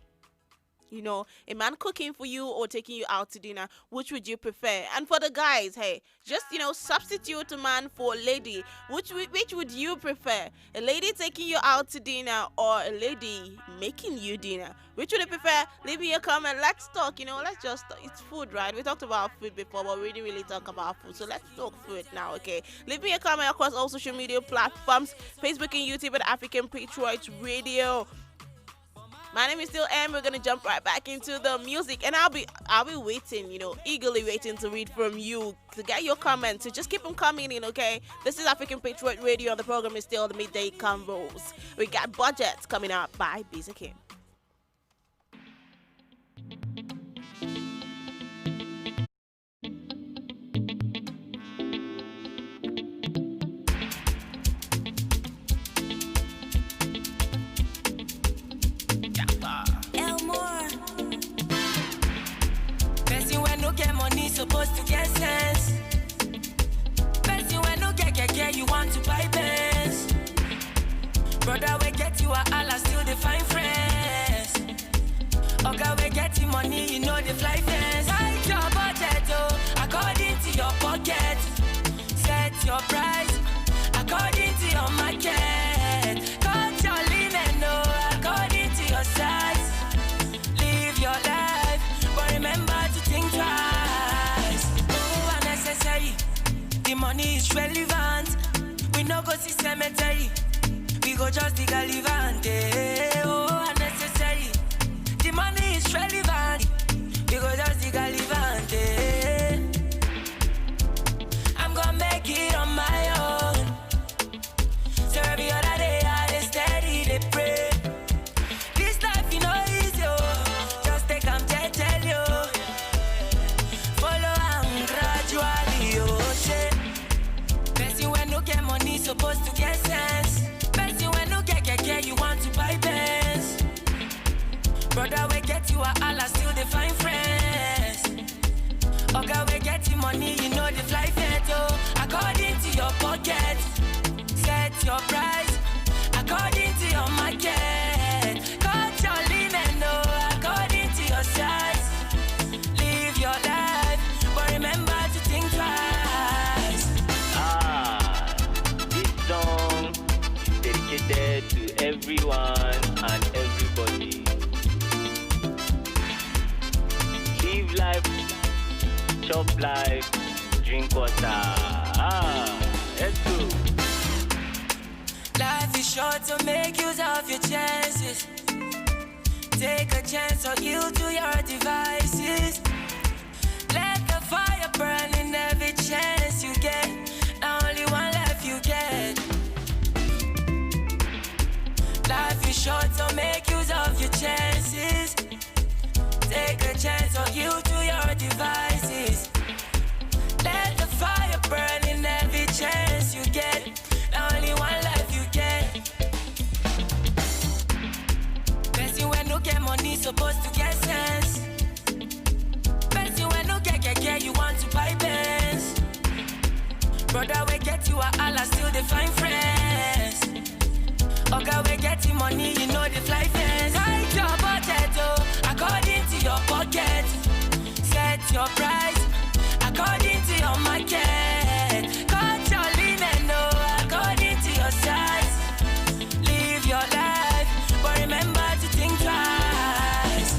O: A man cooking for you or taking you out to dinner, which would you prefer? And for the guys, hey, just, substitute a man for a lady. Which would you prefer? A lady taking you out to dinner or a lady making you dinner? Which would you prefer? Leave me a comment. Let's talk, let's just talk. It's food, right? We talked about food before, but we didn't really talk about food. So let's talk food now, okay? Leave me a comment across all social media platforms, Facebook and YouTube at African Patriots Radio. My name is still Em. We're gonna jump right back into the music, and I'll be waiting, eagerly waiting to read from you, to get your comments. So just keep them coming in, okay? This is African Patriot Radio, and the program is still the Midday Convos. We got Budgets coming up by Busy Kim.
K: Get money, supposed to get sense. Person when no get, you want to buy pants. Brother, we get you a Allah, still they find friends. Okay, we get you money, you know the fly fence. Hide your budget, according to your pocket. Set your price, according to your market. Cut your limit, according to your size. Live your life, but remember to think twice. The money is relevant. We no go see cemetery. We go just dig a levante. Oh, unnecessary. The money is relevant. We go just dig a levante. I'm gonna make it on my own. So every other day I steady they pray. This life easy. Just take tell you. Follow gradually. Person when no get money, supposed to get sense. Person when no get, you want to buy pants. Brother, we get you a Allah, still they find friends. Okay, we get you money, you know the fly fetto. According to your pocket, set your price. According to your market, cut your limit, according to your size. Live your life, but remember to think twice.
M: This song is dedicated to everyone and everybody. Live life, chop life, drink water. Let's go.
K: Life is short, so make use of your chances. Take a chance or yield to your devices. Let the fire burn in every chance you get. Now only one life you get. Life is short, so make use of your chances. Take a chance or yield to your devices. Let the fire burn in every chance you get. Now only one life you get. Person when no get money, supposed to get sense. Person when no get, you want to buy pants. Brother, we get you a Allah, still they find friends. Okay, we get you money, you know the fly fence. Hide your budget, according to your pocket. Set your price, according to your market. Cut your limit, according to your size. Live your life, but remember to think twice.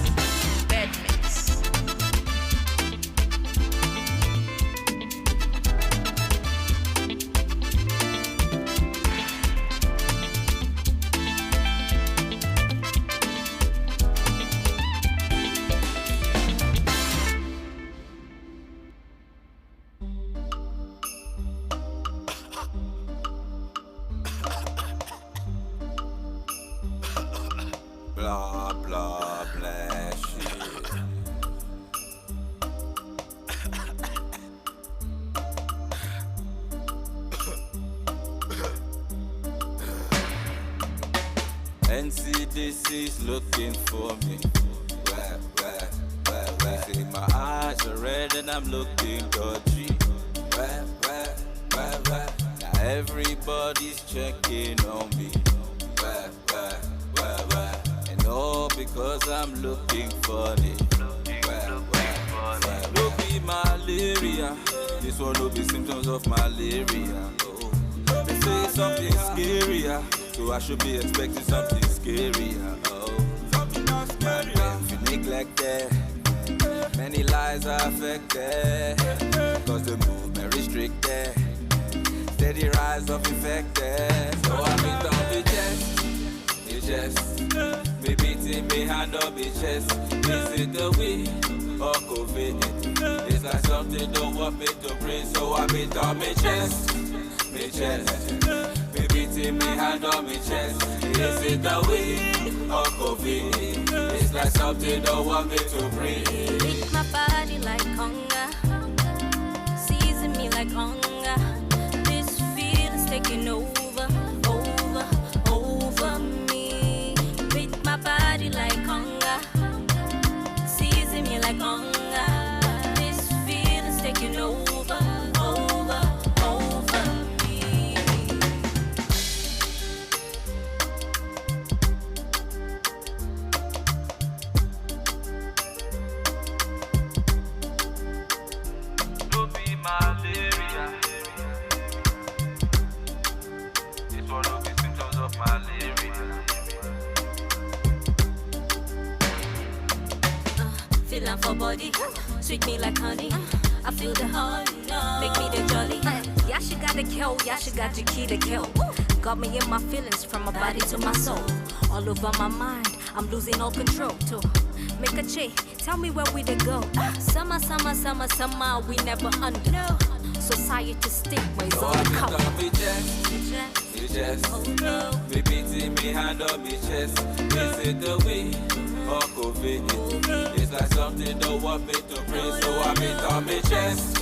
F: blah blah blah shit. NCDC is looking for me. Where? See, my eyes are red and I'm looking dodgy. Where? Now everybody's checking on me. Where? And all because I'm looking funny. Where? No be malaria. This one will be symptoms of malaria. Oh. They say something scarier. So I should be expecting something scarier. Oh, if you neglect that, many lives are affected. Cause the movement restricted. Steady rise of infected. So I beat on the chest. Me beating me hand on me chest. Is it the weed or COVID? It's like something don't want me to breathe. So I beat on me chest. Me beating me hand on me chest. Is it the weed or COVID? It's like something don't want me to breathe.
G: Beat my body like hunger, season me like hunger. This feeling's taking over me. Beat my body like hunger, season me like hunger. This feeling's taking over me.
F: Malaria. It's one of the symptoms of malaria.
G: Feeling for body, sweet me like honey. I feel the heart, make me the jolly. Yeah, she got the kill, yeah, she got the key to kill. Got me in my feelings from my body to my soul. All over my mind, I'm losing all control. To make a check, tell me where we to go. Summer, we never under. No. Society stigmas on the cover.
F: Me chest. Oh, no. Me beating me hand on me chest. Is it the weed or COVID? It's like something don't want me to breathe. So I beat on me chest.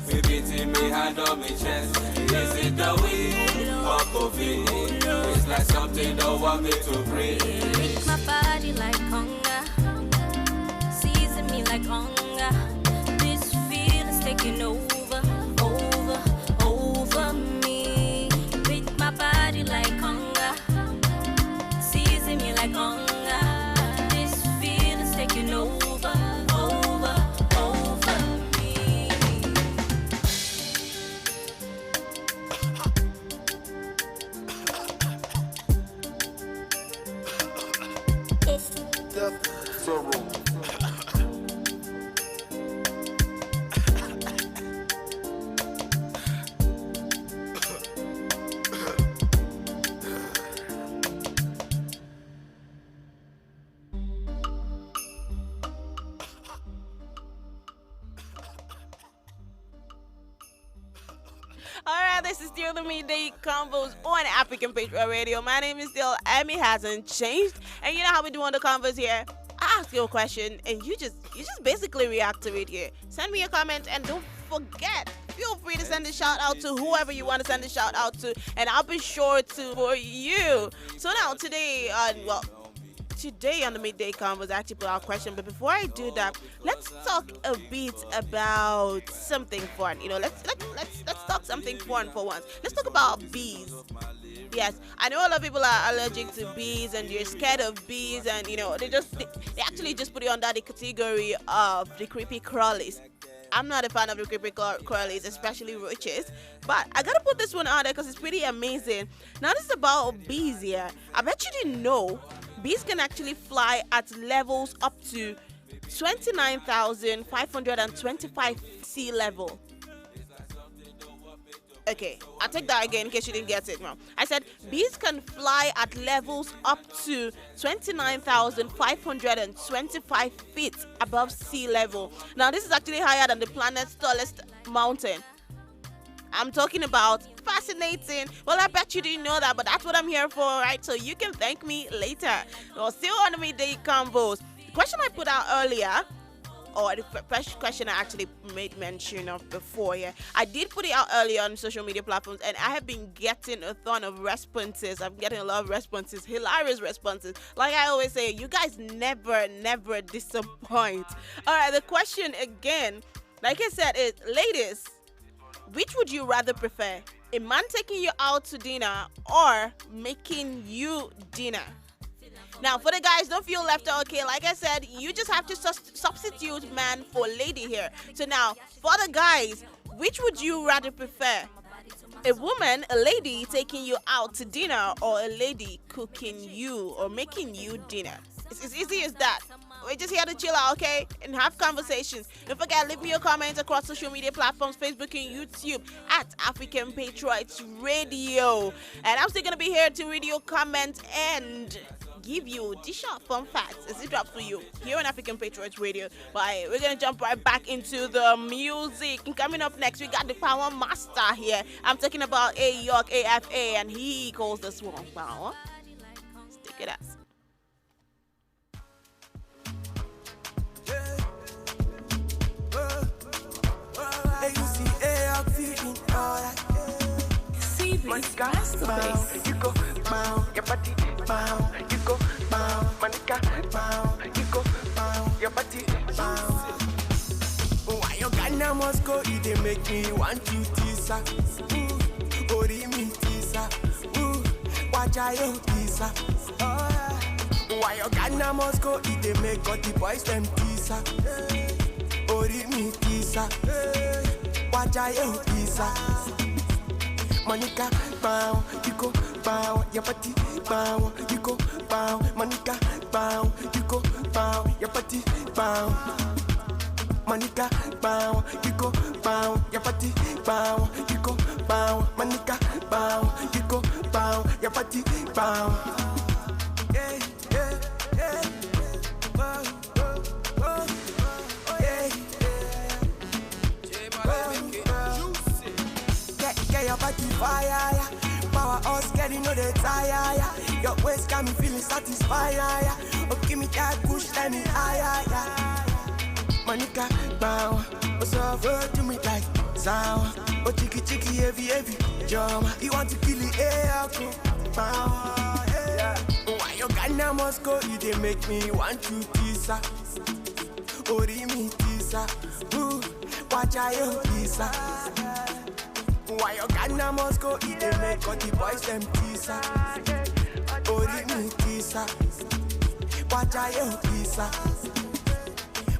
F: Me beating me hand on me chest. Is it the weed or COVID? It's like something don't want me to breathe.
G: Beat my body like hunger, season me like hunger. This feeling's taking over me. Beat my body like hunger, season me like hunger. This feeling's taking over me.
O: Alright, this is still the midday combos on African Patriot Radio. My name is still Emmy, hasn't changed. And you know how we do on the combos here? I ask you a question and you just basically react to it here. Send me a comment and don't forget, feel free to send a shout out to whoever you want to send a shout out to, and I'll be sure to for you. So now today on the midday convos, I actually put out a question, but before I do that, let's talk a bit about something fun. You know, let's talk something fun for once. Let's talk about bees. Yes, I know a lot of people are allergic to bees and you're scared of bees, and you know they actually just put it under the category of the creepy crawlies. I'm not a fan of the creepy crawlies, especially roaches, but I gotta put this one out there because it's pretty amazing. Now this is about bees here. I bet you didn't know bees can actually fly at levels up to 29,525 sea level. Okay, I'll take that again in case you didn't get it. I said bees can fly at levels up to 29,525 feet above sea level. Now, this is actually higher than the planet's tallest mountain. I'm talking about fascinating. Well, I bet you didn't know that, but that's what I'm here for, right? So you can thank me later. Well, still on the midday combos. The question I put out earlier, or the first question I actually made mention of before, yeah, I did put it out earlier on social media platforms, and I have been getting a ton of responses. I'm getting a lot of responses, hilarious responses. Like I always say, you guys never disappoint. All right, the question again, like I said, is ladies, which would you rather prefer? A man taking you out to dinner or making you dinner? Now, for the guys, don't feel left out, okay? Like I said, you just have to substitute man for lady here. So now, for the guys, which would you rather prefer? A woman, a lady taking you out to dinner, or a lady cooking you or making you dinner? It's as easy as that. We're just here to chill out, okay? And have conversations. Don't forget, leave me your comments across social media platforms, Facebook and YouTube at African Patriots Radio. And I'm still going to be here to read your comments and give you the short fun facts as it drops for you here on African Patriots Radio. But we're going to jump right back into the music. And coming up next, we got the Power Master here. I'm talking about A York AFA, and he calls this one Power. Stick it out.
T: Monica, bow, you go bow, your body bow, you go bow, Monica, bow, you go bow, your body bow. Why your Ghana must go, it make me want you tisa. Ori mi tisa. Watch I tisa. Why your Ghana must go, it make all the boys them tisa. Ori mi tisa. Watch I tisa. Monica, bow, you go bow, your body bow, you go bow, Monica, bow, you go bow, your body bow. Monica, bow, you go bow, your body bow, you go bow, Monica, bow, you go bow, your body bow. Yeah, yeah, yeah. Whoa, whoa, whoa, whoa, yeah, yeah. Your body fire, yeah. Power us, getting no they tire, yeah. Your waist got me feeling satisfied, yeah. Oh, give me that push, let me higher, yeah. Monica, bow, what's up, do me like sound. Oh, chicky, chicky, heavy, heavy, jump. You want to kill the air, go, bow, yeah. Why your Ghana must go, you they make me want to tisa. Oh, me tisa, watch I tisa. Why your Ghana must go, eat they make all the boys them tisa. Ori mi tisa. Watch I tisa.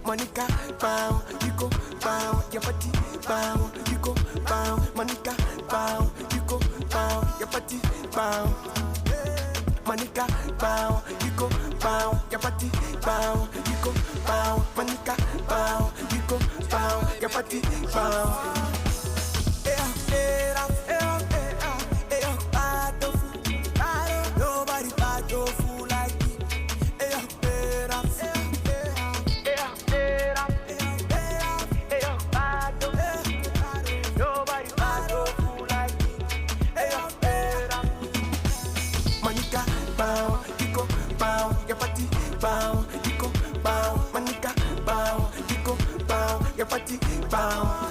T: Monica, bow, you go bow, your body bow, you go bow, Monica, bow, you go bow, your body bow. Monica, bow, you go bow, your body bow, you go bow, Monica, bow, you go bow, your body bow. Nobody bad or fool like me. Nobody bad or fool like me. Monica, bow, you go bow, your body bow, you go bow, Monica, bow, you go bow, your body bow.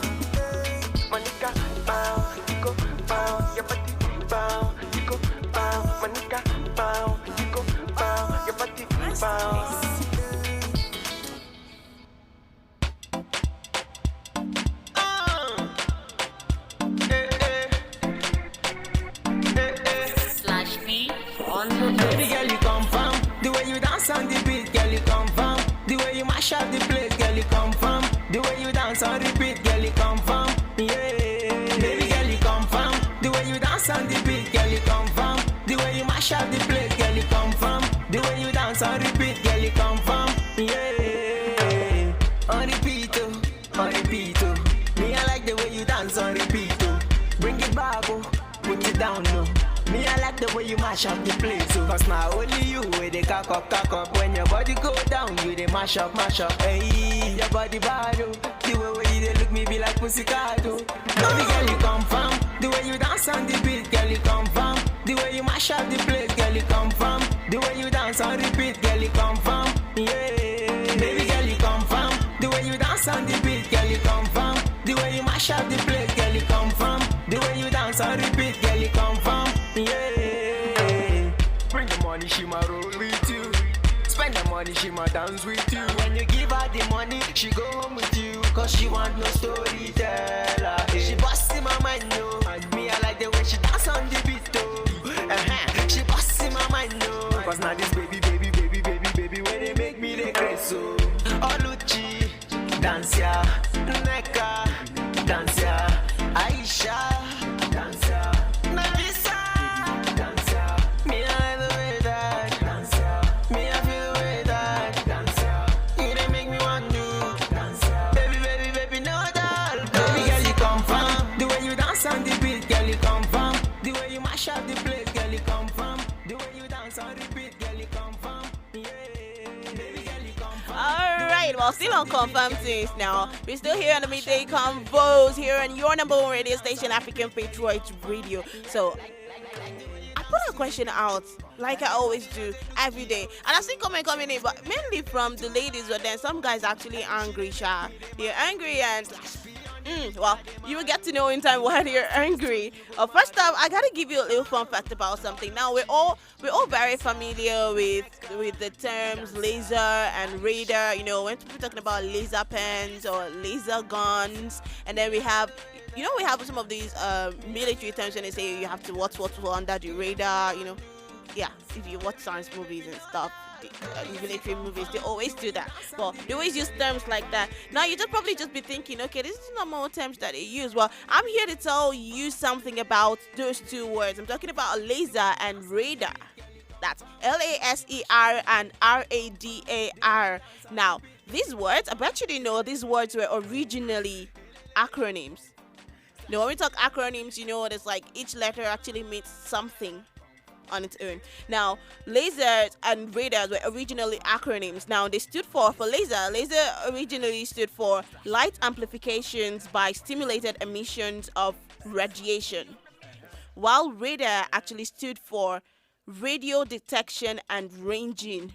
T: Monica, bow, you go bow, your body bow, you go bow, Monica, bow, you go bow, your body bow.
Q: Slash B on the baby girl, you confirm the way you dance on the beat, girl, you confirm the way you mash up the place, girl, you confirm the way you dance on repeat, girl, you confirm, yeah. Baby girl, you confirm the way you dance on the beat, girl, you confirm the way you mash up the place, girl, you confirm the way you dance on repeat, girl, you confirm, yeah. On repeat, oh. Me, I like the way you dance on repeat, oh. Bring it back, oh. Put it down, no. Me, I like the way you mash up the place, oh. Cause now only you with the cock up. When your body go down, you they mash up, hey. Your body bad, oh. The way you they look me be like pussycat. Oh. Baby girl, you confirm. The way you dance on the beat, girl, you confirm. The way you mash up the place, girl, you confirm. The way you dance on repeat, girl, you confirm. Yeah. Baby girl, you confirm. The way you dance on the beat, girl, you confirm. The way you mash up the place, girl, you confirm. The way you dance on repeat, girl, you confirm. Yeah. Bring the money, she ma roll with you. Spend the money, she ma dance with you. When you give her the money, she go home with you. Cause she want no storyteller. She bust in my mind, no. And me, I like the way she dance on the beat, oh. She bust in my mind, no. Cause now this baby, when they make me the crazy, so. Oluchi, dance ya. Neka, dance ya. Aisha, dance ya. Nafisa, dance ya. Me, I like the way that, dance ya. Me, I feel the way that, dance ya. You they make me want to, dance ya. Baby, no doubt. Baby girl, you confirm. The way you dance on the beat, girl, you confirm. The way you mash up the place, girl, you confirm. The way you dance on repeat, girl, you confirm. Yeah, baby girl, you confirm.
O: Alright, well, still on confirmed things now. We're still here on the Midday Convos here on your number one radio station, African Patriots Radio. So, I put a question out, like I always do, every day. And I see comment coming in, but mainly from the ladies, but then some guys actually angry, Sha. They're angry and... well, you will get to know in time why they're angry. First off, I gotta give you a little fun fact about something. Now we're all very familiar with the terms laser and radar. You know, when people talking about laser pens or laser guns, and then we have some of these military terms when they say you have to watch what's under the radar. You know, yeah, if you watch science movies and stuff. Military movies, they always do that. Well, they always use terms like that. Now you just probably be thinking, okay, this is normal terms that they use. Well, I'm here to tell you something about those two words. I'm talking about laser and radar. That's LASER and RADAR. Now, these words, I bet you didn't know these words were originally acronyms. Now, when we talk acronyms, you know, it's like each letter actually means something on its own. Now, lasers and radars were originally acronyms. Now, they stood for laser. Laser originally stood for light amplifications by stimulated emissions of radiation, while radar actually stood for radio detection and ranging.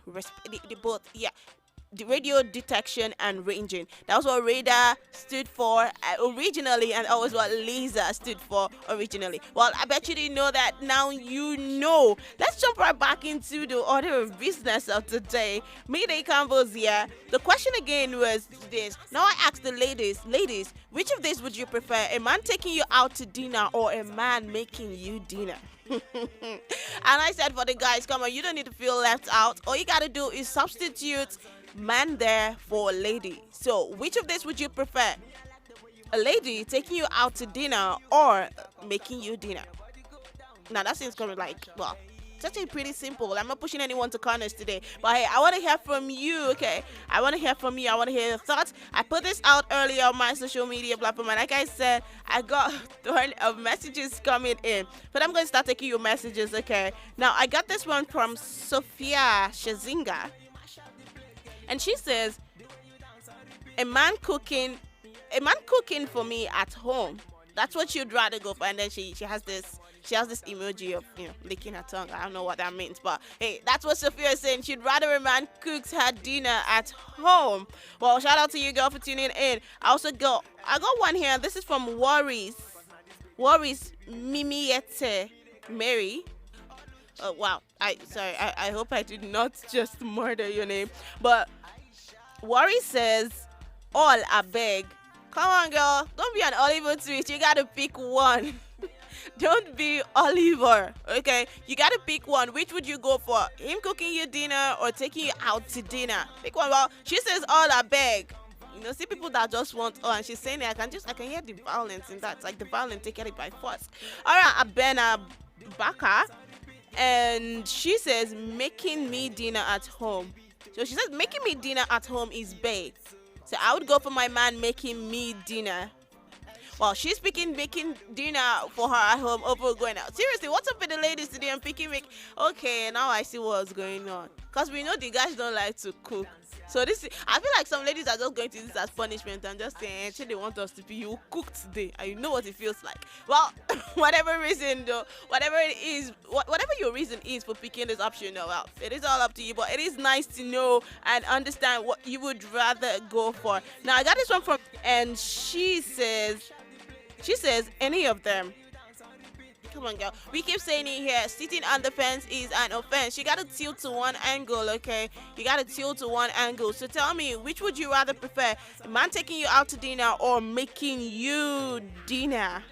O: The radio detection and ranging. That was what radar stood for originally, and always what laser stood for originally. Well, I bet you didn't know that. Now you know. Let's jump right back into the order of business of today. Midday Convos here. The question again was this. Now I asked the ladies, which of these would you prefer? A man taking you out to dinner or a man making you dinner? And I said for the guys, come on, you don't need to feel left out. All you gotta do is substitute man there for a lady. So which of this would you prefer? A lady taking you out to dinner or making you dinner? Now that seems kind of like, well, it's actually pretty simple. I'm not pushing anyone to corners today, but hey, I want to hear from you. Okay, I want to hear from you. I want to hear your thoughts. I put this out earlier on my social media platform, and like I said, I got a ton of messages coming in, but I'm going to start taking your messages. Okay, now I got this one from Sophia Shazinga. And she says, a man cooking for me at home. That's what she'd rather go for. And then she has this emoji of, you know, licking her tongue. I don't know what that means, but hey, that's what Sophia is saying. She'd rather a man cooks her dinner at home. Well, shout out to you, girl, for tuning in. I got one here. This is from Worries Mimiete Mary. Oh, wow. I hope I did not just murder your name. But Worry says, all I beg. Come on, girl. Don't be an Oliver Twist. You got to pick one. Don't be Oliver. Okay? You got to pick one. Which would you go for? Him cooking you dinner or taking you out to dinner? Pick one. Well, she says, all I beg. You know, see people that just want, and she's saying I can hear the violence in that. It's like the violence, take it by force. All right, Abena Baka. And she says, making me dinner at home. So she says, making me dinner at home is bae. So I would go for my man making me dinner. Well, she's making dinner for her at home over going out. Seriously, what's up with the ladies today? I'm okay, now I see what's going on. Because we know the guys don't like to cook. So I feel like some ladies are just going to use this as punishment and just saying, they want us to be, you cook today, and you know what it feels like. Well, whatever reason though, whatever it is, whatever your reason is for picking this option, well, it is all up to you. But it is nice to know and understand what you would rather go for. Now I got this one from, and she says any of them. Come on, girl. We keep saying it here. Sitting on the fence is an offense. You gotta tilt to one angle, okay? You gotta tilt to one angle. So tell me, which would you rather prefer? A man taking you out to dinner or making you dinner?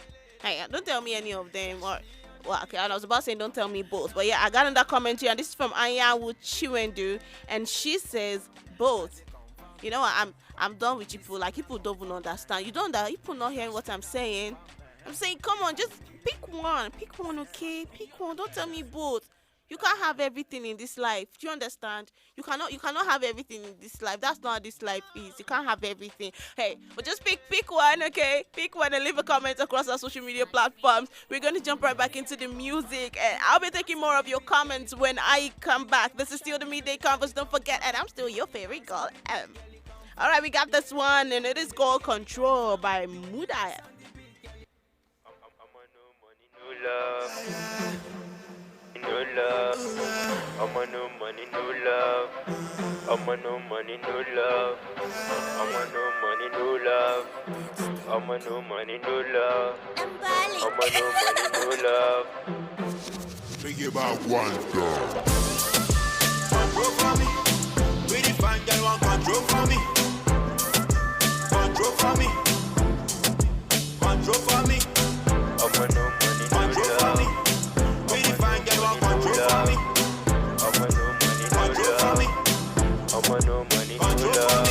O: Hey, don't tell me any of them. Or, well, okay, I was about to say don't tell me both. But yeah, I got another comment here, and this is from Ayawu Chiwendu, and she says both. You know what? I'm done with people. Like, people don't even understand. People not hearing what I'm saying. I'm saying, come on, just pick one, okay? Pick one. Don't tell me both. You can't have everything in this life. Do you understand? You cannot have everything in this life. That's not how this life is. You can't have everything. Hey, but just pick one, okay? Pick one and leave a comment across our social media platforms. We're going to jump right back into the music, and I'll be taking more of your comments when I come back. This is still the Midday Converse. Don't forget, and I'm still your favorite girl, M. All right, we got this one, and it is called Control by Mudaya.
M: No love, I'm on no money, no love. I'm on no money, no love. I'm on no money, no love. I'm on no money, no love. I'm on no money, no love.
B: Think about one girl.
V: Control for me. Really fine girl want control for me. Control for me. Control for me.
M: I'm on no money, no love.
V: Really fine girl want control for me.
M: I'm on no money, no love. I'm on no money, no love.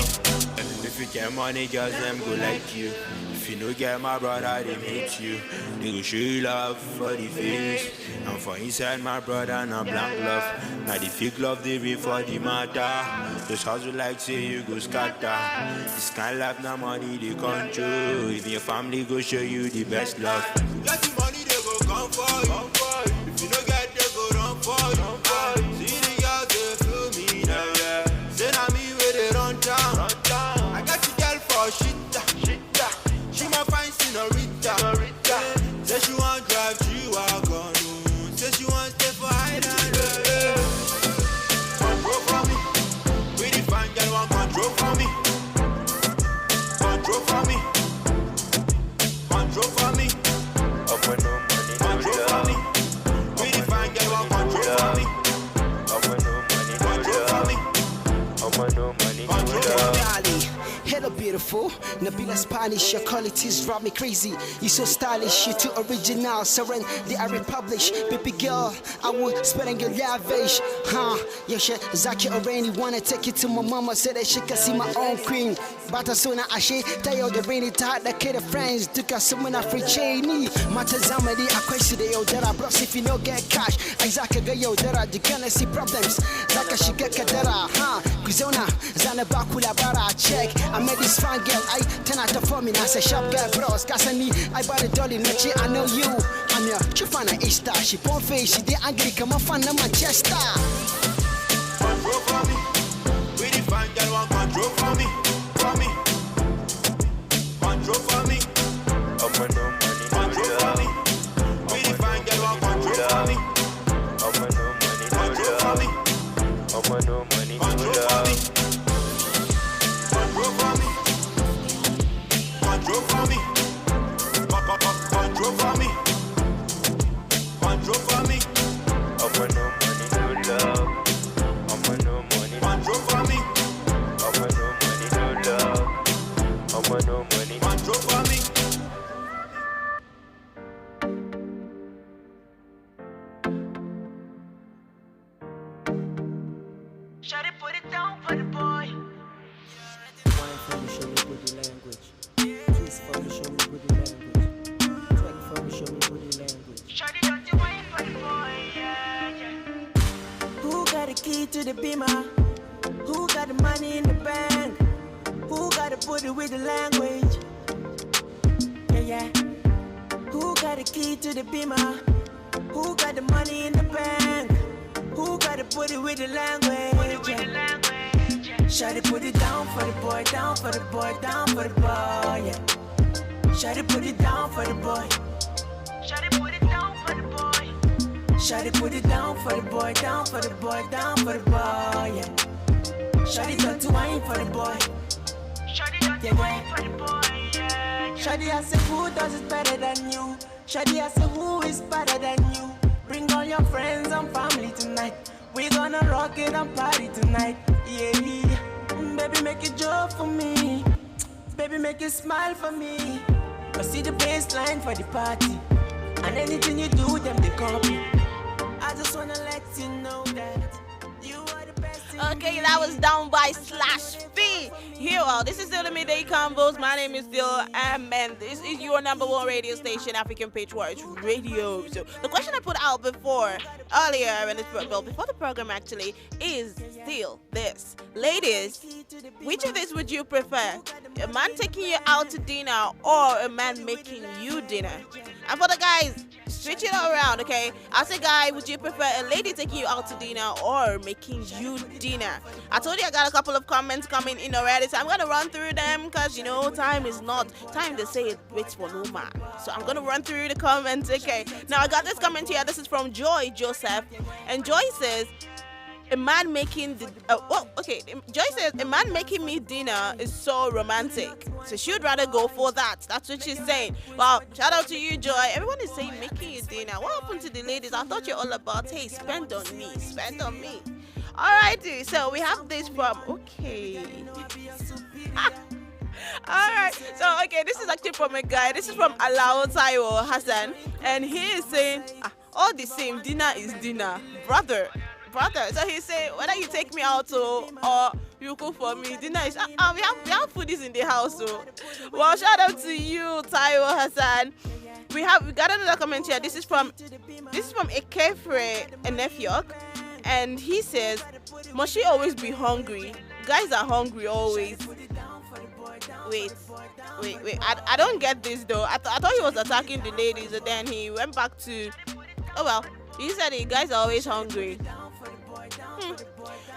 R: If you get money, girls, them go like you. If you no get my brother, they hate you. They go show you love for the face. And for inside my brother, not blank love. Now the fake love, they be for the matter. Just hustle like say you go scatter. This kind of life, now money, they control. Even your family go show you the best love.
V: Get the money, they go come for you. If you no get, they go run for you. See the girls, they feel me now. Say na me where they run down. I got the girl for shit. She my fine senorita. Say she want drive G-Wagon. Say she want stay for Highland. Control for me. Really fine girl want control for me. Control for me. Control for me.
M: I'm on no money, no
V: Control for
M: love.
V: me. Really fine girl want control for me.
M: I'm on no money, no
V: Control for me.
M: love. I'm on no money, no
V: Control for
M: love.
V: me.
S: Hello beautiful, Nabila Spanish, your qualities drive me crazy. You so stylish, you too original, surrender the I republish. Baby girl, I will spend your lavish. Yeah, shit, Zaki already wanna take you to my mama, so that she can see my own queen. But as soon as I say, tell you the rainy tide, the kid of friends, took us someone a free chain. Matazamadi, I question the yo, that I brought if you no get cash. Isaac yo, that I gonna see problems. Zaka she get kadara, Kuzona, Zanabakula bara, check. I met this fine girl, I turn out for me, I say sharp girl, bros, Cassani, I bought a dolly, Nachi, I know you. I'm your Chifana Easter, she pon face, she did angry, come on, fan of Manchester.
V: Control for me. Really fine girl want control for me. For me. Control for me.
M: I'm on no money, no
V: Control for
M: love.
V: me. Really fine girl want control for me.
M: I'm on no money, no
V: Control for me.
M: love. I'm on no money, no
V: Control for me.
M: love.
V: Control for me. Control for me. Control for me. Control for me.
M: I'm on no money, no love. I'm on no money,
V: Control for me.
M: I'm on no money, no love. I'm on no money.
V: Control for me.
Q: Shut it, put it down for the boy.
E: Wine for me, show me body language. Kiss for me, show me body language. Twerk for me, show me body language.
Q: Shut it, don't you wait for the boy, yeah.
K: Who got the key to the beamer? Who got the money in the bank? Who got the booty with the language? Yeah,
Q: got the key to the beamer? Who got the money in the bank? Who got to put it with the language? Shawty put it down for the boy, down for the boy, down for the boy, yeah. Shawty put it down for the boy. Shawty put it down for the boy. Shawty put it down for the boy, down for the boy, down for the boy, yeah. Shawty got to wine for the boy. Shawty got to wine for the boy, yeah. Shawty, I say who does it better than you? Shawty, I say who is better than you? Bring all your friends and family tonight. We gonna rock it and party tonight, yeah. Baby, make it joke for me. Baby, make it smile for me. Cause see the baseline for the party. And anything you do, them they copy. I just wanna let you know that you are the best.
O: Okay, that was down by Slash Fee. Here, well, this is still the Midday Combos. My name is still and this is your number one radio station, African Patriots Radio. So the question I put out before the program actually is still this. Ladies, which of this would you prefer? A man taking you out to dinner or a man making you dinner? And for the guys, switch it around, okay? I say, guy, would you prefer a lady taking you out to dinner or making you dinner? I told you I got a couple of comments coming in already, so I'm going to run through them because, you know, time they say it waits for no man. So I'm going to run through the comments, okay? Now, I got this comment here. This is from Joy Joseph. And Joy says, a man making Joy says a man making me dinner is so romantic, so she would rather go for that. That's what she's saying. Wow, shout out to you, Joy. Everyone is saying making you dinner. What happened to the ladies? I thought you're all about, hey, spend on me. Alrighty, so we have this from Alright, so this is actually from a guy. This is from Alao Taiwo Hassan, and he is saying all the same, dinner is dinner, brother. So he say whether you take me out or you cook for me, dinner is we have foodies in the house. So well, shout out to you, Taiwo Hassan. We got another comment here. This is from Ekefre Enefiok, and he says, must she always be hungry? Guys are hungry always. Wait. I don't get this though. I thought he was attacking the ladies, and then he went back to he said the guys are always hungry.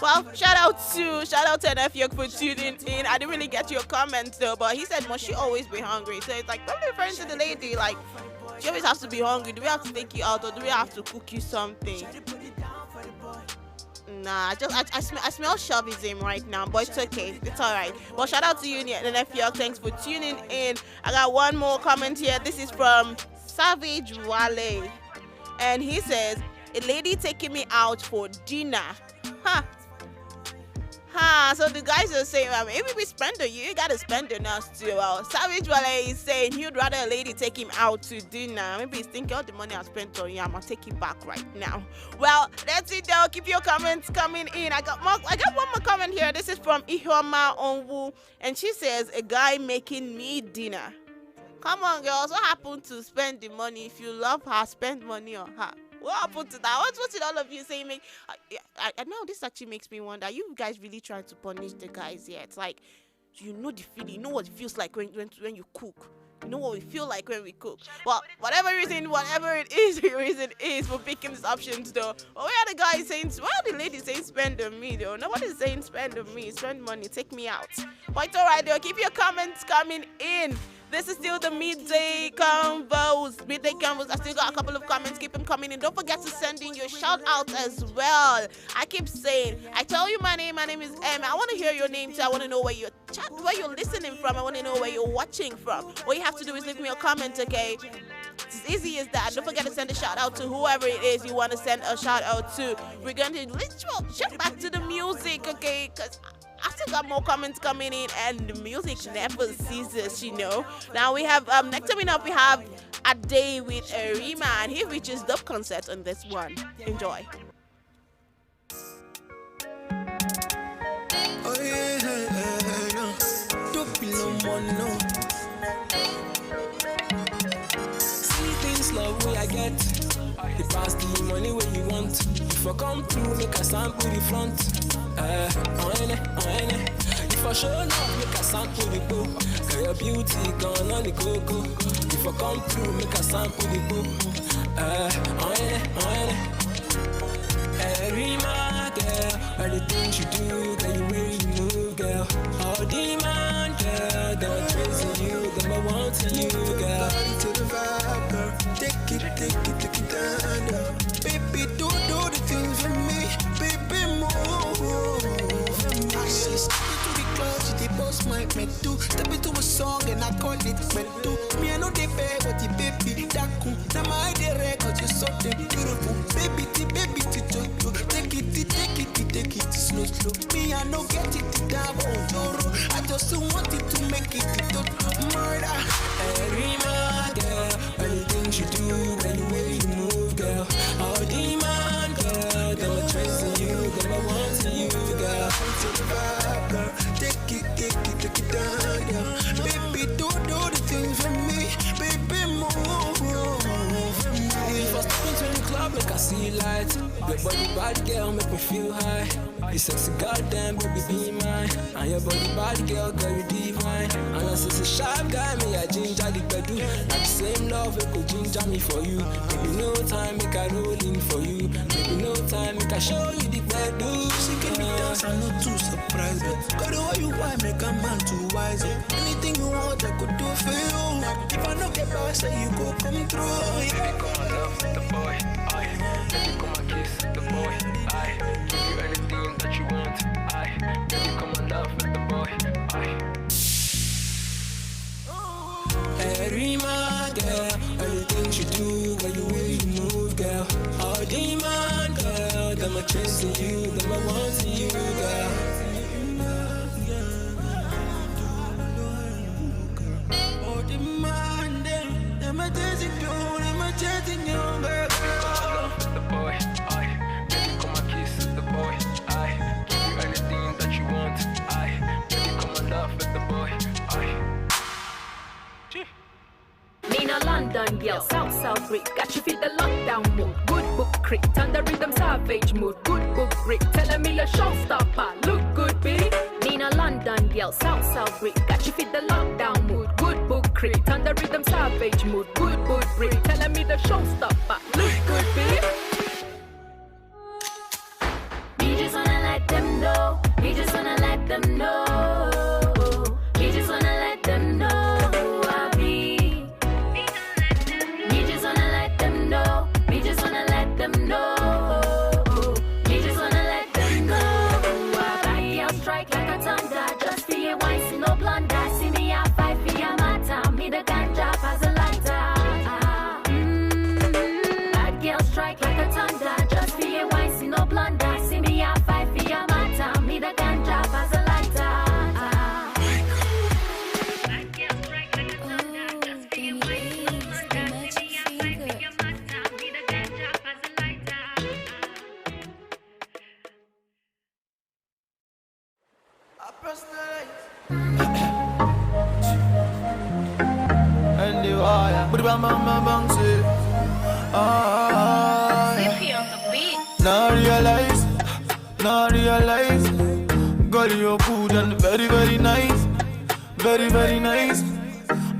O: Well, shout out to Enefiok for tuning in. I didn't really get your comments though, but he said must she always be hungry? So it's like probably referring to the lady, like she always has to be hungry. Do we have to take you out or do we have to cook you something? Nah, I smell chauvinism right now, but it's okay. It's alright. Well, shout out to you, Enefiok. Thanks for tuning in. I got one more comment here. This is from Savage Wale, and he says, a lady taking me out for dinner. So the guys are saying, if we spend on you gotta spend on us too. Well, Savage Wale is saying he'd rather a lady take him out to dinner. Maybe he's thinking all the money I spent on you, I'm gonna take it back right now. Well, that's it though. Keep your comments coming in. I got one more comment here. This is from Ihoma Onwu, and she says, a guy making me dinner. Come on, girls, what happened to spend the money? If you love her, spend money on her. What happened to that? What's with all of you saying? Now this actually makes me wonder. Are you guys really trying to punish the guys here? It's like, you know the feeling. You know what it feels like when you cook. You know what we feel like when we cook. Well, whatever it is, the reason is for picking these options though. But where are the guys saying? Where are the ladies saying spend on me though? Nobody's saying spend on me. Spend money. Take me out. But it's alright though. Keep your comments coming in. This is still the Midday Convos. I still got a couple of comments. Keep them coming in. Don't forget to send in your shout out as well. I keep saying, I tell you my name. My name is Em. I want to hear your name too. I want to know where you're listening from. I want to know where you're watching from. All you have to do is leave me a comment, okay? It's as easy as that. Don't forget to send a shout out to whoever it is you want to send a shout out to. We're going to jump back to the music, okay? Because I still got more comments coming in, and the music never ceases, you know. Now we have next coming up, we have A Day with Arima, and he reaches the concert on this one. Enjoy.
Q: Oh yeah, no. Don't be no more, no. See things love way I get. The pass the money where you want. If I come through, make a sample the front. If
E: If I show up, make a sample the book. Cause your beauty gone on the cocoa. If I come through, make a sample the book. Every my girl, all the things you do, girl, you way you move, girl. All demand, girl, they're chasing you, them I wanting you, girl.
L: Body to the vibe, girl. Take it down, girl. Baby, do the things for me. Baby, move. I say, step into the club, she the boss might me do. Step into a song and I call it medo. Me, I know they pay what the baby that cool. Now my direct, cause you're so damn beautiful. Baby, take it slow. Me, I know get it down, oh, I just want it to make it murder.
E: Every my girl, all the things you do, when the way you move, girl. All demand, girl, them are tracing you, them are wanting you, girl.
L: To the vibe, girl. Take it down, girl. Baby, do the things for me. Baby, move.
E: If I step into the club, like I see light. Your body bad girl, make me feel high. You sexy goddamn, baby, be mine. And your body bad girl, girl, you divine. And I say, sharp guy, me, I ginger the bedu. Not the same love, it could ginger me for you. Maybe no time, make I roll in for you. Maybe no time, make I show you the bedu.
L: She give me dance, I'm not too surprised. Got the way you want, make a man too wise. Anything you want, I could do for you. If I don't get by, say you go come through.
E: Baby, come and love the boy, baby, come and kiss the boy, give you anything that you want, baby, come and love the boy, Every my girl, all the things you do, when you way you move, girl. All demand, girl, them are chasing you, them are wanting you, girl.
L: All demand, them are chasing you, them are chasing you, girl.
E: The boy, baby, come and kiss the boy, give you anything that you want, baby, come and love with the boy,
G: Me no London girl, South Rick. Got you feel the lockdown mood. Good book crit, on the rhythm savage mood. Good book Rick, telling me the showstopper. Look good, B. Me no London girl, South Rick. Got you feel the lockdown mood. Good book crit, on the rhythm savage mood. Good book Rick, telling me the showstopper. Look good, B. Me just wanna let them know. Me just wanna let them know. Me just wanna let them know who I be. Me just wanna let them know. Me just wanna let them know. Me just wanna let them know who I be. I'll strike like a thunder. Just for your wine, see no blunder. See me at 5 p.m. Me the ganja as a lighter. Bad girl strike like a thunder. Just for your wine, see no blunder. See me at 5 p.m. Me the ganja as a lighter. Bad girl strike like a thunder. Just for your wine, see no blunder. See me at 5 p.m. Me the ganja as a lighter.
L: I and the wire, but bang bang bang bang say, now realize, girl you're good and very very nice, very very nice.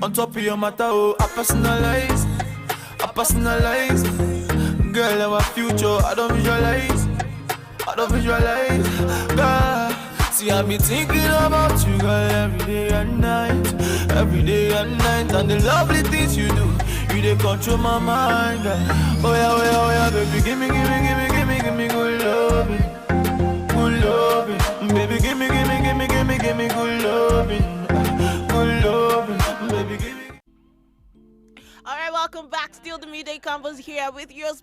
L: On top of your matter, oh I personalize, girl our future I don't visualize, girl. See, I be thinking about you, girl, every day and night, and the lovely things you do, you they control my mind, girl. Oh yeah, baby, give me good loving, baby, give me good loving, baby, give me.
O: Alright, welcome back. Still the midday combos here with your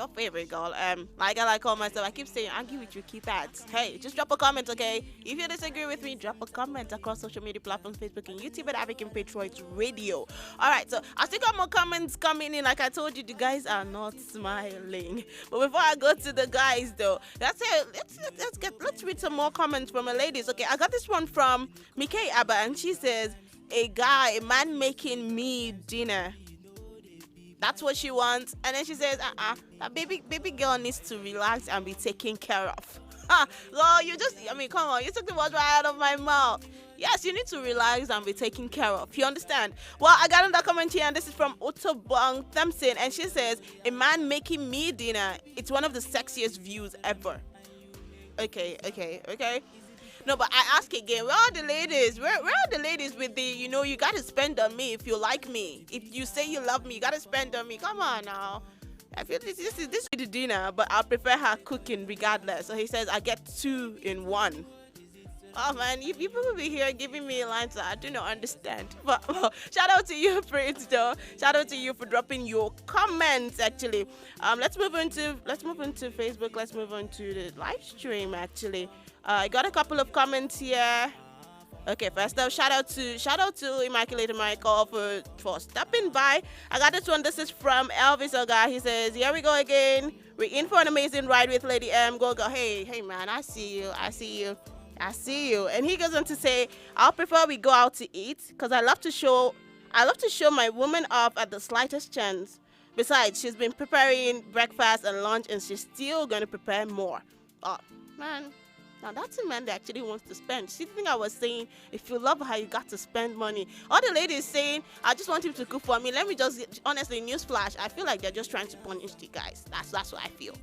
O: favorite girl. Like I call myself, I keep saying argue with you, keep ads. Hey, just drop a comment, okay? If you disagree with me, drop a comment across social media platforms, Facebook and YouTube at African Patriots Radio. Alright, so I still got more comments coming in. Like I told you, the guys are not smiling. But before I go to the guys though, let's read some more comments from the ladies. Okay, I got this one from Mikay Abba, and she says, a man making me dinner. That's what she wants. And then she says, that baby girl needs to relax and be taken care of. Well, come on, you took the words right out of my mouth. Yes, you need to relax and be taken care of. You understand? Well, I got another comment here, and this is from Otobong Thompson, and she says, "A man making me dinner, it's one of the sexiest views ever." Okay. No, but I ask again, where are the ladies? Where are the ladies with the, you got to spend on me if you like me. If you say you love me, you got to spend on me. Come on now. I feel this is the dinner, but I prefer her cooking regardless. So he says, I get 2 in 1. Oh man, you people will be here giving me lines that I do not understand. But shout out to you, Prince, though. Shout out to you for dropping your comments. Actually, let's move into Facebook. Let's move on to the live stream. Actually, I got a couple of comments here. Okay, first up, shout out to Immaculate Michael for stopping by. I got this one. This is from Elvis Oga. He says, "Here we go again. We're in for an amazing ride with Lady M. Go. Hey man, I see you. And he goes on to say, I'll prefer we go out to eat because I love to show my woman off at the slightest chance. Besides, she's been preparing breakfast and lunch and she's still going to prepare more. Oh, man. Now that's a man that actually wants to spend. See the thing I was saying, if you love her, you got to spend money. All the ladies saying, I just want him to cook for me. Let me just, honestly, newsflash, I feel like they're just trying to punish the guys. That's what I feel.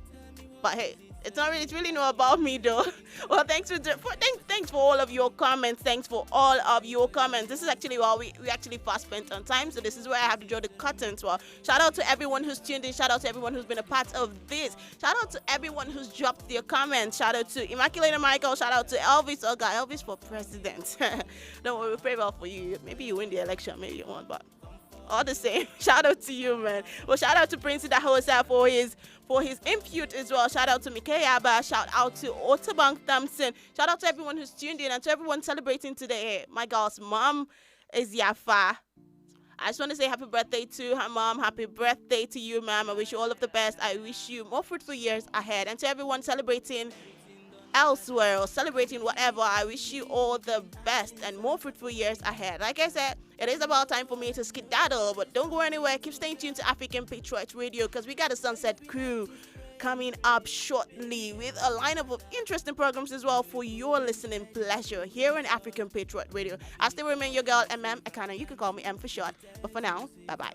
O: But hey, it's really not about me though. Well, thanks for all of your comments. Thanks for all of your comments. This is actually what we actually fast spent on time. So this is where I have to draw the curtains. Well, shout out to everyone who's tuned in. Shout out to everyone who's been a part of this. Shout out to everyone who's dropped their comments. Shout out to Immaculate Michael. Shout out to Elvis Oga. Elvis for president. Don't worry, we pray well for you. Maybe you win the election. Maybe you won't, but all the same, shout out to you, man. Well, shout out to Prince Dahosa for his input as well. Shout out to Mikeyaba. Shout out to Otobang Thompson. Shout out to everyone who's tuned in and to everyone celebrating today. My girl's mom is Yafa. I just want to say happy birthday to her mom. Happy birthday to you, ma'am. I wish you all of the best. I wish you more fruitful years ahead. And to everyone celebrating elsewhere or celebrating whatever, I wish you all the best and more fruitful years ahead. Like I said, it is about time for me to skedaddle, but don't go anywhere. Keep staying tuned to African Patriots Radio because we got a Sunset Crew coming up shortly with a lineup of interesting programs as well for your listening pleasure here on African Patriot Radio. I still remain your girl, MM Akana. You can call me M for short. But for now, bye-bye.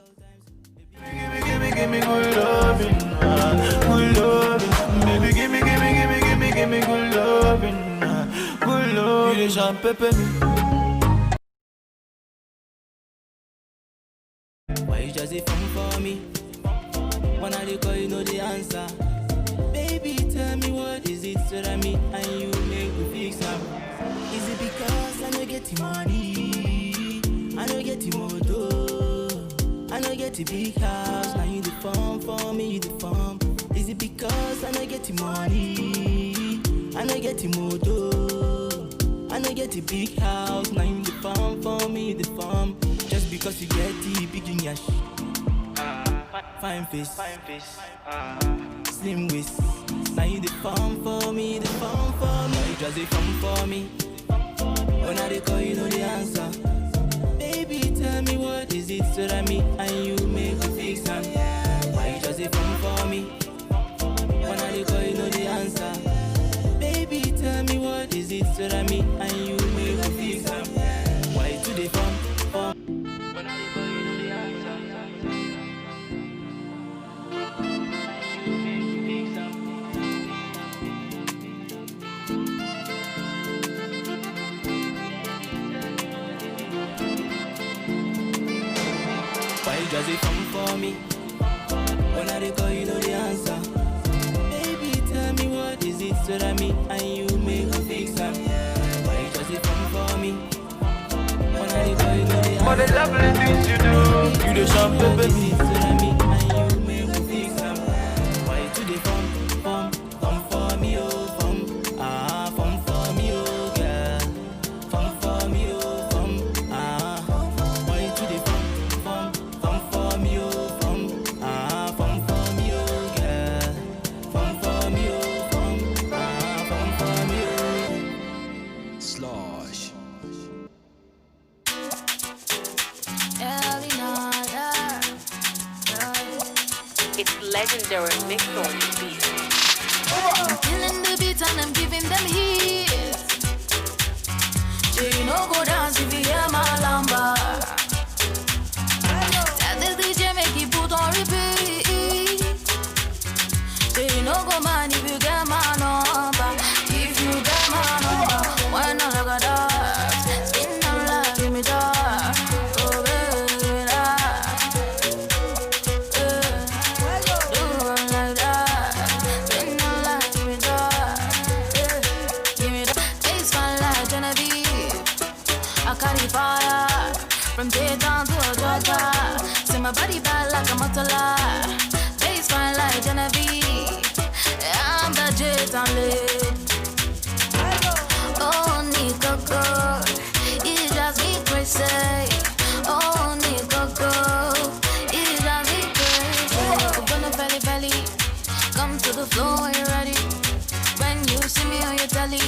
L: Give me good loving, good loving. Baby, give me good loving, good loving. You the pepper me. Why you just a phone for me? When I call, you know the answer. Baby, tell me what is it so that me and you make me fix up? Is it because I don't get the money? I don't get the motor. I don't get the big house. Now you the phone for me, you the phone. Is it because I don't get the money? I don't get the motor. I don't get the big house. Now you the phone for me, you the phone. Just because you get the big yash. Fine face, slim waist. Now you the phone for me, the phone for me. You just a phone for me. When I call, you know the answer. Baby, tell me what is it so that me and you make me fix them. Why you just a phone for me? When I call, you know the answer. Baby, tell me what is it so that me and you make me fix them. Why you to the phone? When I call, you know the answer. Just a phone for me. When I call, you know the answer. Baby, tell me what is it so that me and you make me fix them. Why you just a phone for me? When I call, you know the answer. For the lovely things you do, you the champion, baby. So that me and you make me fix them. Why you to the phone for me, oh, phone for me, oh, girl. Phone for me, oh, phone. Why you to the phone?
D: It's legendary mix on the beat.
I: I'm killing the beat and I'm giving
D: From Dayton to Georgia. See my body bad like a motola. Face fine like Genevieve. I'm the Dayton lady. Oh, Nico girl, it drives me crazy. Oh, Nico girl, it drives me crazy. Open the belly belly, come to the floor when you're ready. When you see me on your telly,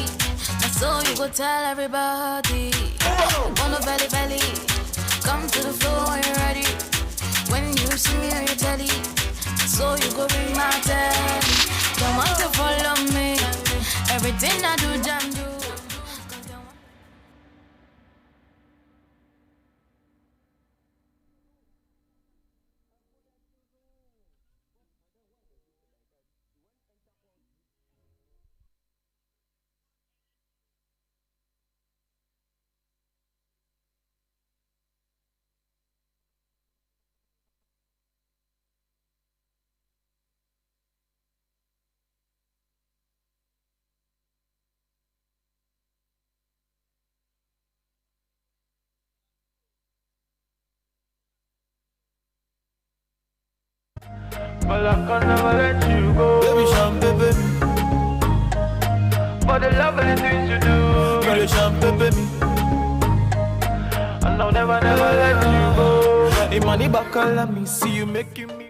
D: that's so you go tell everybody. Open the belly belly, come to the floor when you're ready. When you see me on your telly, that's so you go ring my telly. Don't want to follow me, everything I do, jam do.
Q: But I can never let you go.
L: Baby, champagne, baby.
Q: For the lovely things you do.
L: Girl, champagne, baby.
Q: And I'll never let you go.
L: Hey, money back, let me see you making me.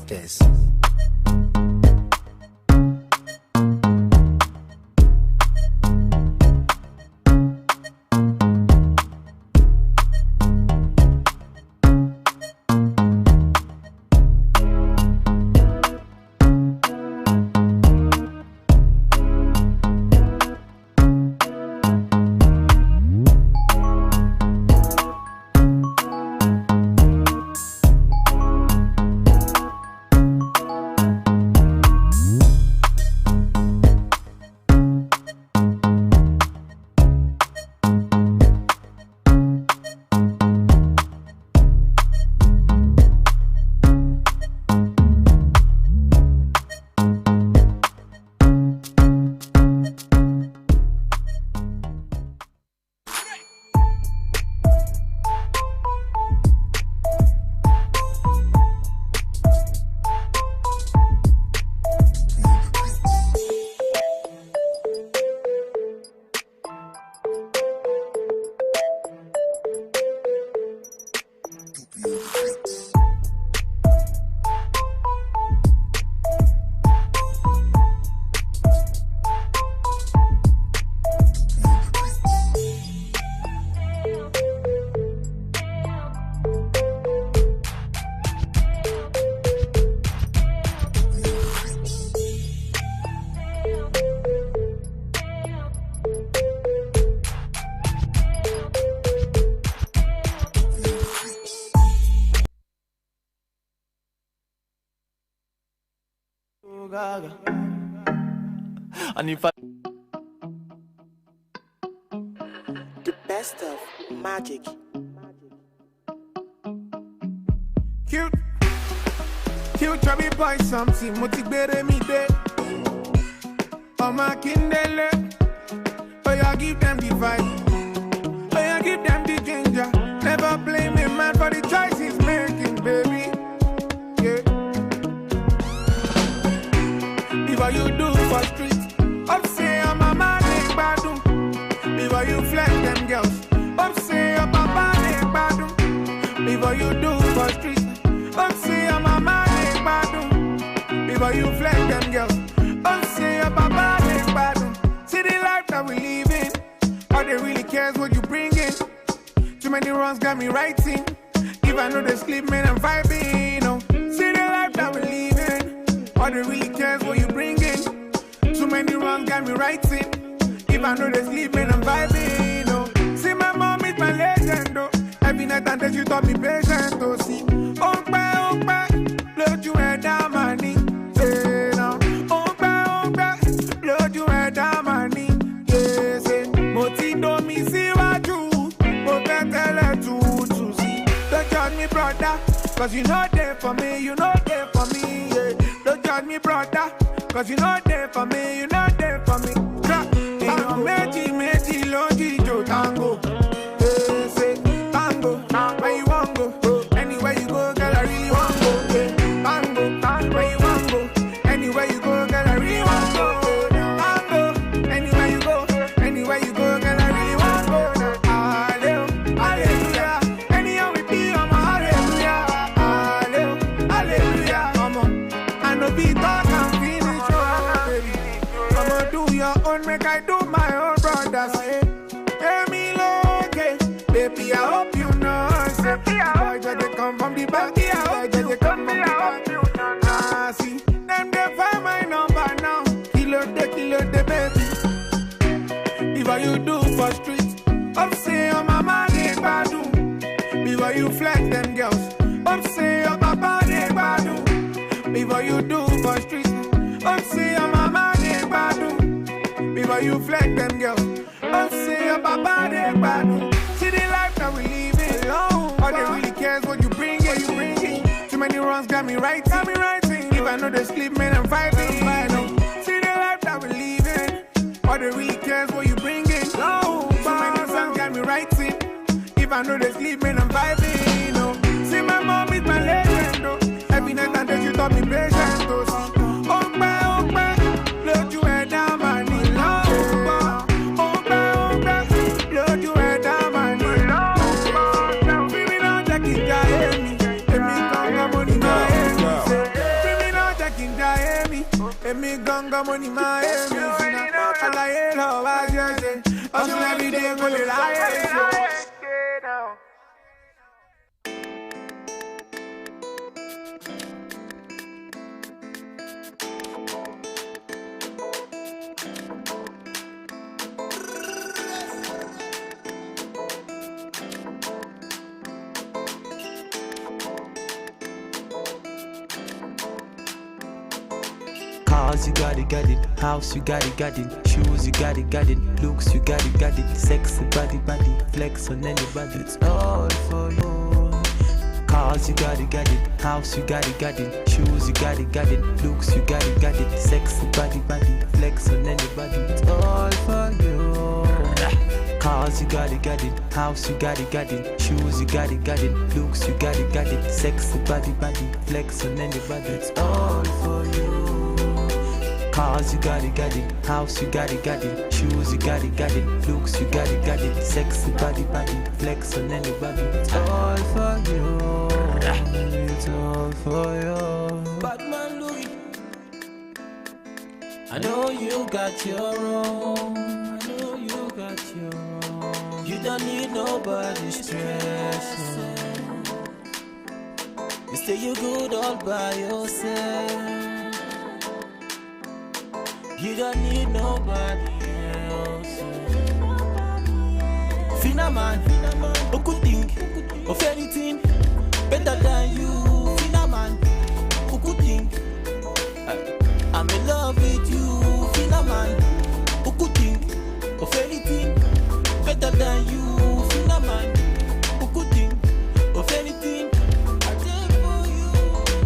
H: Cates.
L: Gaga. And if I
I: the best of magic.
T: Cute, chubby boy, something motivate me there. Oh my kindle, oh yeah, give them the vibe, oh yeah, give them the ginger. Never blame a man for the choice he's making, baby. Yeah. What you do for street? Up say I'm a man in badum. What you flex them girls? Up say I'm a man in you do for street. Don't say I'm a man, bad. Before you flex them girls. Don't say I'm a man, bad. See the life that we live in. All they really cares what you bring in. Too many runs got me writing. If I know they sleep, man, I'm vibing. Oh. See the life that we live in. All they really cares what you bring in. Too many runs got me writing. If I know they sleep, man, I'm vibing. Oh. See my mom is my legend. Oh. Every night and day she taught me patience. Oh, see. Oh, back, load you head down my knee. Say now. Oh, back, load you head down my knee. Yeah, say. Moti do me see what you. Oh, tell her to see. Don't judge me, brother. Cause you know there for me, you know there for me. Yeah. Don't judge me, brother. Cause you know there for me, you know there for me. Meji, longi, jo, tango. Yeah, say, tango. Where you want go? Anywhere you go, girl, I really want go. Yeah. Tango. Where you want go? Anywhere you go, girl, I really want go. Tango. Anywhere you go, girl, I really want go. Hallelujah. Anyhow we be, I'm a hallelujah. Hallelujah. Come on. I know be talk and finish, oh, baby. Come on, do your own, make I do my own, brother. Say, hear me low, baby, I hope you know. Say, boy, just they come from the back, boy, just they come from the back. Ah, see, them they find my number now. Kilo the baby. If you do for street, I'm say I'm a man, badu. Before you flex them girls, I'm say I'm a man, badu. Before you do for street, I'm say I'm a man, badu. Before you flex them girls, I'm say I'm a man, badu. See the life that we live in. All they really cares what you bring in. Too many runs got me writing. If I know they sleep, man, I'm vibing. See the life that we live in. All they really cares what you bring in. Too many runs got me writing. If I know they sleep, man, I'm vibing. Oh. See my mom is my legend. Oh. Every night and day she taught me patience. Oh, see. Oh, back, load you head down my knee. Oh, back, load you head down my knee. Criminal jacking Jaemi, emi ganga money Miami. Criminal jacking Jaemi, emi ganga money Miami. Alaye lo wa jeje, hustle every day go le lie.
L: Cars, you got it. House, you got it. Shoes, you got it. Looks, you got it. Sexy body. Flex on anybody, it's all for you. Cars, you got it. House, you got it. Shoes, you got it. Looks, you got it. Sexy body. Flex on anybody, it's all for you. Cars, you got it. House, you got it. Shoes, you got it. Looks, you got it. Sexy body. Flex on anybody, it's all for you. Cars, you got it. House, you got it. Shoes, you got it. Looks, you got it. Sexy body. Flex on anybody, it's all for you. It's all for you. Batman Louis, I know you got your own. You don't need nobody stressing. You say you good all by yourself. You don't need nobody else. Fina man, who could think of anything better than you? Fina man, who could think I'm in love with you? Fina man, who could think of anything better than you? Fina man, who could think of anything I did for you?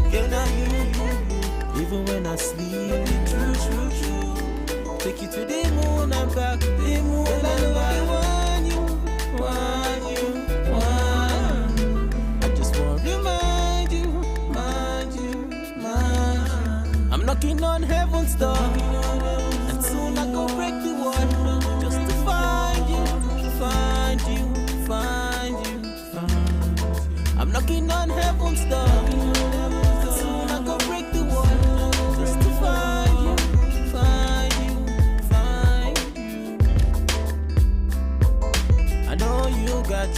L: Can I you? Even when I sleep, true. Take you to the moon and back, the moon and back. Want you. I just want to remind you. I'm knocking on heaven's door, and soon I go break the wall, just to find you. I'm knocking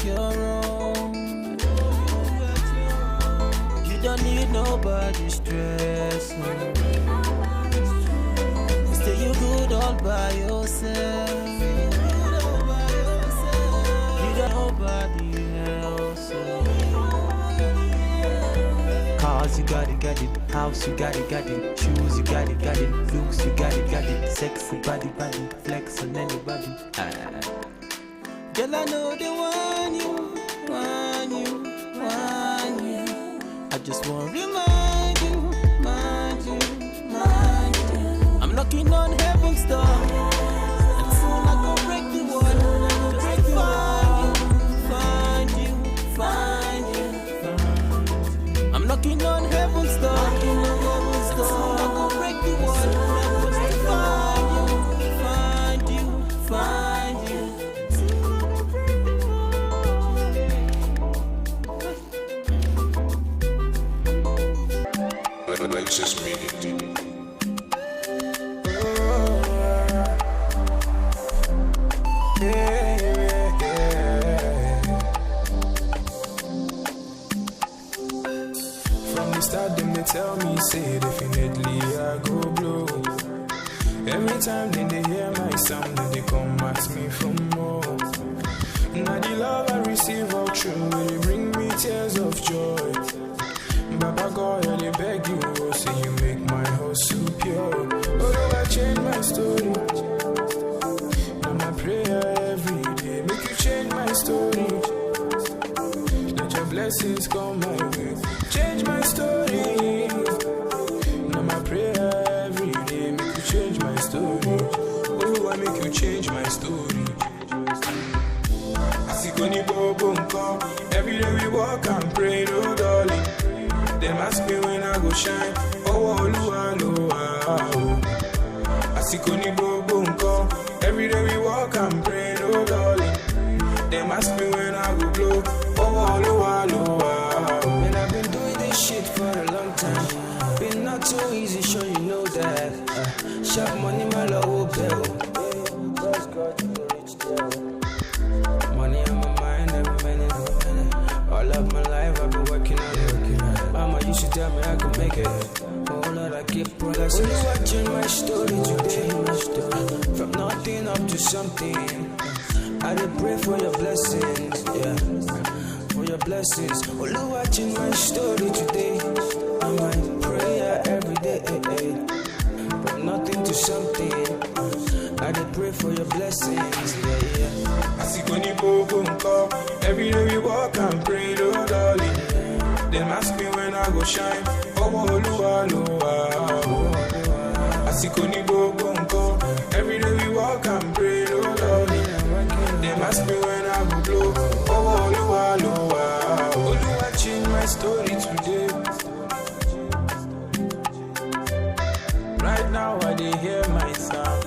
L: your own. You don't need nobody stress. Stay you good all by yourself. You don't nobody else. Cars, you got it. House, you got it. Shoes, you got it. Looks, you got it. Sexy body, flex on anybody. Girl, I know they want you. I just want to remind you. I'm knocking on heaven's door, and soon I go break the wall. Find you. I'm knocking on heaven's door, and soon I go break the wall. Find you.
B: Alexis Media.
A: From the start, them they tell me, say definitely I go blow. Every time then they hear my sound, then they come ask me for more. Now the love I receive all true, they bring me tears of joy. Baba God, I beg you, oh, say you make my heart so pure. Oh, I change my story. Now my prayer every day, make you change my story. Let your blessings come my way, change my story. Now my prayer every day, make you change my story. Oh, I make you change my story. Asikoni bobo nko, every day we walk and pray, no darling. Them ask me when I go shine. Oh, Oluwa, no, Asikoni bobo nko. Every day we walk and pray, no darling. Them ask me when I go blow. Oh, Oluwa, no,
L: And I've been doing this shit for a long time. Been not too easy, sure you know that. Sharp money, my love will bill. Money on my mind, every minute. All of my life, I've been working on it. Mama used to tell me I could make it. Oh Lord, I keep progressing. Only watching my story today. From nothing up to something. I did pray for your blessings, yeah. For your blessings. Only watching my story today. And my prayer every day. From nothing to something. I did pray for your blessings, yeah.
A: Asikoni bobo nko. Every day we walk and pray, no darling. Them ask me when I go shine. Oh, Oluwa, no, Asikoni bobo nko. Every day we walk and pray, no darling. Them ask me when I go blow. Oh, Oluwa, no, Oluwa change my story today. Right now I dey hear my sound.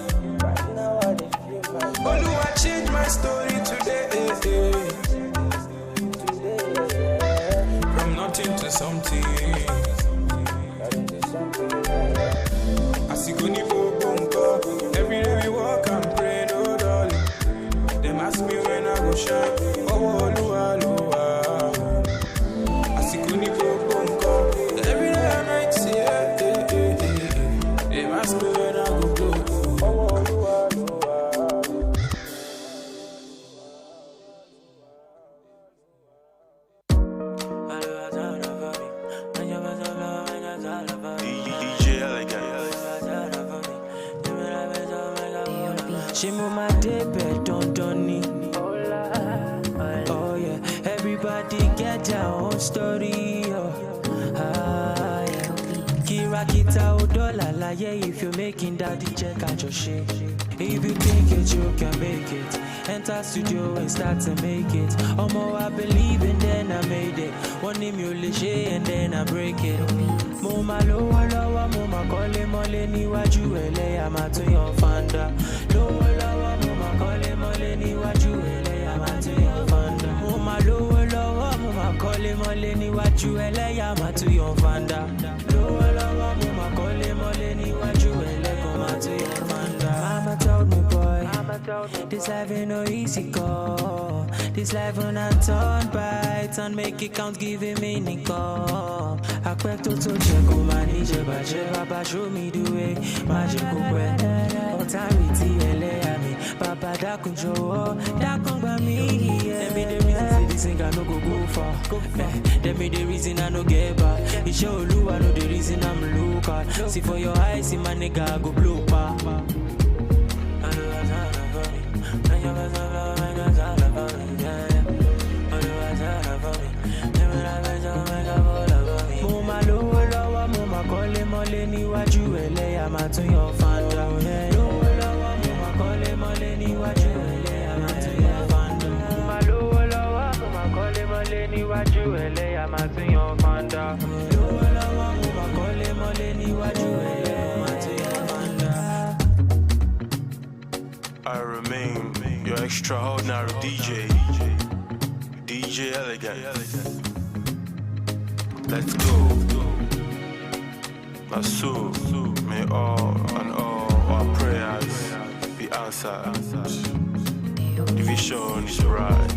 A: Oluwa change my story today. From nothing to something. Asikoni bobo nko. Every day we walk and pray, no darling. Them ask me when I go shine. Oh, Oluwa, no, Asikoni bobo nko. Every day and night, yeah. Them ask me when I go blow.
L: She move my day bed, don't need. Oh yeah, everybody get their own story. Oh. Yeah. Kira kita odola la yeah, if you're making daddy check out your shit. If you think it, you can make it. Enter studio and start to make it. Omo, I believe and then I made it. One emulation and then I break it. Moma lowa lowa, moma kole mole ni waju ele amatu yon fanda. Lowa lowa, moma kole mole ni waju ele amatu yon fanda. Moma lowa lowa, moma kole mole ni waju ele amatu yon fanda. Lowa lowa, moma kole mole ni waju ele amatu yon fanda. I'm a told me boy.
K: This life ain't no easy go. This life when I turn right and make it count, give it meaning go. I quick to check on my nije Baba show me the way. Magic way. Authority LA Baba dakun jowo dakun ba me. Them be the reason say this thing I no go far. Them be the reason I no get back. It show you I know the reason I'm local. See for your eyes, see my nigga I go blow pa. Mama lowo lọ́wọ́ mo ma kọ́lé mọ́lé níwájú ẹlẹ́yà máa tún yọ fanda. Lowo lọ́wọ́ mo ma kọ́lé mọ́lé níwájú ẹlẹ́yà máa tún yọ fanda. Mama lowo lọ́wọ́ mo ma kọ́lé mọ́lé níwájú ẹlẹ́yà máa tún yọ fanda. Lowo lọ́wọ́ mo ma kọ́lé mọ́lé níwájú ẹlẹ́yà máa tún yọ fanda.
R: I remain your extraordinary DJ Elegant. Let's go. My soul, may all and all our prayers be answered. The vision is right.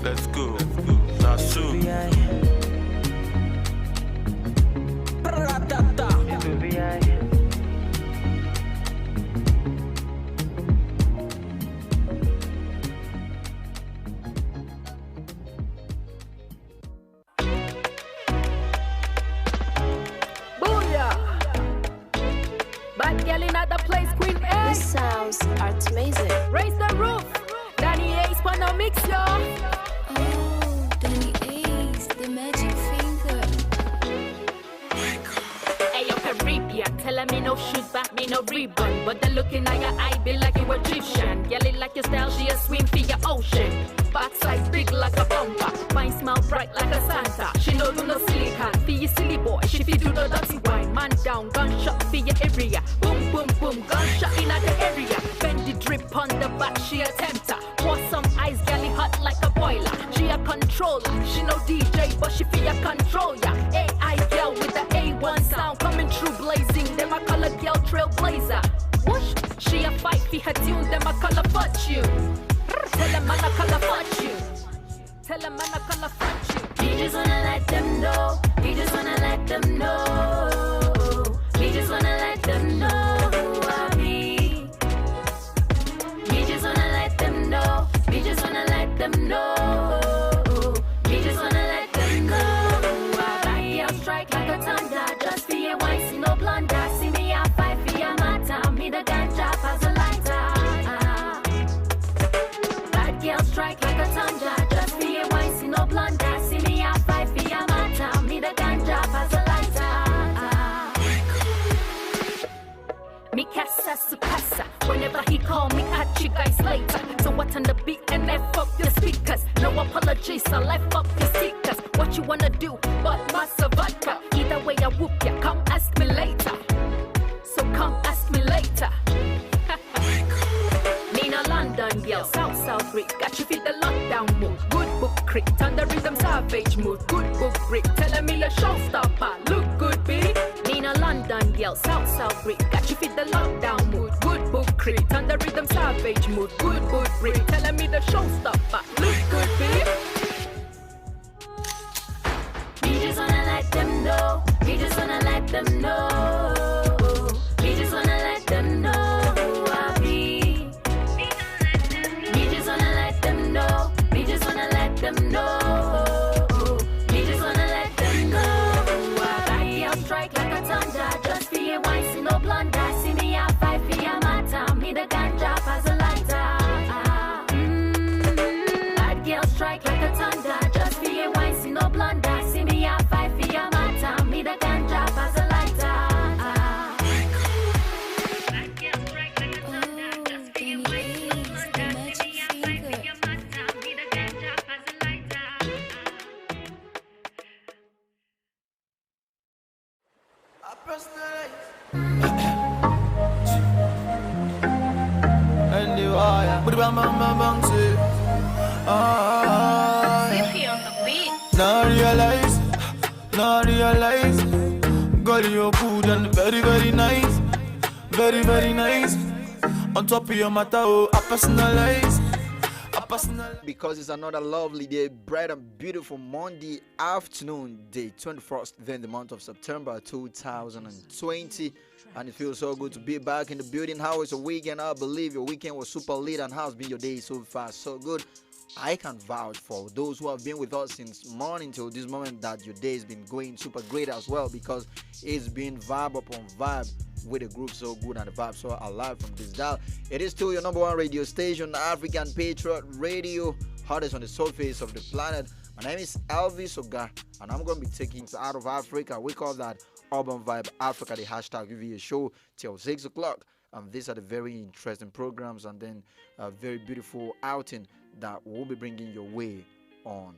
R: Let's go. Now soon.
J: These sounds are amazing.
G: Raise the roof. Danny Ace Pano mix, yo.
D: Oh, Danny Ace, the magic finger.
G: Hey, yo, Caribbean. Telling me no shoot back, me no rebound. But the looking at your eye be like you Egyptian. Girl, it like your style, she a swim for your ocean. Backside big like a bumper. Mine smell bright like a Santa. She no do no silicon. For your silly boy, she fi do no dirty wine. Man down, gunshot for your area. Boom, boom, boom, gunshot in the area. Bend the drip on the back, she a tempter. Pour some ice, galley hot like a boiler. She a controller, she no DJ, but she fi a control ya. AI girl with the A1 sound coming through blazing. Them a color girl trailblazer. Whoosh, she a fight for her tune, them a color fortune. Tell them man a color fortune. Tell them man a color fortune.
D: We just wanna let them know. We just wanna let them know. We just wanna let them know who I be. We just wanna let them know. We just wanna let them know. We just wanna let them know who I be. I'll strike like a thunder. Just for your wife, see no blunder. See me, I'll fight for your matter. Me the ganja as a lighter. Bad girl strike like a thunder. Just for your wife, see no blunder. See me, I'll fight for your matter. Me the ganja as a lighter.
G: Me casa su casa. Whenever he call me, catch you guys later. So what on the beat and F up your speakers. No apologies, I left up your stickers. What you wanna do, but massa vodka. Either way I whoop ya, come ask me later. So come ask me later. Nina London girl, South Rick. Got you feel the lockdown mood. Good book crick, turn the rhythm savage mood. Good book brick, telling me a showstopper. Look good, baby. Nina London girl, South Rick. Got you feel the lockdown mood. Good book crick, turn the rhythm savage mood. Good book brick, telling me the showstopper. Look good, baby.
D: We just wanna let them know. We just wanna let them know. We just wanna let them know who I be. We just wanna let them know. We just wanna let them know. We just wanna let them know who I be. I'll strike like a thunder. Just for your wife, see no blunder. See me, I'll fight for your matter. Me the ganja as a lighter. Bad girl strike like a thunder. Just for your wife, see no blunder. See me, I'll fight for your matter. Me the ganja as a lighter.
T: And the wire, but bang bang bang bang say, Now realize, girl you're good and very very nice, very very nice.
L: On top of your matter, oh, I personalize.
C: Because it's another lovely day, bright and beautiful Monday afternoon, day 21st, then the month of September 2020. And it feels so good to be back in the building. How was your weekend? I believe your weekend was super lit. And how's been your day so far? So good. I can vouch for those who have been with us since morning till this moment that your day has been going super great as well, because it's been vibe upon vibe with the group so good and the vibe so alive from this dial. It is still your number one radio station, African Patriot Radio, hottest on the surface of the planet. My name is Elvis Oga, and I'm going to be taking it out of Africa. We call that Urban Vibe Africa, the hashtag VVA show till 6 o'clock. These are the very interesting programs and then a very beautiful outing that we'll be bringing your way on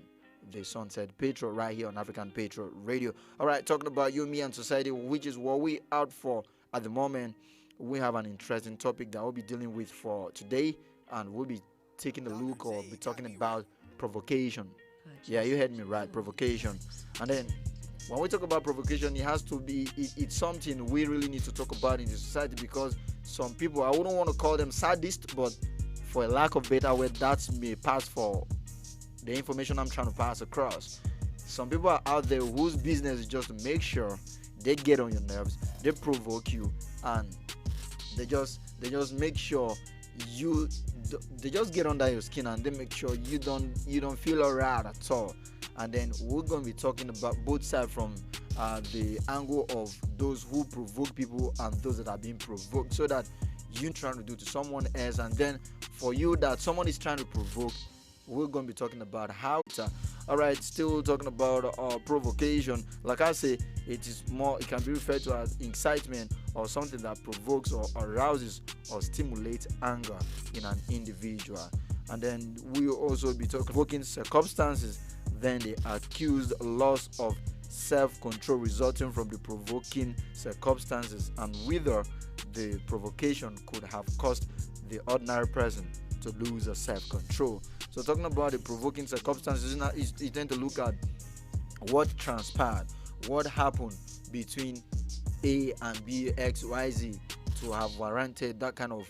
C: the Sunset Patriot right here on African Patriot Radio. All right, talking about you, me, and society, which is what we out for at the moment. We have an interesting topic that we'll be dealing with for today, and we'll be taking a look or be talking about provocation. Yeah, you heard me right, provocation. And then when we talk about provocation, it has to be, it's something we really need to talk about in the society, because some people, I wouldn't want to call them sadists, but for a lack of better word, that's me pass for the information I'm trying to pass across. Some people are out there whose business is just to make sure they get on your nerves, they provoke you, and they just make sure they just get under your skin, and they make sure you don't feel alright at all. And then we're going to be talking about both sides, from the angle of those who provoke people and those that are being provoked, so that you're trying to do to someone else, and then for you that someone is trying to provoke, we're going to be talking about how all right, still talking about provocation. Like I say, it can be referred to as incitement, or something that provokes or arouses or stimulates anger in an individual. And then we'll also be talking provoking circumstances, then the accused loss of self-control resulting from the provoking circumstances, and whether the provocation could have caused the ordinary person to lose a self-control. So talking about the provoking circumstances, you tend to look at what transpired, what happened between A and B, X, Y, Z to have warranted that kind of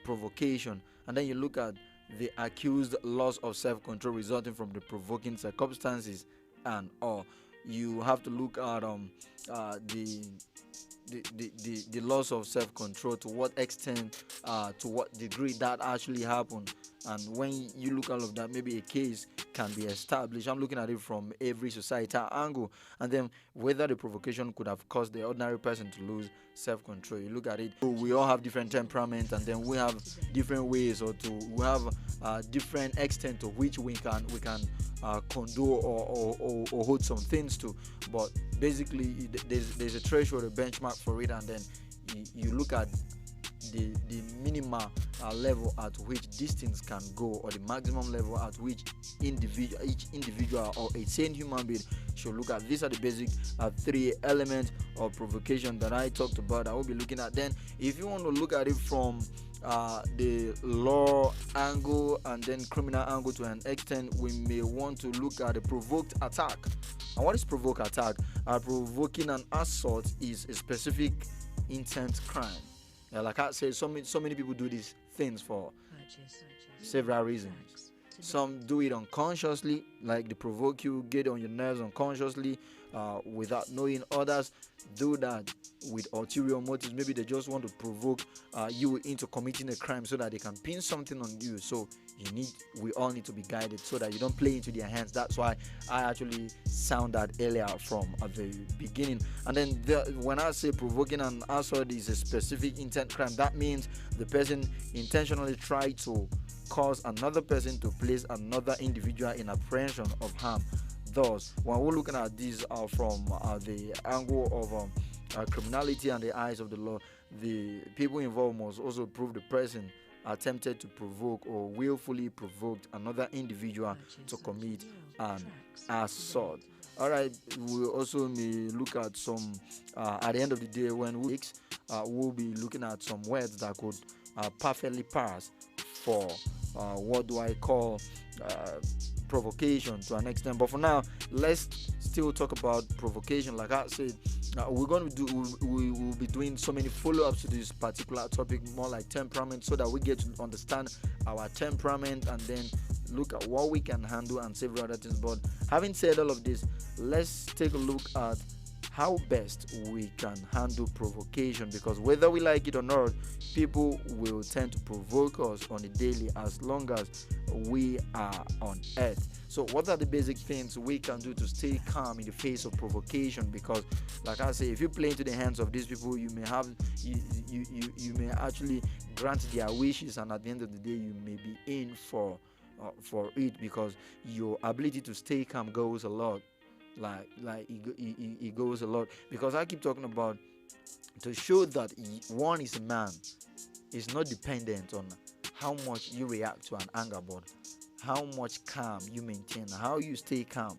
C: provocation. And then you look at the accused loss of self-control resulting from the provoking circumstances, and or you have to look at the loss of self-control, to what extent, to what degree that actually happened. And when you look at all of that, maybe a case can be established. I'm looking at it from every societal angle, and then whether the provocation could have caused the ordinary person to lose self-control. You look at it, we all have different temperament, and then we have different ways, we have different extent to which we can condone or hold some things to. But basically, there's a threshold, a benchmark for it, and then you look at the minimal level at which these things can go, or the maximum level at which each individual or a sane human being should look at. These are the basic three elements of provocation that I talked about. I will be looking at. Then if you want to look at it from the law angle and then criminal angle to an extent, we may want to look at the provoked attack. And what is provoked attack? Provoking an assault is a specific intent crime. Like I said, so many people do these things for several reasons. Some do it unconsciously, like they provoke you, get on your nerves unconsciously, without knowing. Others do that with ulterior motives. Maybe they just want to provoke you into committing a crime so that they can pin something on you. So we all need to be guided so that you don't play into their hands. That's why I actually sound that earlier from the beginning. And then when I say provoking an assault is a specific intent crime, that means the person intentionally tried to cause another person to place another individual in apprehension of harm. Thus, when we're looking at this from the angle of criminality and the eyes of the law, the people involved must also prove the person attempted to provoke or willfully provoked another individual to commit an assault. All right, we'll also may look at some at the end of the day when we'll be looking at some words that could perfectly pass for what do I call provocation to an extent. But for now, let's still talk about provocation. Like I said, we're going to do we will be doing so many follow-ups to this particular topic, more like temperament, so that we get to understand our temperament and then look at what we can handle and several other things. But having said all of this, let's take a look at how best we can handle provocation, because whether we like it or not, people will tend to provoke us on a daily as long as we are on earth. So what are the basic things we can do to stay calm in the face of provocation? Because like I say, if you play into the hands of these people, you may have you may actually grant their wishes, and at the end of the day you may be in for it, because your ability to stay calm goes a lot. It goes a lot, because I keep talking about, to show that one is a man is not dependent on how much you react to an anger, but how much calm you maintain, how you stay calm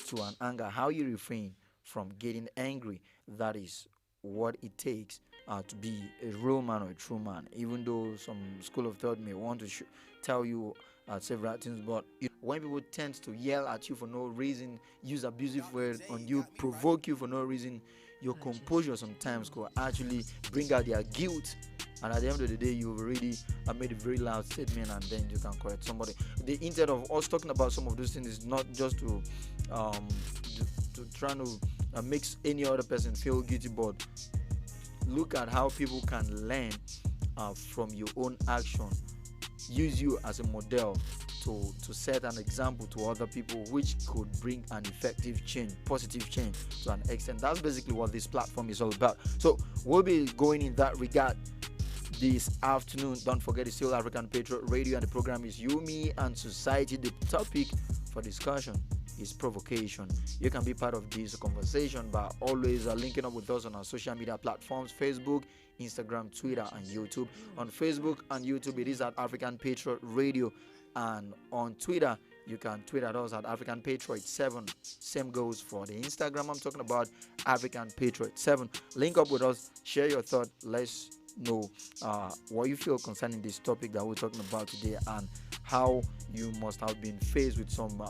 C: to an anger, how you refrain from getting angry. That is what it takes to be a real man or a true man. Even though some school of thought may want to tell you several things, but when people tend to yell at you for no reason, use abusive words on you, provoke you for no reason, your composure sometimes could actually bring out their guilt, and at the end of the day you've already made a very loud statement, and then you can correct somebody. The intent of us talking about some of those things is not just to try to make any other person feel guilty, but look at how people can learn from your own action. Use you as a model to set an example to other people, which could bring an effective change, positive change to an extent. That's basically what this platform is all about. So we'll be going in that regard this afternoon. Don't forget, it's still African Patriot Radio, and the program is You, Me, and Society. The topic for discussion is provocation. You can be part of this conversation by always linking up with us on our social media platforms: Facebook, Instagram, Twitter, and YouTube. On Facebook and YouTube, it is at African Patriot Radio, and on Twitter, you can tweet at us at African Patriot 7. Same goes for the Instagram. I'm talking about African Patriot 7. Link up with us, share your thought. Let's know what you feel concerning this topic that we're talking about today, and how you must have been faced with some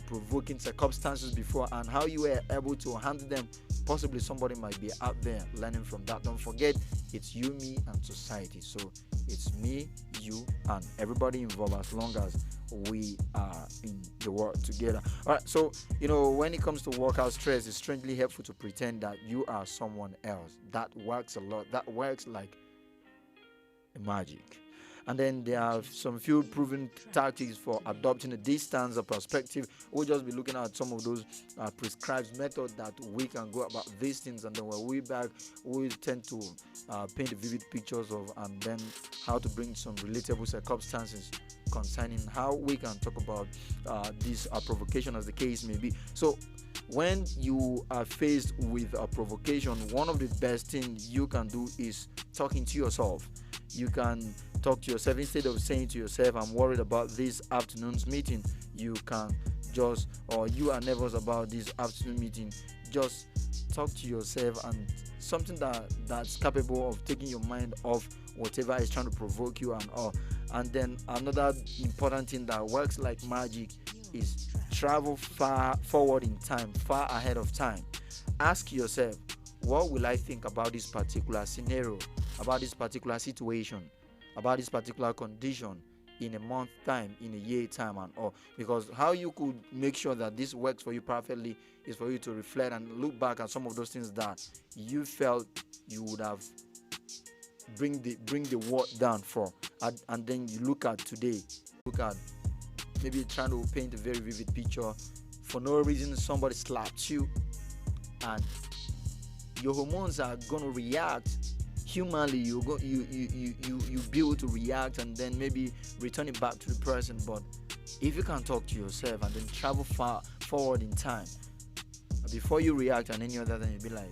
C: provoking circumstances before, and how you were able to handle them. Possibly somebody might be out there learning from that. Don't forget, it's you, me, and society. So it's me, you, and everybody involved, as long as we are in the world together. All right, so when it comes to workout stress, it's strangely helpful to pretend that you are someone else. That works a lot. That works like magic. And then there are some few proven tactics for adopting a distance or perspective. We'll just be looking at some of those prescribed methods that we can go about these things, and then when we back, we tend to paint vivid pictures of, and then how to bring some relatable circumstances concerning how we can talk about this provocation, as the case may be. So when you are faced with a provocation, one of the best things you can do is talking to yourself. You can talk to yourself instead of saying to yourself, I'm worried about this afternoon's meeting. You can just, or you are nervous about this afternoon meeting. Just talk to yourself, and something that's capable of taking your mind off whatever is trying to provoke you and all. And then another important thing that works like magic is travel far forward in time, far ahead of time. Ask yourself, what will I think about this particular scenario, about this particular situation, about this particular condition in a month time, in a year time, and all. Because how you could make sure that this works for you perfectly is for you to reflect and look back at some of those things that you felt you would have bring the word down for, and then you look at today, look at maybe trying to paint a very vivid picture. For no reason, somebody slapped you, and your hormones are gonna react. Humanly, you be able to react and then maybe return it back to the person. But if you can talk to yourself and then travel far forward in time before you react and any other, then you'll be like,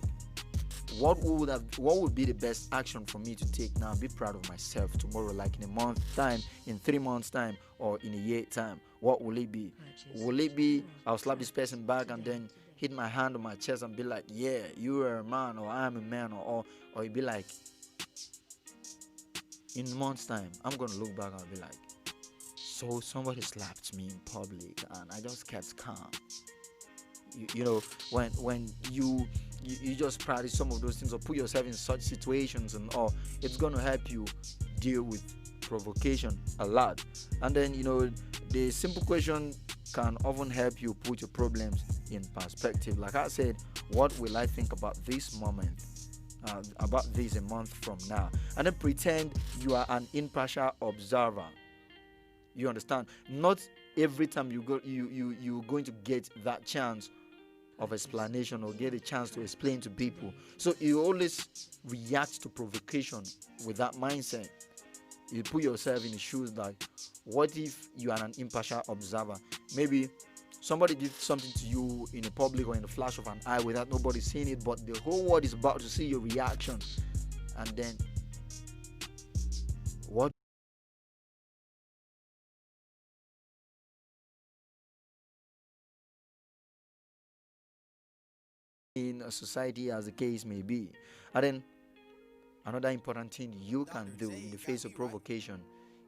C: what would be the best action for me to take now? Be proud of myself tomorrow, like in a month time, in 3 months time, or in a year time. What will it be? Will it be I'll slap this person back and then hit my hand on my chest and be like, yeah, you are a man, or I'm a man, or it'd be like, in a month's time, I'm gonna look back and be like, so somebody slapped me in public and I just kept calm. When you you just practice some of those things or put yourself in such situations and all, it's going to help you deal with provocation a lot. And then the simple question can often help you put your problems in perspective. Like I said, what will I think about this moment, about this a month from now? And then pretend you are an impartial observer. You understand? Not every time you're going to get that chance of explanation or get a chance to explain to people. So you always react to provocation with that mindset. You put yourself in the shoes like, what if you are an impartial observer? Maybe somebody did something to you in a public or in the flash of an eye without nobody seeing it, but the whole world is about to see your reaction. And then what in a society, as the case may be. And then another important thing you can do in the face of provocation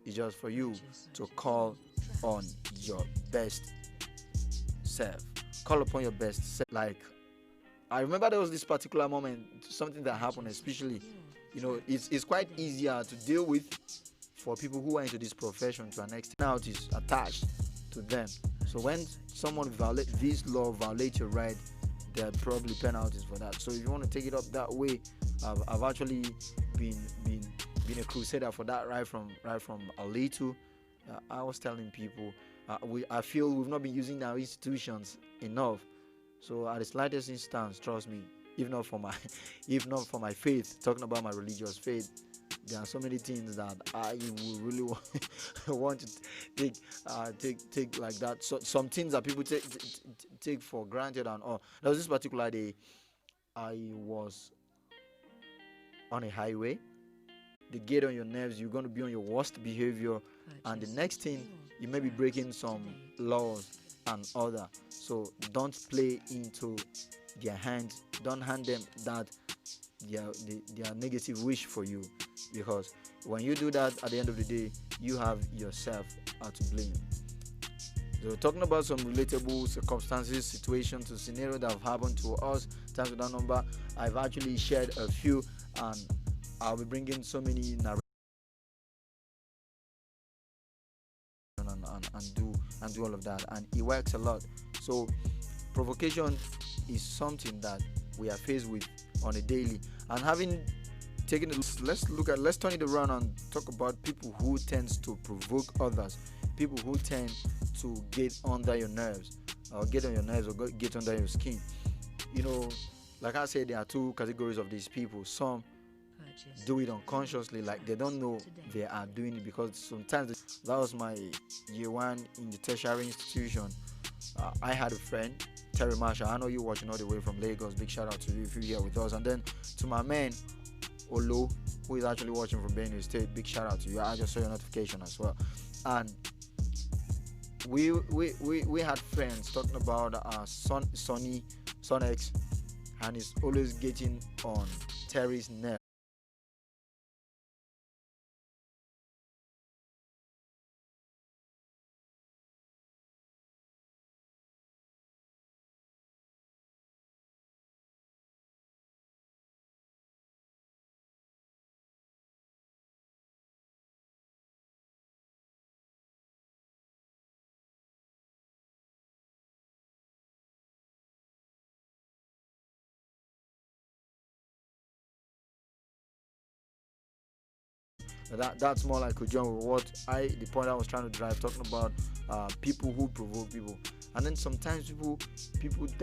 C: is just for you to call on your best self. Call upon your best self. Like, I remember there was this particular moment, something that happened, especially, it's quite easier to deal with for people who are into this profession to an extent. Now it is attached to them. So when someone violates this law, violates your right, there are probably penalties for that. So if you want to take it up that way, I've actually been a crusader for that right from a little. I was telling people, I feel we've not been using our institutions enough. So at the slightest instance, trust me, if not for my faith, talking about my religious faith, there are so many things that I would really want to take like that. So some things that people take for granted and all. There was this particular day, I was on a highway. They get on your nerves, you're going to be on your worst behavior, and the next thing, you may be breaking some laws and other. So don't play into their hands. Don't hand them that their negative wish for you, because when you do that, at the end of the day, you have yourself to blame. So talking about some relatable circumstances, situations, or scenarios that have happened to us, times without number, I've actually shared a few, and I'll be bringing so many narrations and do all of that, and it works a lot. So provocation is something that we are faced with on a daily, and having taken it, let's turn it around and talk about people who tends to provoke others, people who tend to get under your nerves, or get on your nerves, or get under your skin. Like I said, there are two categories of these people. Some do it unconsciously, like they don't know they are doing it, because sometimes that was my year one in the tertiary institution. I had a friend, Terry Marshall. I know you watching all the way from Lagos. Big shout out to you if you're here with us. And then to my man Olo, who is actually watching from Benue State. Big shout out to you. I just saw your notification as well. And we had friends talking about Sonny X, and he's always getting on Terry's nerve. That's more like a join with what the point I was trying to drive, talking about people who provoke people. And then sometimes people tend